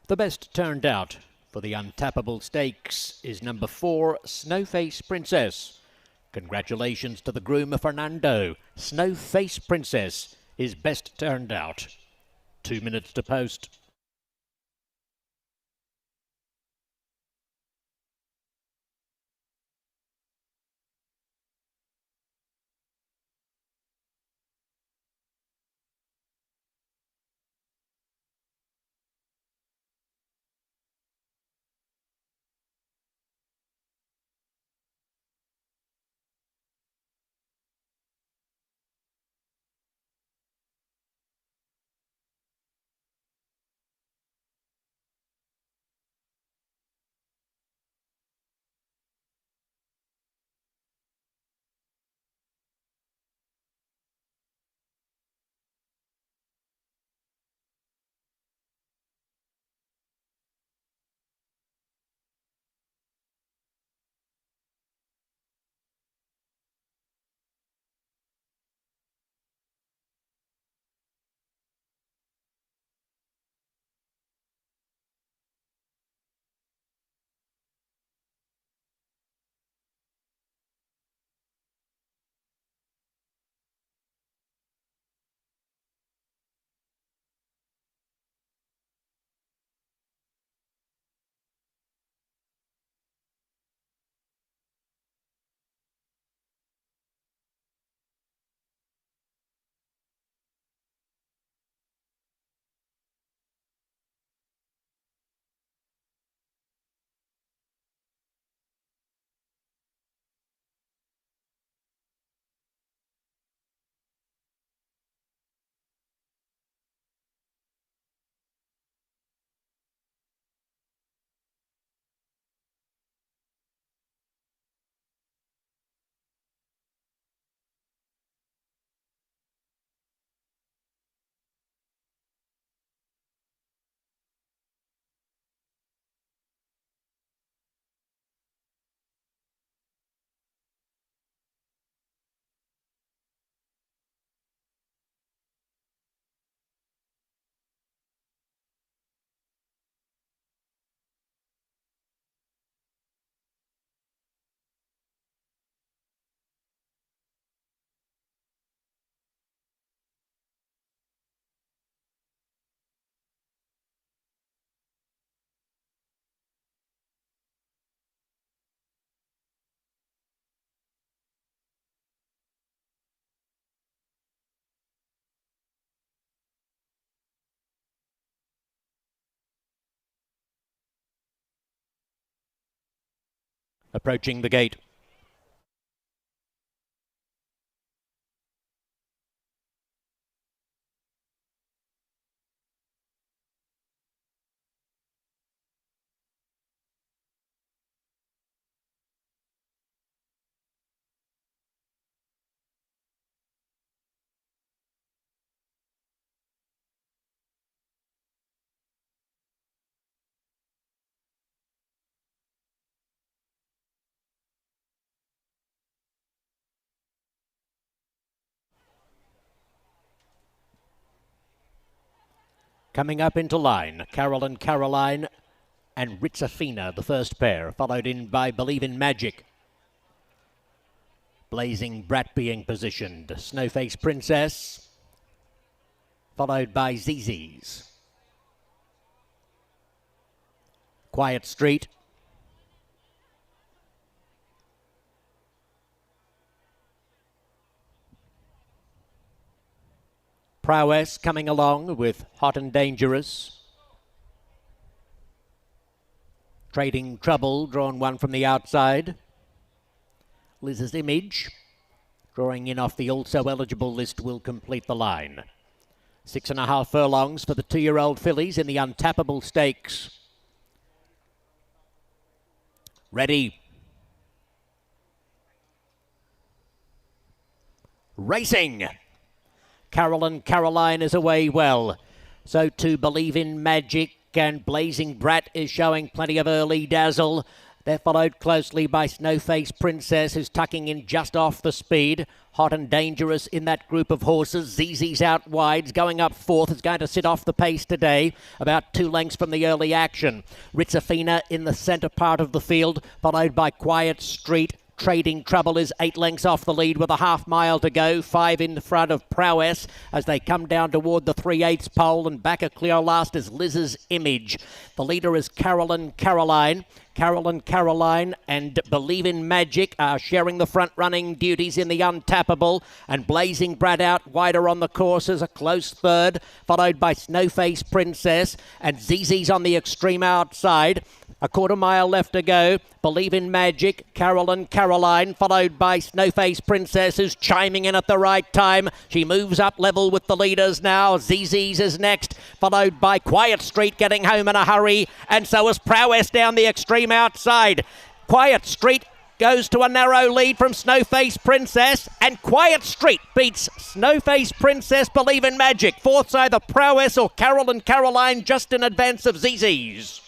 Speaker 1: The best turned out for the Untapable Stakes is number 4, Snowface Princess. Congratulations to the groom Fernando. Snowface Princess is best turned out. 2 minutes to post. approaching the gate. Coming up into line, Caroline and Ritzafina, the first pair, followed in by Believe in Magic. Blazing Brat being positioned, Snowface Princess, followed by ZZ's. Quiet Street. Prowess coming along with Hot and Dangerous. Trading Trouble, drawn one from the outside. Liz's Image, drawing in off the also eligible list, will complete the line. 6.5 furlongs for the 2-year-old fillies in the Untapable Stakes. Ready. Racing. Caroline is away well. So too Believe in Magic, and Blazing Brat is showing plenty of early dazzle. They're followed closely by Snowface Princess, who's tucking in just off the speed. Hot and Dangerous in that group of horses. ZZ's out wide, going up fourth, is going to sit off the pace today, about 2 lengths from the early action. Ritzafina in the centre part of the field, followed by Quiet Street. Trading Trouble is 8 lengths off the lead with a half mile to go. 5 in front of Prowess as they come down toward the 3/8 pole, and back a clear last is Liz's Image. The leader is Caroline and Believe in Magic are sharing the front running duties in the Untapable, and Blazing Brat out wider on the course as a close third, followed by Snowface Princess, and ZZ's on the extreme outside. A 1/4 mile left to go. Believe in Magic, Caroline, followed by Snowface Princess, who's chiming in at the right time. She moves up level with the leaders now. ZZ's is next, followed by Quiet Street getting home in a hurry, and so is Prowess down the extreme outside. Quiet Street goes to a narrow lead from Snowface Princess, and Quiet Street beats Snowface Princess, Believe in Magic. Fourth's either Prowess or Caroline just in advance of ZZ's.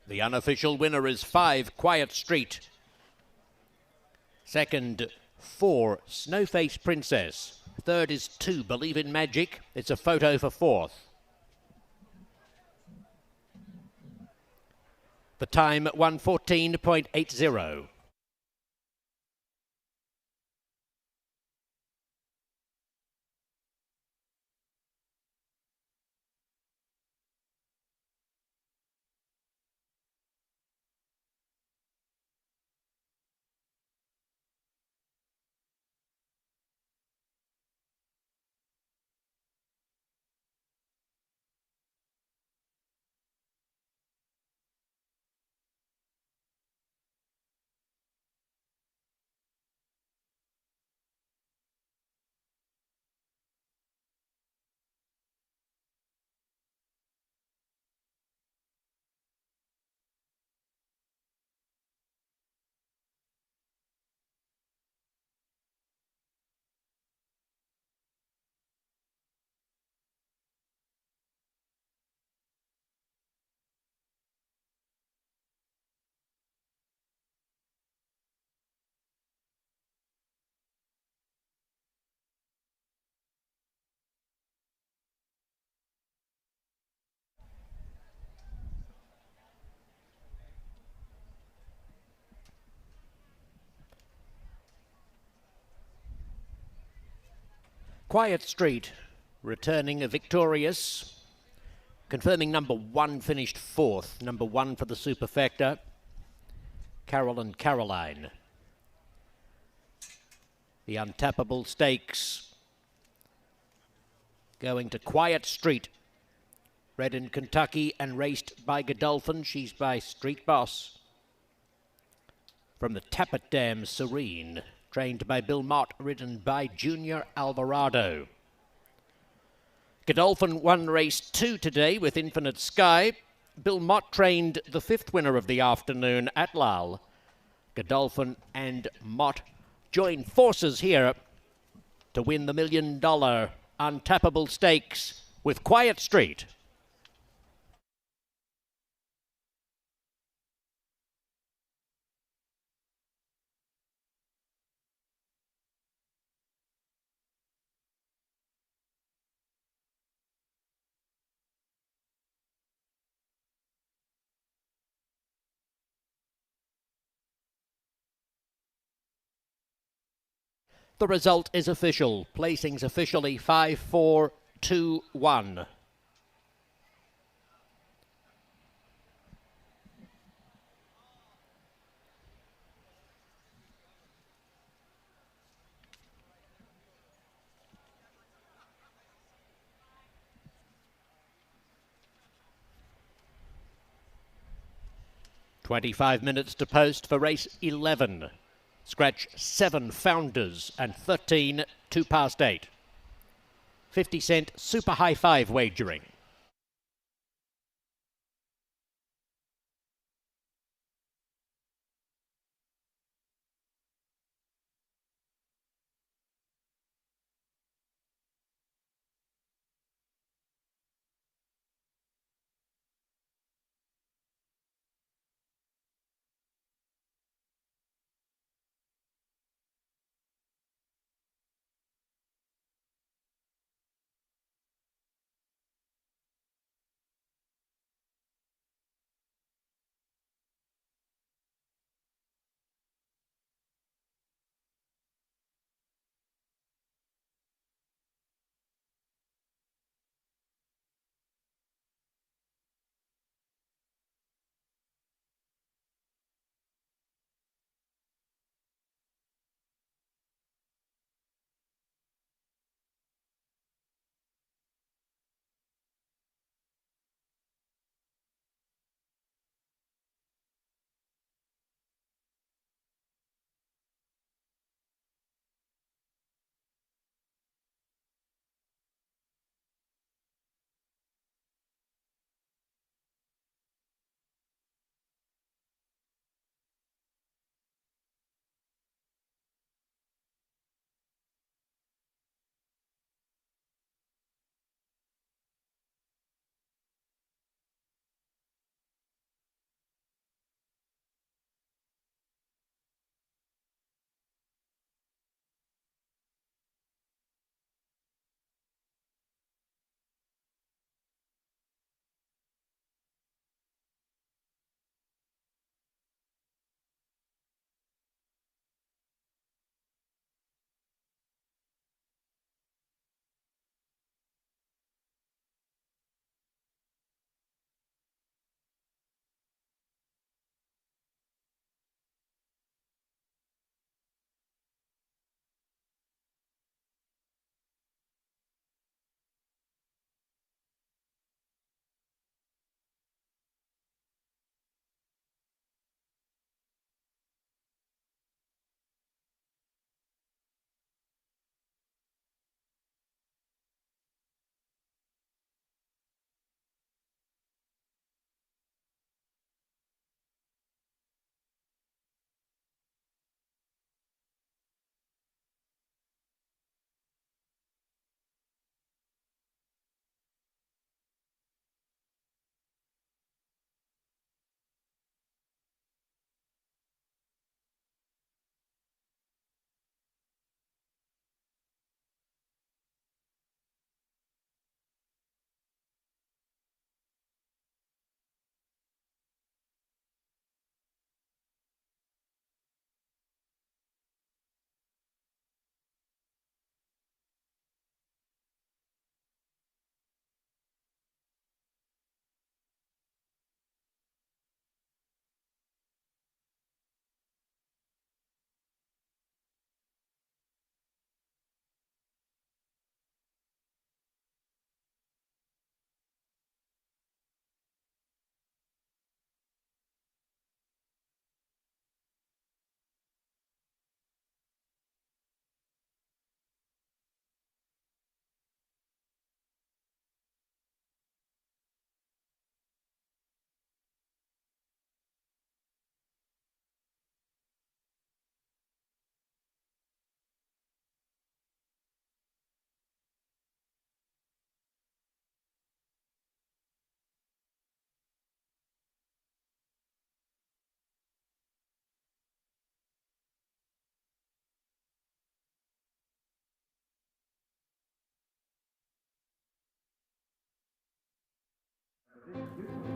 Speaker 1: The unofficial winner is 5, Quiet Street. Second, 4, Snowface Princess. Third is 2, Believe in Magic. It's a photo for fourth. The time, 1:14.80. Quiet Street, returning victorious. Confirming number 1 finished 4th. Number 1 for the Superfecta, Carol and Caroline. The Untapable Stakes going to Quiet Street. Bred in Kentucky and raced by Godolphin. She's by Street Boss. From the Tappet Dam, Serene. Trained by Bill Mott, ridden by Junior Alvarado. Godolphin won race 2 today with Infinite Sky. Bill Mott trained the 5th winner of the afternoon at Lal. Godolphin and Mott join forces here to win the $1 million Untapable Stakes with Quiet Street. The result is official. Placings officially 5, 4, 2, 1. "25 minutes to post for race 11. Scratch 7 Founders and 13 2 past 8. 50-cent super high 5 wagering.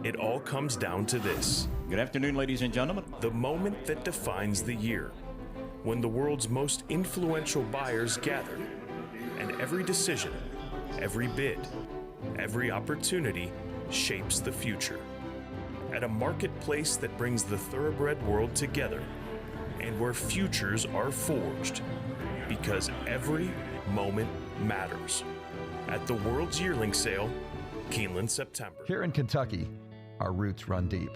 Speaker 17: It all comes down to this.
Speaker 18: Good afternoon, ladies and gentlemen.
Speaker 17: The moment that defines the year, when the world's most influential buyers gather, and every decision, every bid, every opportunity shapes the future. At a marketplace that brings the thoroughbred world together, and where futures are forged, because every moment matters. At the World's Yearling Sale, Keeneland, September.
Speaker 10: Here in Kentucky, our roots run deep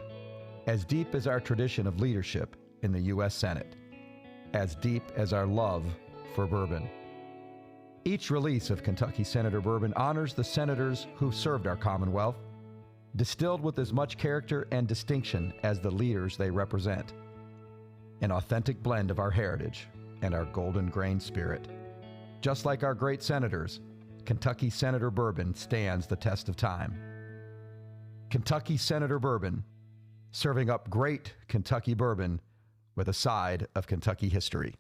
Speaker 10: as our tradition of leadership in the U.S. Senate, as deep as our love for bourbon. Each release of Kentucky Senator Bourbon honors the senators who served our Commonwealth, distilled with as much character and distinction as the leaders they represent. An authentic blend of our heritage and our golden grain spirit. Just like our great senators, Kentucky Senator Bourbon stands the test of time. Kentucky Senator Bourbon, serving up great Kentucky bourbon with a side of Kentucky history.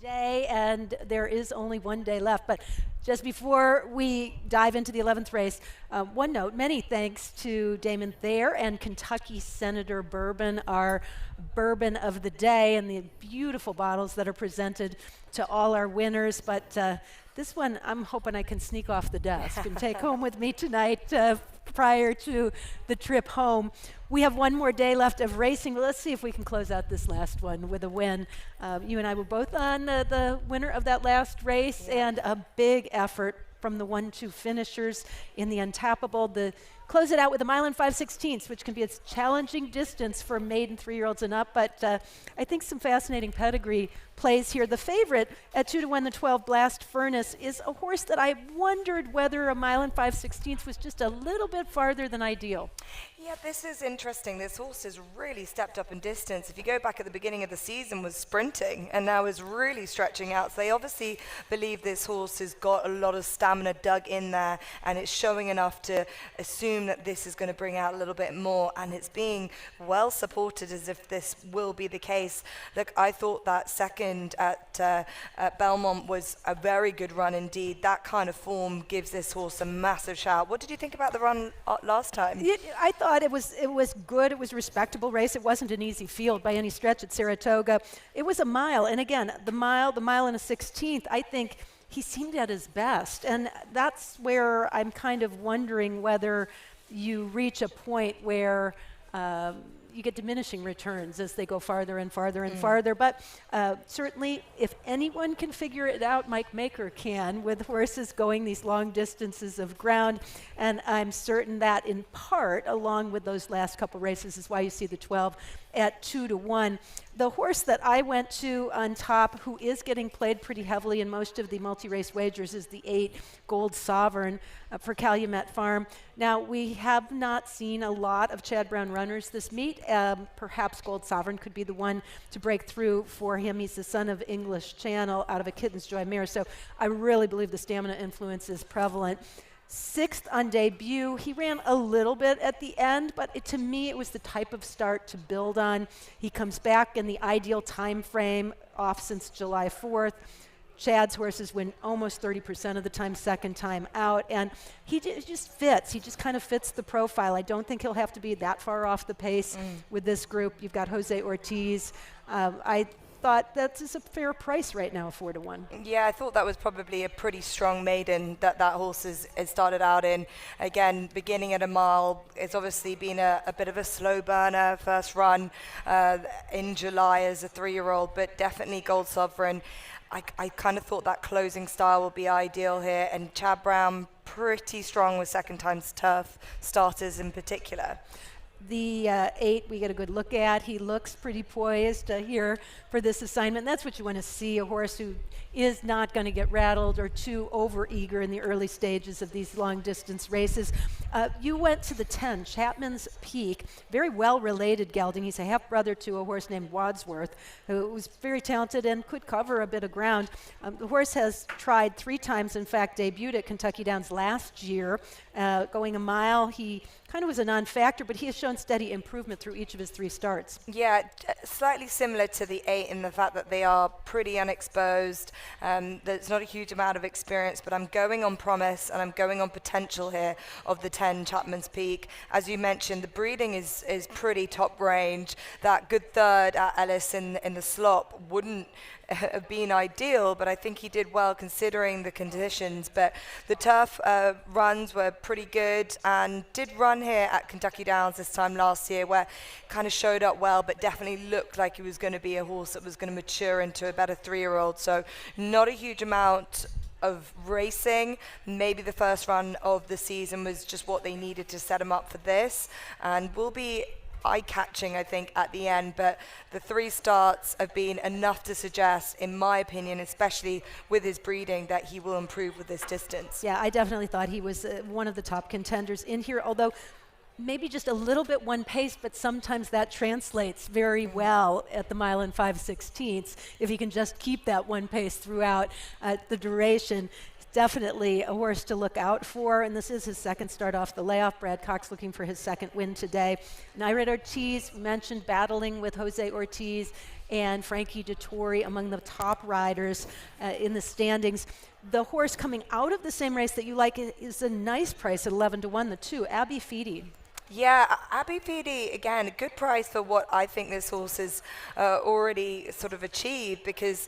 Speaker 22: Day, and there is only one day left. But just before we dive into the 11th race, one note, many thanks to Damon Thayer and Kentucky Senator Bourbon, our bourbon of the day, and the beautiful bottles that are presented to all our winners. But this one, I'm hoping I can sneak off the desk and take home with me tonight prior to the trip home. We have one more day left of racing. Let's see if we can close out this last one with a win. You and I were both on the winner of that last race, and a big effort from the 1-2 finishers in the Untapable. Close it out with a 1 5/16, which can be a challenging distance for maiden 3-year-olds and up, but I think some fascinating pedigree plays here. The favorite at 2-1, the 12 Blast Furnace, is a horse that I wondered whether a 1 5/16 was just a little bit farther than ideal.
Speaker 5: Yeah, this is interesting. This horse has really stepped up in distance. If you go back at the beginning of the season, was sprinting and now is really stretching out. So they obviously believe this horse has got a lot of stamina dug in there, and it's showing enough to assume that this is going to bring out a little bit more, and it's being well supported as if this will be the case. Look, I thought that second at Belmont was a very good run indeed. That kind of form gives this horse a massive shout. What did you think about the run last time?
Speaker 22: I thought it was good. It was a respectable race. It wasn't an easy field by any stretch at Saratoga. It was a mile, and again, the mile and a 16th, I think he seemed at his best. And that's where I'm kind of wondering whether you reach a point where you get diminishing returns as they go farther and farther and farther. But certainly, if anyone can figure it out, Mike Maker can, with horses going these long distances of ground. And I'm certain that in part, along with those last couple races, is why you see the 12 at 2-1. The horse that I went to on top, who is getting played pretty heavily in most of the multi-race wagers, is the 8 Gold Sovereign for Calumet Farm. Now, we have not seen a lot of Chad Brown runners this meet. Perhaps Gold Sovereign could be the one to break through for him. He's the son of English Channel out of a Kitten's Joy mare, so I really believe the stamina influence is prevalent. 6th on debut, he ran a little bit at the end, but to me it was the type of start to build on. He comes back in the ideal time frame, off since July 4th. Chad's horses win almost 30% of the time, second time out, and he just fits. He just kind of fits the profile. I don't think he'll have to be that far off the pace with this group. You've got Jose Ortiz. I thought that's a fair price right now, 4-1.
Speaker 5: Yeah, I thought that was probably a pretty strong maiden that horse has started out in. Again, beginning at a mile, it's obviously been a bit of a slow burner first run in July as a 3-year-old, but definitely Gold Sovereign. I kind of thought that closing style would be ideal here, and Chad Brown pretty strong with second times turf starters in particular.
Speaker 22: The 8 we get a good look at. He looks pretty poised here for this assignment. That's what you want to see, a horse who is not going to get rattled or too over-eager in the early stages of these long-distance races. You went to the 10, Chapman's Peak. Very well-related gelding. He's a half-brother to a horse named Wadsworth, who was very talented and could cover a bit of ground. The horse has tried 3 times, in fact, debuted at Kentucky Downs last year. Going a mile, he kind of was a non-factor, but he has shown steady improvement through each of his 3 starts.
Speaker 5: Yeah, slightly similar to the 8 in the fact that they are pretty unexposed. There's not a huge amount of experience, but I'm going on promise and I'm going on potential here of the 10 Chapman's Peak. As you mentioned, the breeding is pretty top range. That good third at Ellis in the slop wouldn't have been ideal, but I think he did well considering the conditions. But the turf runs were pretty good, and did run here at Kentucky Downs this time last year, where kind of showed up well, but definitely looked like he was going to be a horse that was going to mature into a better 3-year-old. So not a huge amount of racing. Maybe the first run of the season was just what they needed to set him up for this, and will be eye-catching, I think, at the end. But the 3 starts have been enough to suggest, in my opinion, especially with his breeding, that he will improve with this distance.
Speaker 22: Yeah, I definitely thought he was one of the top contenders in here, although maybe just a little bit one pace, but sometimes that translates very well at the mile and 5/16 if he can just keep that one pace throughout the duration. Definitely a horse to look out for, and this is his second start off the layoff. Brad Cox looking for his second win today. Naira Ortiz mentioned battling with Jose Ortiz and Frankie Dettori among the top riders in the standings. The horse coming out of the same race that you like is a nice price at 11-1, the 2, Abby Feedy.
Speaker 5: Yeah, Abby Feedy, again, a good price for what I think this horse has already sort of achieved, because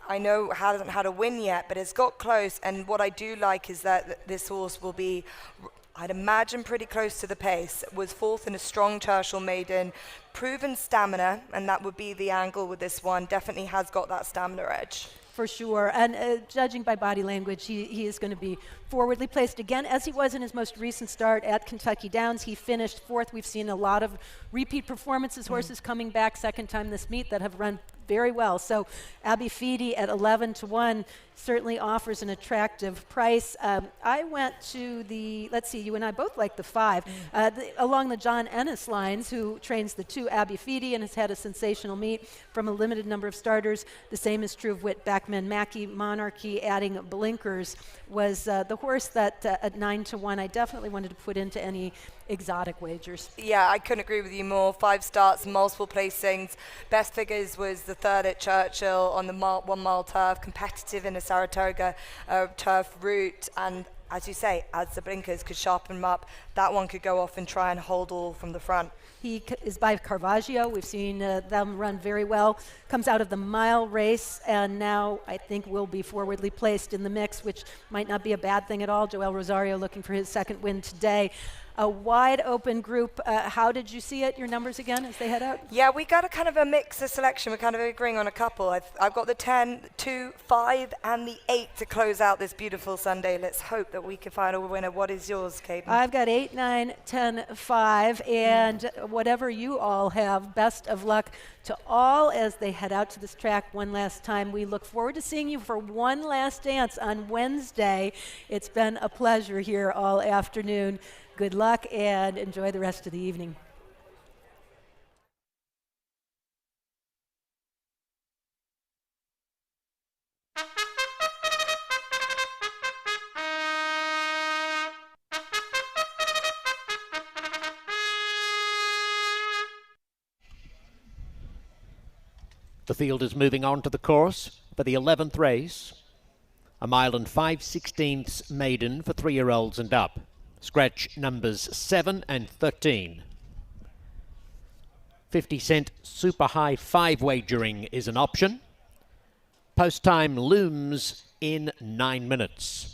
Speaker 5: I know hasn't had a win yet, but it's got close. And what I do like is that this horse will be, I'd imagine, pretty close to the pace. Was 4th in a strong Churchill maiden, proven stamina, and that would be the angle with this one. Definitely has got that stamina edge.
Speaker 22: For sure, and judging by body language, he is going to be forwardly placed again, as he was in his most recent start at Kentucky Downs. He finished 4th. We've seen a lot of repeat performances, horses coming back second time this meet that have run very well. So Abby Feedy at 11-1 certainly offers an attractive price. I went to the, let's see, you and I both like the 5, along the John Ennis lines, who trains the 2, Abby Feedy, and has had a sensational meet from a limited number of starters. The same is true of Whit Beckman. Mackie Monarchy adding blinkers was the horse that at 9-1 I definitely wanted to put into any exotic wagers.
Speaker 5: Yeah, I couldn't agree with you more. 5 starts, multiple placings. Best figures was the 3rd at Churchill on the 1 mile turf, competitive in a Saratoga turf route, and as you say, as the blinkers could sharpen them up, that one could go off and try and hold all from the front.
Speaker 22: He is by Caravaggio. We've seen them run very well. Comes out of the mile race, and now I think will be forwardly placed in the mix, which might not be a bad thing at all. Joel Rosario looking for his second win today. A wide open group. How did you see it, your numbers again, as they head out?
Speaker 5: Yeah, we got a kind of a mix of selection. We're kind of agreeing on a couple. I've got the 10, 2, 5, and the 8 to close out this beautiful Sunday. Let's hope that we can find a winner. What is yours, Caden?
Speaker 22: I've got 8, 9, 10, 5, and whatever you all have, best of luck to all as they head out to this track one last time. We look forward to seeing you for one last dance on Wednesday. It's been a pleasure here all afternoon. Good luck and enjoy the rest of the evening.
Speaker 1: The field is moving on to the course for the 11th race. A mile and 5/16 maiden for 3-year-olds and up. Scratch numbers 7 and 13. 50-cent super high 5 wagering is an option. Post time looms in 9 minutes.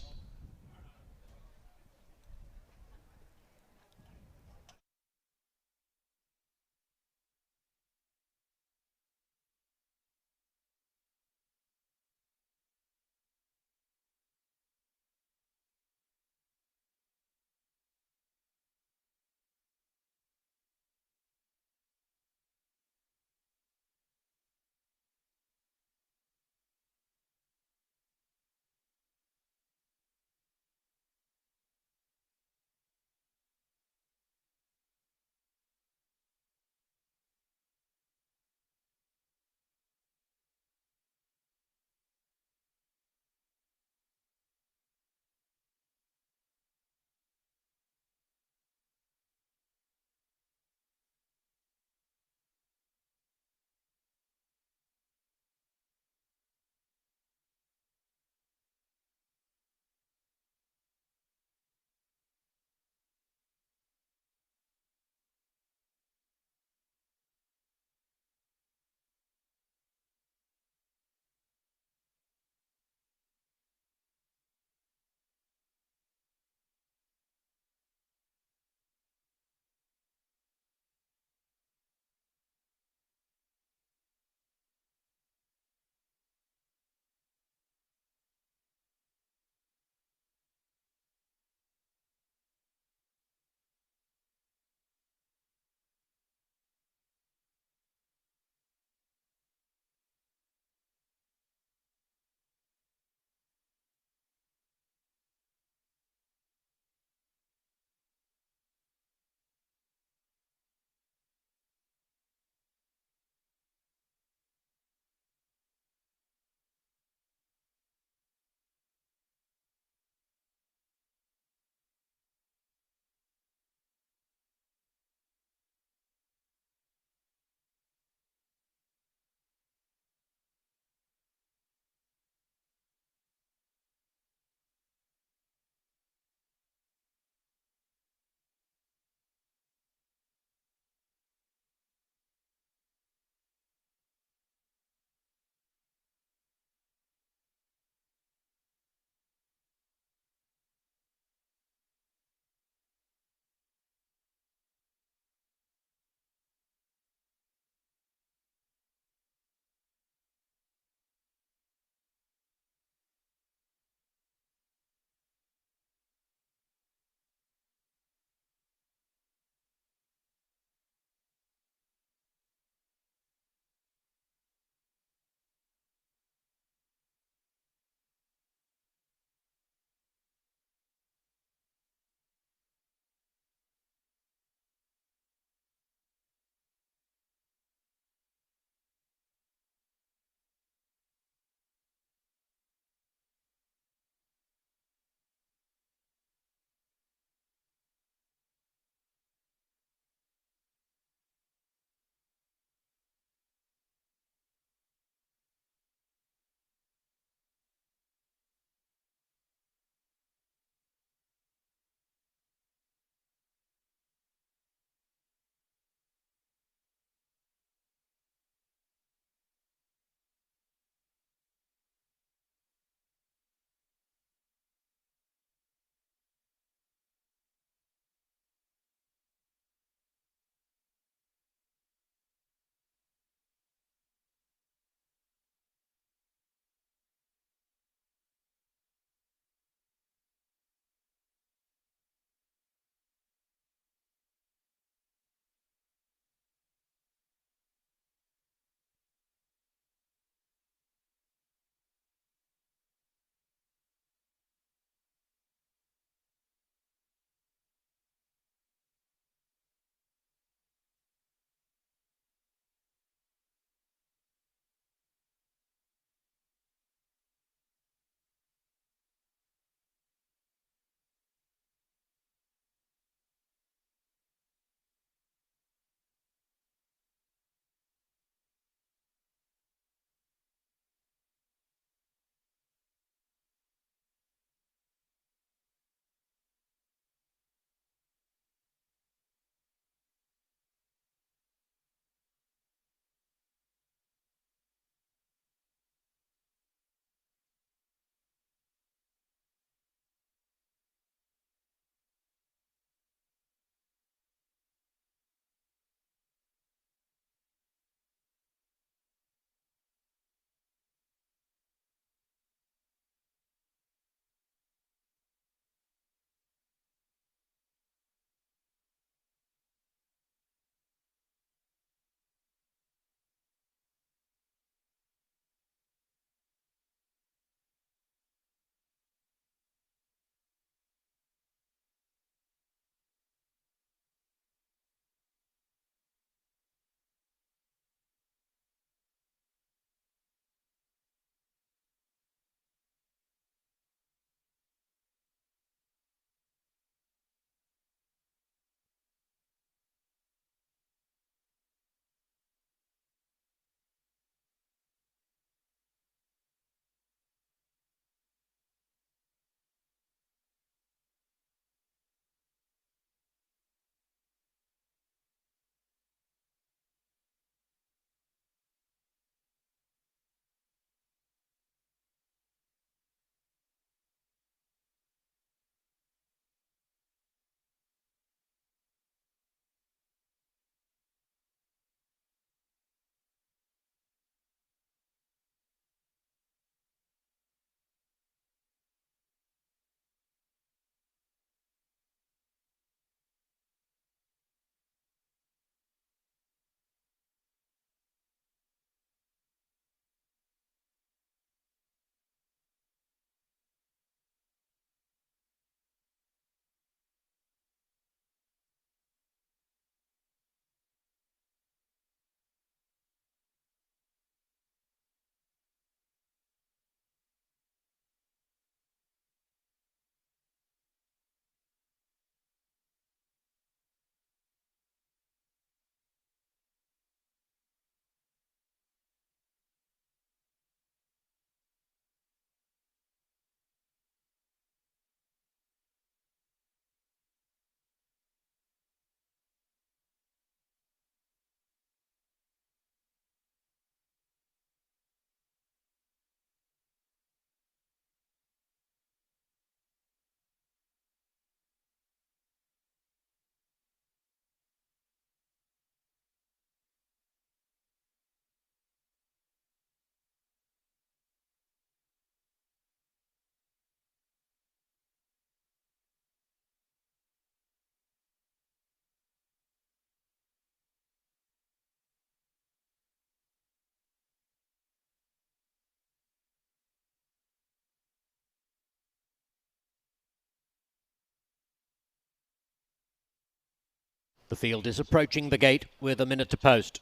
Speaker 1: The field is approaching the gate with a minute to post.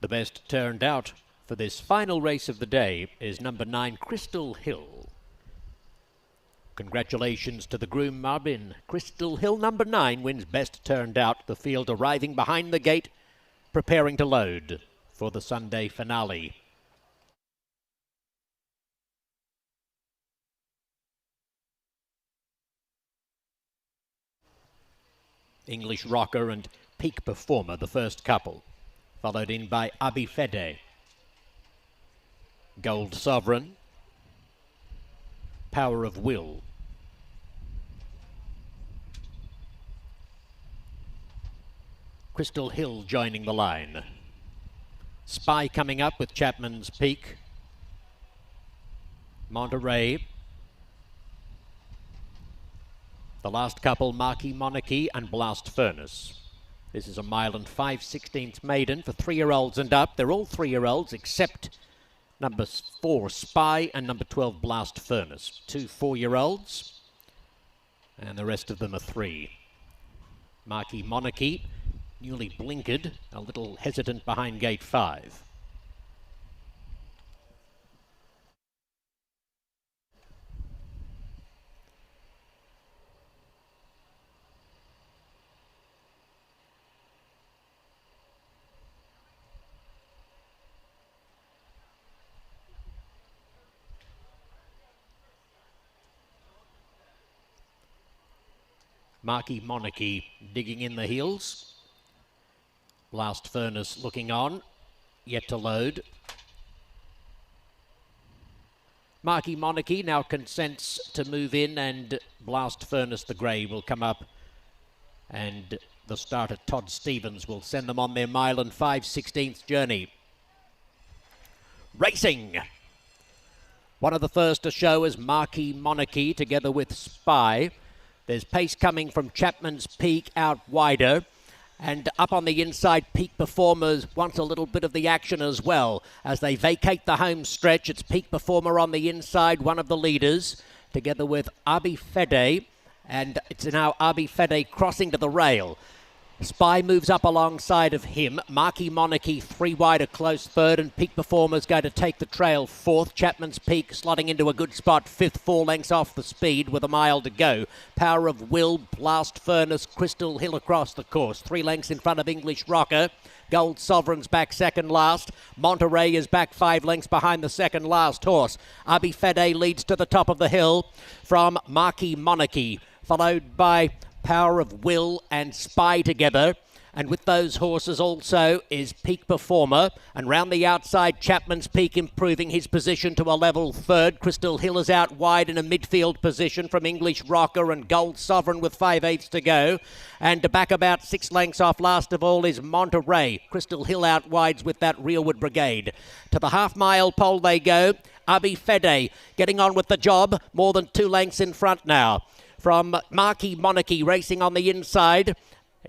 Speaker 1: The best turned out for this final race of the day is number 9, Crystal Hill. Congratulations to the groom Marbin. Crystal Hill, number 9, wins best turned out. The field arriving behind the gate, preparing to load for the Sunday finale. English Rocker and Peak Performer, the first couple, followed in by Abi Fede, Gold Sovereign, Power of Will, Crystal Hill joining the line. Spy coming up with Chapman's Peak, Monterey. The last couple, Marquis Monarchy and Blast Furnace. This is a 1 5/16 maiden for 3-year-olds and up. They're all 3-year-olds except number 4, Spy, and number 12, Blast Furnace. 2 4-year-olds, and the rest of them are 3. Marquis Monarchy, newly blinkered, a little hesitant behind gate 5. Marquis Monarchy digging in the heels. Blast Furnace looking on, yet to load. Marquis Monarchy now consents to move in, and Blast Furnace the grey will come up, and the starter Todd Stevens will send them on their 1 5/16 journey. Racing! One of the first to show is Marquis Monarchy together with Spy. There's pace coming from Chapman's Peak out wider. And up on the inside, Peak Performers wants a little bit of the action as well. As they vacate the home stretch, it's Peak Performer on the inside, one of the leaders, together with Abi Fede. And it's now Abi Fede crossing to the rail. Spy moves up alongside of him. Marquis Monarchy 3 wide, a close third, and Peak Performer's going to take the trail 4th. Chapman's Peak slotting into a good spot 5th, 4 lengths off the speed with a mile to go. Power of Will, Blast Furnace, Crystal Hill across the course. 3 lengths in front of English Rocker. Gold Sovereign's back second last. Monterey is back 5 lengths behind the second last horse. Abi Fede leads to the top of the hill from Marquis Monarchy, followed by Power of Will and Spy together. And with those horses also is Peak Performer. And round the outside, Chapman's Peak improving his position to a level 3rd. Crystal Hill is out wide in a midfield position from English Rocker and Gold Sovereign with 5/8 to go. And back about 6 lengths off last of all is Monterey. Crystal Hill out wides with that Realwood Brigade. To the half-mile pole they go. Abi Fede getting on with the job. More than 2 lengths in front now. From Marquis Monarchy racing on the inside.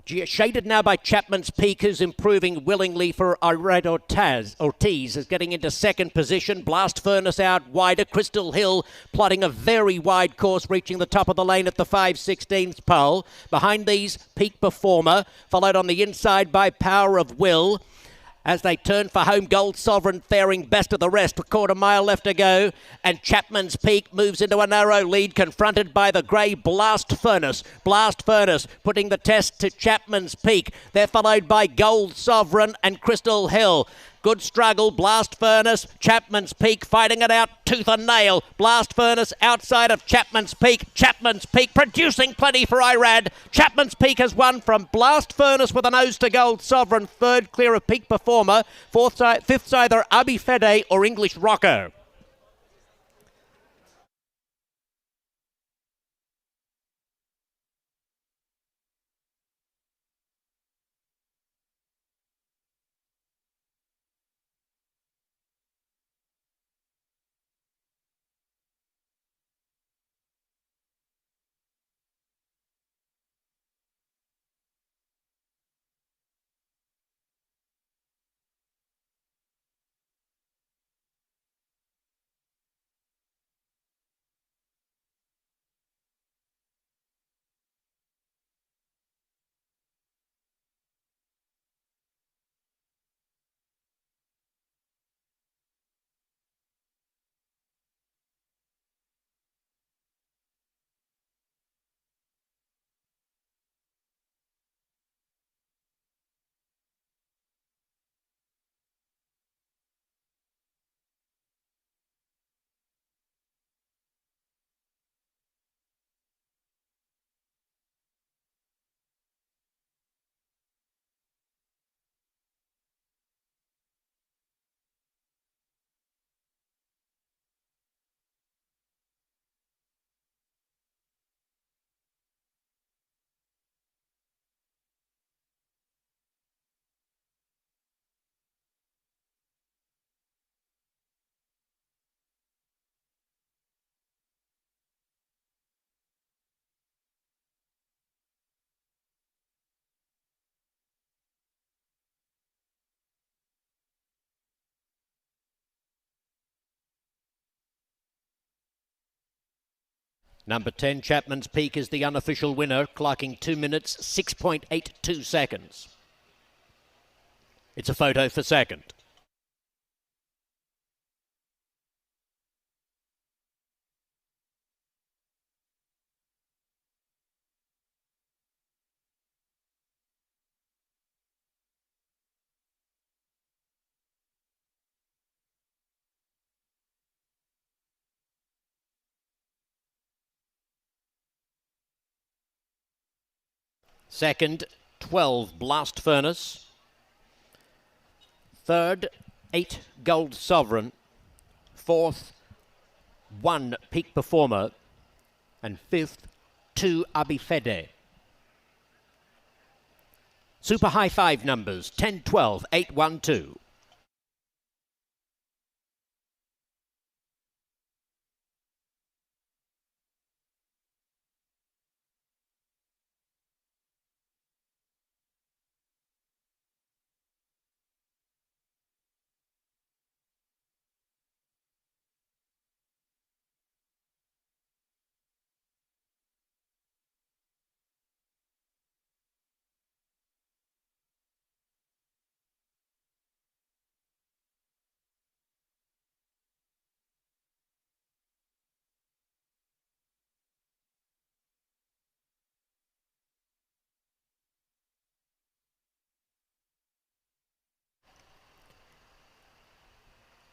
Speaker 1: Shaded now by Chapman's Peak, who's improving willingly for Irad Ortiz is getting into second position. Blast Furnace out wider. Crystal Hill plotting a very wide course, reaching the top of the lane at the 5/16 pole. Behind these, Peak Performer, followed on the inside by Power of Will. As they turn for home, Gold Sovereign faring best of the rest. A quarter mile left to go. And Chapman's Peak moves into a narrow lead, confronted by the grey Blast Furnace. Blast Furnace putting the test to Chapman's Peak. They're followed by Gold Sovereign and Crystal Hill. Good struggle, Blast Furnace, Chapman's Peak fighting it out tooth and nail. Blast Furnace outside of Chapman's Peak. Chapman's Peak producing plenty for Irad. Chapman's Peak has won from Blast Furnace with a nose to Gold Sovereign. 3rd clear of Peak Performer. 5th's either Abi Fede or English Rocker. Number 10, Chapman's Peak, is the unofficial winner, clocking 2 minutes, 6.82 seconds. It's a photo for second. Second, 12, Blast Furnace. Third, 8, Gold Sovereign. Fourth, 1, Peak Performer. And fifth, 2, Abifede. Super High 5 numbers, 10, 12, 8, 1, 2.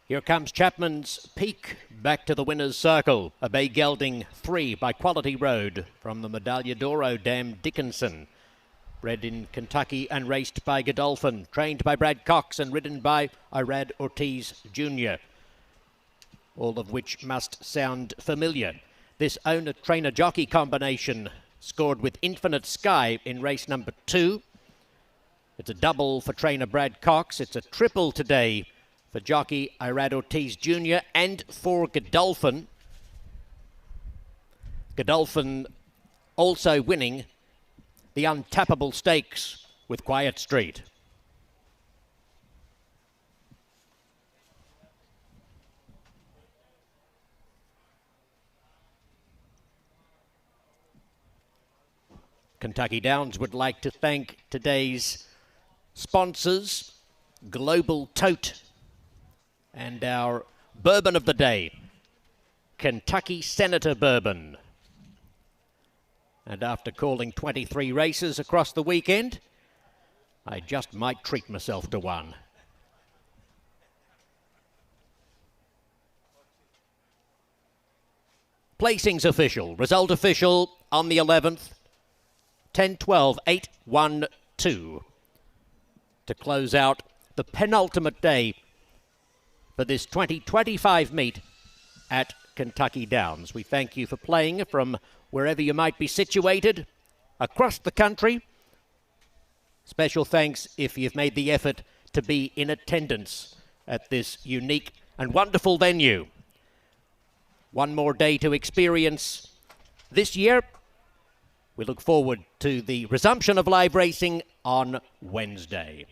Speaker 1: Here comes Chapman's Peak back to the winner's circle. A bay gelding 3 by Quality Road from the Medaglia d'Oro Dam Dickinson. Bred in Kentucky and raced by Godolphin. Trained by Brad Cox and ridden by Irad Ortiz Jr. All of which must sound familiar. This owner-trainer-jockey combination scored with Infinite Sky in race number 2. It's a double for trainer Brad Cox. It's a triple today for jockey Irad Ortiz Jr. and for Godolphin. Godolphin also winning the Untapable Stakes with Quiet Street. Kentucky Downs would like to thank today's sponsors, Global Tote, and our bourbon of the day, Kentucky Senator Bourbon. And after calling 23 races across the weekend, I just might treat myself to one. Placings official, result official on the 11th, 10, 12, 8, 1, 2. To close out the penultimate day for this 2025 meet at Kentucky Downs. We thank you for playing from wherever you might be situated across the country. Special thanks if you've made the effort to be in attendance at this unique and wonderful venue. One more day to experience this year. We look forward to the resumption of live racing on Wednesday.